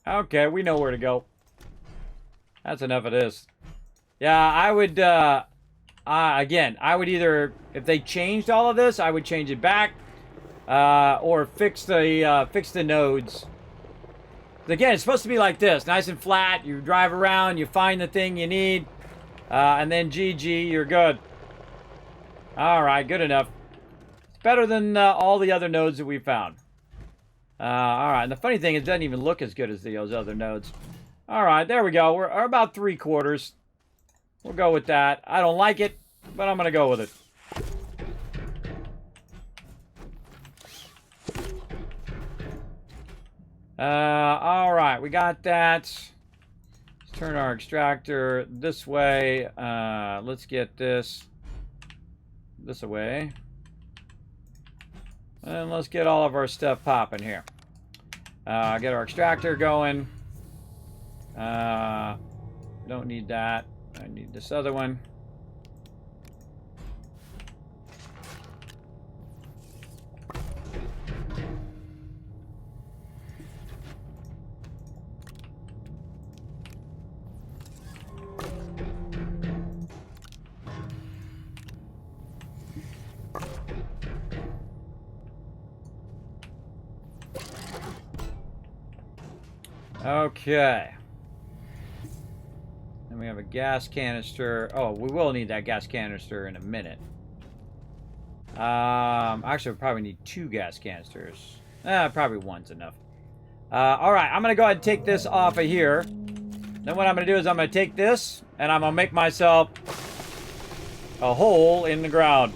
Okay, we know where to go. That's enough of this. Yeah, I would, again, I would either, if they changed all of this, I would change it back, or fix the nodes. Again, it's supposed to be like this, nice and flat. You drive around, you find the thing you need, and then GG, you're good. All right, good enough. It's better than all the other nodes that we found. All right, and the funny thing is, it doesn't even look as good as those other nodes. All right, there we go. We're about 3/4. We'll go with that. I don't like it, but I'm going to go with it. All right, we got that. Let's turn our extractor this way. Let's get this away. And let's get all of our stuff popping here. Get our extractor going. Don't need that. I need this other one. Okay. And we We have a gas canister. Oh, we will need that gas canister in a minute. Actually, we probably need 2 gas canisters. Probably one's enough. Alright, I'm going to go ahead and take this off of here. Then what I'm going to do is I'm going to take this, and I'm going to make myself a hole in the ground.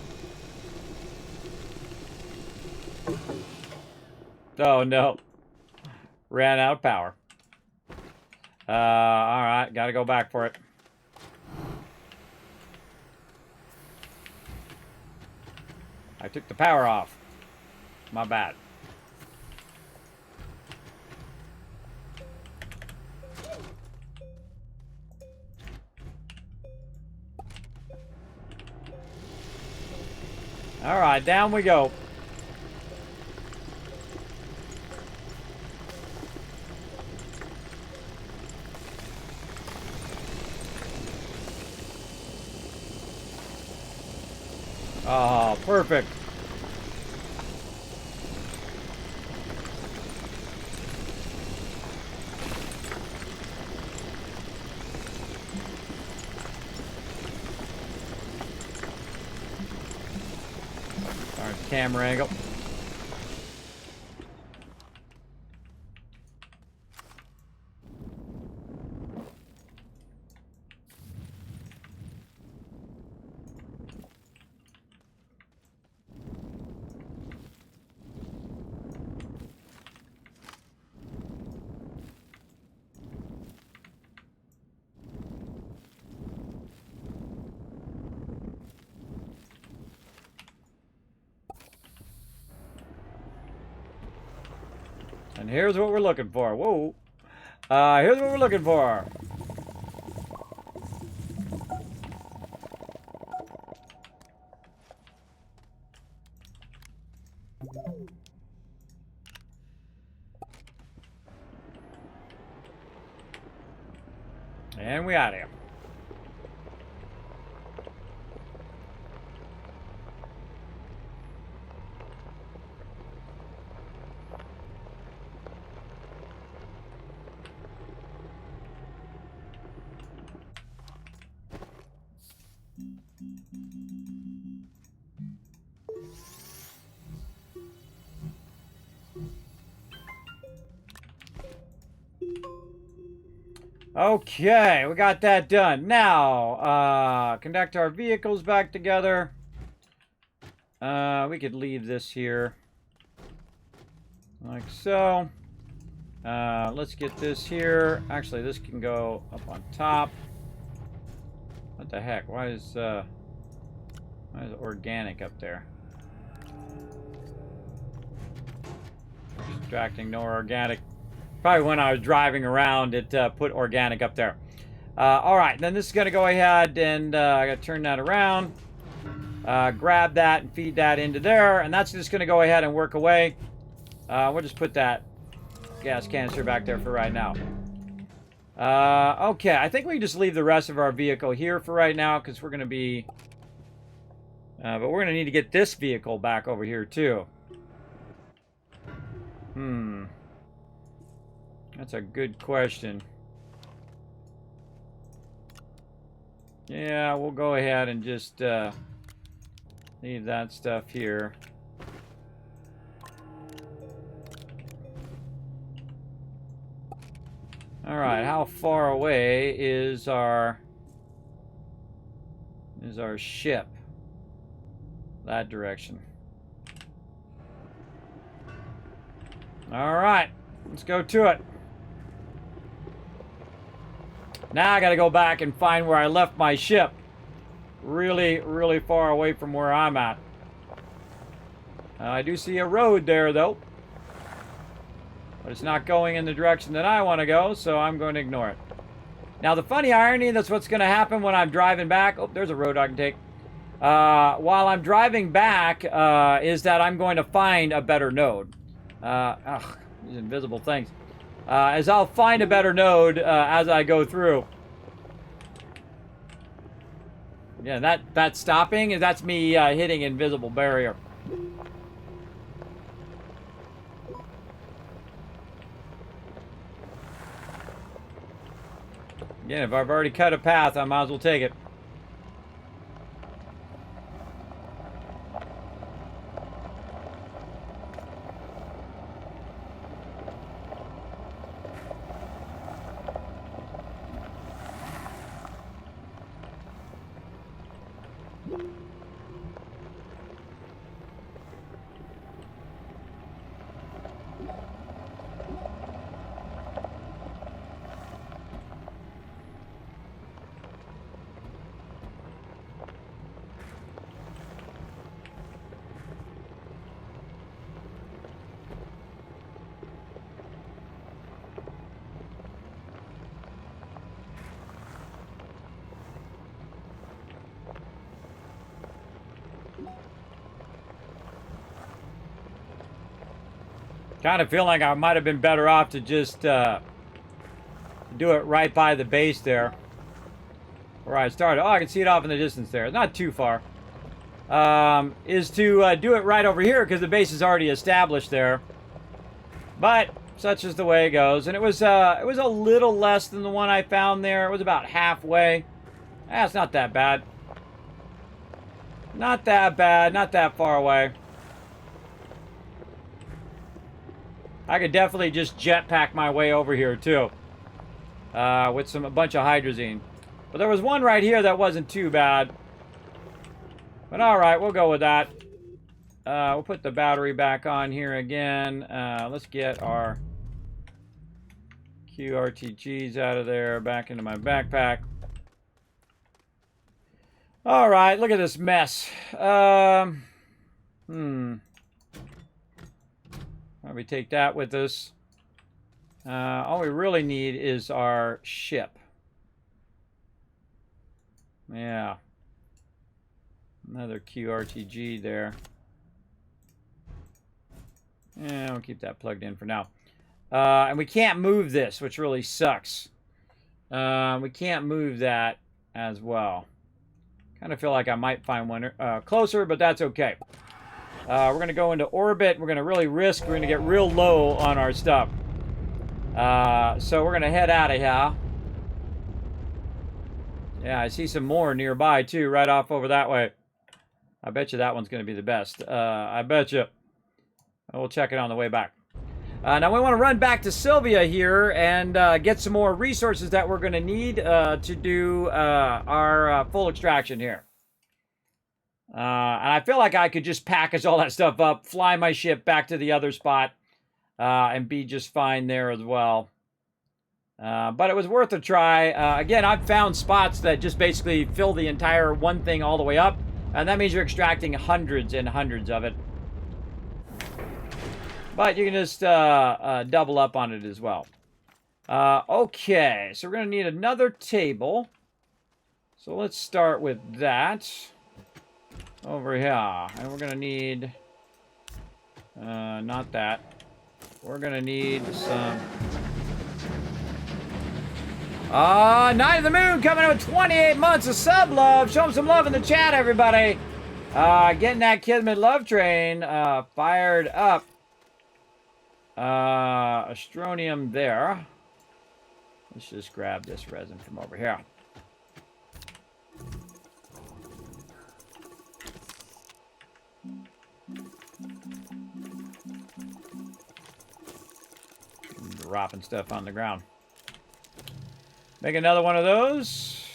Oh, no. Ran out of power. Alright, got to go back for it. I took the power off. My bad. Alright, down we go. Oh, perfect. Our camera angle. And here's what we're looking for. Whoa. Here's what we're looking for. And we out of here. Okay, we got that done. Now, connect our vehicles back together. We could leave this here. Like so. Let's get this here. Actually, this can go up on top. What the heck? Why is organic up there? Distracting, no organic. Probably when I was driving around, it put organic up there. Alright, then this is going to go ahead and I got to turn that around. Grab that and feed that into there. And that's just going to go ahead and work away. We'll just put that gas canister back there for right now. Okay, I think we can just leave the rest of our vehicle here for right now because we're going to be... but we're going to need to get this vehicle back over here too. That's a good question. Yeah, we'll go ahead and just leave that stuff here. Alright, how far away is our ship? That direction. Alright, let's go to it. Now I gotta go back and find where I left my ship. Really, really far away from where I'm at. I do see a road there, though. But it's not going in the direction that I want to go, so I'm going to ignore it. Now, the funny irony, that's what's going to happen when I'm driving back. Oh, there's a road I can take. While I'm driving back, is that I'm going to find a better node. These invisible things. As I'll find a better node as I go through. Yeah, that's stopping. That's me hitting invisible barrier. Again, if I've already cut a path, I might as well take it. Kind of feel like I might have been better off to just do it right by the base there. Where I started. Oh, I can see it off in the distance there. It's not too far. Is to do it right over here because the base is already established there. But such is the way it goes. And it was a little less than the one I found there. It was about halfway. That's not that bad. Not that bad. Not that far away. I could definitely just jetpack my way over here too, with a bunch of hydrazine. But there was one right here that wasn't too bad. But all right, we'll go with that. We'll put the battery back on here again. Let's get our QRTGs out of there, back into my backpack. All right, look at this mess. We take that with us. All we really need is our ship. Yeah. Another QRTG there. Yeah, we'll keep that plugged in for now. And we can't move this, which really sucks. We can't move that as well. Kind of feel like I might find one closer, but that's okay. We're going to go into orbit. We're going to really risk. We're going to get real low on our stuff. So we're going to head out of here. Yeah, I see some more nearby, too, right off over that way. I bet you that one's going to be the best. I bet you. We'll check it on the way back. Now we want to run back to Sylvia here and get some more resources that we're going to need to do our full extraction here. And I feel like I could just package all that stuff up, fly my ship back to the other spot, and be just fine there as well. But it was worth a try. Again, I've found spots that just basically fill the entire one thing all the way up, and that means you're extracting hundreds and hundreds of it. But you can just double up on it as well. Okay, so we're going to need another table. So let's start with that. Over here. And we're going to need... not that. We're going to need some... Night of the Moon coming out with 28 months of sub love. Show them some love in the chat, everybody. Getting that Kismet love train fired up. Astronium there. Let's just grab this resin from over here. Dropping stuff on the ground. Make another one of those.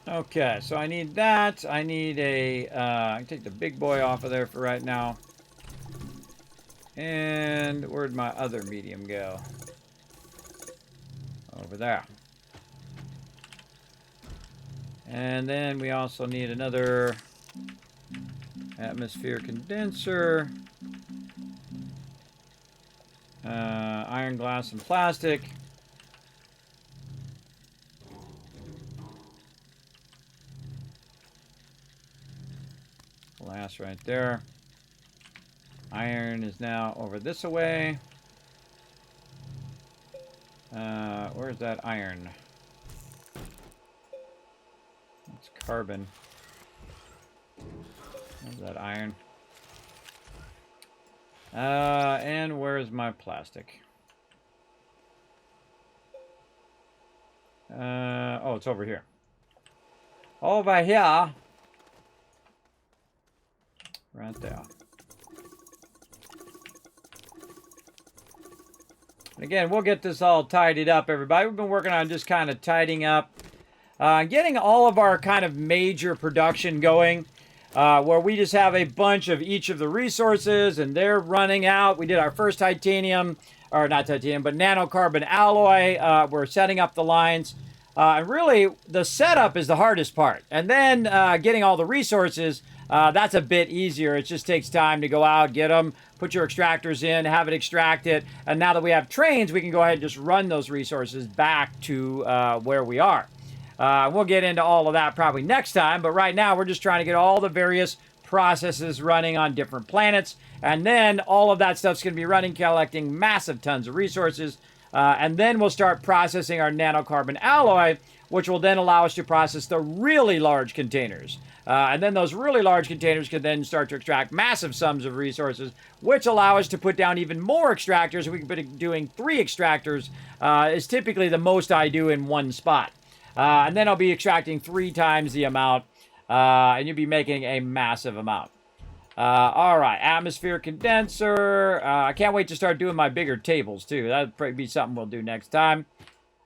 Okay, so I need that. I need a, I can take the big boy off of there for right now. And where'd my other medium go? Over there. And then we also need another atmosphere condenser. Iron, glass, and plastic. Glass right there. Iron is now over this way. Where's that iron? carbon. Where's that iron? And where's my plastic? Oh, it's over here. Over here. Right there. Again, we'll get this all tidied up, everybody. We've been working on just kind of tidying up, getting all of our kind of major production going, where we just have a bunch of each of the resources, and they're running out. We did our first titanium, or not titanium, but nanocarbon alloy. We're setting up the lines. And really, the setup is the hardest part. And then getting all the resources, that's a bit easier. It just takes time to go out, get them, put your extractors in, have it extract it. And now that we have trains, we can go ahead and just run those resources back to where we are. We'll get into all of that probably next time. But right now, we're just trying to get all the various processes running on different planets. And then all of that stuff's going to be running, collecting massive tons of resources. And then we'll start processing our nanocarbon alloy, which will then allow us to process the really large containers. And then those really large containers can then start to extract massive sums of resources, which allow us to put down even more extractors. We can be doing 3 extractors is typically the most I do in one spot. And then I'll be extracting 3 times the amount, and you'll be making a massive amount. All right, atmosphere condenser. I can't wait to start doing my bigger tables, too. That'd probably be something we'll do next time.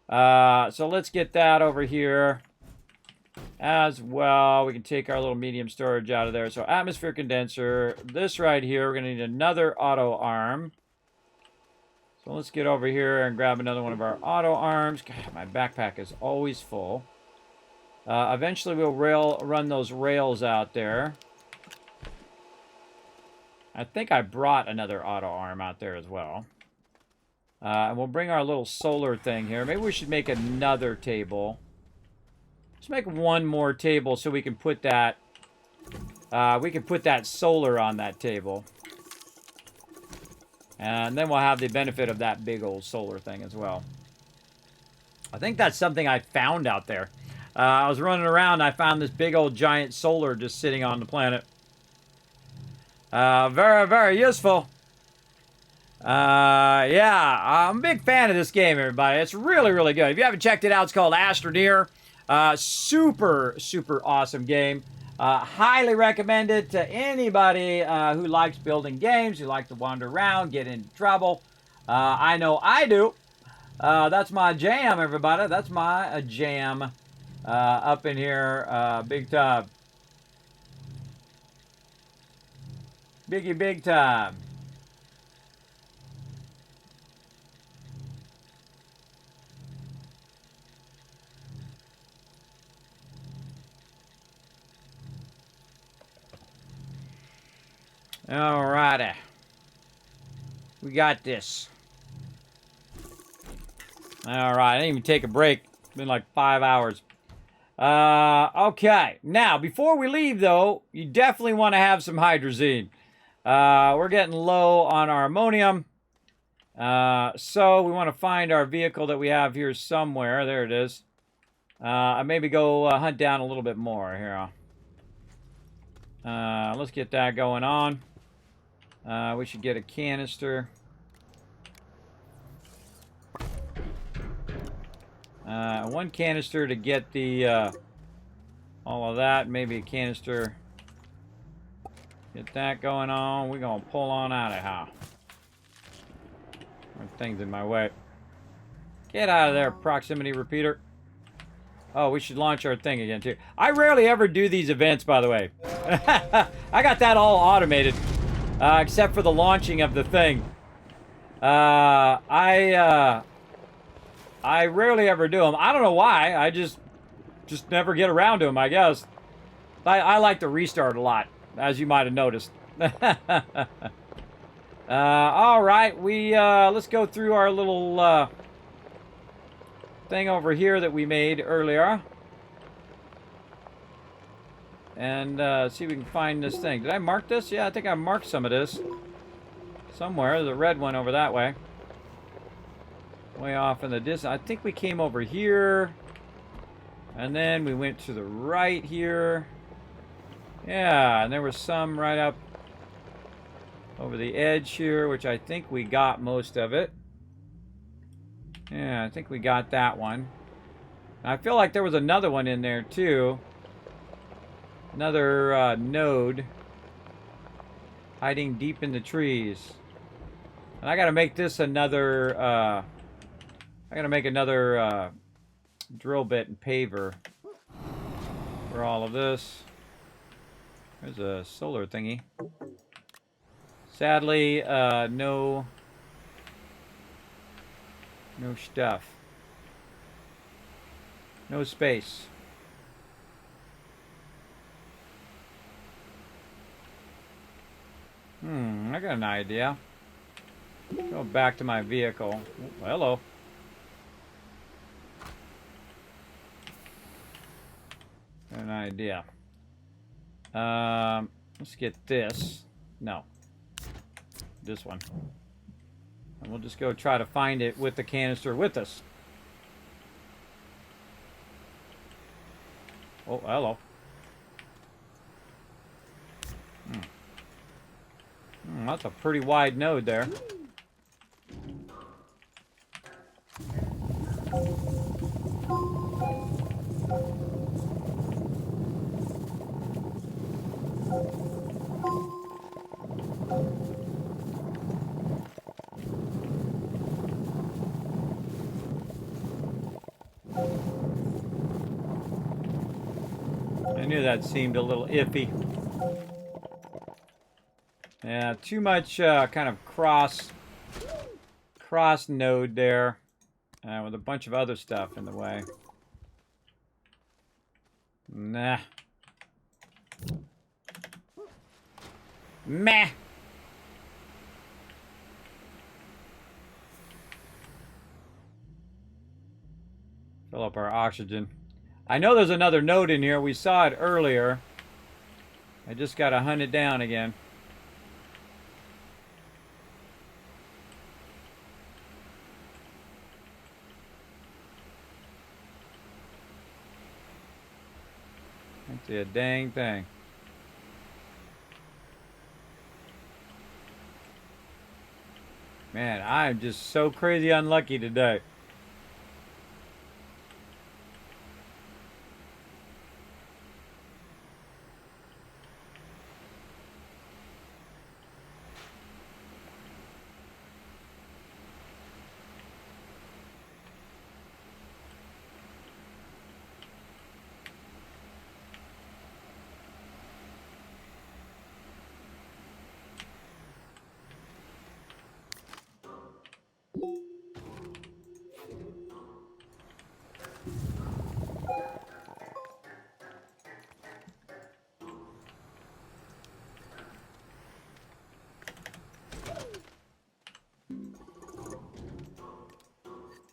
So let's get that over here as well. We can take our little medium storage out of there. So atmosphere condenser. This right here, we're going to need another auto arm. So let's get over here and grab another one of our auto arms. God, my backpack is always full. Eventually, we'll run those rails out there. I think I brought another auto arm out there as well. And we'll bring our little solar thing here. Maybe we should make another table. Let's make one more table so we can put that solar on that table. And then we'll have the benefit of that big old solar thing as well. I think that's something I found out there. I was running around and I found this big old giant solar just sitting on the planet. Very, very useful. Yeah, I'm a big fan of this game, everybody. It's really, really good. If you haven't checked it out, it's called Astroneer. Super, super awesome game. Highly recommend it to anybody who likes building games, who like to wander around, get into trouble. I know I do. That's my jam, everybody. That's my jam up in here big time. Big time. Alrighty. We got this. Alright, I didn't even take a break. It's been like 5 hours. Okay. Now, before we leave, though, you definitely want to have some hydrazine. We're getting low on our ammonium. So we want to find our vehicle that we have here somewhere. There it is. Maybe go hunt down a little bit more here. Let's get that going on. We should get a canister. One canister to get the all of that. Maybe a canister. Get that going on. We're going to pull on out of here. There are things in my way. Get out of there, proximity repeater. Oh, we should launch our thing again, too. I rarely ever do these events, by the way. I got that all automated. Except for the launching of the thing. I rarely ever do them. I don't know why. I just never get around to them, I guess. I like to restart a lot, as you might have noticed. All right, let's go through our little thing over here that we made earlier. And see if we can find this thing. Did I mark this? Yeah, I think I marked some of this. Somewhere. There's a red one over that way. Way off in the distance. I think we came over here. And then we went to the right here. Yeah, and there was some right up over the edge here, which I think we got most of it. Yeah, I think we got that one. I feel like there was another one in there too. Another node hiding deep in the trees. And I gotta make this another, I gotta make another drill bit and paver for all of this. There's a solar thingy. Sadly, no stuff. No space. I got an idea. Go back to my vehicle. Oh, hello. Got an idea. Let's get this. No. This one. And we'll just go try to find it with the canister with us. Oh, hello. That's a pretty wide node there. I knew that seemed a little iffy. Yeah, too much kind of cross node there with a bunch of other stuff in the way. Nah. Meh. Fill up our oxygen. I know there's another node in here. We saw it earlier. I just gotta hunt it down again. Can't see a dang thing. Man, I'm just so crazy unlucky today.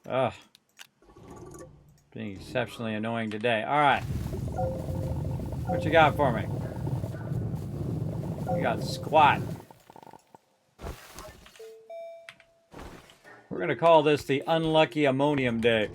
Ugh. Being exceptionally annoying today. Alright. What you got for me? You got squat. We're gonna call this the unlucky ammonium day.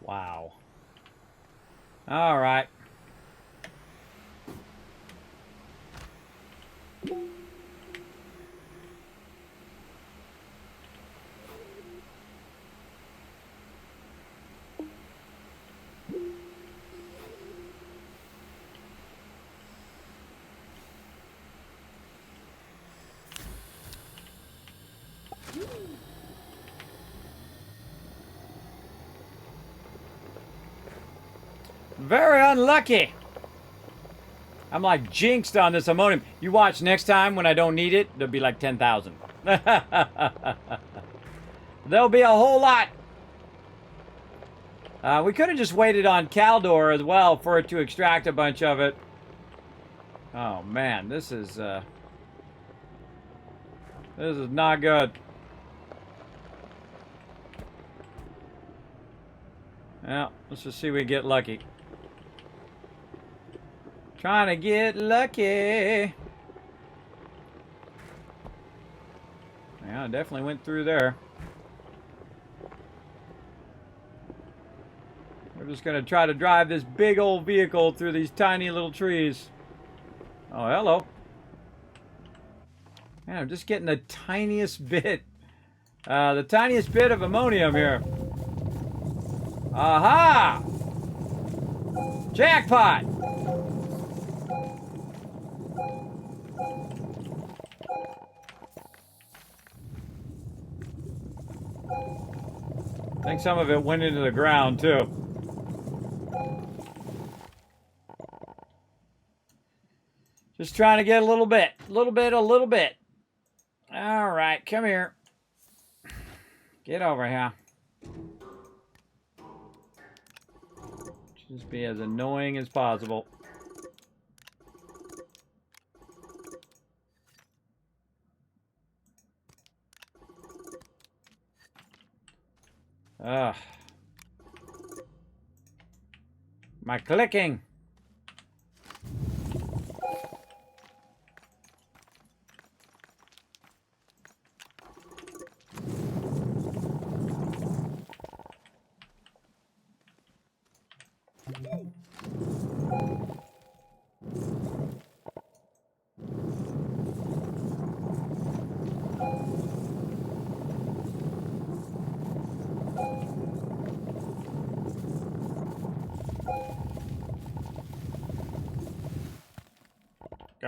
Wow. All right. Very unlucky. I'm like jinxed on this ammonium. You watch next time when I don't need it, there'll be like 10,000. There'll be a whole lot. We could have just waited on Caldor as well for it to extract a bunch of it. Oh man, this is This is not good. Well, let's just see if we get lucky. Trying to get lucky. Yeah, I definitely went through there. We're just going to try to drive this big old vehicle through these tiny little trees. Oh, hello. Man, I'm just getting the tiniest bit. The tiniest bit of ammonium here. Aha! Jackpot! I think some of it went into the ground, too. Just trying to get a little bit. A little bit. All right, come here. Get over here. Just be as annoying as possible. Ugh. My clicking.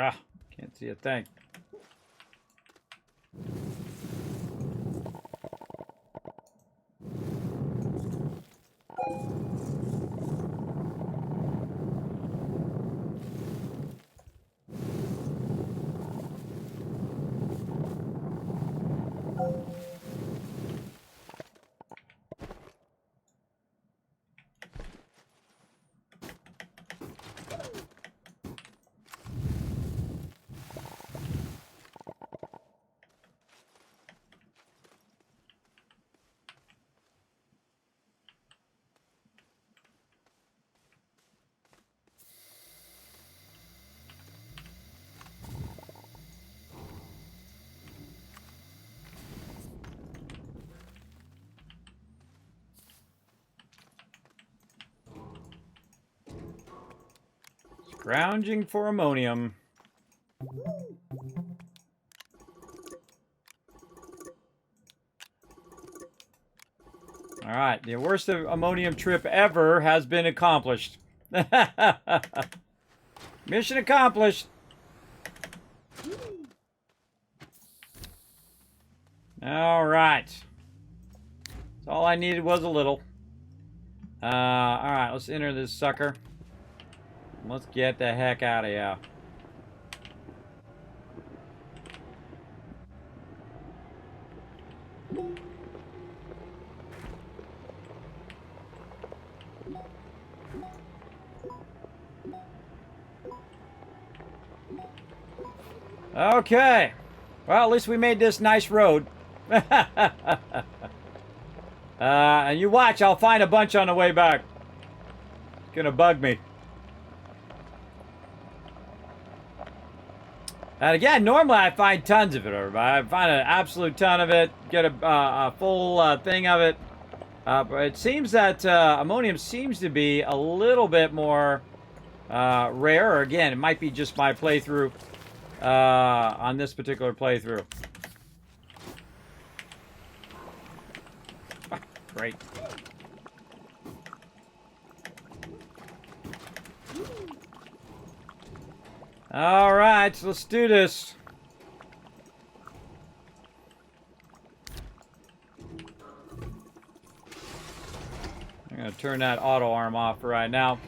Ah, can't see a thing. Scrounging for ammonium. All right, the worst ammonium trip ever has been accomplished. Mission accomplished. All right. So all I needed was a little. All right, let's enter this sucker. Let's get the heck out of here. Okay. Well, at least we made this nice road. And you watch, I'll find a bunch on the way back. It's gonna bug me. And again, normally I find tons of it. I find an absolute ton of it. Get a full thing of it. But it seems that ammonium seems to be a little bit more rare. Or again, it might be just my playthrough on this particular playthrough. Great. All right, so let's do this. I'm going to turn that auto arm off for right now.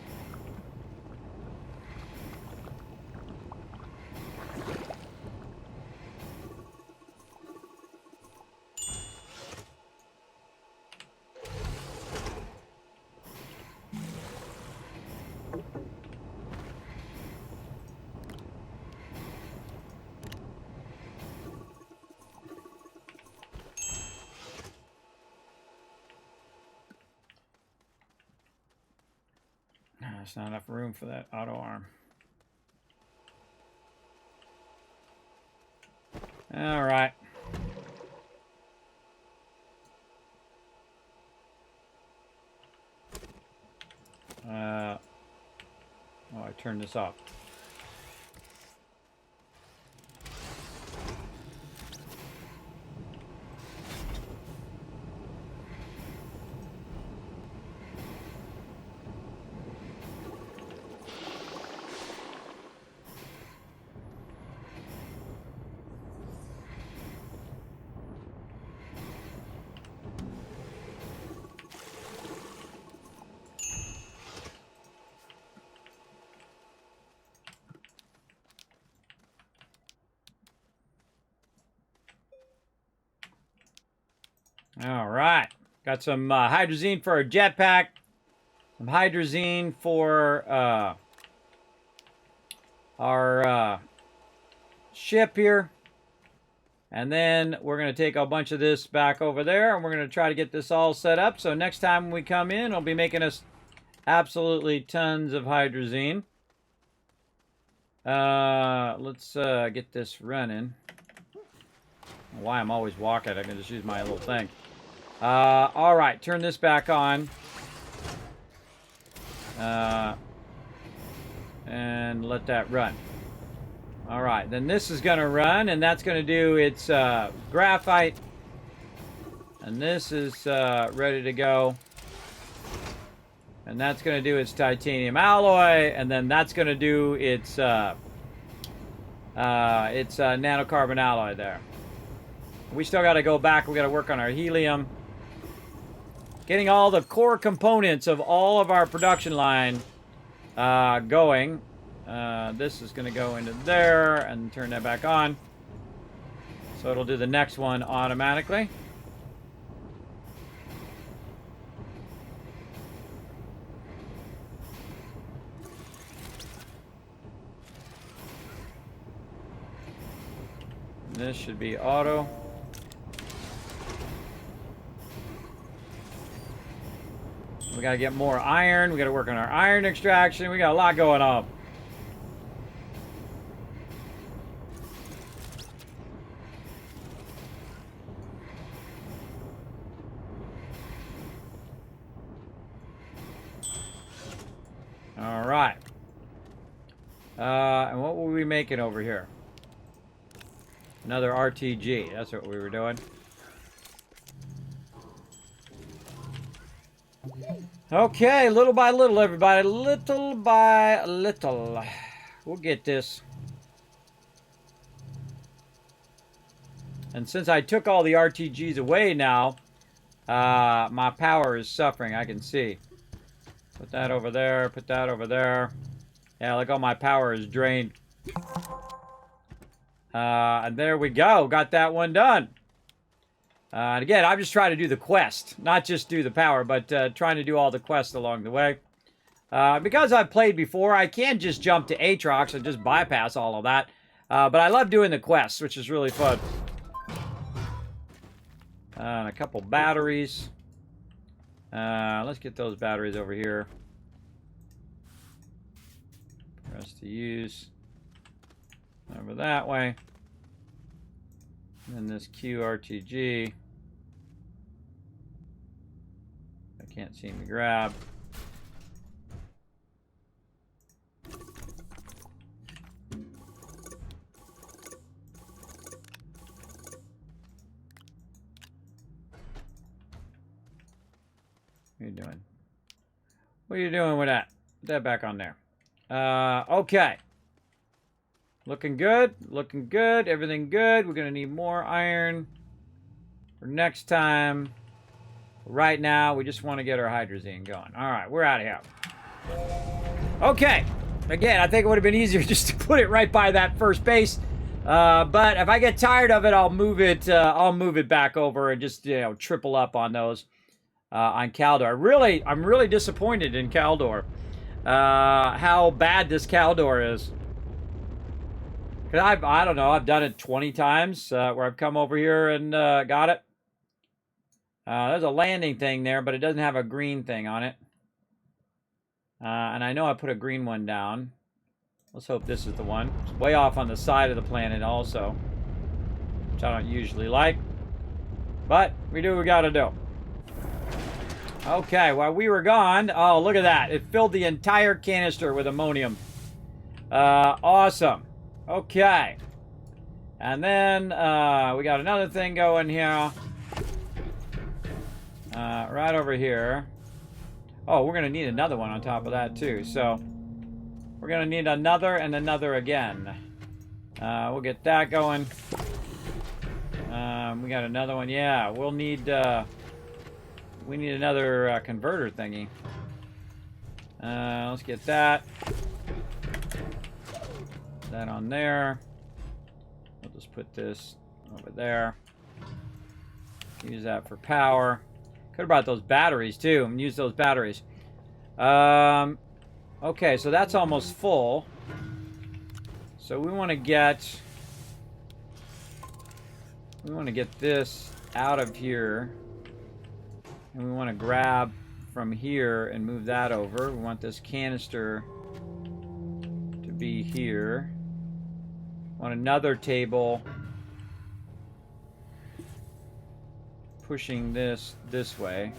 There's not enough room for that auto arm. All right. Oh, I turned this off. All right. Got some hydrazine for our jetpack. Some hydrazine for our ship here. And then we're going to take a bunch of this back over there, and we're going to try to get this all set up. So next time when we come in, it'll be making us absolutely tons of hydrazine. Let's get this running. Why I'm always walking. I can just use my little thing. All right, turn this back on. And let that run. All right, then this is going to run, and that's going to do its graphite. And this is ready to go. And that's going to do its titanium alloy, and then that's going to do its nanocarbon alloy there. We still got to go back. We got to work on our helium. Getting all the core components of all of our production line going. This is going to go into there and turn that back on. So it'll do the next one automatically. This should be auto. We got to get more iron. We got to work on our iron extraction. We got a lot going on. All right. And what were we making over here? Another RTG. That's what we were doing. Okay, little by little, everybody. Little by little. We'll get this. And since I took all the RTGs away now, my power is suffering, I can see. Put that over there, put that over there. Yeah, look, all my power is drained. And there we go. Got that one done. And again, I'm just trying to do the quest. Not just do the power, but trying to do all the quests along the way. Because I've played before, I can just jump to Aatrox and just bypass all of that. But I love doing the quests, which is really fun. And a couple batteries. Let's get those batteries over here. Press to use. Over that way. And then this QRTG. I can't seem to grab. What are you doing? What are you doing with that? Put that back on there. Okay. Looking good. Looking good. Everything good. We're going to need more iron for next time. Right now, we just want to get our hydrazine going. All right, we're out of here. Okay. Again, I think it would have been easier just to put it right by that first base. But if I get tired of it, I'll move it. I'll move it back over and just triple up on those on Caldor. I'm really disappointed in Caldor. How bad this Caldor is. Cause I don't know. I've done it 20 times where I've come over here and got it. There's a landing thing there, but it doesn't have a green thing on it. And I know I put a green one down. Let's hope this is the one. It's way off on the side of the planet also, which I don't usually like. But we do what we gotta do. Okay, while we were gone, oh, look at that. It filled the entire canister with ammonium. Awesome. Okay. And then we got another thing going here. Right over here. Oh, we're going to need another one on top of that, too. So, we're going to need another and another again. We'll get that going. We got another one. Yeah, we'll need... we need another converter thingy. Let's get that. That on there. We'll just put this over there. Use that for power. Could have brought those batteries too and use those batteries. Okay, so that's almost full. So we want to get this out of here. And we want to grab from here and move that over. We want this canister to be here. Want another table pushing this way.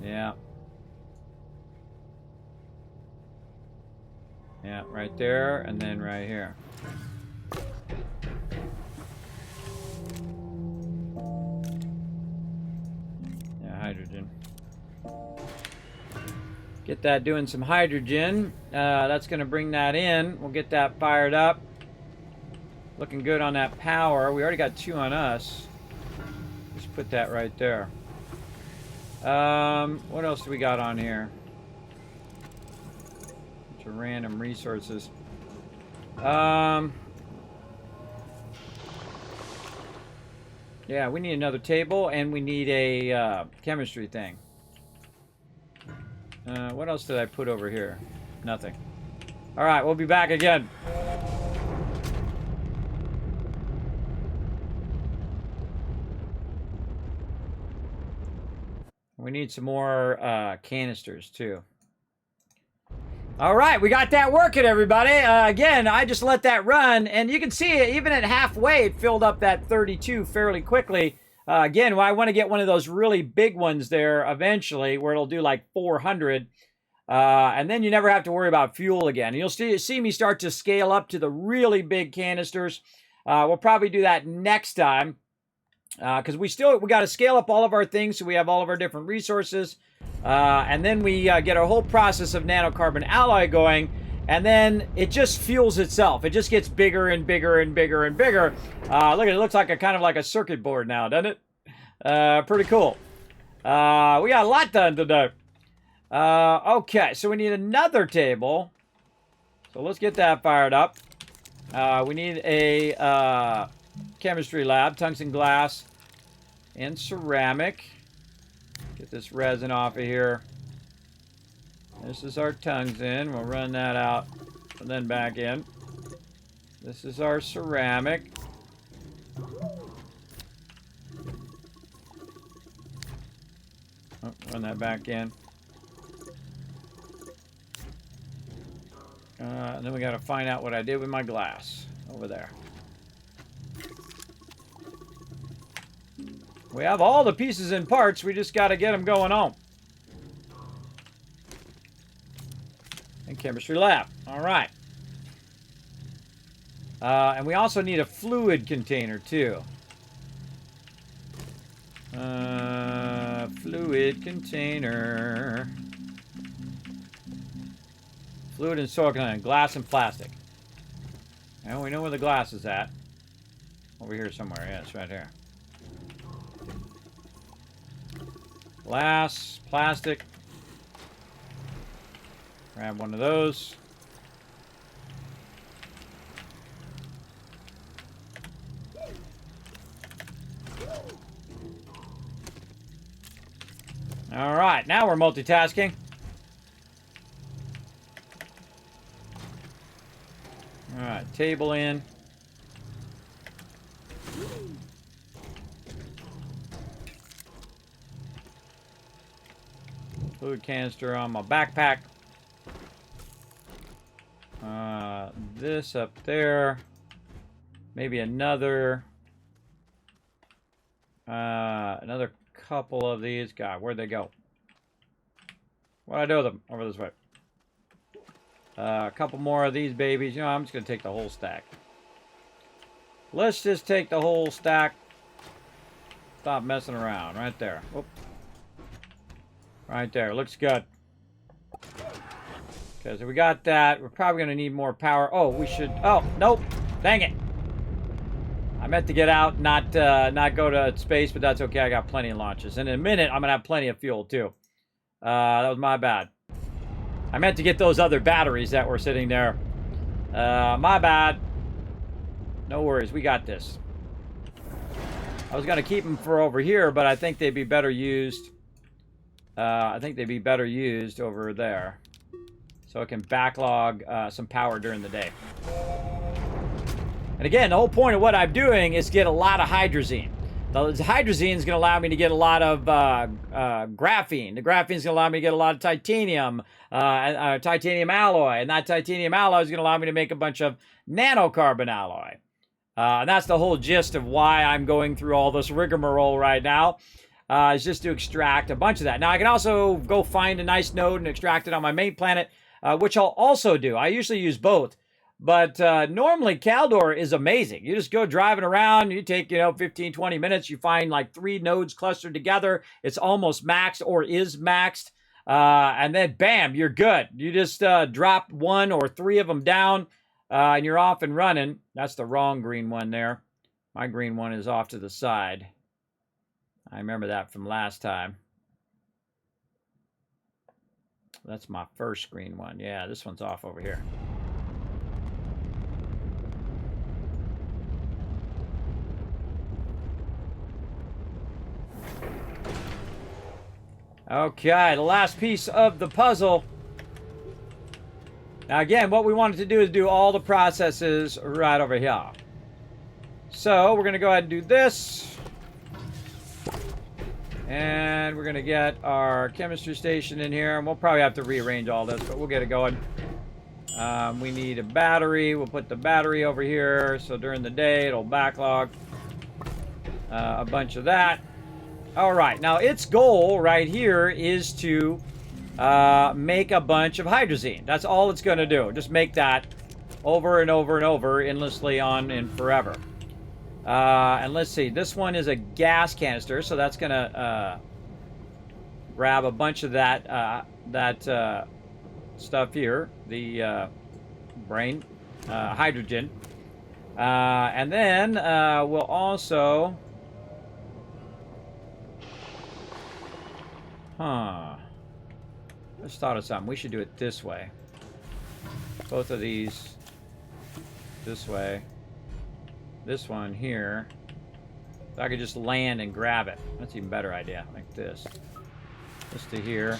Yeah. Yeah, right there and then right here. Yeah, hydrogen. Get that doing some hydrogen. That's going to bring that in. We'll get that fired up. Looking good on that power. We already got 2 on us. Just put that right there. What else do we got on here? Bunch of random resources. Yeah, we need another table and we need a chemistry thing. What else did I put over here? Nothing. Alright, we'll be back again. We need some more canisters, too. Alright, we got that working, everybody. Again, I just let that run, and you can see it, even at halfway, it filled up that 32 fairly quickly. Again, I want to get one of those really big ones there eventually, where it'll do like 400. And then you never have to worry about fuel again. And you'll see me start to scale up to the really big canisters. We'll probably do that next time. Because we got to scale up all of our things so we have all of our different resources. And then we get our whole process of nanocarbon alloy going. And then it just fuels itself. It just gets bigger and bigger and bigger and bigger. Look, it looks like kind of like a circuit board now, doesn't it? Pretty cool. We got a lot done today. Okay, so we need another table. So let's get that fired up. We need a chemistry lab, tungsten glass and ceramic. Get this resin off of here. This is our tungsten. We'll run that out and then back in. This is our ceramic. Oh, run that back in. And then we got to find out what I did with my glass over there. We have all the pieces and parts. We just got to get them going on. And chemistry lab. All right. And we also need a fluid container, too. Fluid container. Fluid and soil container. Glass and plastic. And we know where the glass is at. Over here somewhere. Yeah, it's right here. Glass, plastic. Grab one of those. All right, now we're multitasking. All right, table in. Fluid canister on my backpack. This up there. Maybe another couple of these. God, where'd they go? What'd I do with them? Over this way. A couple more of these babies. You know, I'm just going to take the whole stack. Let's just take the whole stack. Stop messing around. Right there. Whoop. Right there. Looks good. Okay, so we got that. We're probably going to need more power. Oh, we should... Oh, nope. Dang it. I meant to get out, not go to space, but that's okay. I got plenty of launches. And in a minute, I'm going to have plenty of fuel, too. That was my bad. I meant to get those other batteries that were sitting there. My bad. No worries. We got this. I was going to keep them for over here, but I think they'd be better used. I think they'd be better used over there. So it can backlog some power during the day. And again, the whole point of what I'm doing is get a lot of hydrazine. The hydrazine is going to allow me to get a lot of graphene. The graphene is going to allow me to get a lot of titanium, titanium alloy. And that titanium alloy is going to allow me to make a bunch of nanocarbon alloy. And that's the whole gist of why I'm going through all this rigmarole right now. Is just to extract a bunch of that. Now, I can also go find a nice node and extract it on my main planet, which I'll also do. I usually use both. But normally, Caldor is amazing. You just go driving around. You take, 15, 20 minutes. You find like 3 nodes clustered together. It's almost maxed or is maxed. And then, bam, you're good. You just drop 1 or 3 of them down, and you're off and running. That's the wrong green one there. My green one is off to the side. I remember that from last time. That's my first green one. Yeah, this one's off over here. Okay, the last piece of the puzzle. Now again, what we wanted to do is do all the processes right over here. So we're going to go ahead and do this. And we're going to get our chemistry station in here. And we'll probably have to rearrange all this, but we'll get it going. We need a battery. We'll put the battery over here. So during the day, it'll backlog a bunch of that. All right. Now, its goal right here is to make a bunch of hydrazine. That's all it's going to do. Just make that over and over and over, endlessly on and forever. And let's see, this one is a gas canister, so that's going to grab a bunch of that stuff here, the brain, hydrogen. And then we'll also... Let's thought of something. We should do it this way. Both of these this way. This one here. So I could just land and grab it. That's an even better idea. Like this. This to here.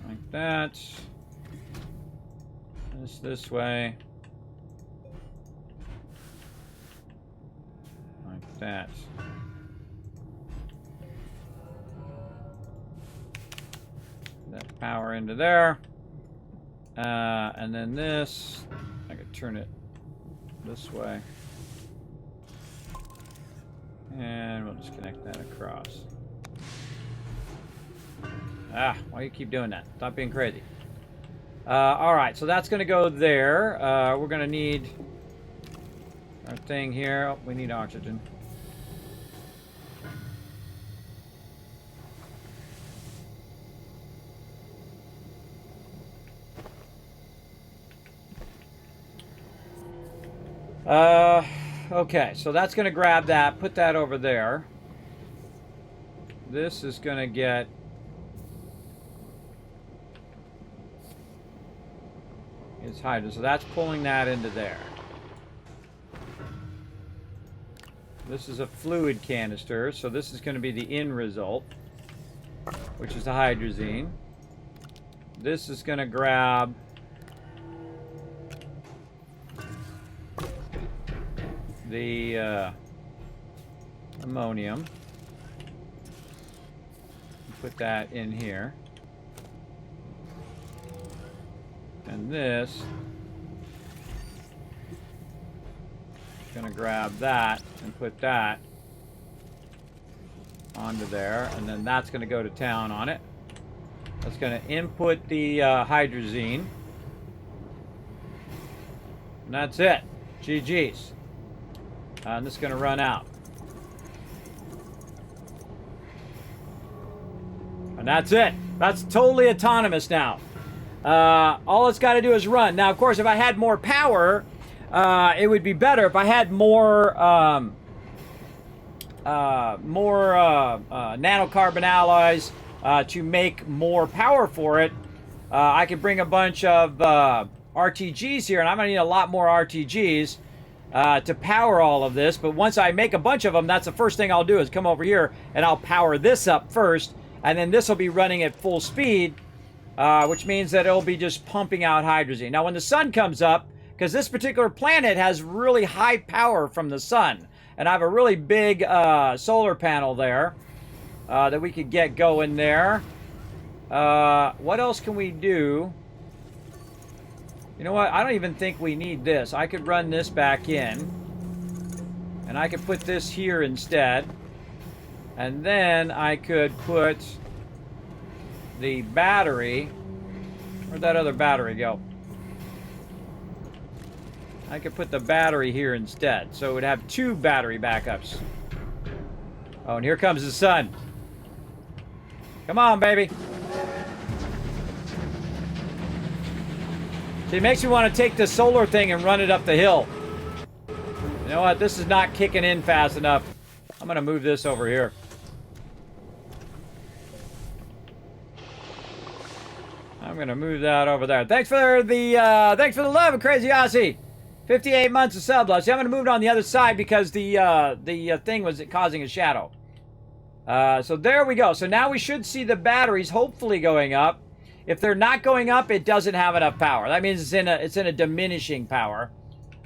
Like that. This way. Like that. That power into there. And then this. I could turn it this way. And we'll just connect that across. Why do you keep doing that? Stop being crazy. Alright, so that's going to go there. We're going to need our thing here. Oh, we need oxygen. Okay, so that's going to grab that, put that over there. This is going to get... It's hydrogen, so that's pulling that into there. This is a fluid canister, so this is going to be the end result, which is the hydrazine. This is going to grab... the ammonium. put that in here. And this, gonna grab that and put that onto there, and then that's gonna go to town on it. That's gonna input the hydrazine. And that's it. GG's. And this is gonna run out. And that's it. That's totally autonomous now. All it's got to do is run. Now, of course, if I had more power, it would be better. If I had more nanocarbon alloys to make more power for it, I could bring a bunch of RTGs here, and I'm going to need a lot more RTGs to power all of this. But once I make a bunch of them, that's the first thing I'll do is come over here, and I'll power this up first. And then this will be running at full speed, which means that it'll be just pumping out hydrazine. Now, when the sun comes up, because this particular planet has really high power from the sun, and I have a really big solar panel there that we could get going there. What else can we do? You know what? I don't even think we need this. I could run this back in, and I could put this here instead. And then I could put the battery. Where'd that other battery go? I could put the battery here instead. So it would have 2 battery backups. Oh, and here comes the sun. Come on, baby. See, it makes me want to take the solar thing and run it up the hill. You know what? This is not kicking in fast enough. I'm going to move this over here. I'm gonna move that over there. Thanks for the love, Crazy Aussie. 58 months of sub love. See, I'm gonna move it on the other side because the thing was causing a shadow. So there we go. So now we should see the batteries hopefully going up. If they're not going up, it doesn't have enough power. That means it's in a diminishing power,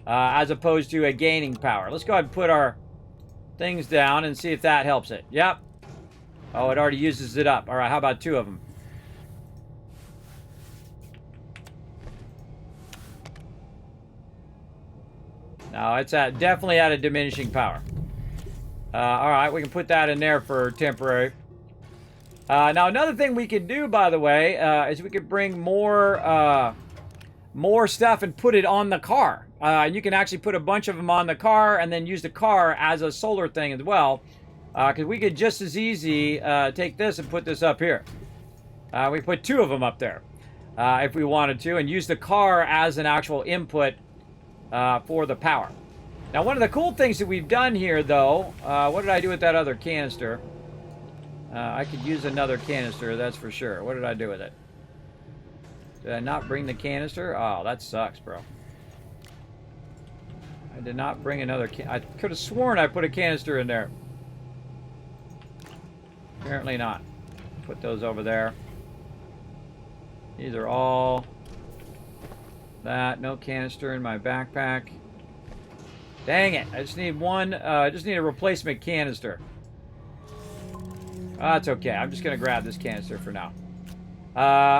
as opposed to a gaining power. Let's go ahead and put our things down and see if that helps it. Yep. Oh, it already uses it up. All right, how about 2 of them? No, it's definitely at a diminishing power. All right, we can put that in there for temporary. Now, another thing we could do, by the way, is we could bring more stuff and put it on the car. You can actually put a bunch of them on the car and then use the car as a solar thing as well. Because we could just as easy take this and put this up here. We put 2 of them up there if we wanted to, and use the car as an actual input for the power. Now, one of the cool things that we've done here, though, what did I do with that other canister? I could use another canister, that's for sure. What did I do with it? Did I not bring the canister? Oh, that sucks, bro. I did not bring another I could have sworn I put a canister in there. Apparently not. Put those over there. These are all that. No canister in my backpack. Dang it. I just need one. I just need a replacement canister. That's okay. I'm just going to grab this canister for now.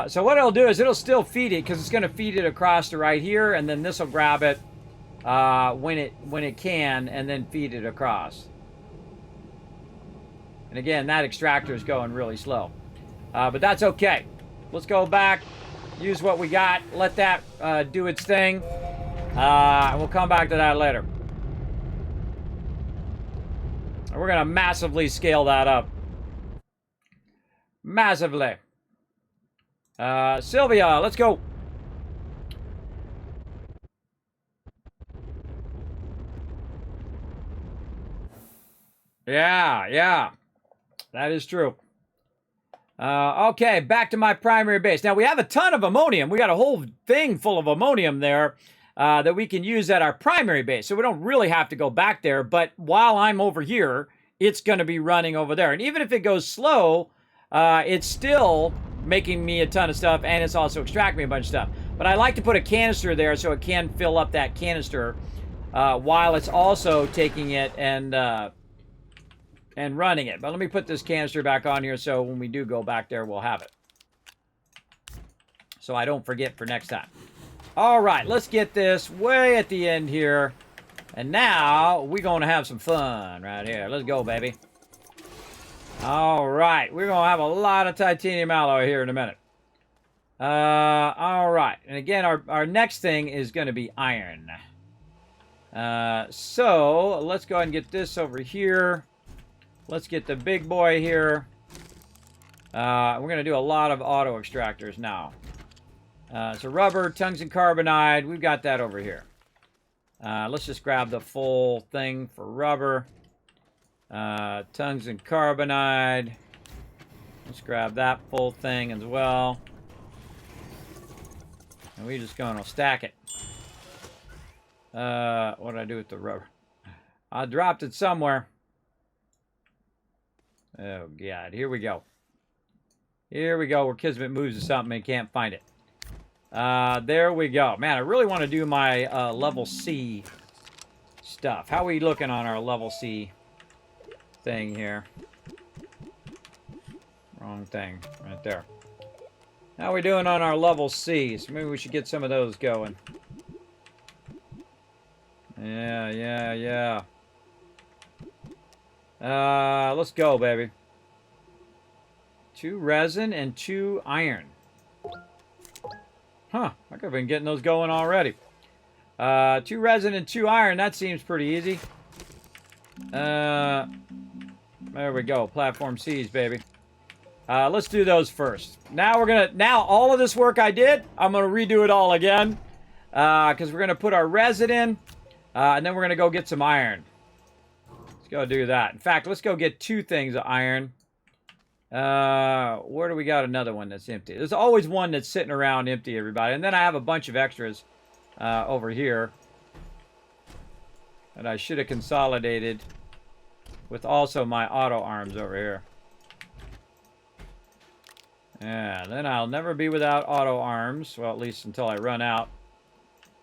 So what it'll do is it'll still feed it because it's going to feed it across to right here, and then this will grab it when it can, and then feed it across. And again, that extractor is going really slow. But that's okay. Let's go back, use what we got, let that do its thing. And we'll come back to that later. We're going to massively scale that up. Massively. Sylvia, let's go. Yeah. That is true. Okay, back to my primary base. Now, we have a ton of ammonium. We got a whole thing full of ammonium there that we can use at our primary base. So we don't really have to go back there. But while I'm over here, it's going to be running over there. And even if it goes slow, it's still making me a ton of stuff, and it's also extracting me a bunch of stuff. But I like to put a canister there so it can fill up that canister while it's also taking it and and running it. But let me put this canister back on here so when we do go back there, we'll have it. So I don't forget for next time. All right, let's get this way at the end here. And now we're going to have some fun right here. Let's go, baby. All right, we're going to have a lot of titanium alloy here in a minute. All right, and again, our next thing is going to be iron. So let's go ahead and get this over here. Let's get the big boy here. We're going to do a lot of auto extractors now. So rubber, tungsten carbonide, we've got that over here. Let's just grab the full thing for rubber. Tungsten carbonide. Let's grab that full thing as well. And we're just going to stack it. What did I do with the rubber? I dropped it somewhere. Oh, God. Here we go. Here we go where Kismet moves to something and can't find it. There we go. Man, I really want to do my level C stuff. How are we looking on our level C thing here? Wrong thing. Right there. How are we doing on our level C? So maybe we should get some of those going. Yeah. Let's go, baby. 2 resin and 2 iron. Huh, I could have been getting those going already. 2 resin and 2 iron, that seems pretty easy. There we go, platform C's, baby. Let's do those first. Now all of this work I did, I'm gonna redo it all again. Because we're gonna put our resin in, and then we're gonna go get some iron. Let's go do that. In fact, let's go get 2 things of iron. Where do we got another one that's empty? There's always one that's sitting around empty, everybody. And then I have a bunch of extras over here that I should have consolidated with also my auto arms over here. Yeah, then I'll never be without auto arms. Well, at least until I run out.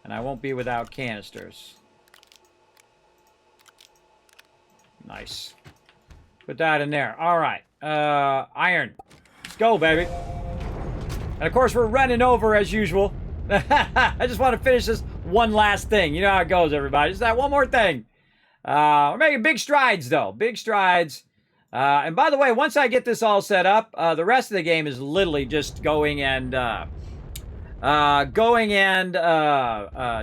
And I won't be without canisters. Nice. Put that in there. All right. Iron. Let's go, baby. And of course, we're running over as usual. I just want to finish this one last thing. You know how it goes, everybody. Just that one more thing. We're making big strides, though. Big strides. And by the way, once I get this all set up, the rest of the game is literally just going and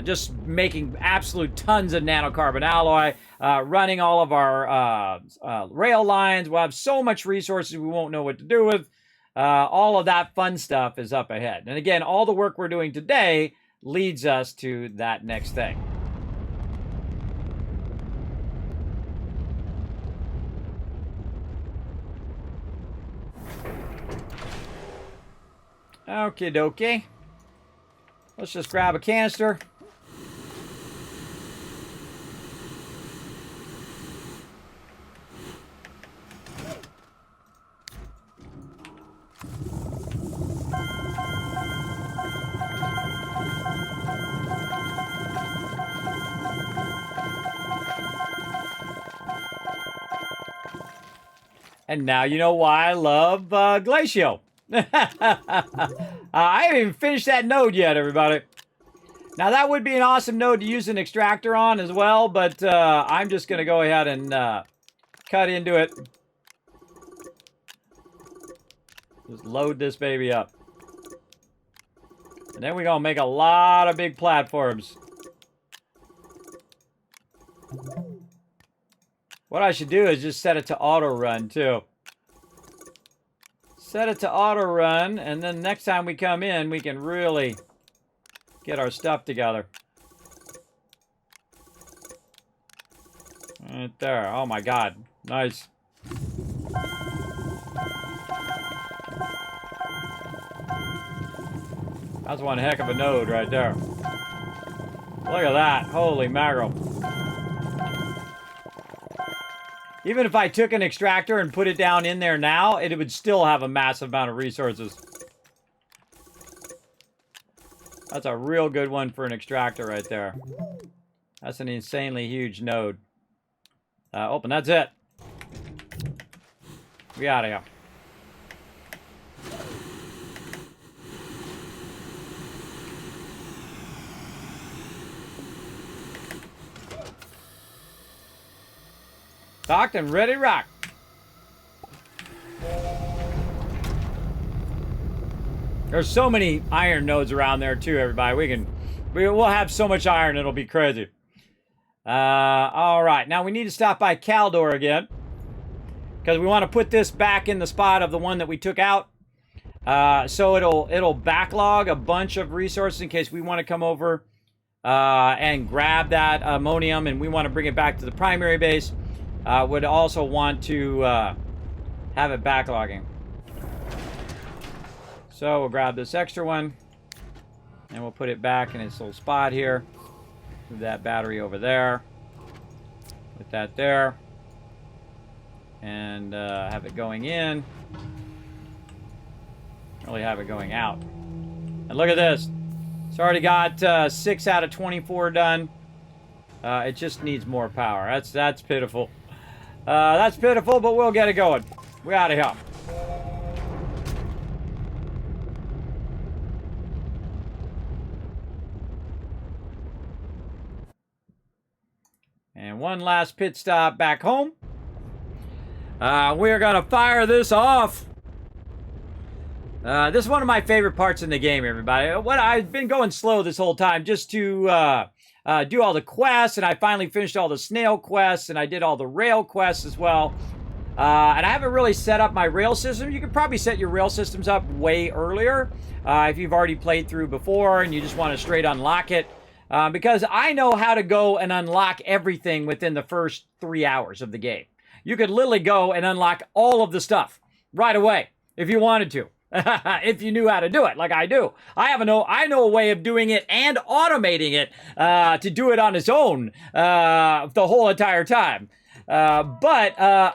just making absolute tons of nanocarbon alloy, running all of our rail lines. We'll have so much resources we won't know what to do with. All of that fun stuff is up ahead. And again, all the work we're doing today leads us to that next thing. Okie dokie. Let's just grab a canister. And now you know why I love Glacio. I haven't even finished that node yet, everybody. Now, that would be an awesome node to use an extractor on as well, but I'm just going to go ahead and cut into it. Just load this baby up. And then we're going to make a lot of big platforms. What I should do is just set it to auto run, too. Set it to auto run, and then next time we come in, we can really get our stuff together. Right there. Oh my God. Nice. That's one heck of a node right there. Look at that. Holy mackerel. Even if I took an extractor and put it down in there now, it would still have a massive amount of resources. That's a real good one for an extractor right there. That's an insanely huge node. And that's it. We out of here. Docked and ready to rock. There's so many iron nodes around there too, everybody. We'll have so much iron, it'll be crazy. All right, now we need to stop by Caldor again because we want to put this back in the spot of the one that we took out. So it'll backlog a bunch of resources in case we want to come over and grab that ammonium and we want to bring it back to the primary base. Would also want to have it backlogging. So we'll grab this extra one and we'll put it back in its little spot here. Move that battery over there. Put that there. And have it going in. Really have it going out. And look at this. It's already got 6 out of 24 done. It just needs more power. That's pitiful. That's pitiful, but we'll get it going. We're out of here. And one last pit stop back home. We're going to fire this off. This is one of my favorite parts in the game, everybody. I've been going slow this whole time just to do all the quests, and I finally finished all the snail quests, and I did all the rail quests as well. And I haven't really set up my rail system. You could probably set your rail systems up way earlier if you've already played through before and you just want to straight unlock it. Because I know how to go and unlock everything within the first 3 hours of the game. You could literally go and unlock all of the stuff right away if you wanted to. If you knew how to do it, like I do. I know a way of doing it and automating it to do it on its own the whole entire time. But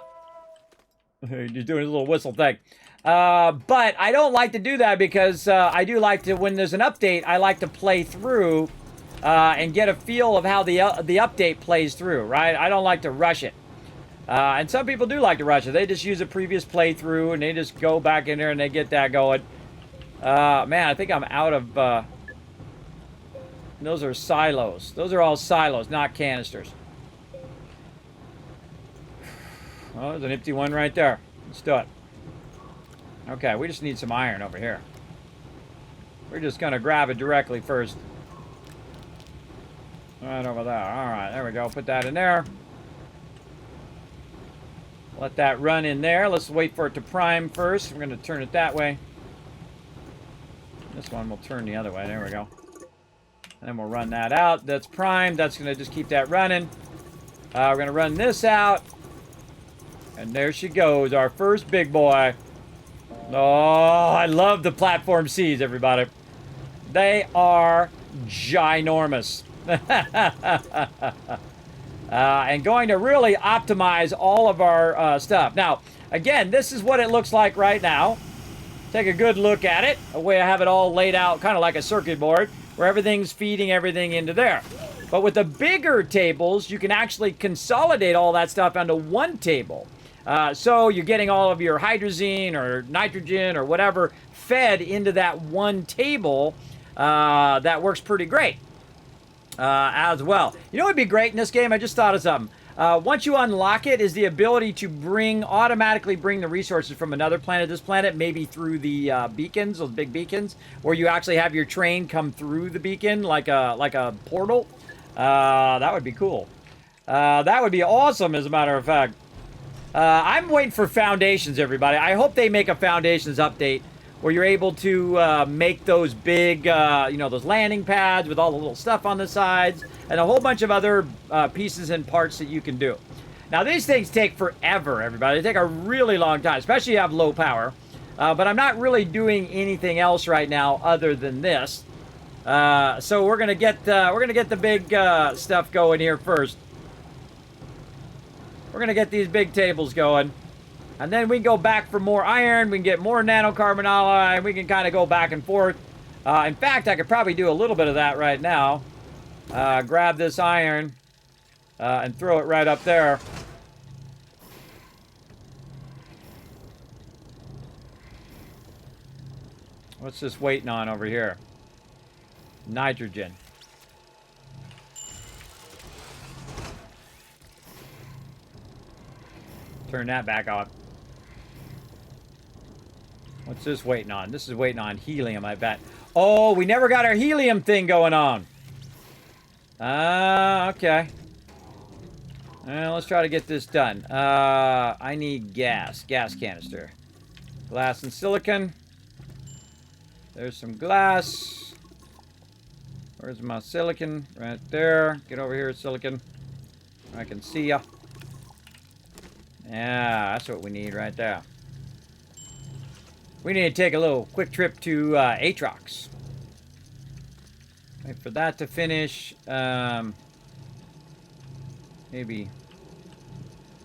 you're doing a little whistle thing. But I don't like to do that because I do like to, when there's an update, I like to play through and get a feel of how the update plays through, right? I don't like to rush it. And some people do like to rush it. They just use a previous playthrough and they just go back in there and they get that going. Man, I think I'm out of... those are silos. Those are all silos, not canisters. Oh, there's an empty one right there. Let's do it. Okay, we just need some iron over here. We're just going to grab it directly first. Right over there. All right, there we go. Put that in there. Let that run in there. Let's wait for it to prime first. We're going to turn it that way. This one will turn the other way. There we go. And then we'll run that out. That's primed. That's going to just keep that running. We're going to run this out. And there she goes, our first big boy. Oh, I love the platform Cs, everybody. They are ginormous. And going to really optimize all of our stuff. Now, again, this is what it looks like right now. Take a good look at it. The way I have it all laid out, kind of like a circuit board, where everything's feeding everything into there. But with the bigger tables, you can actually consolidate all that stuff onto one table. So you're getting all of your hydrazine or nitrogen or whatever fed into that one table. That works pretty great. As well. You know what would be great in this game? I just thought of something. Once you unlock it, is the ability to automatically bring the resources from another planet to this planet, maybe through the beacons, those big beacons, where you actually have your train come through the beacon like a portal. That would be cool. That would be awesome, as a matter of fact. I'm waiting for Foundations, everybody. I hope they make a Foundations update where you're able to make those big, those landing pads with all the little stuff on the sides and a whole bunch of other pieces and parts that you can do. Now, these things take forever, everybody. They take a really long time, especially if you have low power. But I'm not really doing anything else right now other than this. So we're gonna get the big stuff going here first. We're gonna get these big tables going. And then we can go back for more iron, we can get more nanocarbon alloy, and we can kind of go back and forth. In fact, I could probably do a little bit of that right now. Grab this iron and throw it right up there. What's this waiting on over here? Nitrogen. Turn that back on. What's this waiting on? This is waiting on helium, I bet. Oh, we never got our helium thing going on. Okay. Let's try to get this done. I need gas. Gas canister. Glass and silicon. There's some glass. Where's my silicon? Right there. Get over here, silicon. I can see ya. Yeah, that's what we need right there. We need to take a little quick trip to Atrox. Wait for that to finish. Maybe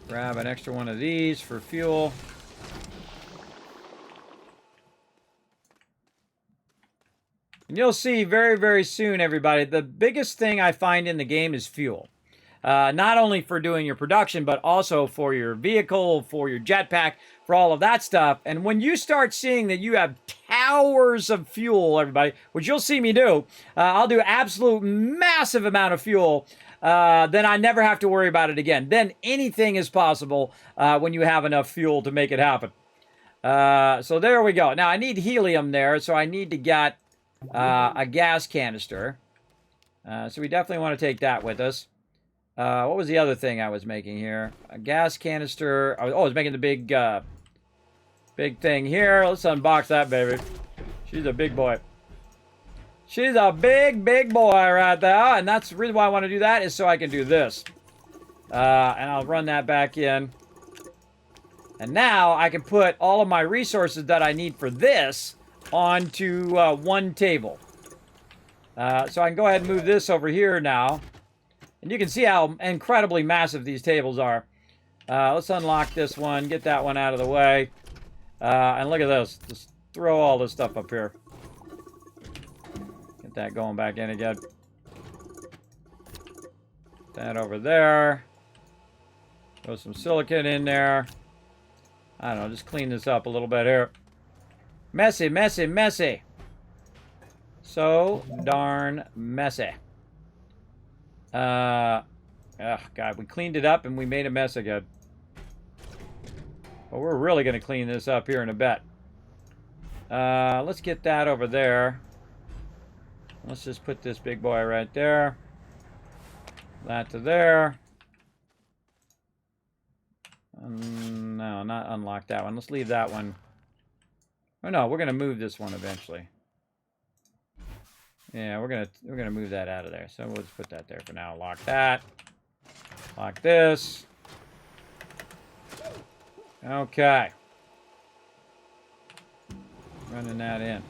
grab an extra one of these for fuel. And you'll see very, very soon, everybody, the biggest thing I find in the game is fuel. Not only for doing your production, but also for your vehicle, for your jetpack, for all of that stuff. And when you start seeing that you have towers of fuel, everybody, which you'll see me do, I'll do absolute massive amount of fuel, then I never have to worry about it again. Then anything is possible when you have enough fuel to make it happen. So there we go. Now I need helium there, so I need to get a gas canister. So we definitely want to take that with us. What was the other thing I was making here? A gas canister. I was making the big, big thing here. Let's unbox that, baby. She's a big boy. She's a big, big boy right there. And that's the reason why I want to do that is so I can do this. And I'll run that back in. And now I can put all of my resources that I need for this onto one table. So I can go ahead and move this over here now. And you can see how incredibly massive these tables are. Let's unlock this one, get that one out of the way. And look at this. Just throw all this stuff up here. Get that going back in again. That over there. Throw some silicon in there. I don't know, just clean this up a little bit here. Messy, messy, messy. So darn messy. Oh, God, we cleaned it up and we made a mess again. But we're really going to clean this up here in a bit. Let's get that over there. Let's just put this big boy right there. That to there. No, not unlock that one. Let's leave that one. Oh no, we're gonna move this one eventually. Yeah, we're gonna move that out of there. So we'll just put that there for now. Lock that. Lock this. Okay. Running that in.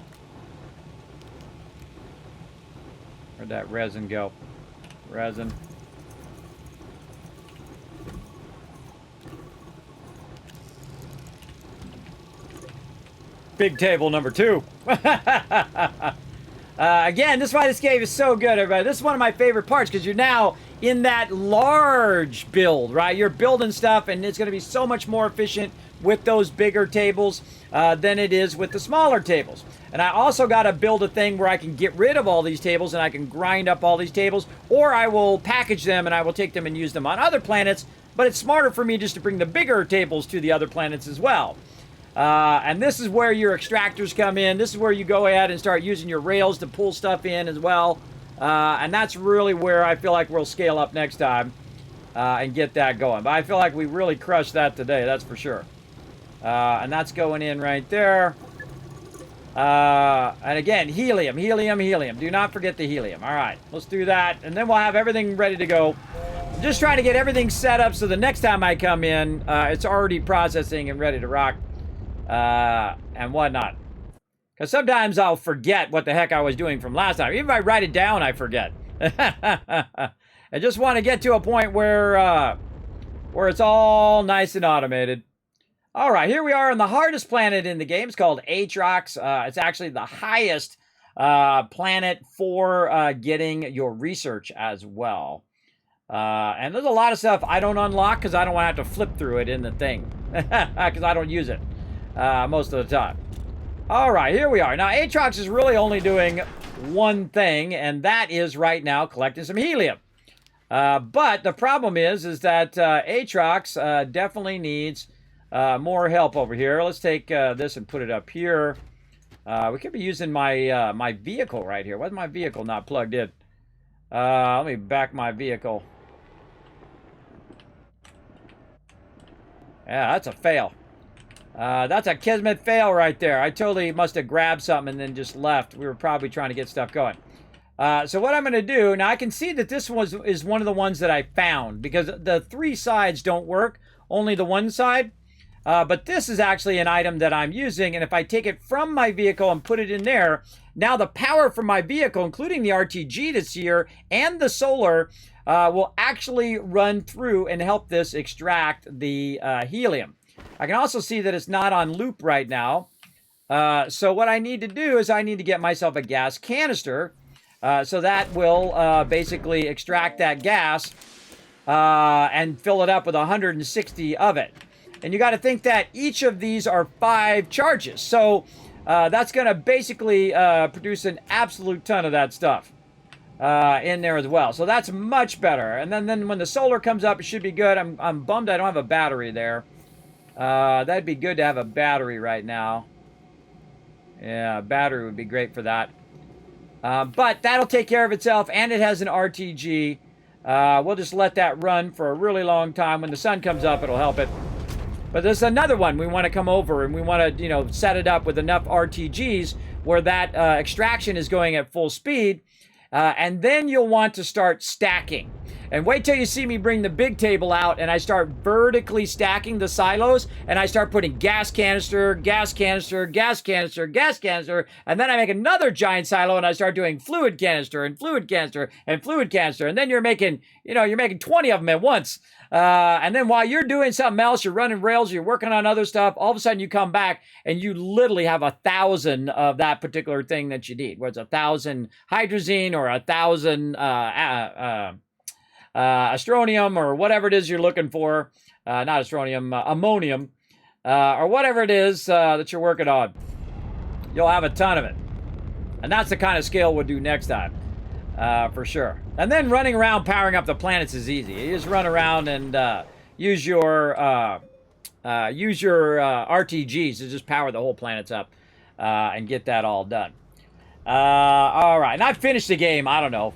Where'd that resin go? Resin. Big table number 2. Again, this is why this game is so good, everybody. This is one of my favorite parts because you're now in that large build, right? You're building stuff, and it's going to be so much more efficient with those bigger tables than it is with the smaller tables. And I also got to build a thing where I can get rid of all these tables and I can grind up all these tables, or I will package them and I will take them and use them on other planets. But it's smarter for me just to bring the bigger tables to the other planets as well. And this is where your extractors come in. This is where you go ahead and start using your rails to pull stuff in as well. And that's really where I feel like we'll scale up next time and get that going. But I feel like we really crushed that today, that's for sure. And that's going in right there. And again, helium, helium, helium. Do not forget the helium. All right, let's do that. And then we'll have everything ready to go. I'm just trying to get everything set up so the next time I come in, it's already processing and ready to rock. And whatnot. Because sometimes I'll forget what the heck I was doing from last time. Even if I write it down, I forget. I just want to get to a point where it's all nice and automated. All right, here we are on the hardest planet in the game. It's called Atrox. It's actually the highest planet for getting your research as well. And there's a lot of stuff I don't unlock because I don't want to have to flip through it in the thing. Because I don't use it most of the time. All right, here we are. Now, Aatrox is really only doing one thing, and that is right now collecting some helium. But the problem is that Aatrox definitely needs more help over here. Let's take this and put it up here. We could be using my my vehicle right here. Why's my vehicle not plugged in? Let me back my vehicle. Yeah, that's a fail. That's a Kismet fail right there. I totally must have grabbed something and then just left. We were probably trying to get stuff going. So what I'm going to do, now I can see that this is one of the ones that I found because the three sides don't work, only the one side. But this is actually an item that I'm using, and if I take it from my vehicle and put it in there, now the power from my vehicle, including the RTG that's here and the solar, will actually run through and help this extract the helium. I can also see that it's not on loop right now. So what I need to do is I need to get myself a gas canister. So that will basically extract that gas and fill it up with 160 of it. And you got to think that each of these are 5 charges. So that's going to basically produce an absolute ton of that stuff in there as well. So that's much better. And then when the solar comes up, it should be good. I'm bummed I don't have a battery there. That'd be good to have a battery right now. Yeah, a battery would be great for that. But that'll take care of itself, and it has an RTG. We'll just let that run for a really long time. When the sun comes up, it'll help it. But there's another one we want to come over, and we want to, you know, set it up with enough RTGs where that extraction is going at full speed. And then you'll want to start stacking. And wait till you see me bring the big table out and I start vertically stacking the silos, and I start putting gas canister, gas canister, gas canister, gas canister, and then I make another giant silo and I start doing fluid canister and fluid canister and fluid canister. And then you're making, you know, you're making 20 of them at once. And then while you're doing something else, you're running rails, you're working on other stuff, all of a sudden you come back and you literally have 1,000 of that particular thing that you need, whether it's 1,000 hydrazine or 1,000 astronium or whatever it is you're looking for. Not astronium, ammonium, or whatever it is that you're working on. You'll have a ton of it. And that's the kind of scale we'll do next time. For sure. And then running around powering up the planets is easy. You just run around and use your RTGs to just power the whole planets up and get that all done. All right. And I've finished the game, I don't know,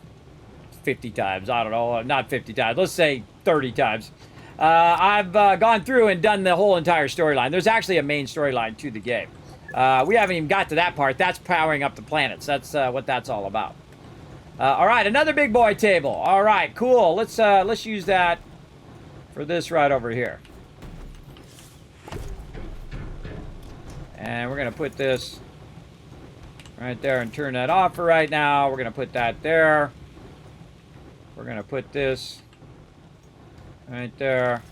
50 times. I don't know. Not 50 times. Let's say 30 times. I've gone through and done the whole entire storyline. There's actually a main storyline to the game. We haven't even got to that part. That's powering up the planets. That's what that's all about. All right, another big boy table. All right, cool. Let's use that for this right over here. And we're gonna put this right there and turn that off for right now. We're gonna put that there. We're gonna put this right there.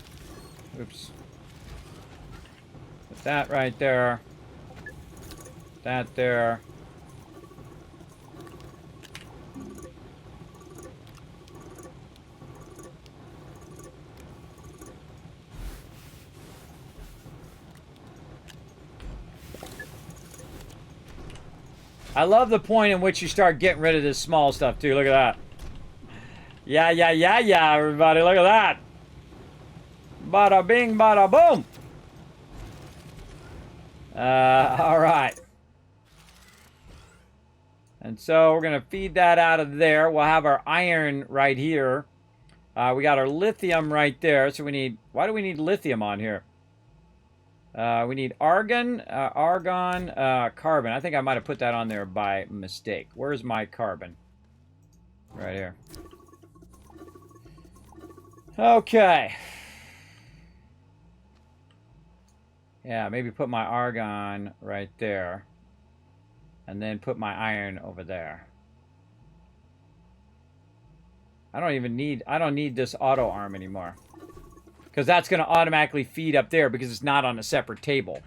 Oops. Put that right there. That there. I love the point in which you start getting rid of this small stuff too. Look at that. Yeah, everybody. Look at that. Bada bing, bada boom. All right. And so we're going to feed that out of there. We'll have our iron right here. We got our lithium right there. So we need, why do we need lithium on here? We need argon, carbon. I think I might have put that on there by mistake. Where's my carbon? Right here. Okay. Yeah, maybe put my argon right there. And then put my iron over there. I don't need this auto arm anymore. Because that's going to automatically feed up there because it's not on a separate table.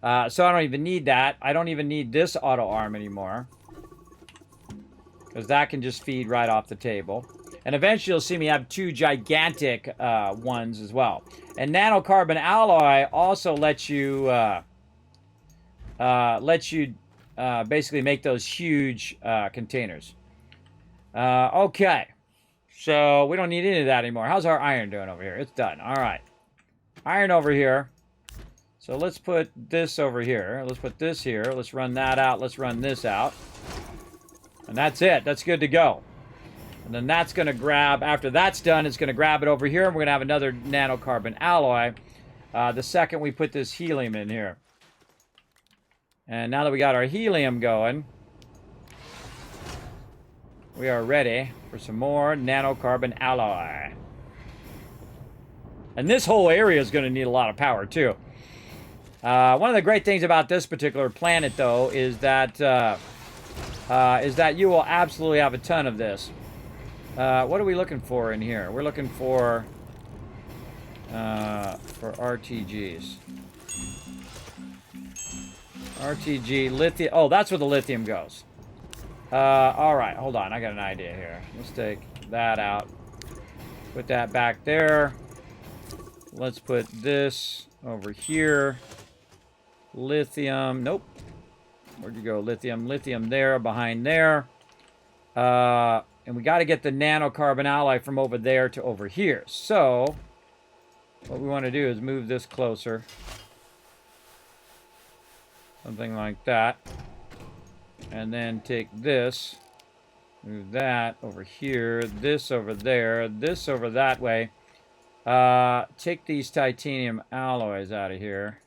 So I don't even need that. I don't even need this auto arm anymore. Because that can just feed right off the table. And eventually you'll see me have 2 gigantic ones as well. And nanocarbon alloy also lets you lets you basically make those huge containers. Okay. So we don't need any of that anymore. How's our iron doing over here? It's done. All right. Iron over here. So let's put this over here. Let's put this here. Let's run that out. Let's run this out. And that's it. That's good to go. And then that's going to grab, after that's done, it's going to grab it over here. And we're going to have another nanocarbon alloy the second we put this helium in here. And now that we got our helium going, we are ready for some more nanocarbon alloy. And this whole area is going to need a lot of power, too. One of the great things about this particular planet, though, is that you will absolutely have a ton of this. What are we looking for in here? We're looking for RTGs. RTG, lithium. Oh, that's where the lithium goes. All right, hold on. I got an idea here. Let's take that out. Put that back there. Let's put this over here. Lithium. Nope. Where'd you go? Lithium. Lithium there, behind there. And we got to get the nanocarbon alloy from over there to over here. So, what we want to do is move this closer. Something like that. And then take this. Move that over here. This over there. This over that way. Take these titanium alloys out of here.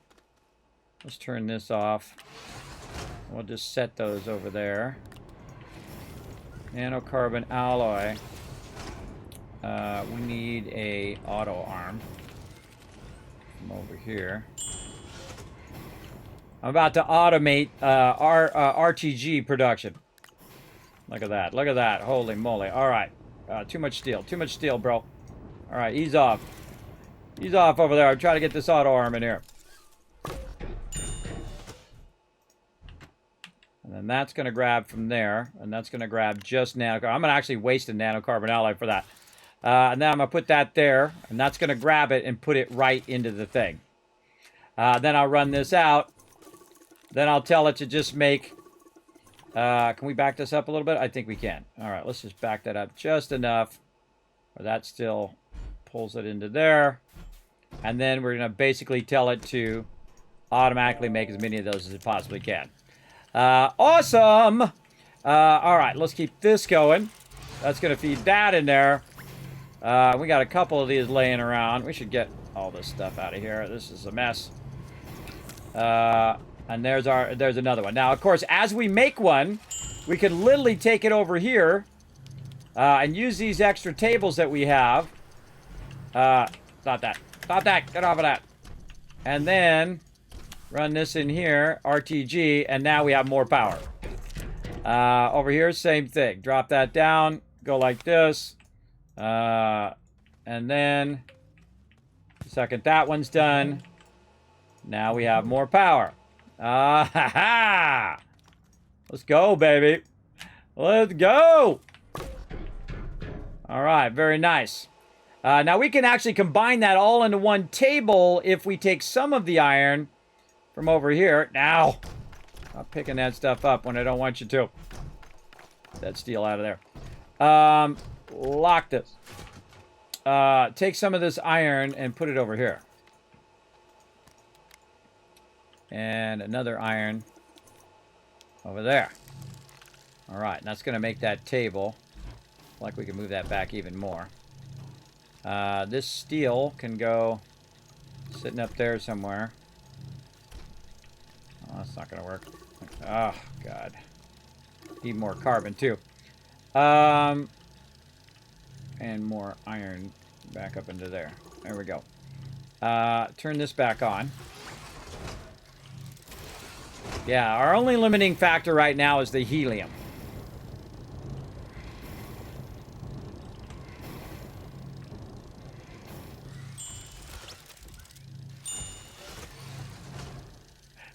Let's turn this off. We'll just set those over there. Nanocarbon alloy. We need a auto arm from over here. I'm about to automate our RTG production. Look at that. Look at that. Holy moly. All right. Too much steel. Too much steel, bro. All right. Ease off. Ease off over there. I'm trying to get this auto arm in here. And then that's going to grab from there. And that's going to grab just nanocarbon. I'm going to actually waste a nanocarbon alloy for that. And then I'm going to put that there. And that's going to grab it and put it right into the thing. Then I'll run this out. Then I'll tell it to just make... can we back this up a little bit? I think we can. All right, let's just back that up just enough. Where that still pulls it into there. And then we're going to basically tell it to automatically make as many of those as it possibly can. Awesome! All right, let's keep this going. That's going to feed that in there. We got a couple of these laying around. We should get all this stuff out of here. This is a mess. And there's another one. Now, of course, as we make one, we can literally take it over here and use these extra tables that we have. Stop that. Stop that. Get off of that. And then run this in here, RTG, and now we have more power. Over here, same thing. Drop that down. Go like this. And then, the second that one's done, now we have more power. Ha! Let's go, baby. Let's go. All right, very nice. Now we can actually combine that all into one table if we take some of the iron from over here. Now, stop picking that stuff up when I don't want you to. Get that steel out of there. Lock this. Take some of this iron and put it over here. And another iron over there. All right, and that's going to make that table. Like we can move that back even more. This steel can go sitting up there somewhere. Oh, that's not going to work. Oh, God. Need more carbon, too. And more iron back up into there. There we go. Turn this back on. Yeah, our only limiting factor right now is the helium.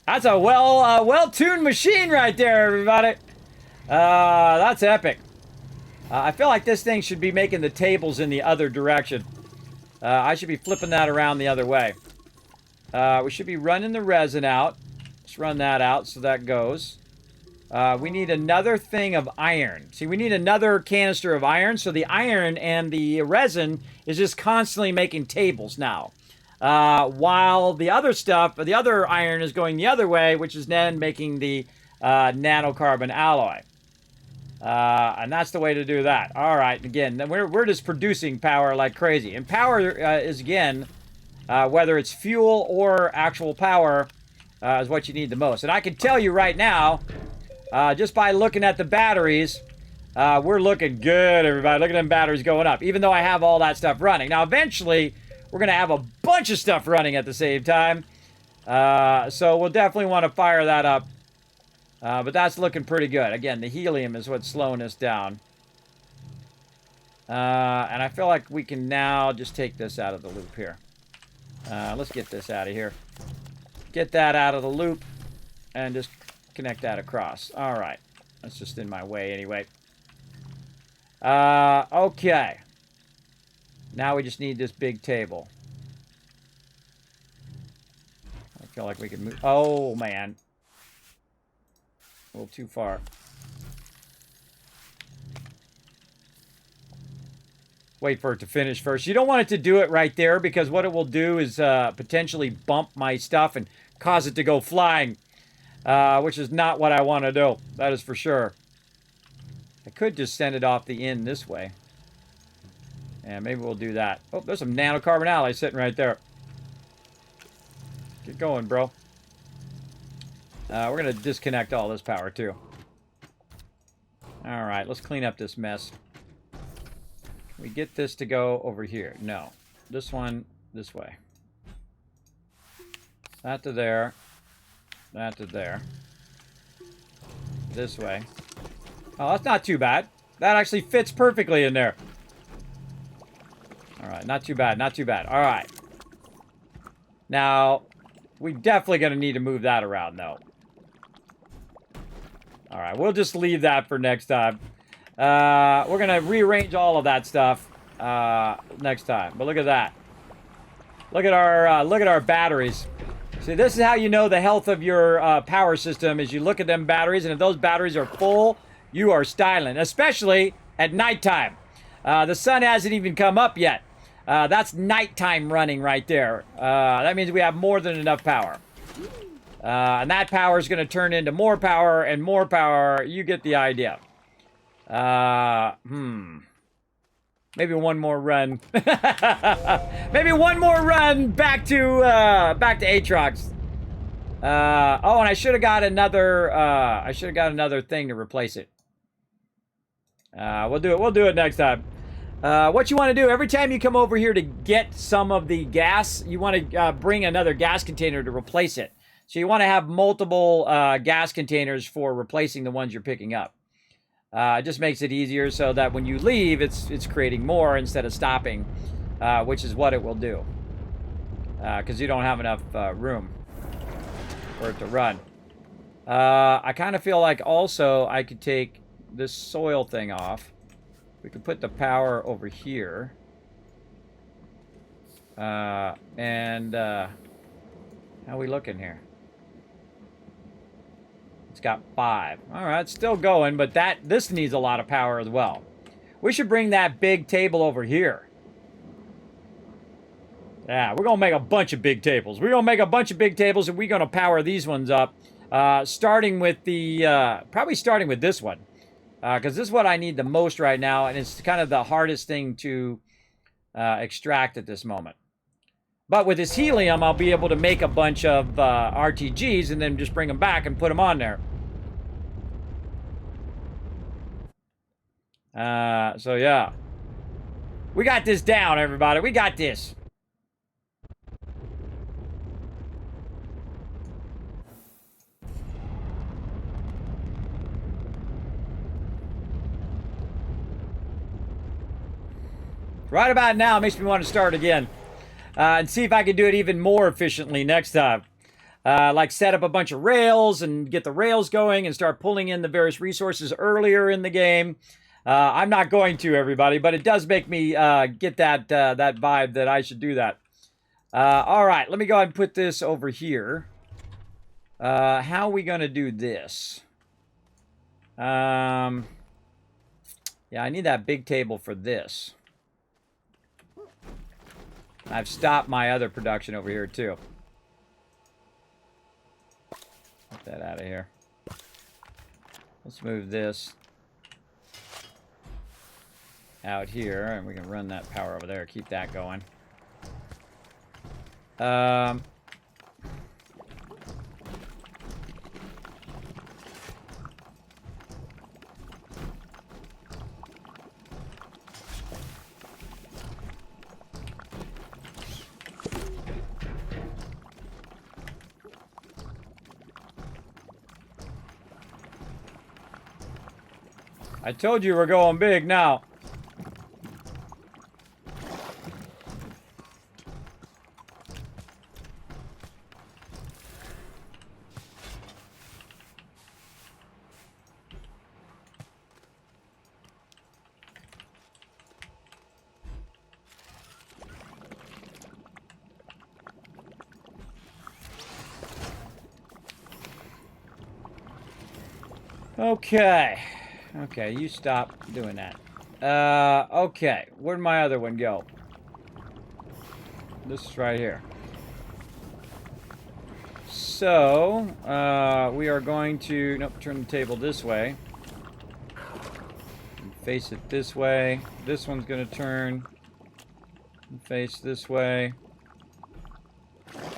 That's a well-tuned machine right there, everybody. That's epic. I feel like this thing should be making the tables in the other direction. I should be flipping that around the other way. We should be running the resin out. Let's run that out so that goes. We need another thing of iron. See, we need another canister of iron. So the iron and the resin is just constantly making tables now. While the other stuff, the other iron is going the other way, which is then making the nanocarbon alloy. And that's the way to do that. All right, again, we're just producing power like crazy. And power is, again, whether it's fuel or actual power, is what you need the most. And I can tell you right now, just by looking at the batteries, we're looking good, everybody. Look at them batteries going up, even though I have all that stuff running. Now, eventually, we're going to have a bunch of stuff running at the same time. So we'll definitely want to fire that up. But that's looking pretty good. Again, the helium is what's slowing us down. And I feel like we can now just take this out of the loop here. Let's get this out of here. Get that out of the loop and just connect that across. All right. That's just in my way anyway. Okay. Now we just need this big table. I feel like we can move. Oh, man. A little too far. Wait for it to finish first. You don't want it to do it right there because what it will do is potentially bump my stuff and cause it to go flying, which is not what I want to do. That is for sure. I could just send it off the end this way. And maybe we'll do that. Oh, there's some nanocarbon alloy sitting right there. Get going, bro. We're going to disconnect all this power, too. All right, let's clean up this mess. Can we get this to go over here? No. This one, this way. That to there. That to there. This way. Oh, that's not too bad. That actually fits perfectly in there. All right, not too bad, not too bad. All right. Now, we're definitely going to need to move that around, though. All right, we'll just leave that for next time. We're going to rearrange all of that stuff next time. But look at that. Look at our batteries. See, this is how you know the health of your power system is you look at them batteries, and if those batteries are full, you are styling, especially at nighttime. The sun hasn't even come up yet. That's nighttime running right there. That means we have more than enough power. And that power is going to turn into more power and more power. You get the idea. Maybe one more run. Maybe one more run back to Aatrox. Oh, and I should have got another thing to replace it. We'll do it next time. What you want to do, every time you come over here to get some of the gas, you want to bring another gas container to replace it. So you want to have multiple gas containers for replacing the ones you're picking up. It just makes it easier so that when you leave, it's creating more instead of stopping, which is what it will do. Because you don't have enough room for it to run. I kind of feel like also I could take this soil thing off. We could put the power over here. How are we looking here? It's got 5. All right, it's still going, but this needs a lot of power as well. We should bring that big table over here. Yeah, we're going to make a bunch of big tables. We're going to make a bunch of big tables, and we're going to power these ones up. Starting with probably starting with this one. Because this is what I need the most right now, and it's kind of the hardest thing to extract at this moment. But with this helium, I'll be able to make a bunch of RTGs and then just bring them back and put them on there. So, yeah. We got this down, everybody. We got this. Right about now, it makes me want to start again. And see if I can do it even more efficiently next time. Like set up a bunch of rails and get the rails going and start pulling in the various resources earlier in the game. I'm not going to, everybody, but it does make me get that vibe that I should do that. All right, let me go ahead and put this over here. How are we going to do this? Yeah, I need that big table for this. I've stopped my other production over here, too. Get that out of here. Let's move this out here, and we can run that power over there. Keep that going. I told you we're going big now. Okay. Okay, you stop doing that. Okay. Where'd my other one go? This is right here. So, we are going to... Nope, turn the table this way. And face it this way. This one's going to turn and face this way. Get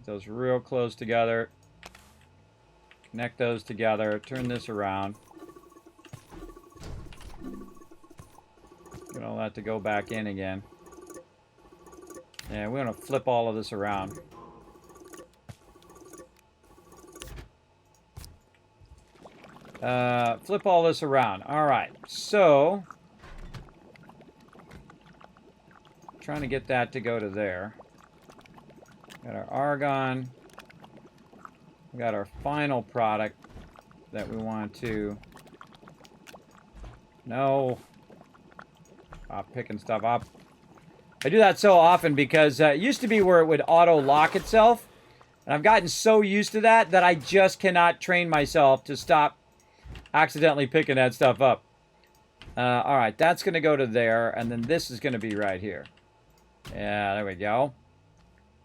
those real close together. Connect those together. Turn this around. Get all that to go back in again. Yeah, we're going to flip all of this around. Flip all this around. All right. So, trying to get that to go to there. Got our argon. We got our final product that we want to... No. Stop picking stuff up. I do that so often because it used to be where it would auto-lock itself. And I've gotten so used to that I just cannot train myself to stop accidentally picking that stuff up. Alright, that's going to go to there. And then this is going to be right here. Yeah, there we go.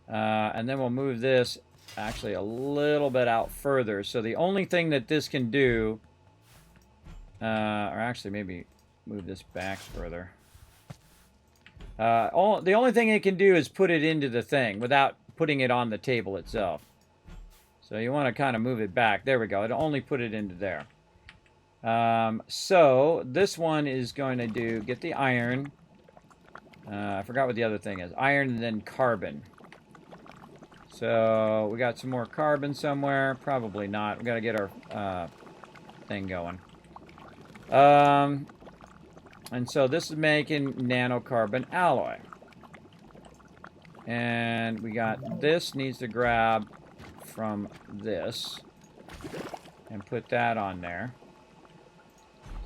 And then we'll move this... actually a little bit out further. So the only thing that this can do, or actually maybe move this back further. The only thing it can do is put it into the thing without putting it on the table itself. So you want to kind of move it back. There we go. It'll only put it into there. So this one is going to do, get the iron. I forgot what the other thing is. Iron and then carbon. So, we got some more carbon somewhere. Probably not. We got to get our thing going. And so, this is making nanocarbon alloy. And we got this needs to grab from this. And put that on there.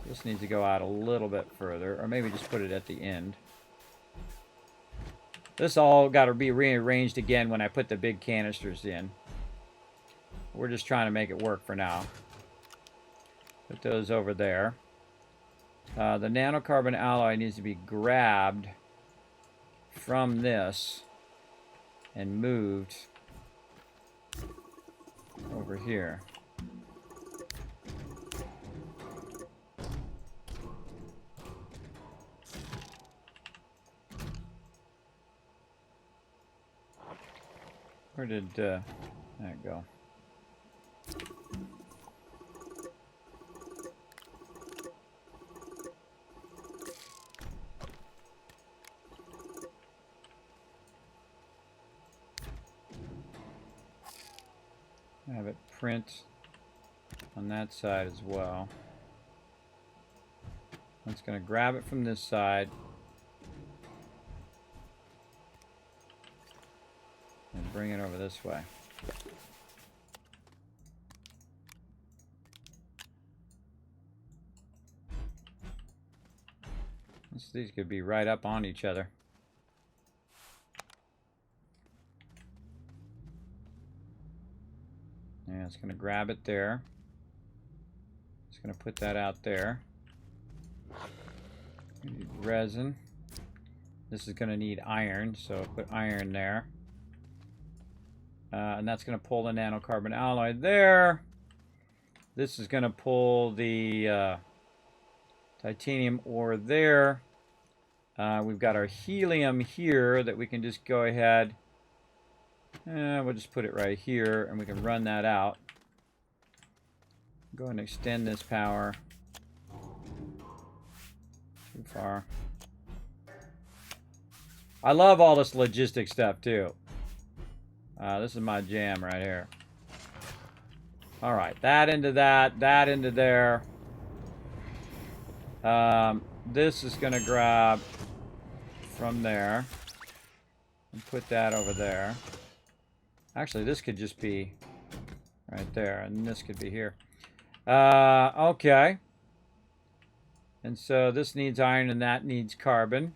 So this needs to go out a little bit further. Or maybe just put it at the end. This all got to be rearranged again when I put the big canisters in. We're just trying to make it work for now. Put those over there. The nanocarbon alloy needs to be grabbed from this and moved over here. Where did that go? Have it print on that side as well. It's going to grab it from this side. And bring it over this way. These could be right up on each other. it's going to grab it there. It's going to put that out there. We need resin. This is going to need iron, so put iron there. And that's going to pull the nanocarbon alloy there. This is going to pull the titanium ore there. We've got our helium here that we can just go ahead. We'll just put it right here, and we can run that out. Go and extend this power. Too far. I love all this logistic stuff, too. This is my jam right here. Alright, that into that, that into there. This is going to grab from there and put that over there. Actually, this could just be right there, and this could be here. Okay. And so this needs iron, and that needs carbon.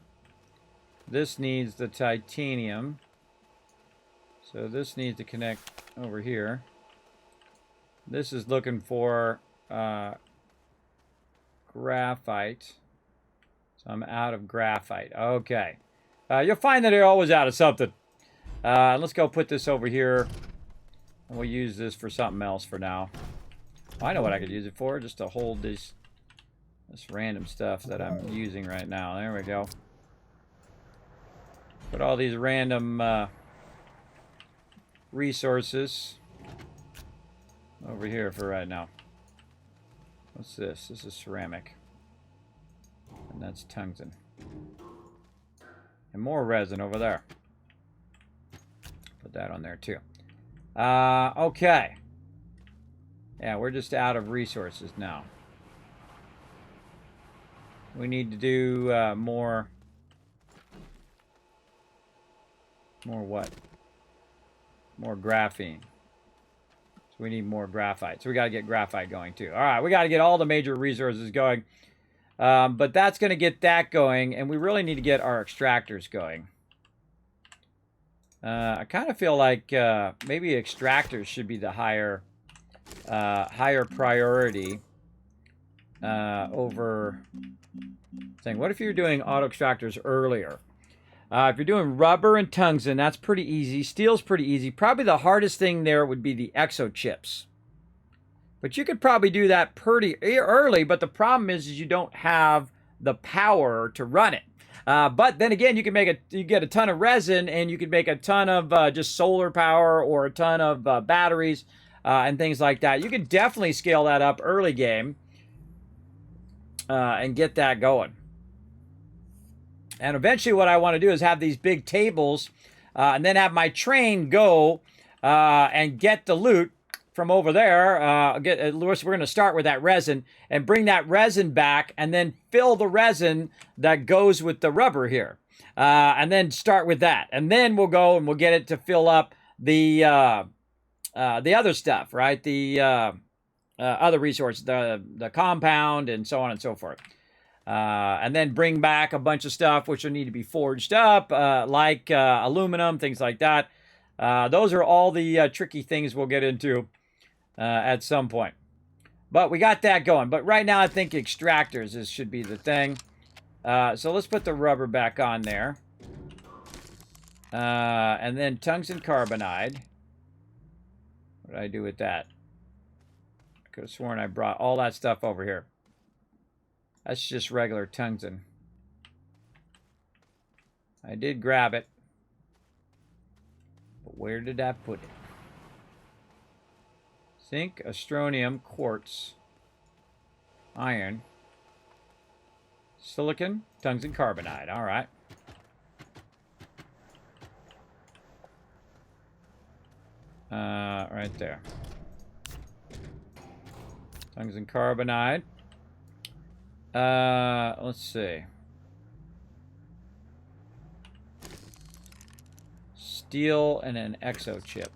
This needs the titanium. So this needs to connect over here. This is looking for graphite. So I'm out of graphite. Okay. You'll find that you're always out of something. Let's go put this over here. And we'll use this for something else for now. I know what I could use it for. Just to hold this random stuff that I'm using right now. There we go. Put all these random resources over here for right now. What's this? This is ceramic. And that's tungsten. And more resin over there. Put that on there too. Okay. Yeah, we're just out of resources now. We need to do more... More what? More graphene. So we need more graphite. So we got to get graphite going too. All right, we got to get all the major resources going. But that's going to get that going, and we really need to get our extractors going. I kind of feel like maybe extractors should be the higher priority over thing. What if you're doing auto extractors earlier? If you're doing rubber and tungsten, that's pretty easy. Steel's pretty easy. Probably the hardest thing there would be the exo chips. But you could probably do that pretty early, but the problem is you don't have the power to run it. But then again, you can you get a ton of resin, and you can make a ton of just solar power or a ton of batteries and things like that. You can definitely scale that up early game and get that going. And eventually what I want to do is have these big tables and then have my train go and get the loot from over there. We're going to start with that resin and bring that resin back and then fill the resin that goes with the rubber here. And then start with that. And then we'll go and we'll get it to fill up the other stuff, right? The other resources, the compound and so on and so forth. And then bring back a bunch of stuff which will need to be forged up, like aluminum, things like that. Those are all the tricky things we'll get into at some point. But we got that going. But right now I think extractors should be the thing. So let's put the rubber back on there. And then tungsten carbonide. What did I do with that? I could have sworn I brought all that stuff over here. That's just regular tungsten. I did grab it. But where did I put it? Zinc, astronium, quartz, iron, silicon, tungsten carbonide. All right. Right there. Tungsten carbonide. Let's see. Steel and an exo chip.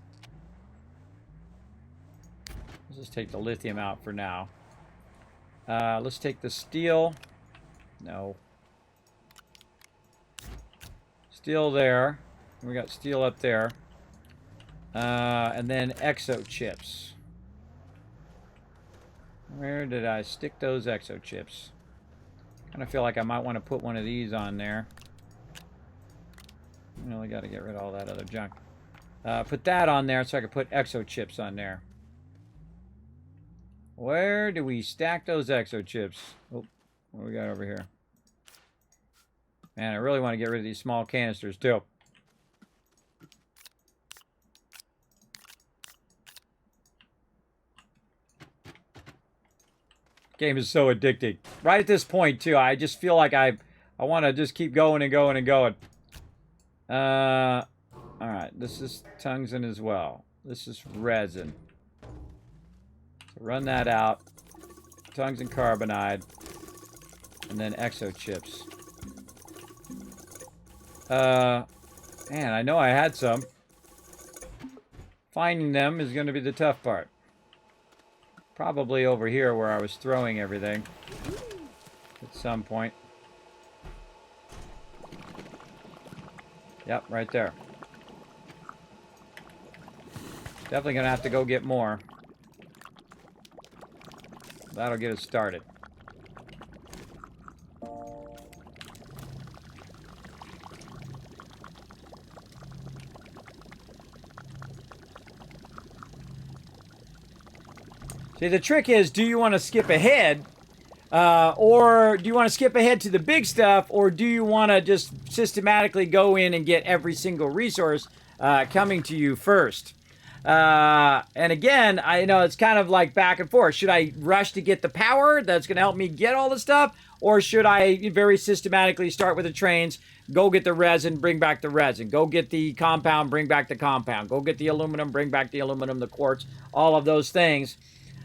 Let's just take the lithium out for now. Let's take the steel. No. Steel there. We got steel up there. And then exo chips. Where did I stick those exo chips? Kind of feel like I might want to put one of these on there. Really got to get rid of all that other junk. Put that on there so I can put exo chips on there. Where do we stack those exo chips? Oh, what do we got over here? Man, I really want to get rid of these small canisters too. Game is so addicting. Right at this point too, I just feel like I want to just keep going and going and going. All right, this is tungsten as well. This is resin. So run that out. Tungsten carbonide. And then exo chips. Man, I know I had some. Finding them is going to be the tough part. Probably over here where I was throwing everything. At some point. Yep, right there. Definitely going to have to go get more. That'll get us started. See, the trick is, do you want to skip ahead? Or do you want to skip ahead to the big stuff? Or do you want to just systematically go in and get every single resource coming to you first? And again, I know it's kind of like back and forth. Should I rush to get the power that's going to help me get all the stuff? Or should I very systematically start with the trains, go get the resin, bring back the resin, go get the compound, bring back the compound, go get the aluminum, bring back the aluminum, the quartz, all of those things,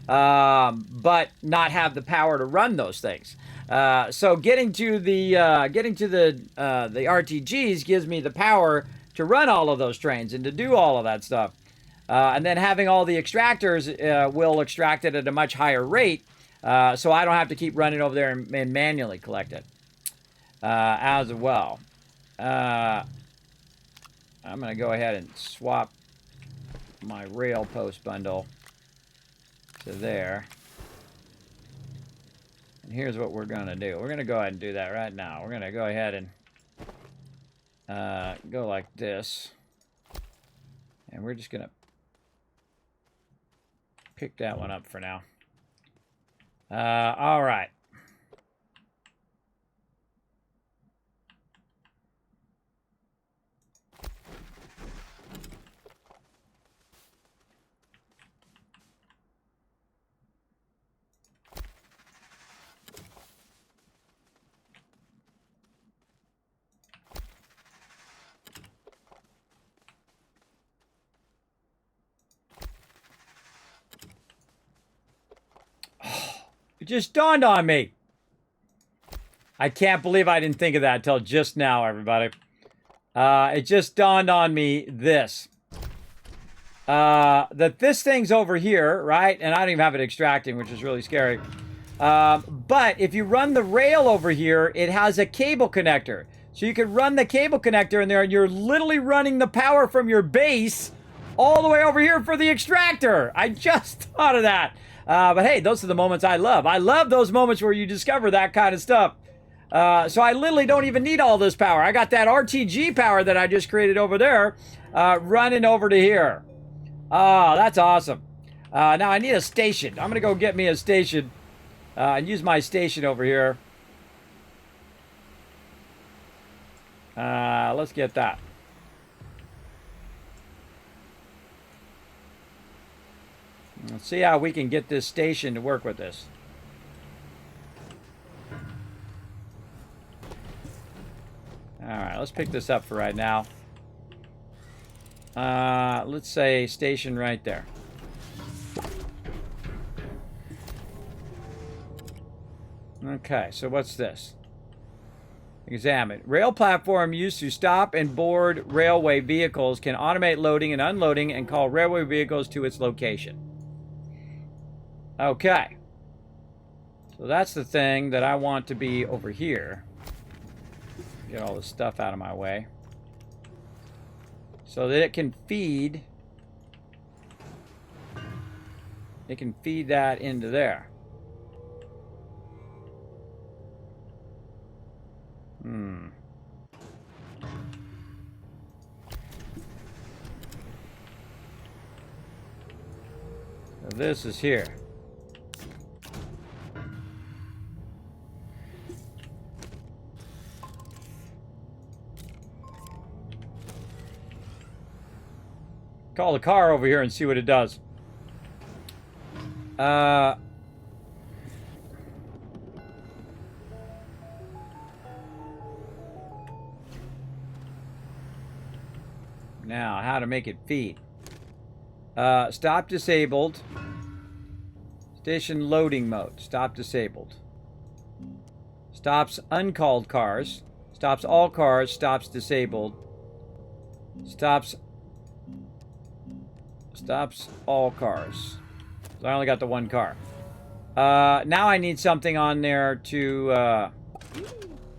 but not have the power to run those things. So getting to the RTGs gives me the power to run all of those trains and to do all of that stuff. And then having all the extractors will extract it at a much higher rate, so I don't have to keep running over there and manually collect it as well. I'm going to go ahead and swap my rail post bundle to there. And here's what we're going to do. We're going to go ahead and do that right now. We're going to go ahead and go like this. And we're just going to pick that one up for now. All right. It just dawned on me. I can't believe I didn't think of that until just now, everybody. It just dawned on me this. That this thing's over here, right? And I don't even have it extracting, which is really scary. But if you run the rail over here, it has a cable connector. So you could run the cable connector in there and you're literally running the power from your base all the way over here for the extractor. I just thought of that. But hey, those are the moments I love. I love those moments where you discover that kind of stuff. So I literally don't even need all this power. I got that RTG power that I just created over there running over to here. Oh, that's awesome. Now I need a station. I'm going to go get me a station and use my station over here. Let's get that. Let's see how we can get this station to work with this. Alright, let's pick this up for right now. Let's say station right there. Okay, so what's this? Examine. Rail platform used to stop and board railway vehicles can automate loading and unloading and call railway vehicles to its location. Okay. So that's the thing that I want to be over here. Get all this stuff out of my way. So that it can feed. It can feed that into there. this is here. Call the car over here and see what it does. Now, how to make it feed. Stop disabled. Station loading mode. Stop disabled. Stops uncalled cars. Stops all cars. Stops disabled. Stops all cars. So I only got the one car. Now I need something on there to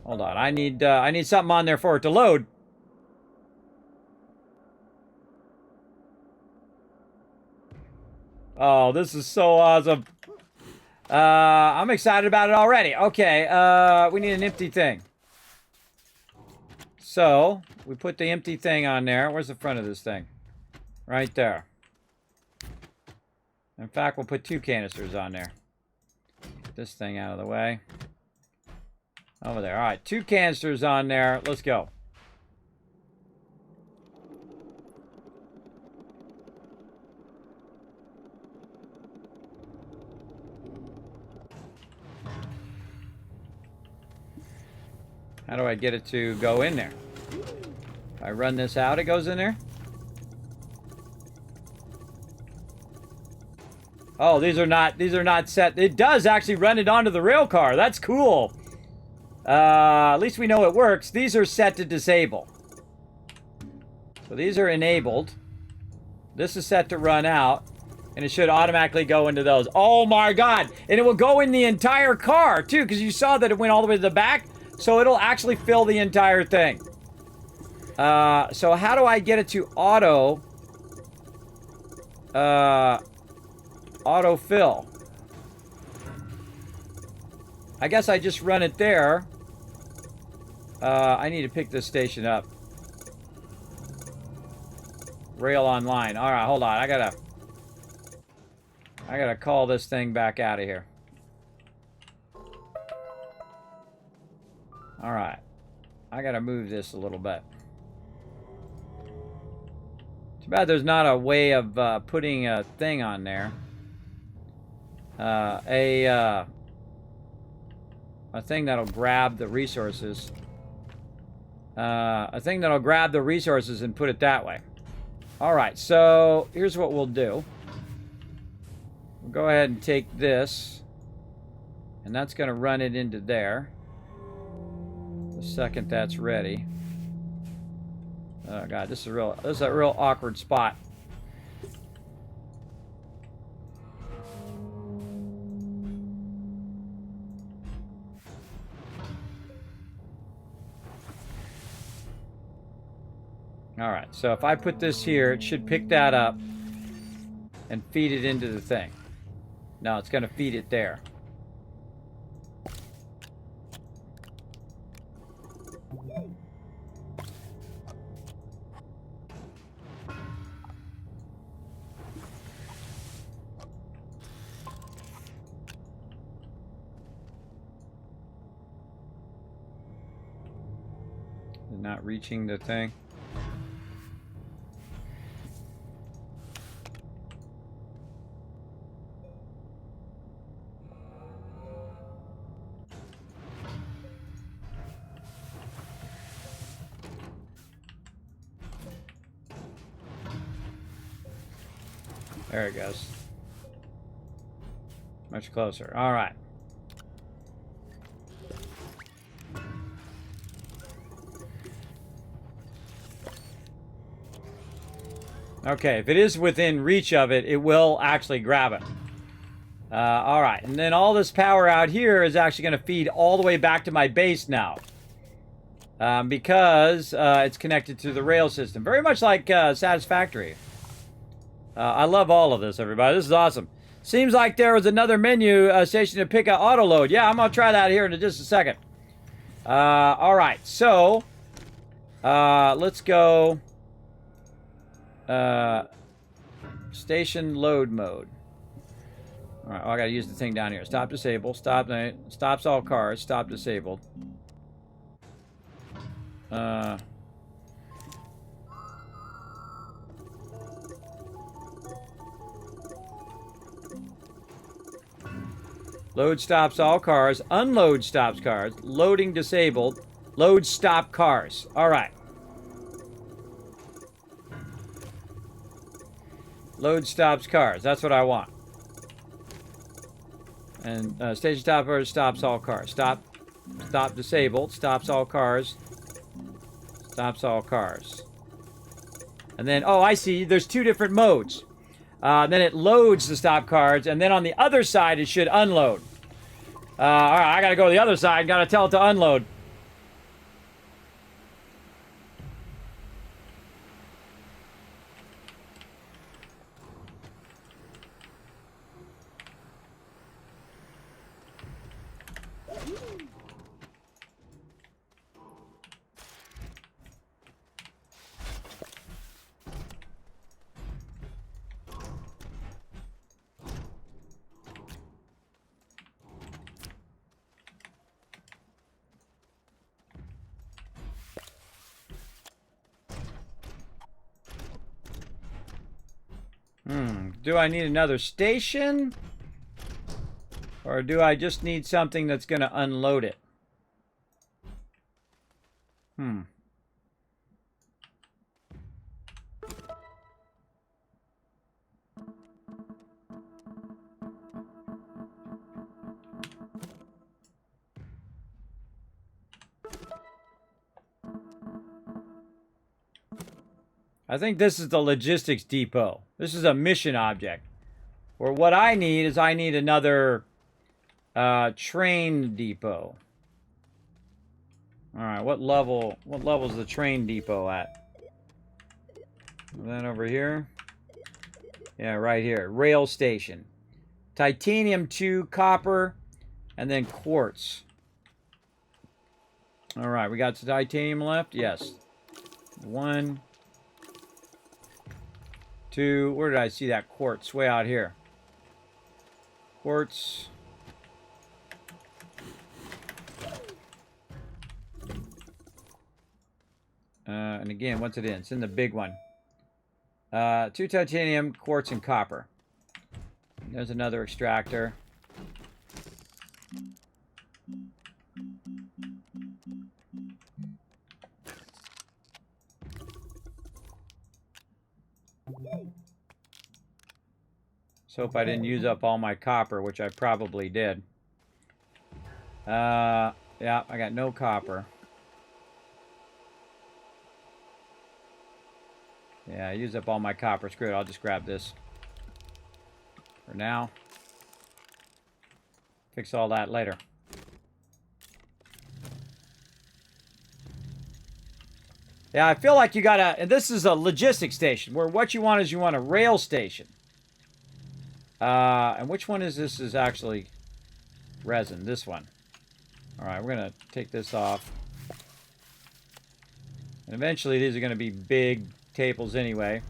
hold on. I need something on there for it to load. Oh, this is so awesome. I'm excited about it already. Okay, we need an empty thing. So, we put the empty thing on there. Where's the front of this thing? Right there. In fact, we'll put 2 canisters on there. Get this thing out of the way. Over there. All right, 2 canisters on there. Let's go. How do I get it to go in there? If I run this out, it goes in there? Oh, these are not set. It does actually run it onto the rail car. That's cool. At least we know it works. These are set to disable. So these are enabled. This is set to run out. And it should automatically go into those. Oh my God. And it will go in the entire car too, because you saw that it went all the way to the back. So it'll actually fill the entire thing. So how do I get it to auto fill? I guess I just run it there. I need to pick this station up. Rail online. All right, hold on. I gotta call this thing back out of here. All right. I gotta move this a little bit. Too bad there's not a way of putting a thing on there. A thing that'll grab the resources. A thing that'll grab the resources and put it that way. All right, so here's what we'll do. We'll go ahead and take this, and that's going to run it into there. The second that's ready. Oh God, this is a real awkward spot. All right, so if I put this here, it should pick that up and feed it into the thing. No, it's going to feed it there. Not reaching the thing. There it goes. Much closer. All right. Okay, if it is within reach of it, it will actually grab it. All right, and then all this power out here is actually going to feed all the way back to my base now. Because it's connected to the rail system. Very much like Satisfactory. I love all of this, everybody. This is awesome. Seems like there was another menu station to pick an auto load. Yeah, I'm going to try that here in just a second. All right, so let's go station load mode. All right, I got to use the thing down here. Stop disabled. Stop. Stops all cars. Stop disabled. Load stops all cars. Unload stops cars. Loading disabled. Load stop cars. All right. Load stops cars. That's what I want. And station stopper stops all cars. Stop disabled. Stops all cars. Stops all cars. And then, oh, I see. There's two different modes. Then it loads the stop cars, and then on the other side it should unload. All right, I gotta go to the other side. Gotta tell it to unload. Do I need another station? Or do I just need something that's going to unload it? I think this is the logistics depot. This is a mission object. Or what I need is I need another train depot. All right, what level is the train depot at? And then over here. Yeah, right here. Rail station. Titanium 2, copper, and then quartz. All right, we got titanium left? Yes. 1, 2, where did I see that quartz? Way out here. Quartz. And again, what's it in? It's in the big one. 2 titanium, quartz, and copper. There's another extractor. Let's hope I didn't use up all my copper, which I probably did. Yeah, I got no copper. Yeah, I used up all my copper. Screw it, I'll just grab this. For now. Fix all that later. Yeah, I feel like you gotta, and this is a logistics station, where what you want is you want a rail station. And which one is this is actually resin? This one. Alright, we're gonna take this off. And eventually these are gonna be big tables anyway.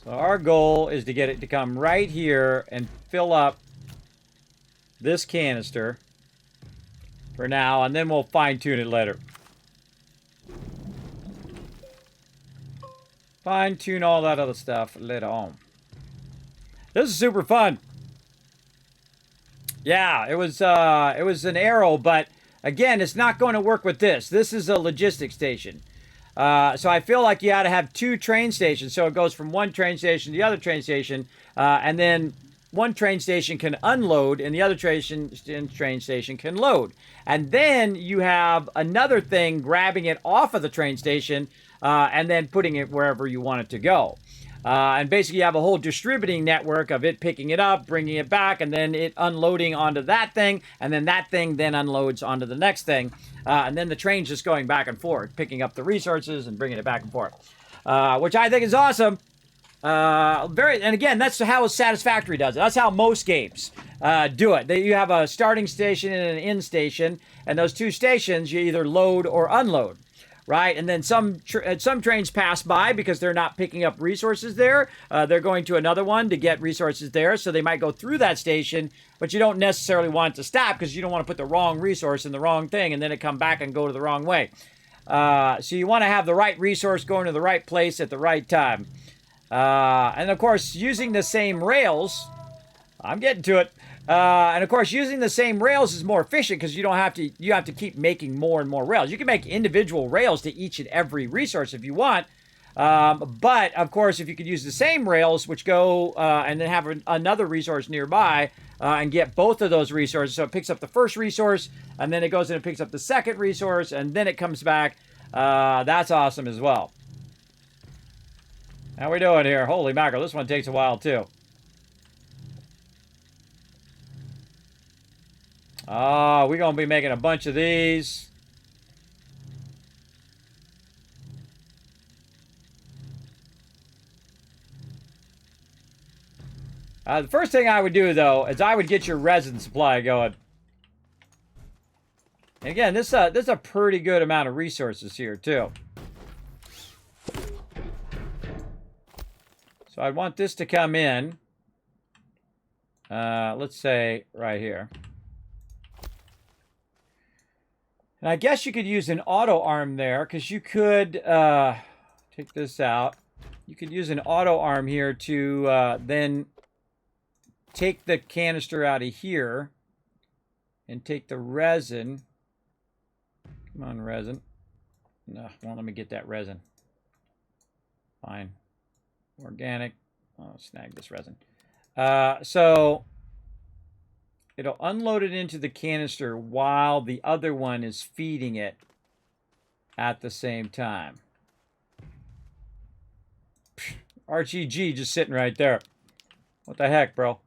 So our goal is to get it to come right here and fill up this canister for now, and then we'll fine-tune it later. Fine-tune all that other stuff later on. This is super fun. Yeah, it was an arrow, but again, it's not going to work with this. This is a logistics station. So I feel like you ought to have 2 train stations. So it goes from one train station to the other train station, and then one train station can unload, and the other train station can load. And then you have another thing grabbing it off of the train station, and then putting it wherever you want it to go. And basically you have a whole distributing network of it picking it up, bringing it back, and then it unloading onto that thing, and then that thing then unloads onto the next thing. And then the train's just going back and forth, picking up the resources and bringing it back and forth. Which I think is awesome. And again, that's how Satisfactory does it. That's how most games do it. You have a starting station and an end station, and those 2 stations you either load or unload. right? And then some trains pass by because they're not picking up resources there. They're going to another one to get resources there, so they might go through that station, but you don't necessarily want it to stop because you don't want to put the wrong resource in the wrong thing and then it come back and go to the wrong way. So you want to have the right resource going to the right place at the right time. And of course, using the same rails, I'm getting to it. And of course, using the same rails is more efficient because you have to keep making more and more rails. You can make individual rails to each and every resource if you want. But of course, if you could use the same rails, which go and then have another resource nearby and get both of those resources, so it picks up the first resource and then it goes in and picks up the second resource and then it comes back. That's awesome as well. How we doing here? Holy mackerel, this one takes a while too. Oh, we're going to be making a bunch of these. The first thing I would do, though, is I would get your resin supply going. And again, this is a pretty good amount of resources here, too. So I'd want this to come in. Let's say right here. And I guess you could use an auto arm there, because you could take this out. You could use an auto arm here to then take the canister out of here and take the resin. Come on, resin. No, won't let me get that resin. Fine. Organic. Oh, snag this resin. So it'll unload it into the canister while the other one is feeding it at the same time. RGG just sitting right there. What the heck, bro?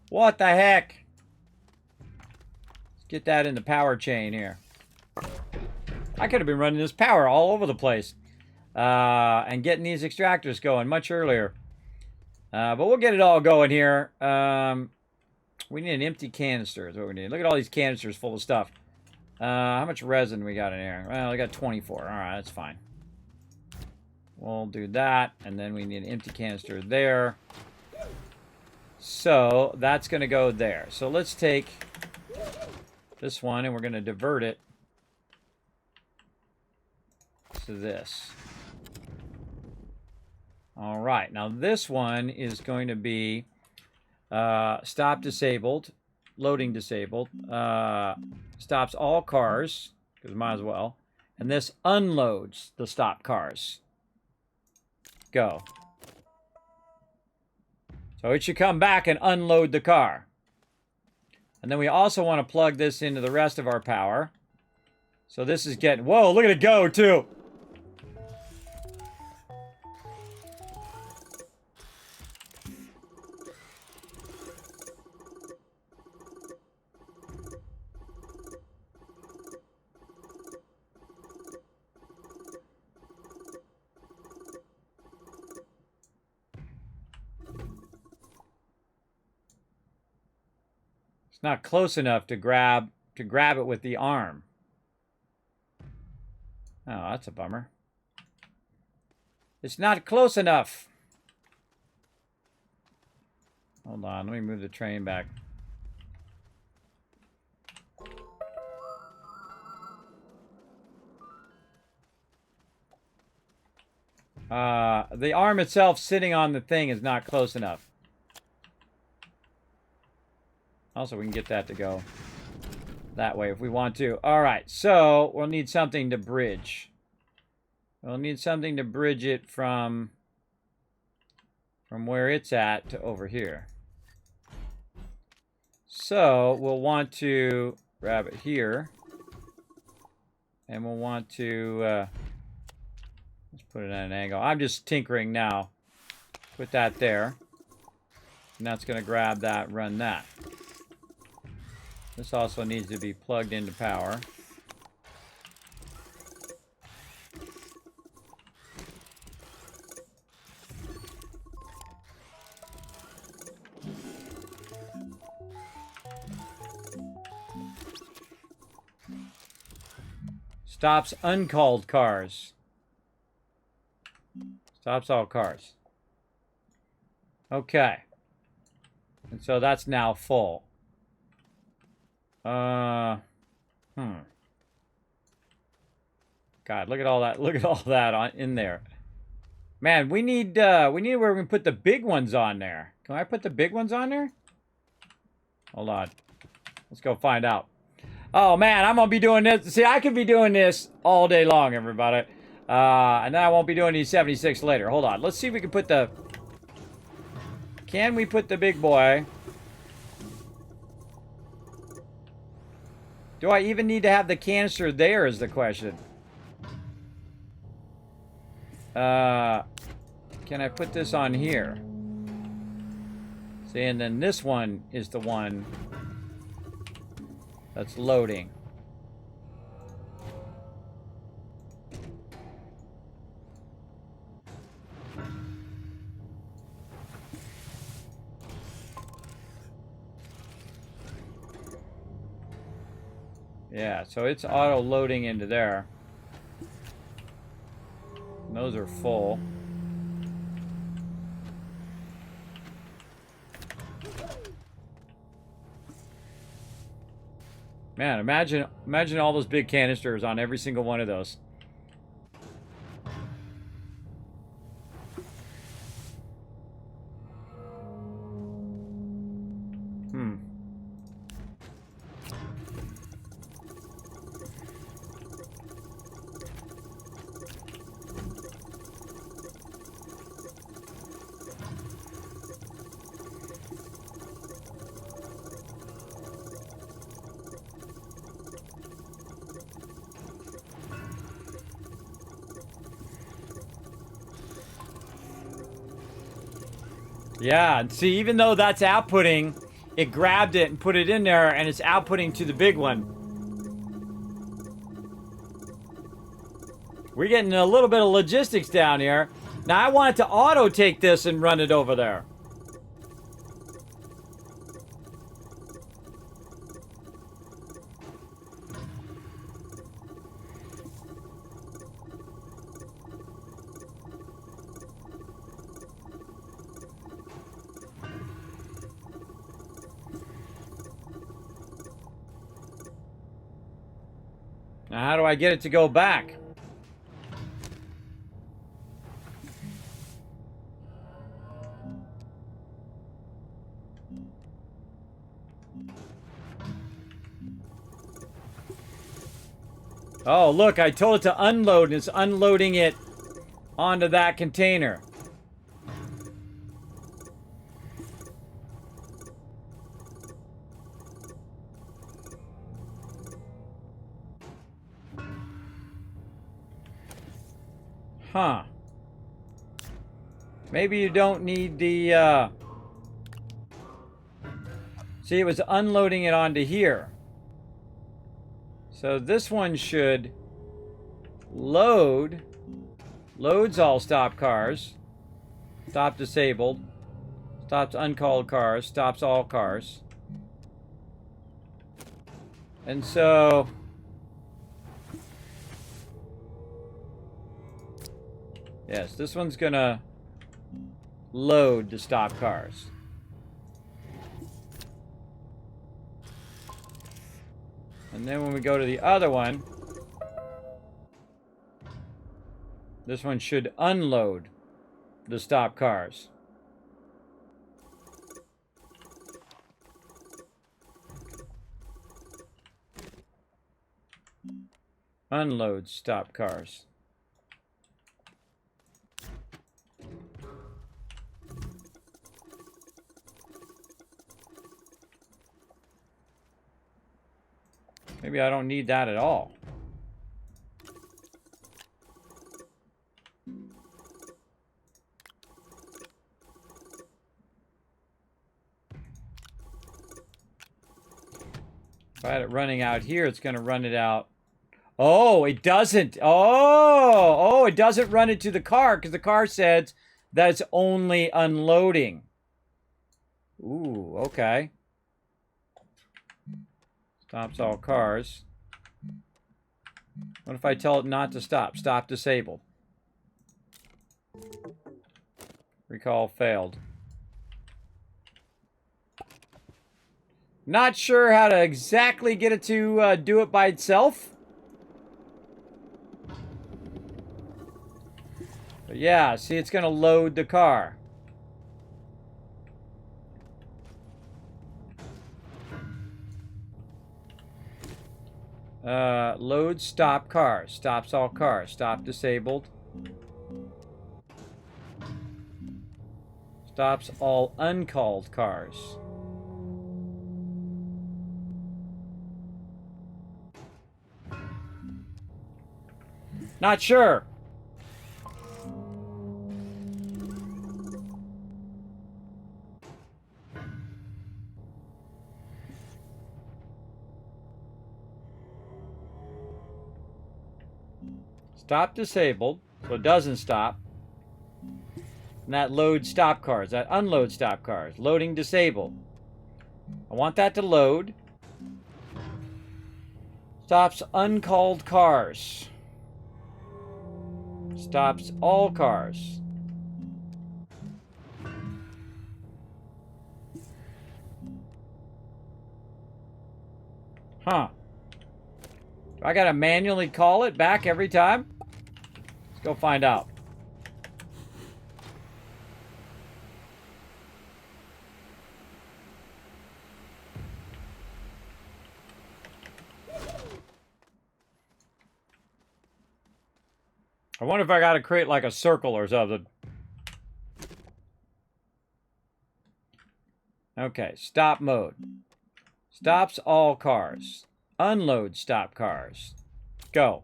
What the heck? Let's get that in the power chain here. I could have been running this power all over the place. And getting these extractors going much earlier. But we'll get it all going here. We need an empty canister is what we need. Look at all these canisters full of stuff. How much resin we got in here? Well, we got 24. All right, that's fine. We'll do that. And then we need an empty canister there. So that's going to go there. So let's take this one and we're going to divert it to this. All right. Now this one is going to be stop disabled, loading disabled, stops all cars, because might as well. And this unloads the stop cars. Go. So it should come back and unload the car. And then we also want to plug this into the rest of our power. So this is getting, whoa, look at it go too. It's not close enough to grab it with the arm. Oh, that's a bummer. It's not close enough. Hold on, let me move the train back. The arm itself sitting on the thing is not close enough. Also, we can get that to go that way if we want to. All right, so we'll need something to bridge. We'll need something to bridge it from where it's at to over here. So we'll want to grab it here. And we'll want to, let's put it at an angle. I'm just tinkering now. Put that there. And that's going to grab that, run that. This also needs to be plugged into power. Stops uncalled cars. Stops all cars. Okay. And so that's now full. God, look at all that. Look at all that in there. Man, we need where we can put the big ones on there. Can I put the big ones on there? Hold on. Let's go find out. Oh man, I'm gonna be doing this. See, I could be doing this all day long, everybody. And then I won't be doing these 76 later. Hold on. Let's see if we can put the... Can we put the big boy? Do I even need to have the canister there is the question. Can I put this on here? See, and then this one is the one that's loading. Yeah, so it's auto-loading into there. And those are full. Man, imagine all those big canisters on every single one of those. Yeah, and see, even though that's outputting, it grabbed it and put it in there, and it's outputting to the big one. We're getting a little bit of logistics down here. Now, I want it to auto-take this and run it over there. Now, how do I get it to go back? Oh, look, I told it to unload, and it's unloading it onto that container. Huh. Maybe you don't need the, See, it was unloading it onto here. So this one should load. Loads all stop cars. Stop disabled. Stops uncalled cars. Stops all cars. And so... Yes, this one's gonna load to stop cars. And then when we go to the other one, this one should unload the stop cars. Unload stop cars. Maybe I don't need that at all. If I had it running out here, it's going to run it out. Oh, it doesn't. Oh, it doesn't run it to the car because the car says that it's only unloading. Ooh, okay. Stops all cars. What if I tell it not to stop? Stop disabled. Recall failed. Not sure how to exactly get it to do it by itself. But yeah, see, it's going to load the car. Load stop cars. Stops all cars. Stop disabled. Stops all uncalled cars. Not sure. Stop disabled, so it doesn't stop. And that load stop cars, that unload stop cars. Loading disabled. I want that to load. Stops uncalled cars. Stops all cars. Huh. Do I gotta manually call it back every time? Let's go find out. I wonder if I gotta create like a circle or something. Okay, stop mode. Stops all cars. Unload stop cars. Go.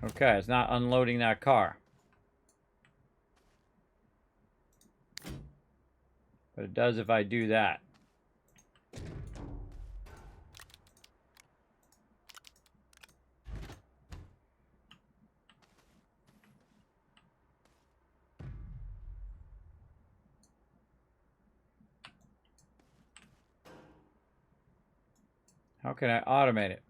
Okay, it's not unloading that car. But it does if I do that. How can I automate it?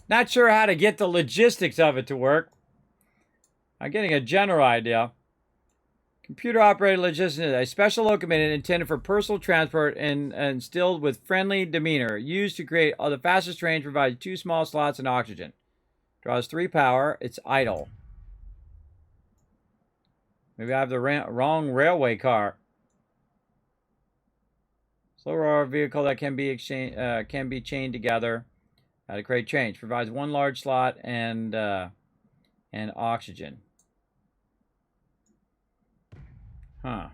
Not sure how to get the logistics of it to work. I'm getting a general idea. Computer-operated logistics is a special locomotive intended for personal transport and instilled with friendly demeanor. Used to create the fastest trains, provides 2 small slots and oxygen. Draws 3 power. It's idle. Maybe I have the wrong railway car. Slow vehicle that can be chained together. How to create change. Provides 1 large slot and oxygen. Huh.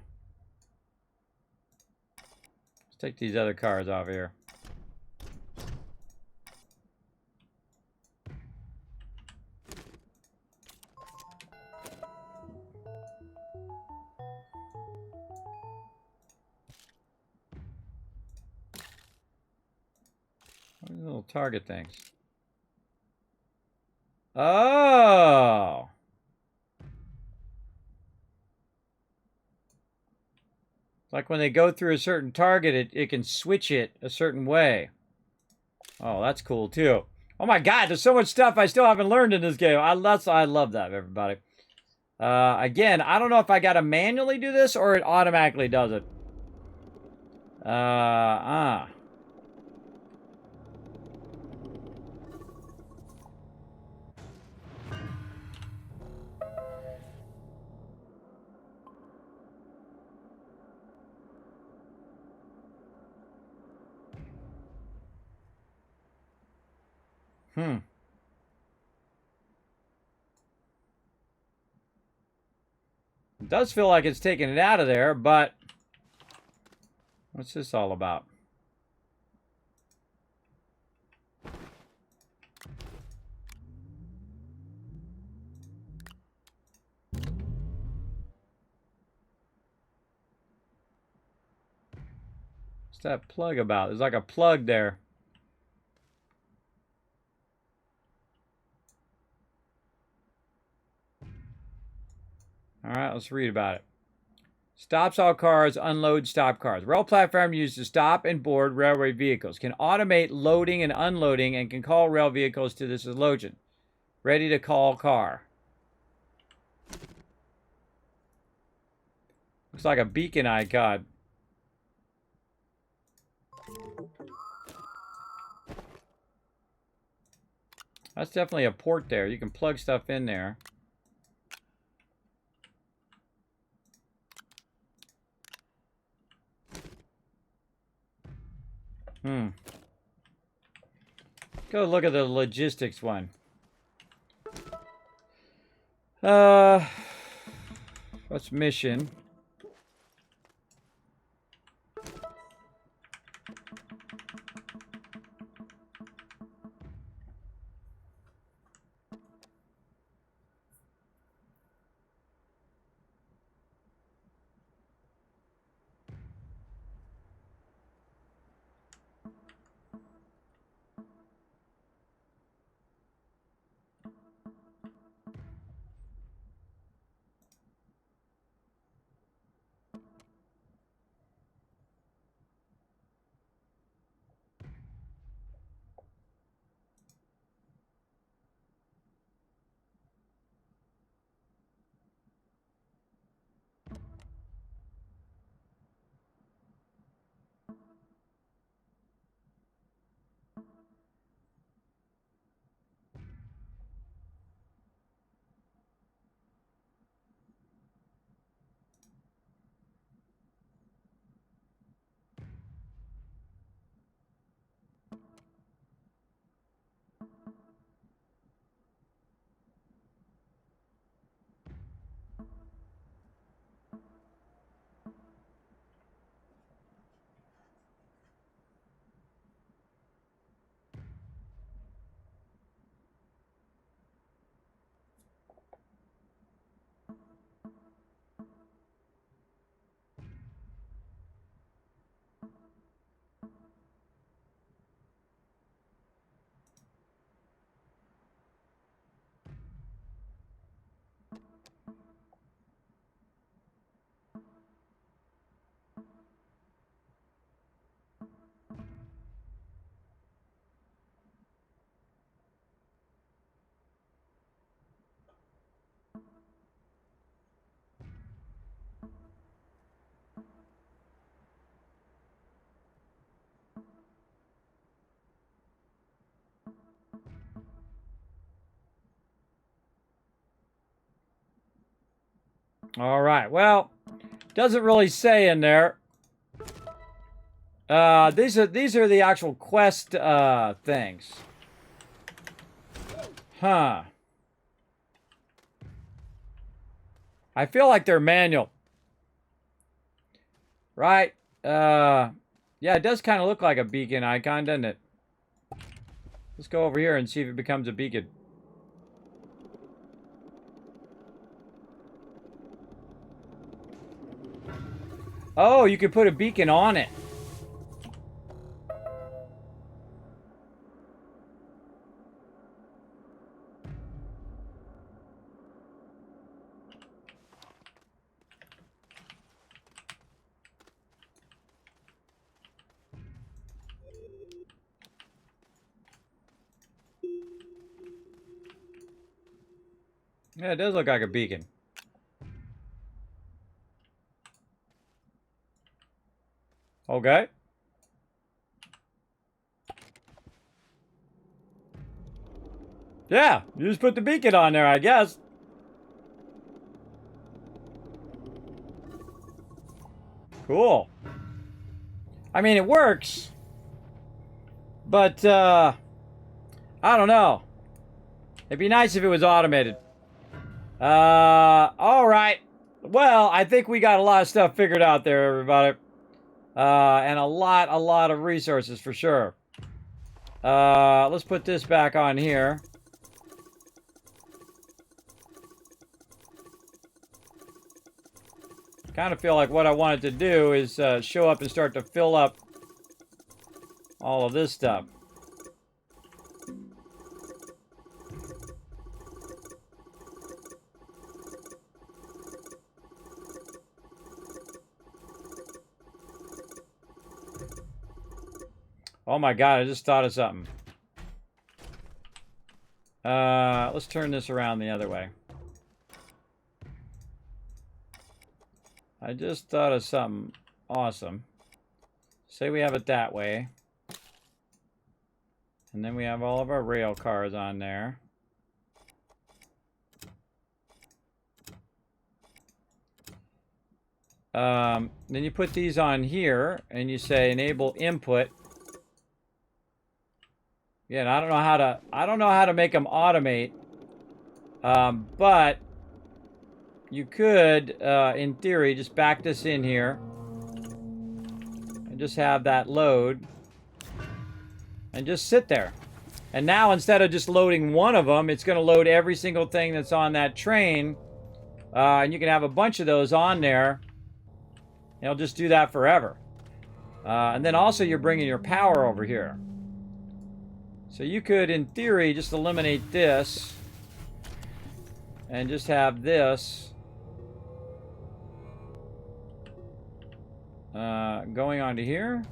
Let's take these other cars off here. What are these little target things? Oh! Like when they go through a certain target, it can switch it a certain way. Oh, that's cool too. Oh my god, there's so much stuff I still haven't learned in this game. I love that, everybody. Again, I don't know if I gotta manually do this or it automatically does it. It does feel like it's taking it out of there, but what's this all about? What's that plug about? There's like a plug there. All right, let's read about it. Stops all cars, unload stop cars. Rail platform used to stop and board railway vehicles. Can automate loading and unloading and can call rail vehicles to this location. Ready to call car. Looks like a beacon icon. That's definitely a port there. You can plug stuff in there. Go look at the logistics one. What's mission? All right. Well, doesn't really say in there. These are the actual quest things. Huh. I feel like they're manual. Right? Yeah, it does kind of look like a beacon icon, doesn't it? Let's go over here and see if it becomes a beacon. Oh, you can put a beacon on it. Yeah, it does look like a beacon. Okay. Yeah, you just put the beacon on there, I guess. Cool. I mean, it works. But, I don't know. It'd be nice if it was automated. All right. Well, I think we got a lot of stuff figured out there, everybody. And a lot of resources for sure. Let's put this back on here. Kind of feel like what I wanted to do is show up and start to fill up all of this stuff. Oh my god, I just thought of something. Let's turn this around the other way. I just thought of something awesome. Say we have it that way. And then we have all of our rail cars on there. Then you put these on here and you say enable input. Yeah, and I don't know how to make them automate. But you could, in theory, just back this in here and just have that load and just sit there. And now instead of just loading one of them, it's going to load every single thing that's on that train. And you can have a bunch of those on there. It'll just do that forever. And then also you're bringing your power over here. So you could, in theory, just eliminate this and just have this going on to here.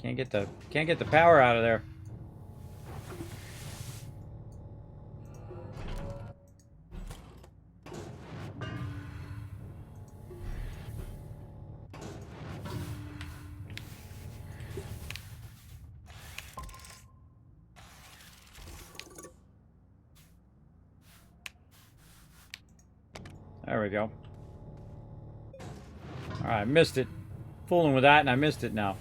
Can't get the power out of there. There we go. All right, I missed it. Fooling with that, and I missed it now.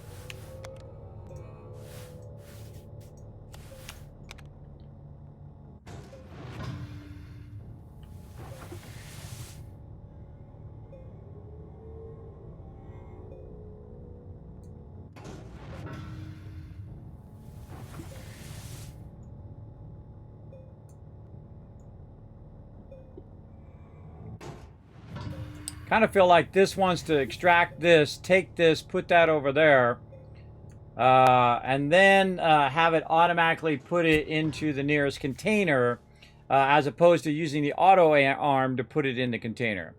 Kind of feel like this wants to extract this, take this, put that over there, and then have it automatically put it into the nearest container, as opposed to using the auto arm to put it in the container.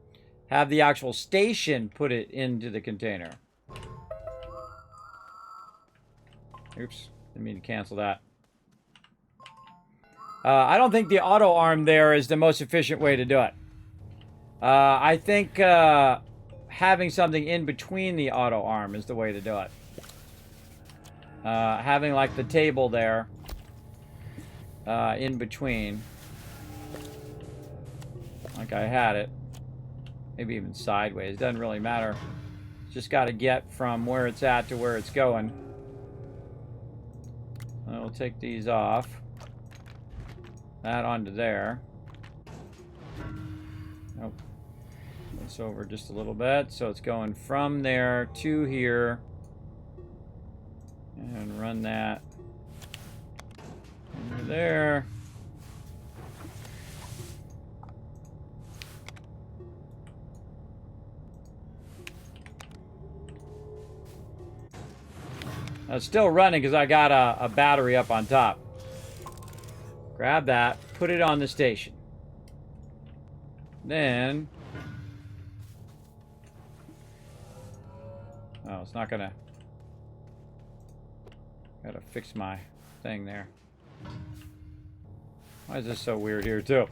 Have the actual station put it into the container. Oops, didn't mean to cancel that. I don't think the auto arm there is the most efficient way to do it. I think having something in between the auto arm is the way to do it. Having like the table there in between, like I had it, maybe even sideways, doesn't really matter. Just got to get from where it's at to where it's going. We'll take these off, that onto there. Nope. This over just a little bit, so it's going from there to here, and run that over there. It's still running because I got a battery up on top. Grab that, put it on the station. Then... oh, it's not gonna... gotta fix my thing there. Why is this so weird here, too?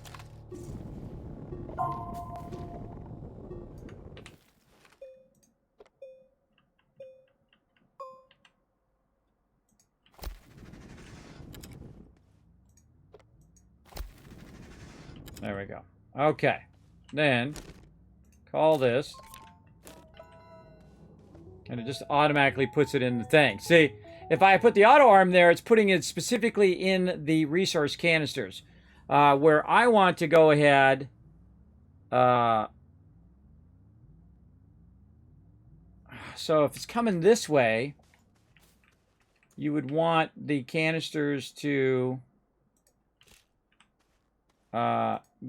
There we go. Okay. Then, call this. And it just automatically puts it in the thing. See, if I put the auto arm there, it's putting it specifically in the resource canisters. Where I want to go ahead... so if it's coming this way, you would want the canisters to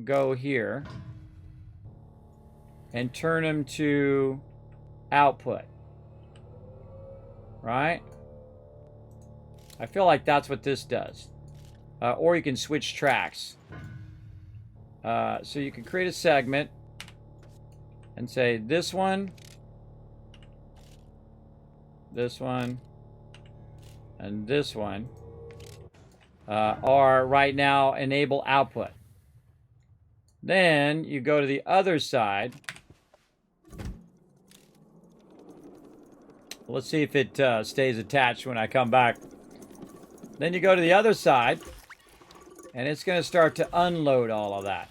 go here and turn them to output. Right? I feel like that's what this does. Or you can switch tracks. So you can create a segment and say this one, and this one are right now enable output. Then you go to the other side. Let's see if it stays attached when I come back. Then you go to the other side, and it's going to start to unload all of that.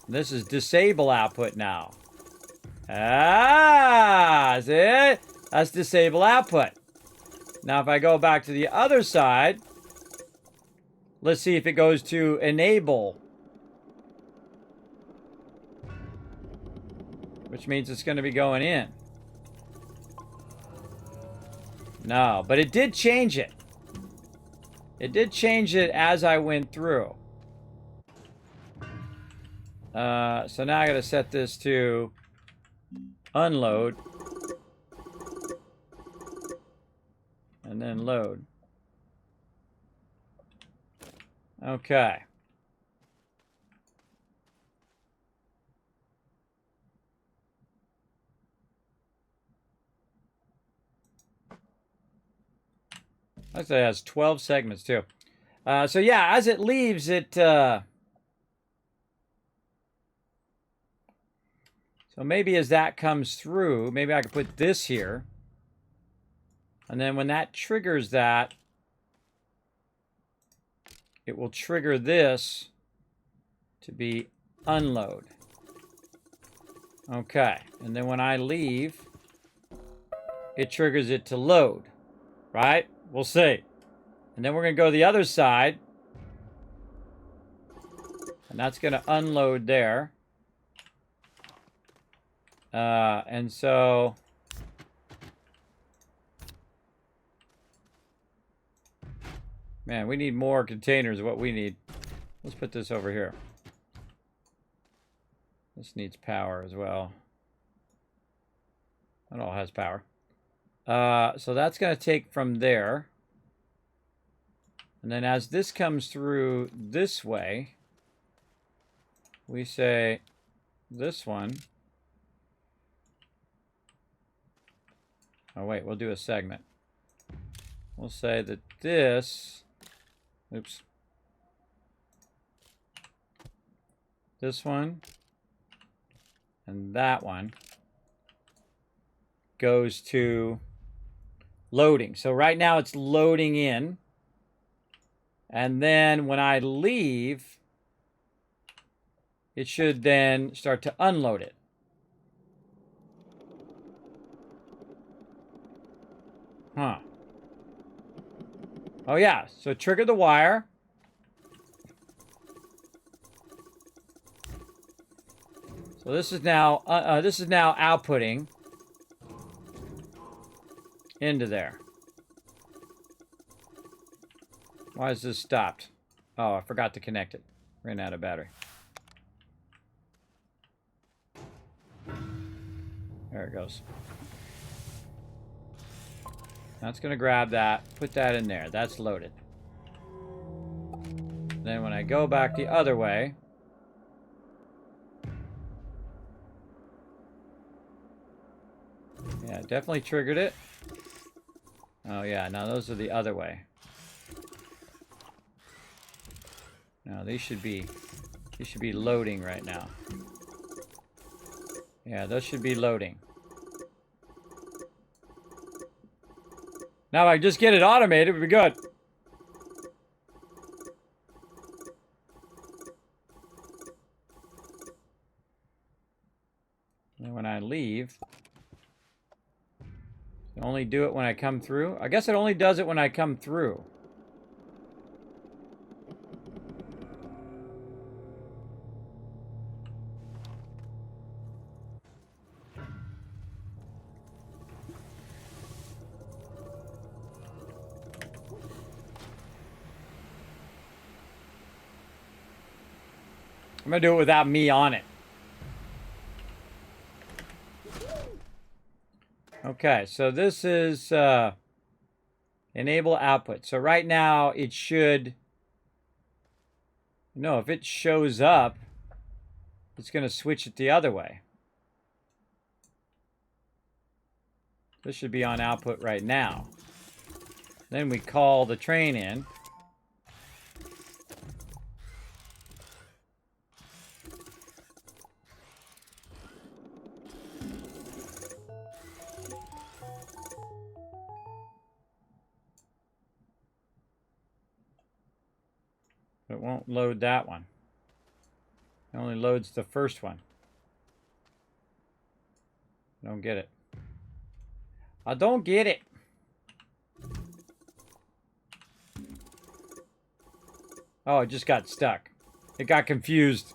This is disable output now. Ah, see? That's disable output. Now if I go back to the other side, let's see if it goes to enable. Which means it's going to be going in. No, but it did change it. It did change it as I went through. So now I got to set this to unload. And then load. Okay. Actually, it has 12 segments, too. So, yeah, as it leaves, it... so maybe as that comes through, maybe I could put this here. And then when that triggers that, it will trigger this to be unload. Okay. And then when I leave, it triggers it to load. Right? We'll see. And then we're going to go to the other side. And that's going to unload there. And so... man, we need more containers of what we need. Let's put this over here. This needs power as well. It all has power. So that's going to take from there. And then as this comes through this way, we say this one. Oh, wait, we'll do a segment. We'll say that this, oops, this one and that one goes to loading. So right now it's loading in. And then when I leave, it should then start to unload it. Huh. Oh yeah, so trigger the wire. So this is now outputting into there. Why is this stopped? Oh, I forgot to connect it. Ran out of battery. There it goes. That's going to grab that, put that in there. That's loaded. Then when I go back the other way, yeah, definitely triggered it. Oh yeah, now those are the other way. No, these should be loading right now. Yeah, those should be loading. Now if I just get it automated, it would be good. And when I leave, I only do it when I come through. I guess it only does it when I come through. I'm gonna do it without me on it. Okay, so this is enable output. So right now it should, no, if it shows up, it's going to switch it the other way. This should be on output right now. Then we call the train in. It won't load that one. It only loads the first one. I don't get it. I don't get it. Oh, it just got stuck. It got confused.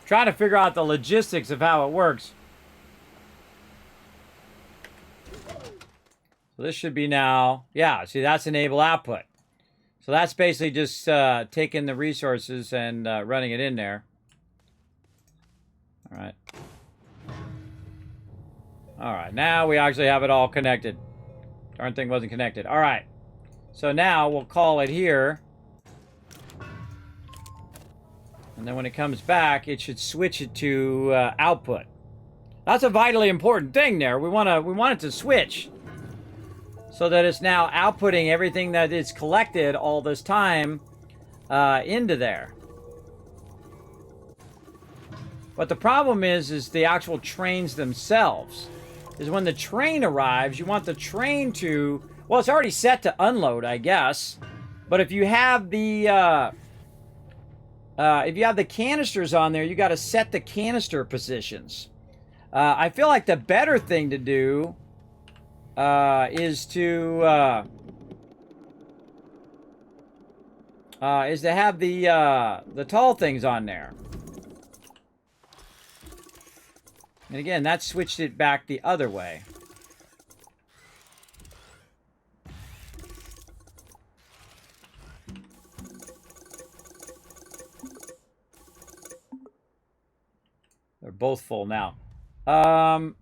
Trying to figure out the logistics of how it works. So this should be now, yeah, see that's enable output. So that's basically just taking the resources and running it in there. All right. All right, now we actually have it all connected. Darn thing wasn't connected. All right. So now we'll call it here. And then when it comes back, it should switch it to output. That's a vitally important thing there. We want it to switch so that it's now outputting everything that it's collected all this time into there. But the problem is the actual trains themselves. Is when the train arrives, you want the train to, well, it's already set to unload, I guess. But if you have the canisters on there, you got to set the canister positions. I feel like the better thing to do is to have the tall things on there. And again, that switched it back the other way. They're both full now. To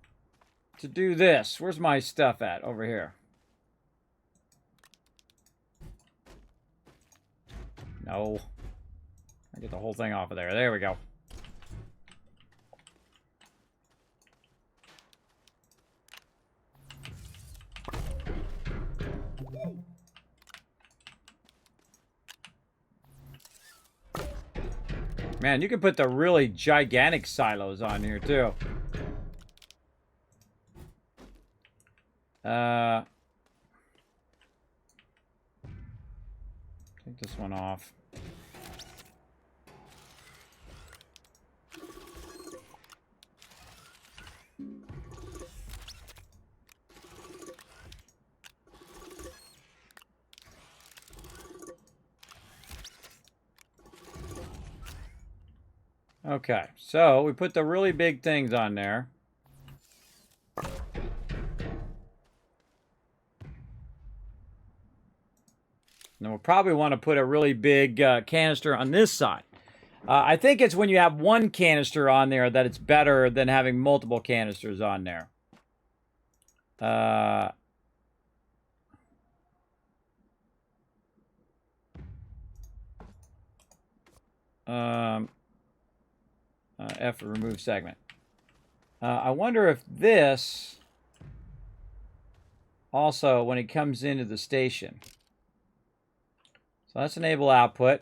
do this, where's my stuff at? Over here. No. I get the whole thing off of there. There we go. Man, you can put the really gigantic silos on here, too. Take this one off. Okay, so we put the really big things on there. And we'll probably want to put a really big canister on this side. I think it's when you have one canister on there that it's better than having multiple canisters on there. F remove segment. I wonder if this also, when it comes into the station. So let's enable output.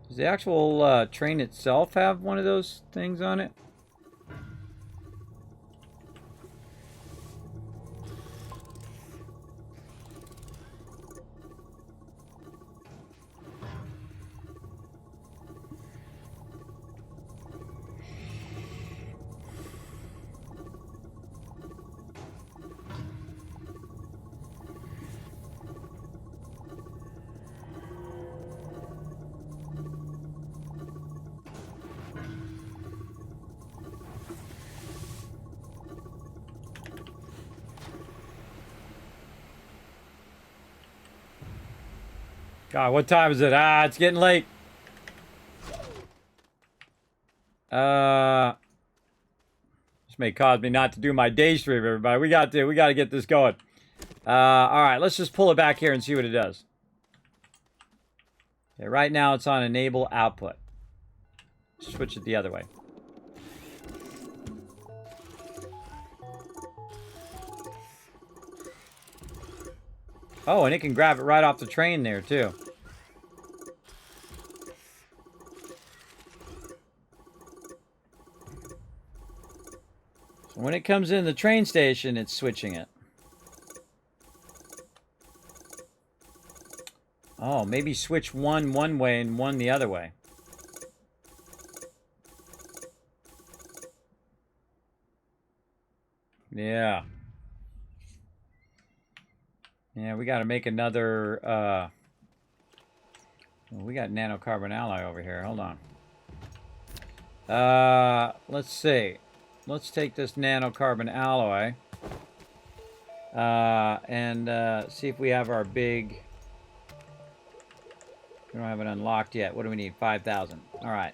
Does the actual train itself have one of those things on it? God, what time is it? Ah, it's getting late. This may cause me not to do my day stream, everybody. We got to get this going. All right, let's just pull it back here and see what it does. Okay, right now it's on enable output. Switch it the other way. Oh, and it can grab it right off the train there, too. So when it comes in the train station, it's switching it. Oh, maybe switch one way and one the other way. Yeah. Yeah, we got to make another, well, we got nanocarbon alloy over here. Hold on. Let's see. Let's take this nanocarbon alloy and see if we have our big, we don't have it unlocked yet. What do we need? 5,000. All right.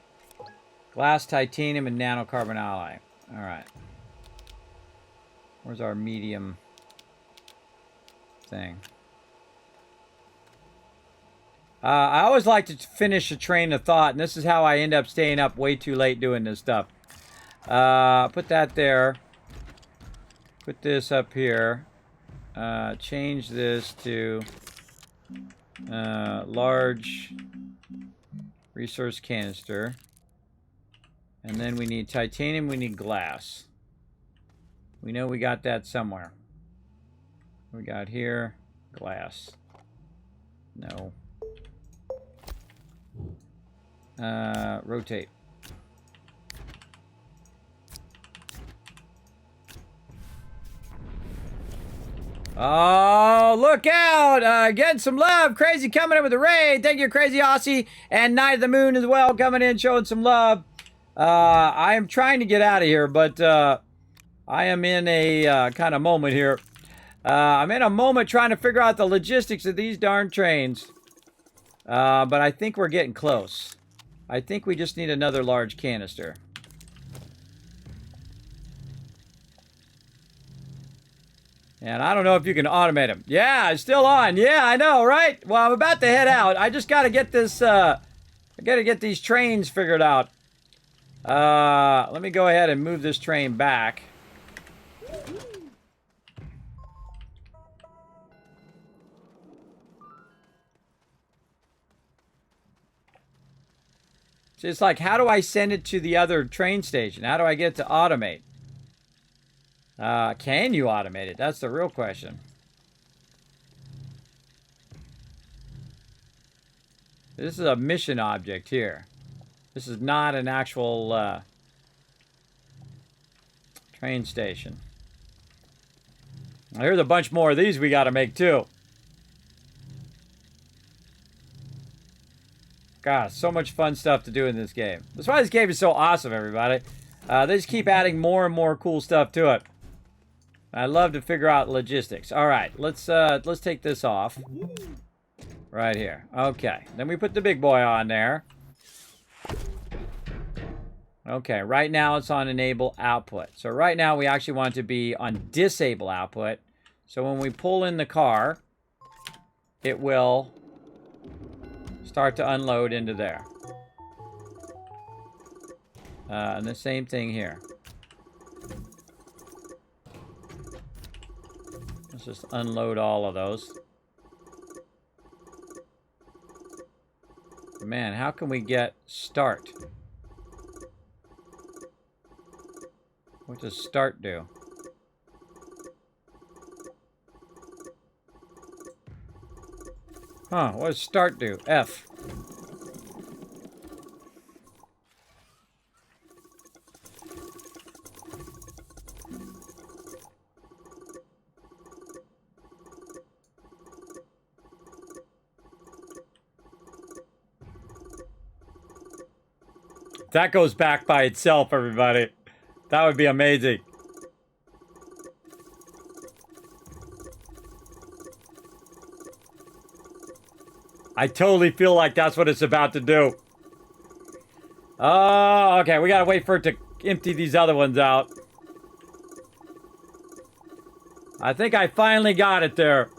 Glass, titanium, and nanocarbon alloy. All right. Where's our medium thing? I always like to finish a train of thought, and this is how I end up staying up way too late doing this stuff. Put that there. Put this up here. Change this to large resource canister. And then we need titanium, we need glass. We know we got that somewhere. We got here, glass. No. Rotate. Oh, look out! Getting some love. Crazy coming in with a raid. Thank you, Crazy Aussie. And Night of the Moon as well, coming in, showing some love. I am trying to get out of here, but I am in a kind of moment here. I'm in a moment trying to figure out the logistics of these darn trains. But I think we're getting close. I think we just need another large canister. And I don't know if you can automate them. Yeah, it's still on. Yeah, I know, right? Well, I'm about to head out. I just got to get this, I got to get these trains figured out. Let me go ahead and move this train back. So it's like, how do I send it to the other train station? How do I get it to automate? Can you automate it? That's the real question. This is a mission object here. This is not an actual train station. Here's a bunch more of these we got to make too. Gosh, so much fun stuff to do in this game. That's why this game is so awesome, everybody. They just keep adding more and more cool stuff to it. I love to figure out logistics. All right, let's take this off. Right here. Okay, then we put the big boy on there. Okay, right now it's on enable output. So right now we actually want it to be on disable output. So when we pull in the car, it will start to unload into there. And the same thing here. Let's just unload all of those. Man, how can we get start? What does start do? Huh, what does start do? F. That goes back by itself, everybody. That would be amazing. I totally feel like that's what it's about to do. Oh, okay. We gotta wait for it to empty these other ones out. I think I finally got it there.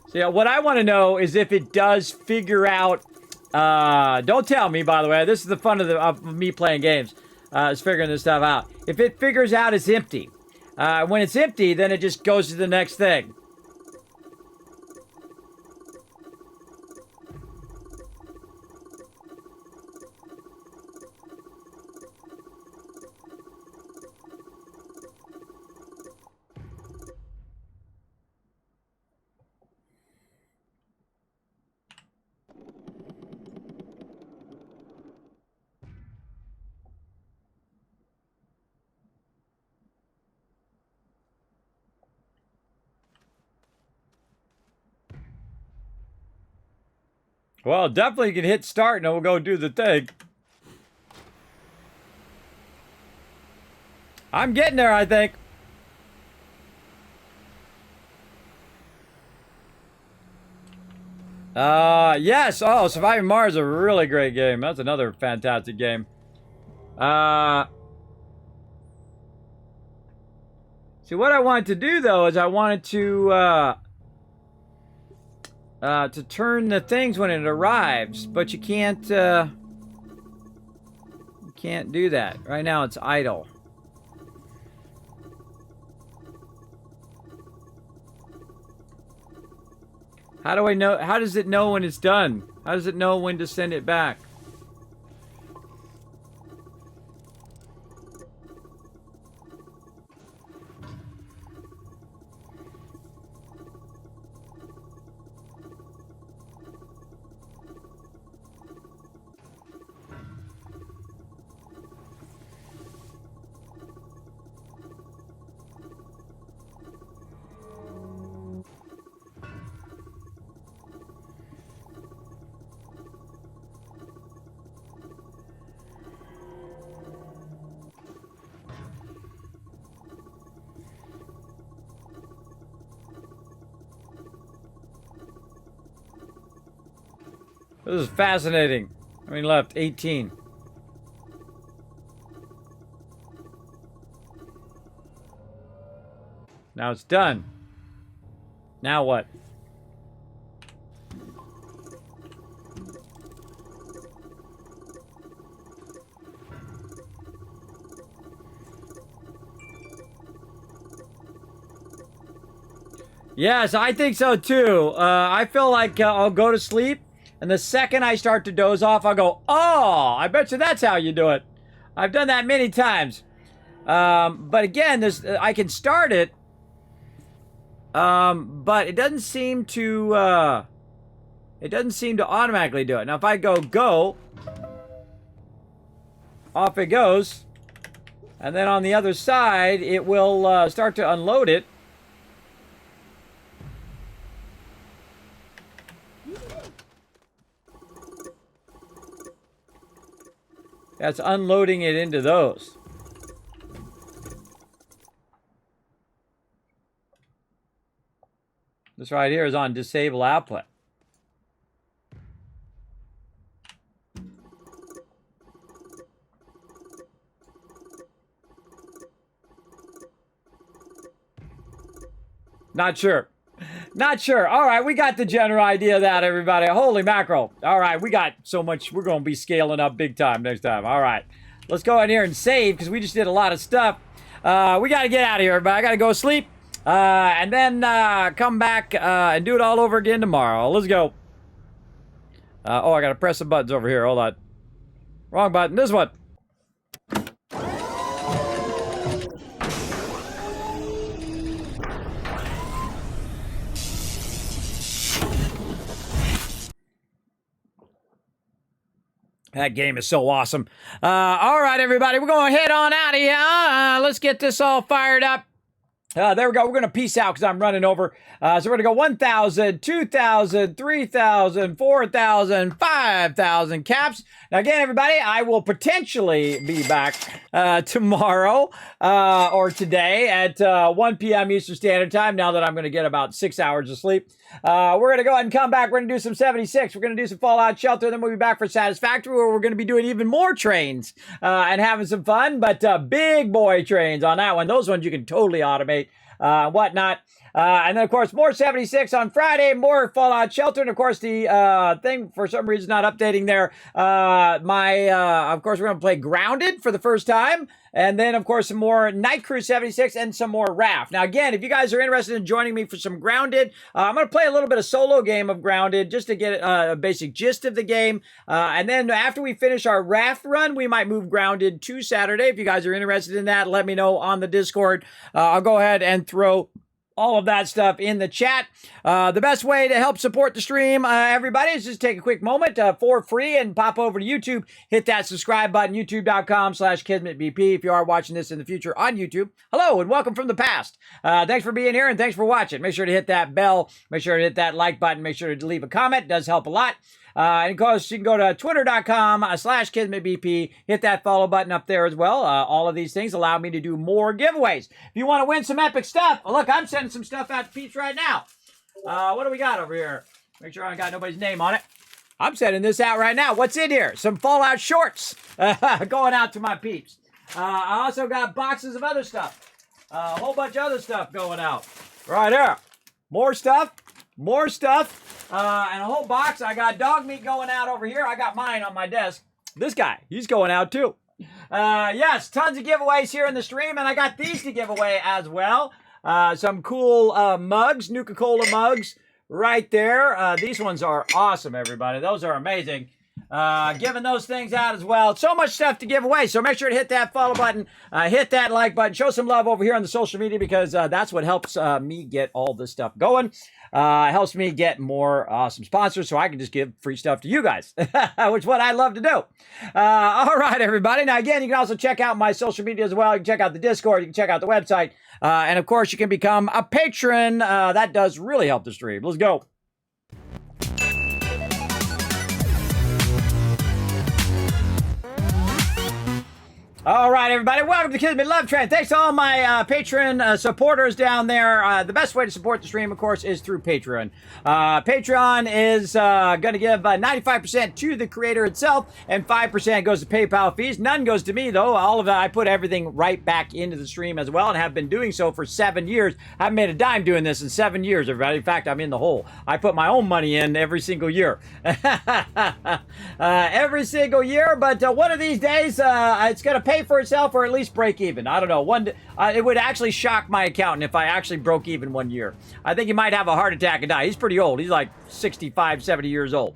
So, what I want to know is if it does figure out... don't tell me, by the way. This is the fun of me playing games. Is figuring this stuff out. If it figures out it's empty. When it's empty, then it just goes to the next thing. Well, definitely you can hit start and it will go do the thing. I'm getting there, I think. Yes. Oh, Surviving Mars is a really great game. That's another fantastic game. See, what I wanted to do, though, is I wanted to turn the things when it arrives, but you can't do that. Right now it's idle. How do I know? How does it know when it's done? How does it know when to send it back? This is fascinating. I mean, left 18. Now it's done. Now what? Yes, I think so too. I feel like I'll go to sleep, and the second I start to doze off, I'll go, oh, I bet you that's how you do it. I've done that many times. But again, this I can start it, but it doesn't seem to automatically do it. Now, if I go, off it goes, and then on the other side, it will start to unload it. That's unloading it into those. This right here is on disable output. Not sure. Not sure. All right, we got the general idea of that, everybody. Holy mackerel. All right, we got so much. We're going to be scaling up big time next time. All right, let's go in here and save because we just did a lot of stuff. We got to get out of here, everybody. I got to go sleep and then come back and do it all over again tomorrow. Let's go. Oh, I got to press the buttons over here. Hold on. Wrong button. This one. That game is so awesome. All right, everybody, we're going to head on out of here. Let's get this all fired up. There we go. We're going to peace out because I'm running over. So we're going to go 1,000, 2,000, 3,000, 4,000, 5,000 caps. Now, again, everybody, I will potentially be back tomorrow or today at 1 p.m. Eastern Standard Time now that I'm going to get about 6 hours of sleep. We're going to go ahead and come back. We're going to do some 76. We're going to do some Fallout Shelter. Then we'll be back for Satisfactory where we're going to be doing even more trains and having some fun. But big boy trains on that one. Those ones you can totally automate. Whatnot. And then, of course, more 76 on Friday, more Fallout Shelter. And, of course, the thing, for some reason, not updating there. Of course, we're going to play Grounded for the first time. And then, of course, some more Night Crew 76 and some more Raft. Now, again, if you guys are interested in joining me for some Grounded, I'm going to play a little bit of solo game of Grounded just to get a basic gist of the game. And then after we finish our Raft run, we might move Grounded to Saturday. If you guys are interested in that, let me know on the Discord. I'll go ahead and throw all of that stuff in the chat. The best way to help support the stream, everybody, is just take a quick moment for free and pop over to YouTube. Hit that subscribe button, youtube.com/KismetBP if you are watching this in the future on YouTube. Hello and welcome from the past. Thanks for being here and thanks for watching. Make sure to hit that bell. Make sure to hit that like button. Make sure to leave a comment. It does help a lot. And of course, you can go to twitter.com/KismetBP. Hit that follow button up there as well. All of these things allow me to do more giveaways. If you want to win some epic stuff, look, I'm sending some stuff out to peeps right now. What do we got over here? Make sure I got nobody's name on it. I'm sending this out right now. What's in here? Some Fallout shorts going out to my peeps. I also got boxes of other stuff. A whole bunch of other stuff going out. Right here. More stuff. More stuff. And a whole box. I got dog meat going out over here. I got mine on my desk. This guy, he's going out too. Yes, tons of giveaways here in the stream. And I got these to give away as well. Some cool mugs, Nuka-Cola mugs right there. These ones are awesome, everybody. Those are amazing. Giving those things out as well. So much stuff to give away. So make sure to hit that follow button, hit that like button, show some love over here on the social media because that's what helps me get all this stuff going. Helps me get more awesome sponsors so I can just give free stuff to you guys, which is what I love to do. All right, everybody. Now, again, you can also check out my social media as well. You can check out the Discord. You can check out the website. And, of course, you can become a patron. That does really help the stream. Let's go. All right, everybody. Welcome to Kismet Love Trend. Thanks to all my Patreon supporters down there. The best way to support the stream, of course, is through Patreon. Patreon is going to give 95% to the creator itself, and 5% goes to PayPal fees. None goes to me, though. All of that, I put everything right back into the stream as well, and have been doing so for 7 years. I haven't made a dime doing this in 7 years, everybody. In fact, I'm in the hole. I put my own money in every single year. Every single year, but one of these days, it's going to pay for itself or at least break even. I don't know. It would actually shock my accountant if I actually broke even 1 year. I think he might have a heart attack and die. He's pretty old. He's like 65, 70 years old.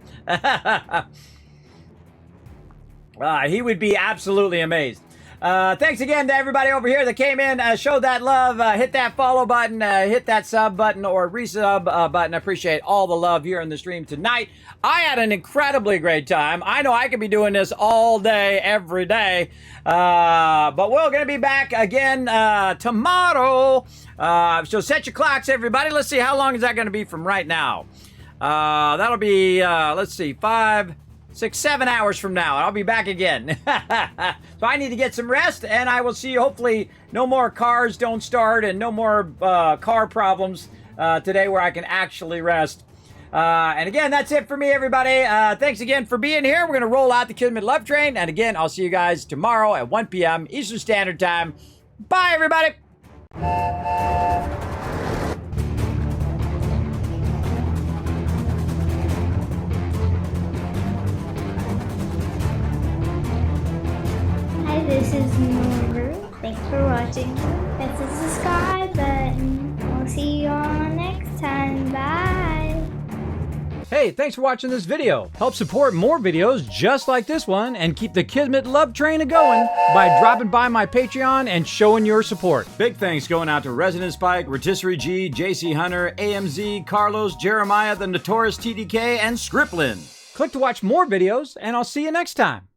He would be absolutely amazed. Thanks again to everybody over here that came in, showed that love, hit that follow button, hit that sub button or resub button. I appreciate all the love here in the stream tonight. I had an incredibly great time. I know I could be doing this all day, every day, but we're going to be back again tomorrow. So set your clocks, everybody. Let's see, how long is that going to be from right now? That'll be, let's see, 5, 6, 7 hours from now, and I'll be back again. So I need to get some rest, and I will see you. Hopefully, no more cars don't start and no more car problems today where I can actually rest. And again, that's it for me, everybody. Thanks again for being here. We're going to roll out the Kismet Love Train. And again, I'll see you guys tomorrow at 1 p.m. Eastern Standard Time. Bye, everybody. Hi, this is Noru. Thanks for watching. Hit the subscribe button. We'll see you all next time. Bye. Hey, thanks for watching this video. Help support more videos just like this one and keep the Kismet Love Train a-going by dropping by my Patreon and showing your support. Big thanks going out to Resident Spike, Rotisserie G, JC Hunter, AMZ, Carlos, Jeremiah, the Notorious TDK, and Scriptlin. Click to watch more videos, and I'll see you next time.